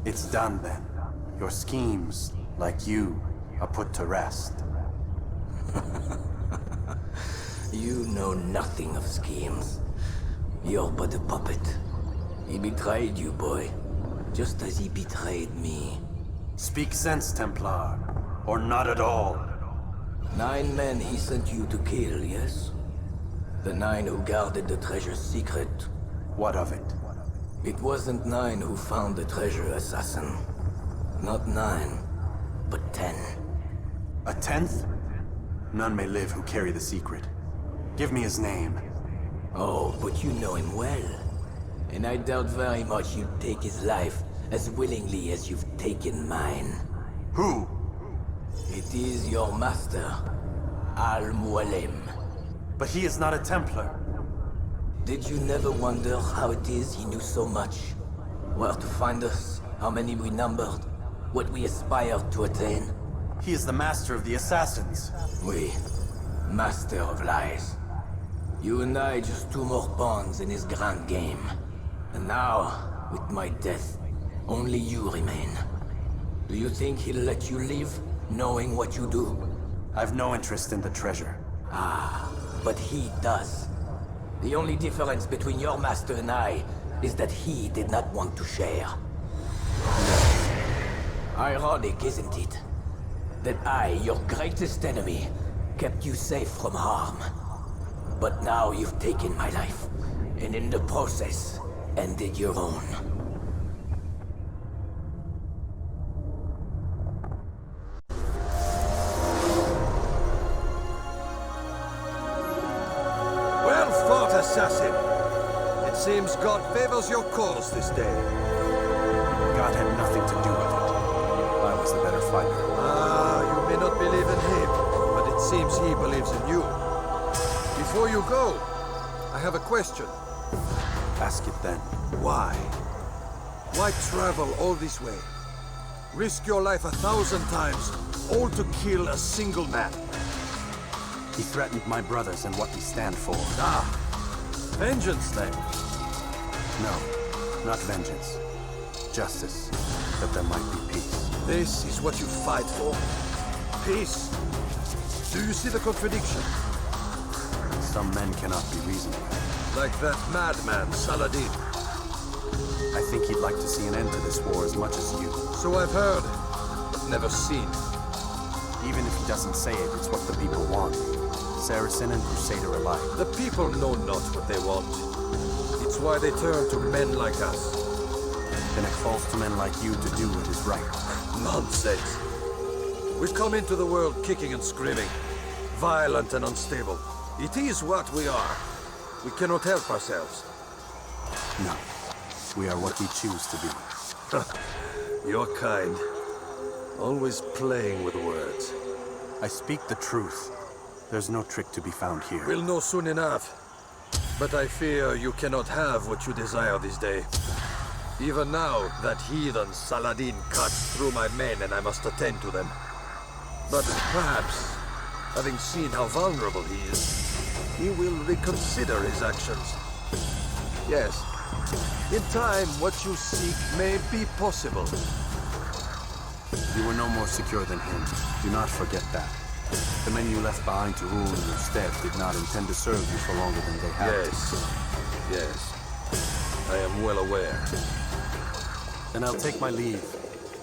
It's done then. Your schemes, like you, are put to rest. You know nothing of schemes. You're but a puppet. He betrayed you, boy. Just as he betrayed me. Speak sense, Templar. Or not at all. 9 men he sent you to kill, yes? The 9 who guarded the treasure's secret. What of it? It wasn't 9 who found the treasure, assassin. Not 9, but 10. A 10th? None may live who carry the secret. Give me his name. Oh, but you know him well. And I doubt very much you'd take his life as willingly as you've taken mine. Who? It is your master, Al-Mualim. But he is not a Templar. Did you never wonder how it is he knew so much? Where to find us, how many we numbered, what we aspired to attain? He is the master of the assassins. Oui, master of lies. You and I just 2 more pawns in his grand game. And now, with my death, only you remain. Do you think he'll let you live, knowing what you do? I've no interest in the treasure. Ah, but he does. The only difference between your master and I is that he did not want to share. Ironic, isn't it? That I, your greatest enemy, kept you safe from harm. But now you've taken my life, and in the process, ended your own. Well fought, assassin. It seems God favors your cause this day. God had nothing to do with it. I was the better fighter. Ah, you may not believe in him, but it seems he believes in you. Before you go, I have a question. Ask it then. Why? Why travel all this way? Risk your life 1,000 times, all to kill a single man. He threatened my brothers and what we stand for. Ah, vengeance then? No, not vengeance. Justice, that there might be peace. This is what you fight for? Peace? Do you see the contradiction? Some men cannot be reasoned with. Like that madman, Saladin. I think he'd like to see an end to this war as much as you. So I've heard, but never seen. Even if he doesn't say it, it's what the people want. Saracen and Crusader alike. The people know not what they want. It's why they turn to men like us. Then it falls to men like you to do what is right. Nonsense. We've come into the world kicking and screaming. Violent and unstable. It is what we are. We cannot help ourselves. No. We are what we choose to be. You're kind. Always playing with words. I speak the truth. There's no trick to be found here. We'll know soon enough. But I fear you cannot have what you desire this day. Even now, that heathen Saladin cuts through my men and I must attend to them. But perhaps, having seen how vulnerable he is, he will reconsider his actions. Yes, in time, what you seek may be possible. You were no more secure than him. Do not forget that. The men you left behind to rule in your stead did not intend to serve you for longer than they had. Yes. I am well aware. Then I'll take my leave.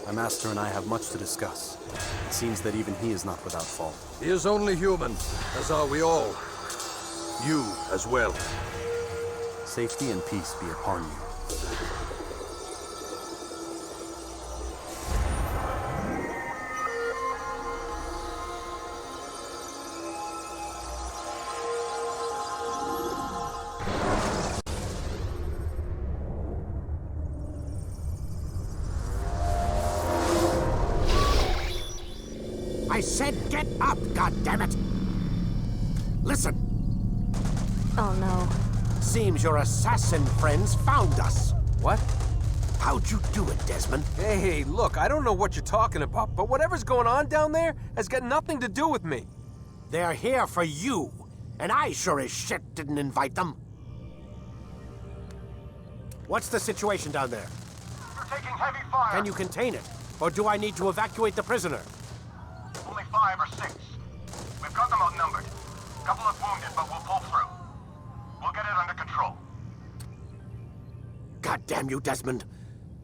My master and I have much to discuss. It seems that even he is not without fault. He is only human, as are we all. You as well. Safety and peace be upon you. I said get up, goddammit! Listen! Oh no. Seems your assassin friends found us. What? How'd you do it, Desmond? Hey, look, I don't know what you're talking about, but whatever's going on down there has got nothing to do with me. They're here for you, and I sure as shit didn't invite them. What's the situation down there? We're taking heavy fire. Can you contain it? Or do I need to evacuate the prisoner? Only 5 or 6. We've got them outnumbered. Couple of wounded, but we'll pull through. We'll get it under control. God damn you, Desmond.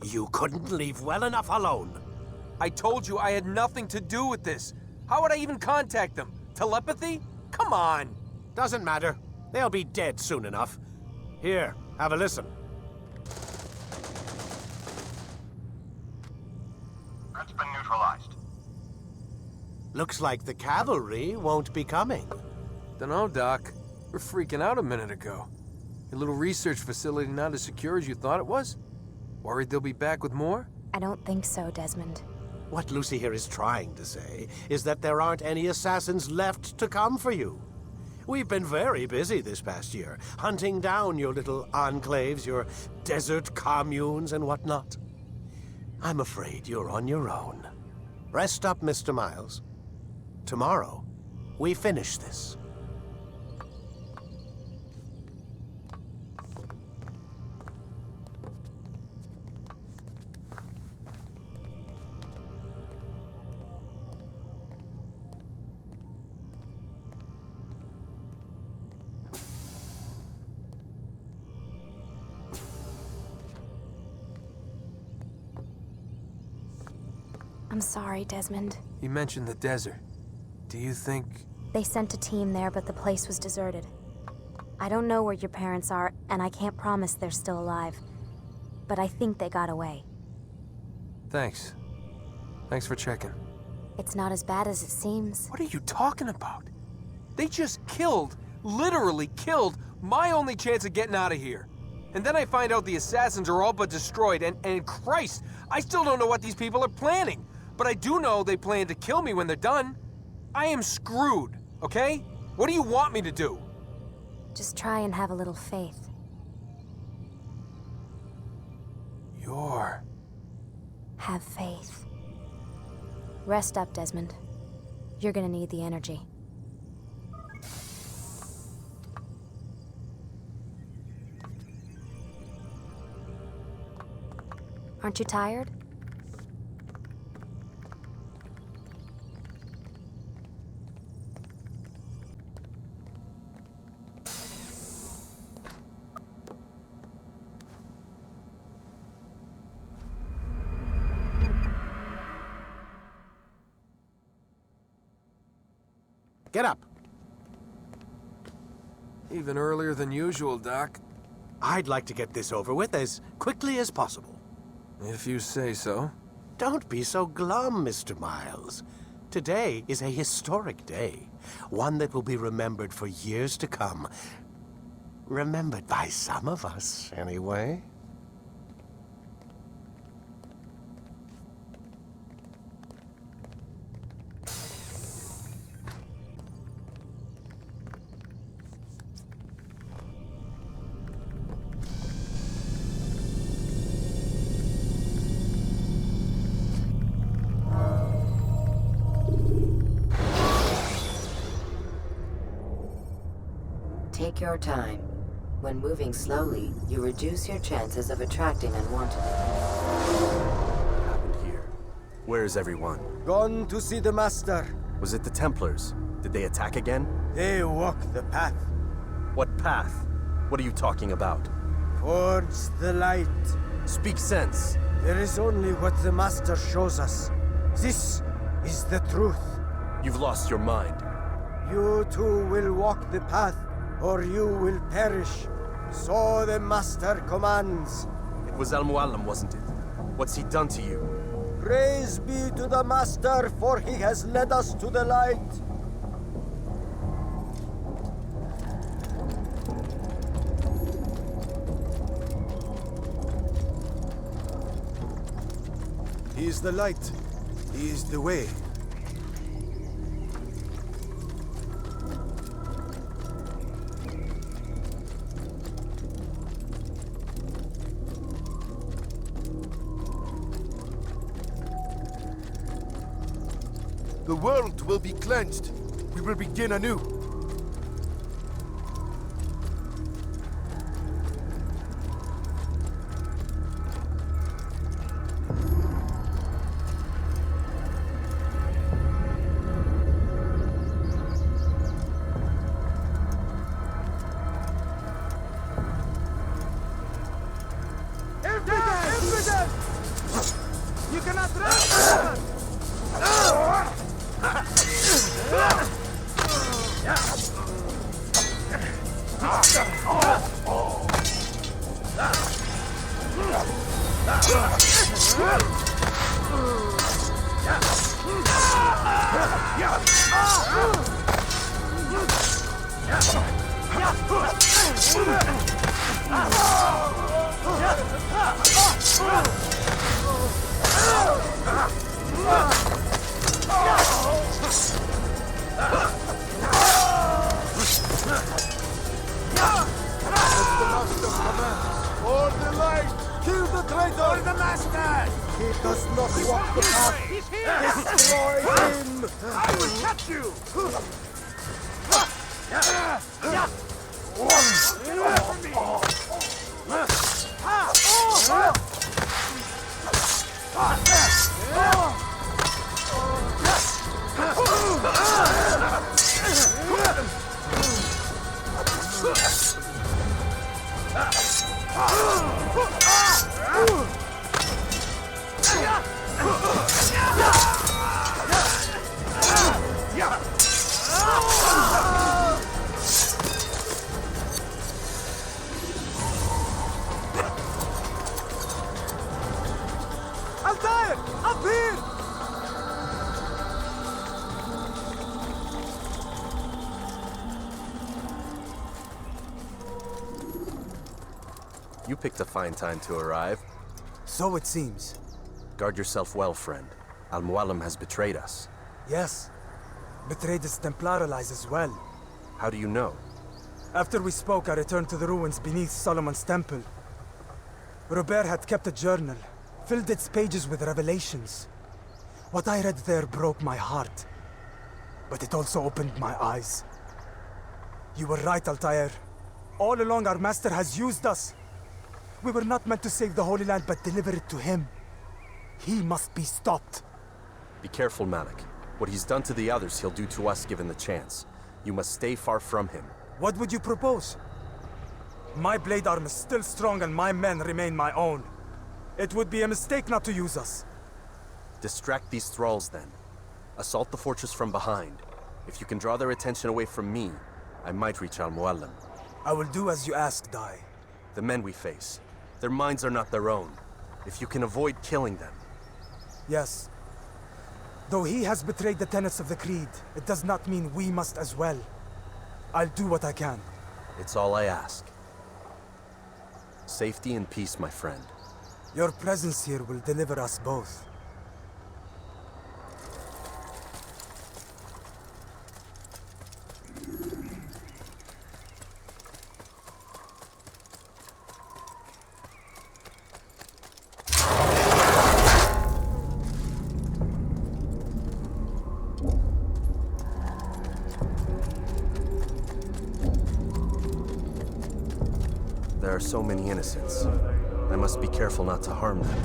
You couldn't leave well enough alone. I told you I had nothing to do with this. How would I even contact them? Telepathy? Come on. Doesn't matter. They'll be dead soon enough. Here, have a listen. Threat's been neutralized. Looks like the cavalry won't be coming. Dunno, Doc. We're freaking out a minute ago. Your little research facility not as secure as you thought it was? Worried they'll be back with more? I don't think so, Desmond. What Lucy here is trying to say is that there aren't any assassins left to come for you. We've been very busy this past year, hunting down your little enclaves, your desert communes and whatnot. I'm afraid you're on your own. Rest up, Mr. Miles. Tomorrow, we finish this. I'm sorry, Desmond. You mentioned the desert. Do you think... They sent a team there, but the place was deserted. I don't know where your parents are, and I can't promise they're still alive. But I think they got away. Thanks. Thanks for checking. It's not as bad as it seems. What are you talking about? They just killed, literally killed, my only chance of getting out of here. And then I find out the assassins are all but destroyed, and Christ, I still don't know what these people are planning. But I do know they plan to kill me when they're done. I am screwed, okay? What do you want me to do? Just try and have a little faith. Have faith. Rest up, Desmond. You're gonna need the energy. Aren't you tired? Get up. Even earlier than usual, Doc. I'd like to get this over with as quickly as possible. If you say so. Don't be so glum, Mr. Miles. Today is a historic day. One that will be remembered for years to come. Remembered by some of us, anyway. Take your time. When moving slowly, you reduce your chances of attracting unwanted. What happened here? Where is everyone? Gone to see the master. Was it the Templars? Did they attack again? They walk the path. What path? What are you talking about? Towards the light. Speak sense. There is only what the Master shows us. This is the truth. You've lost your mind. You too will walk the path, or you will perish. So the Master commands. It was Al-Mualim, wasn't it? What's he done to you? Praise be to the Master, for he has led us to the light. He is the light. He is the way. The world will be cleansed. We will begin anew. You cannot run! For the light! Kill the traitor! For the Master! He does not walk the path. He's here! Destroy him! I will catch you! Away from me! Altair! Up here! You picked a fine time to arrive. So it seems. Guard yourself well, friend. Al-Mualim has betrayed us. Yes. Betrayed his Templar allies as well. How do you know? After we spoke, I returned to the ruins beneath Solomon's temple. Robert had kept a journal, filled its pages with revelations. What I read there broke my heart. But it also opened my eyes. You were right, Altair. All along our master has used us. We were not meant to save the Holy Land, but deliver it to him. He must be stopped. Be careful, Malik. What he's done to the others, he'll do to us given the chance. You must stay far from him. What would you propose? My blade arm is still strong and my men remain my own. It would be a mistake not to use us. Distract these thralls, then. Assault the fortress from behind. If you can draw their attention away from me, I might reach Al-Mualim. I will do as you ask, Dai. The men we face, their minds are not their own. If you can avoid killing them. Yes. Though he has betrayed the tenets of the Creed, it does not mean we must as well. I'll do what I can. It's all I ask. Safety and peace, my friend. Your presence here will deliver us both. There are so many innocents. I must be careful not to harm them.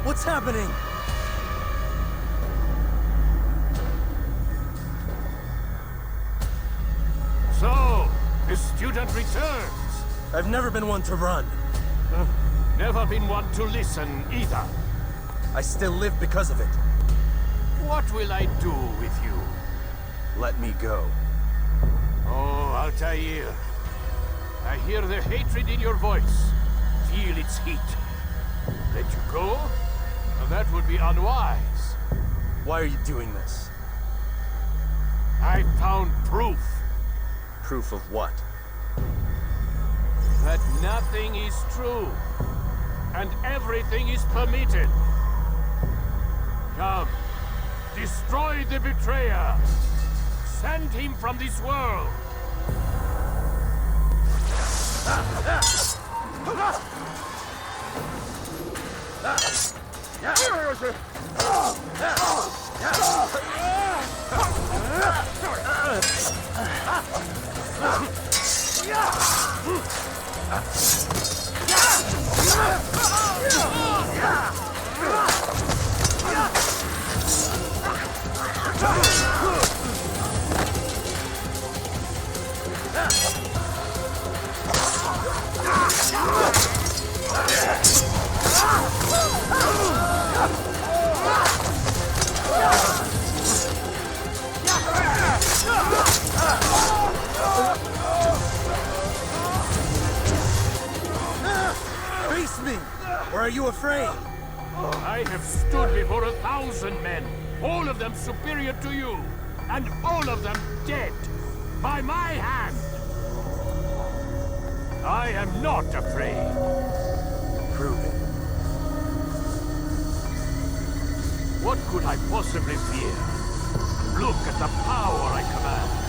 What's happening? So, the student returns. I've never been one to run. Never been one to listen either. I still live because of it. What will I do with you? Let me go. Oh, Altair. I hear the hatred in your voice. Feel its heat. Let you go? Well, that would be unwise. Why are you doing this? I found proof. Proof of what? That nothing is true. And everything is permitted. Come. Destroy the betrayer. Send him from this world. Face me! Or are you afraid? I have stood before 1,000 men, all of them superior to you, and all of them dead, by my hand. I am not afraid. Prove it. What could I possibly fear? Look at the power I command.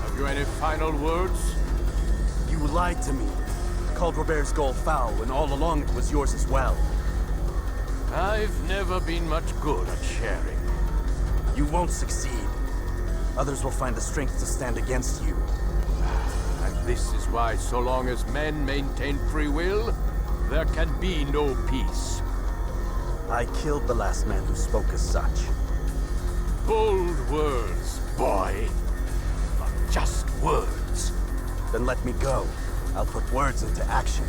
Have you any final words? You lied to me. Called Robert's goal foul, when all along it was yours as well. I've never been much good at sharing. You won't succeed. Others will find the strength to stand against you. And this is why, so long as men maintain free will, there can be no peace. I killed the last man who spoke as such. Bold words, boy. But just words. Then let me go. I'll put words into action.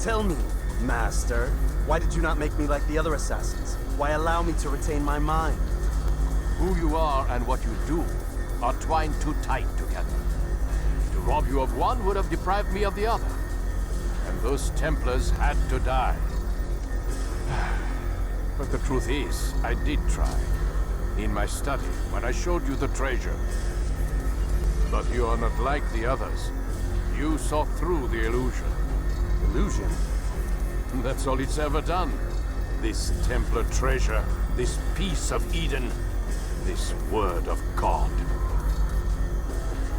Tell me, Master, why did you not make me like the other assassins? Why allow me to retain my mind? Who you are and what you do are twined too tight together. To rob you of one would have deprived me of the other. And those Templars had to die. But the truth is, I did try. In my study, when I showed you the treasure. But you are not like the others. You saw through the illusion. Illusion? That's all it's ever done. This Templar treasure, this piece of Eden, this word of God.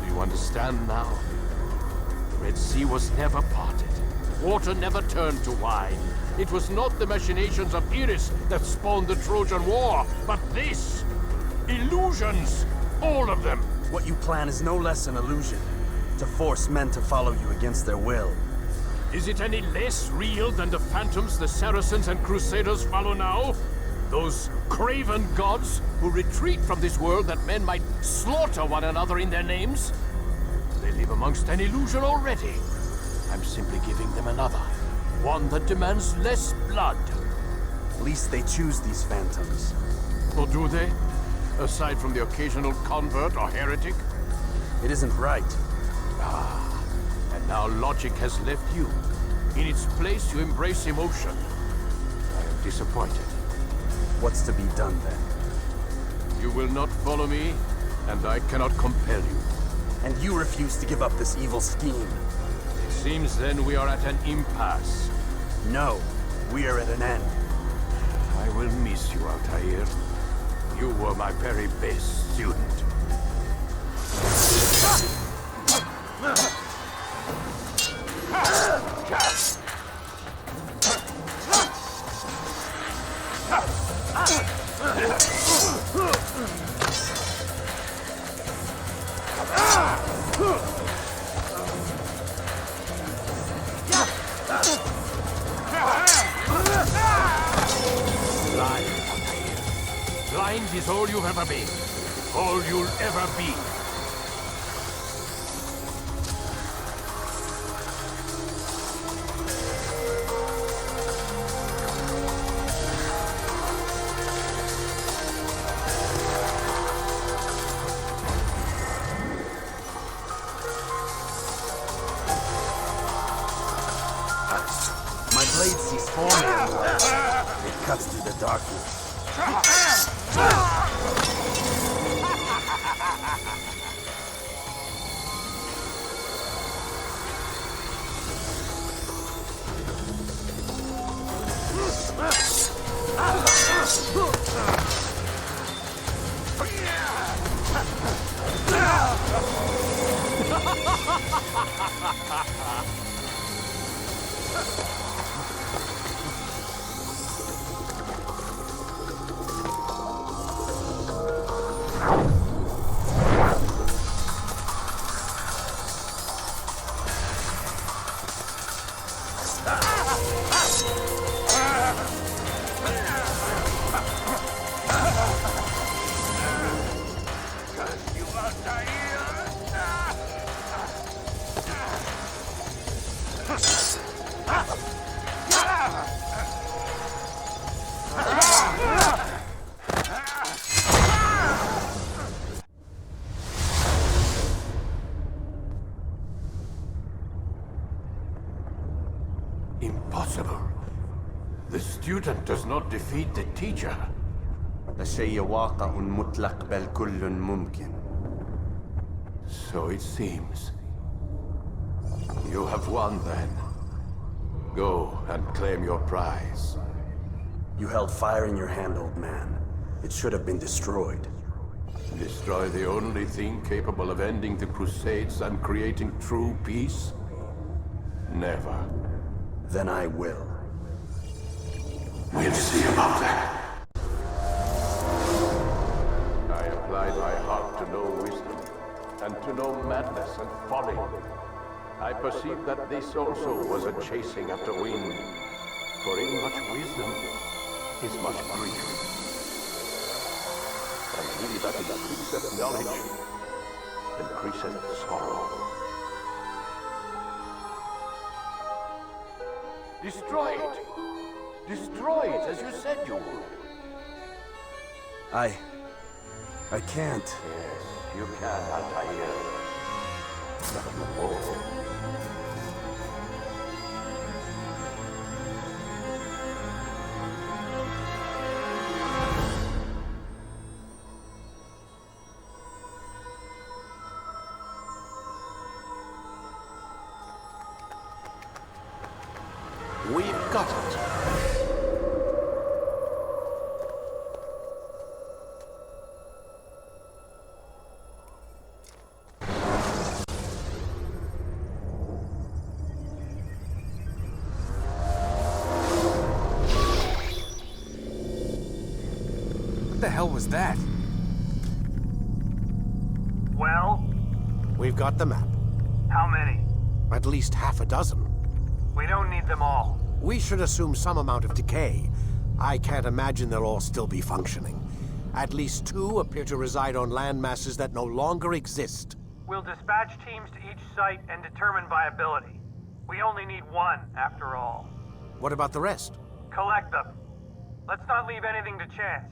Do you understand now? The Red Sea was never parted. Water never turned to wine. It was not the machinations of Iris that spawned the Trojan War, but this! Illusions! All of them! What you plan is no less an illusion. To force men to follow you against their will. Is it any less real than the phantoms the Saracens and Crusaders follow now? Those craven gods who retreat from this world that men might slaughter one another in their names? They live amongst an illusion already. I'm simply giving them another. One that demands less blood. At least they choose these phantoms. Or do they? Aside from the occasional convert or heretic? It isn't right. Ah, and now logic has left you. In its place, you embrace emotion. I am disappointed. What's to be done then? You will not follow me, and I cannot compel you. And you refuse to give up this evil scheme. It seems then we are at an impasse. No, we are at an end. I will miss you, Altair. You were my very best student. Blind is all you've ever been. All you'll ever be. My blade sees forming. It cuts through the darkness. Impossible. The student does not defeat the teacher. الشيء واقع مطلق بل كل ممكن. So it seems. You have won then. Go and claim your prize. You held fire in your hand, old man. It should have been destroyed. Destroy the only thing capable of ending the Crusades and creating true peace? Never. Then I will. We'll see about that. I applied my heart to know wisdom, and to know madness and folly. I perceived that this also was a chasing after wind, for in much wisdom is much grief. And he that increaseth knowledge increaseth sorrow. Destroy it! Destroy it, as you said you would. I can't. Yes, you can, Altair. But no more. We've got it. What the hell was that? Well? We've got the map. How many? At least half a dozen. We don't need them all. We should assume some amount of decay. I can't imagine they'll all still be functioning. At least 2 appear to reside on land masses that no longer exist. We'll dispatch teams to each site and determine viability. We only need 1, after all. What about the rest? Collect them. Let's not leave anything to chance.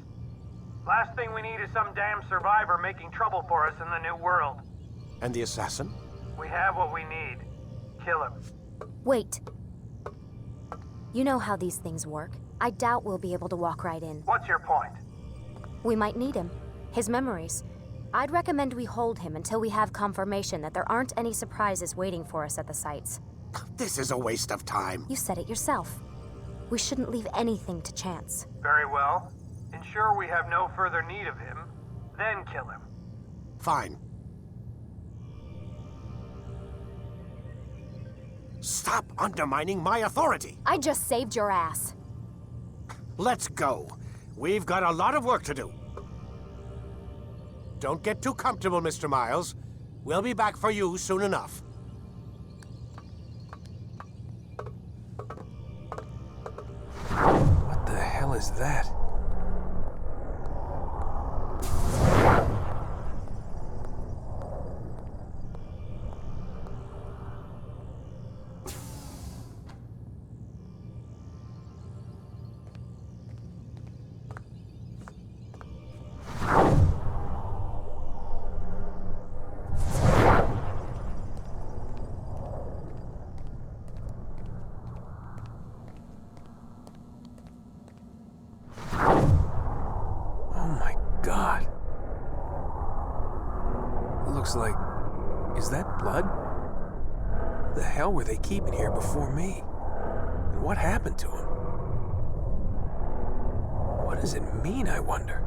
Last thing we need is some damn survivor making trouble for us in the new world. And the assassin? We have what we need. Kill him. Wait. You know how these things work. I doubt we'll be able to walk right in. What's your point? We might need him. His memories. I'd recommend we hold him until we have confirmation that there aren't any surprises waiting for us at the sites. This is a waste of time. You said it yourself. We shouldn't leave anything to chance. Very well. Ensure we have no further need of him, then kill him. Fine. Stop undermining my authority! I just saved your ass. Let's go. We've got a lot of work to do. Don't get too comfortable, Mr. Miles. We'll be back for you soon enough. What the hell is that? Like, is that blood? The hell were they keeping here before me? And what happened to him? What does it mean, I wonder?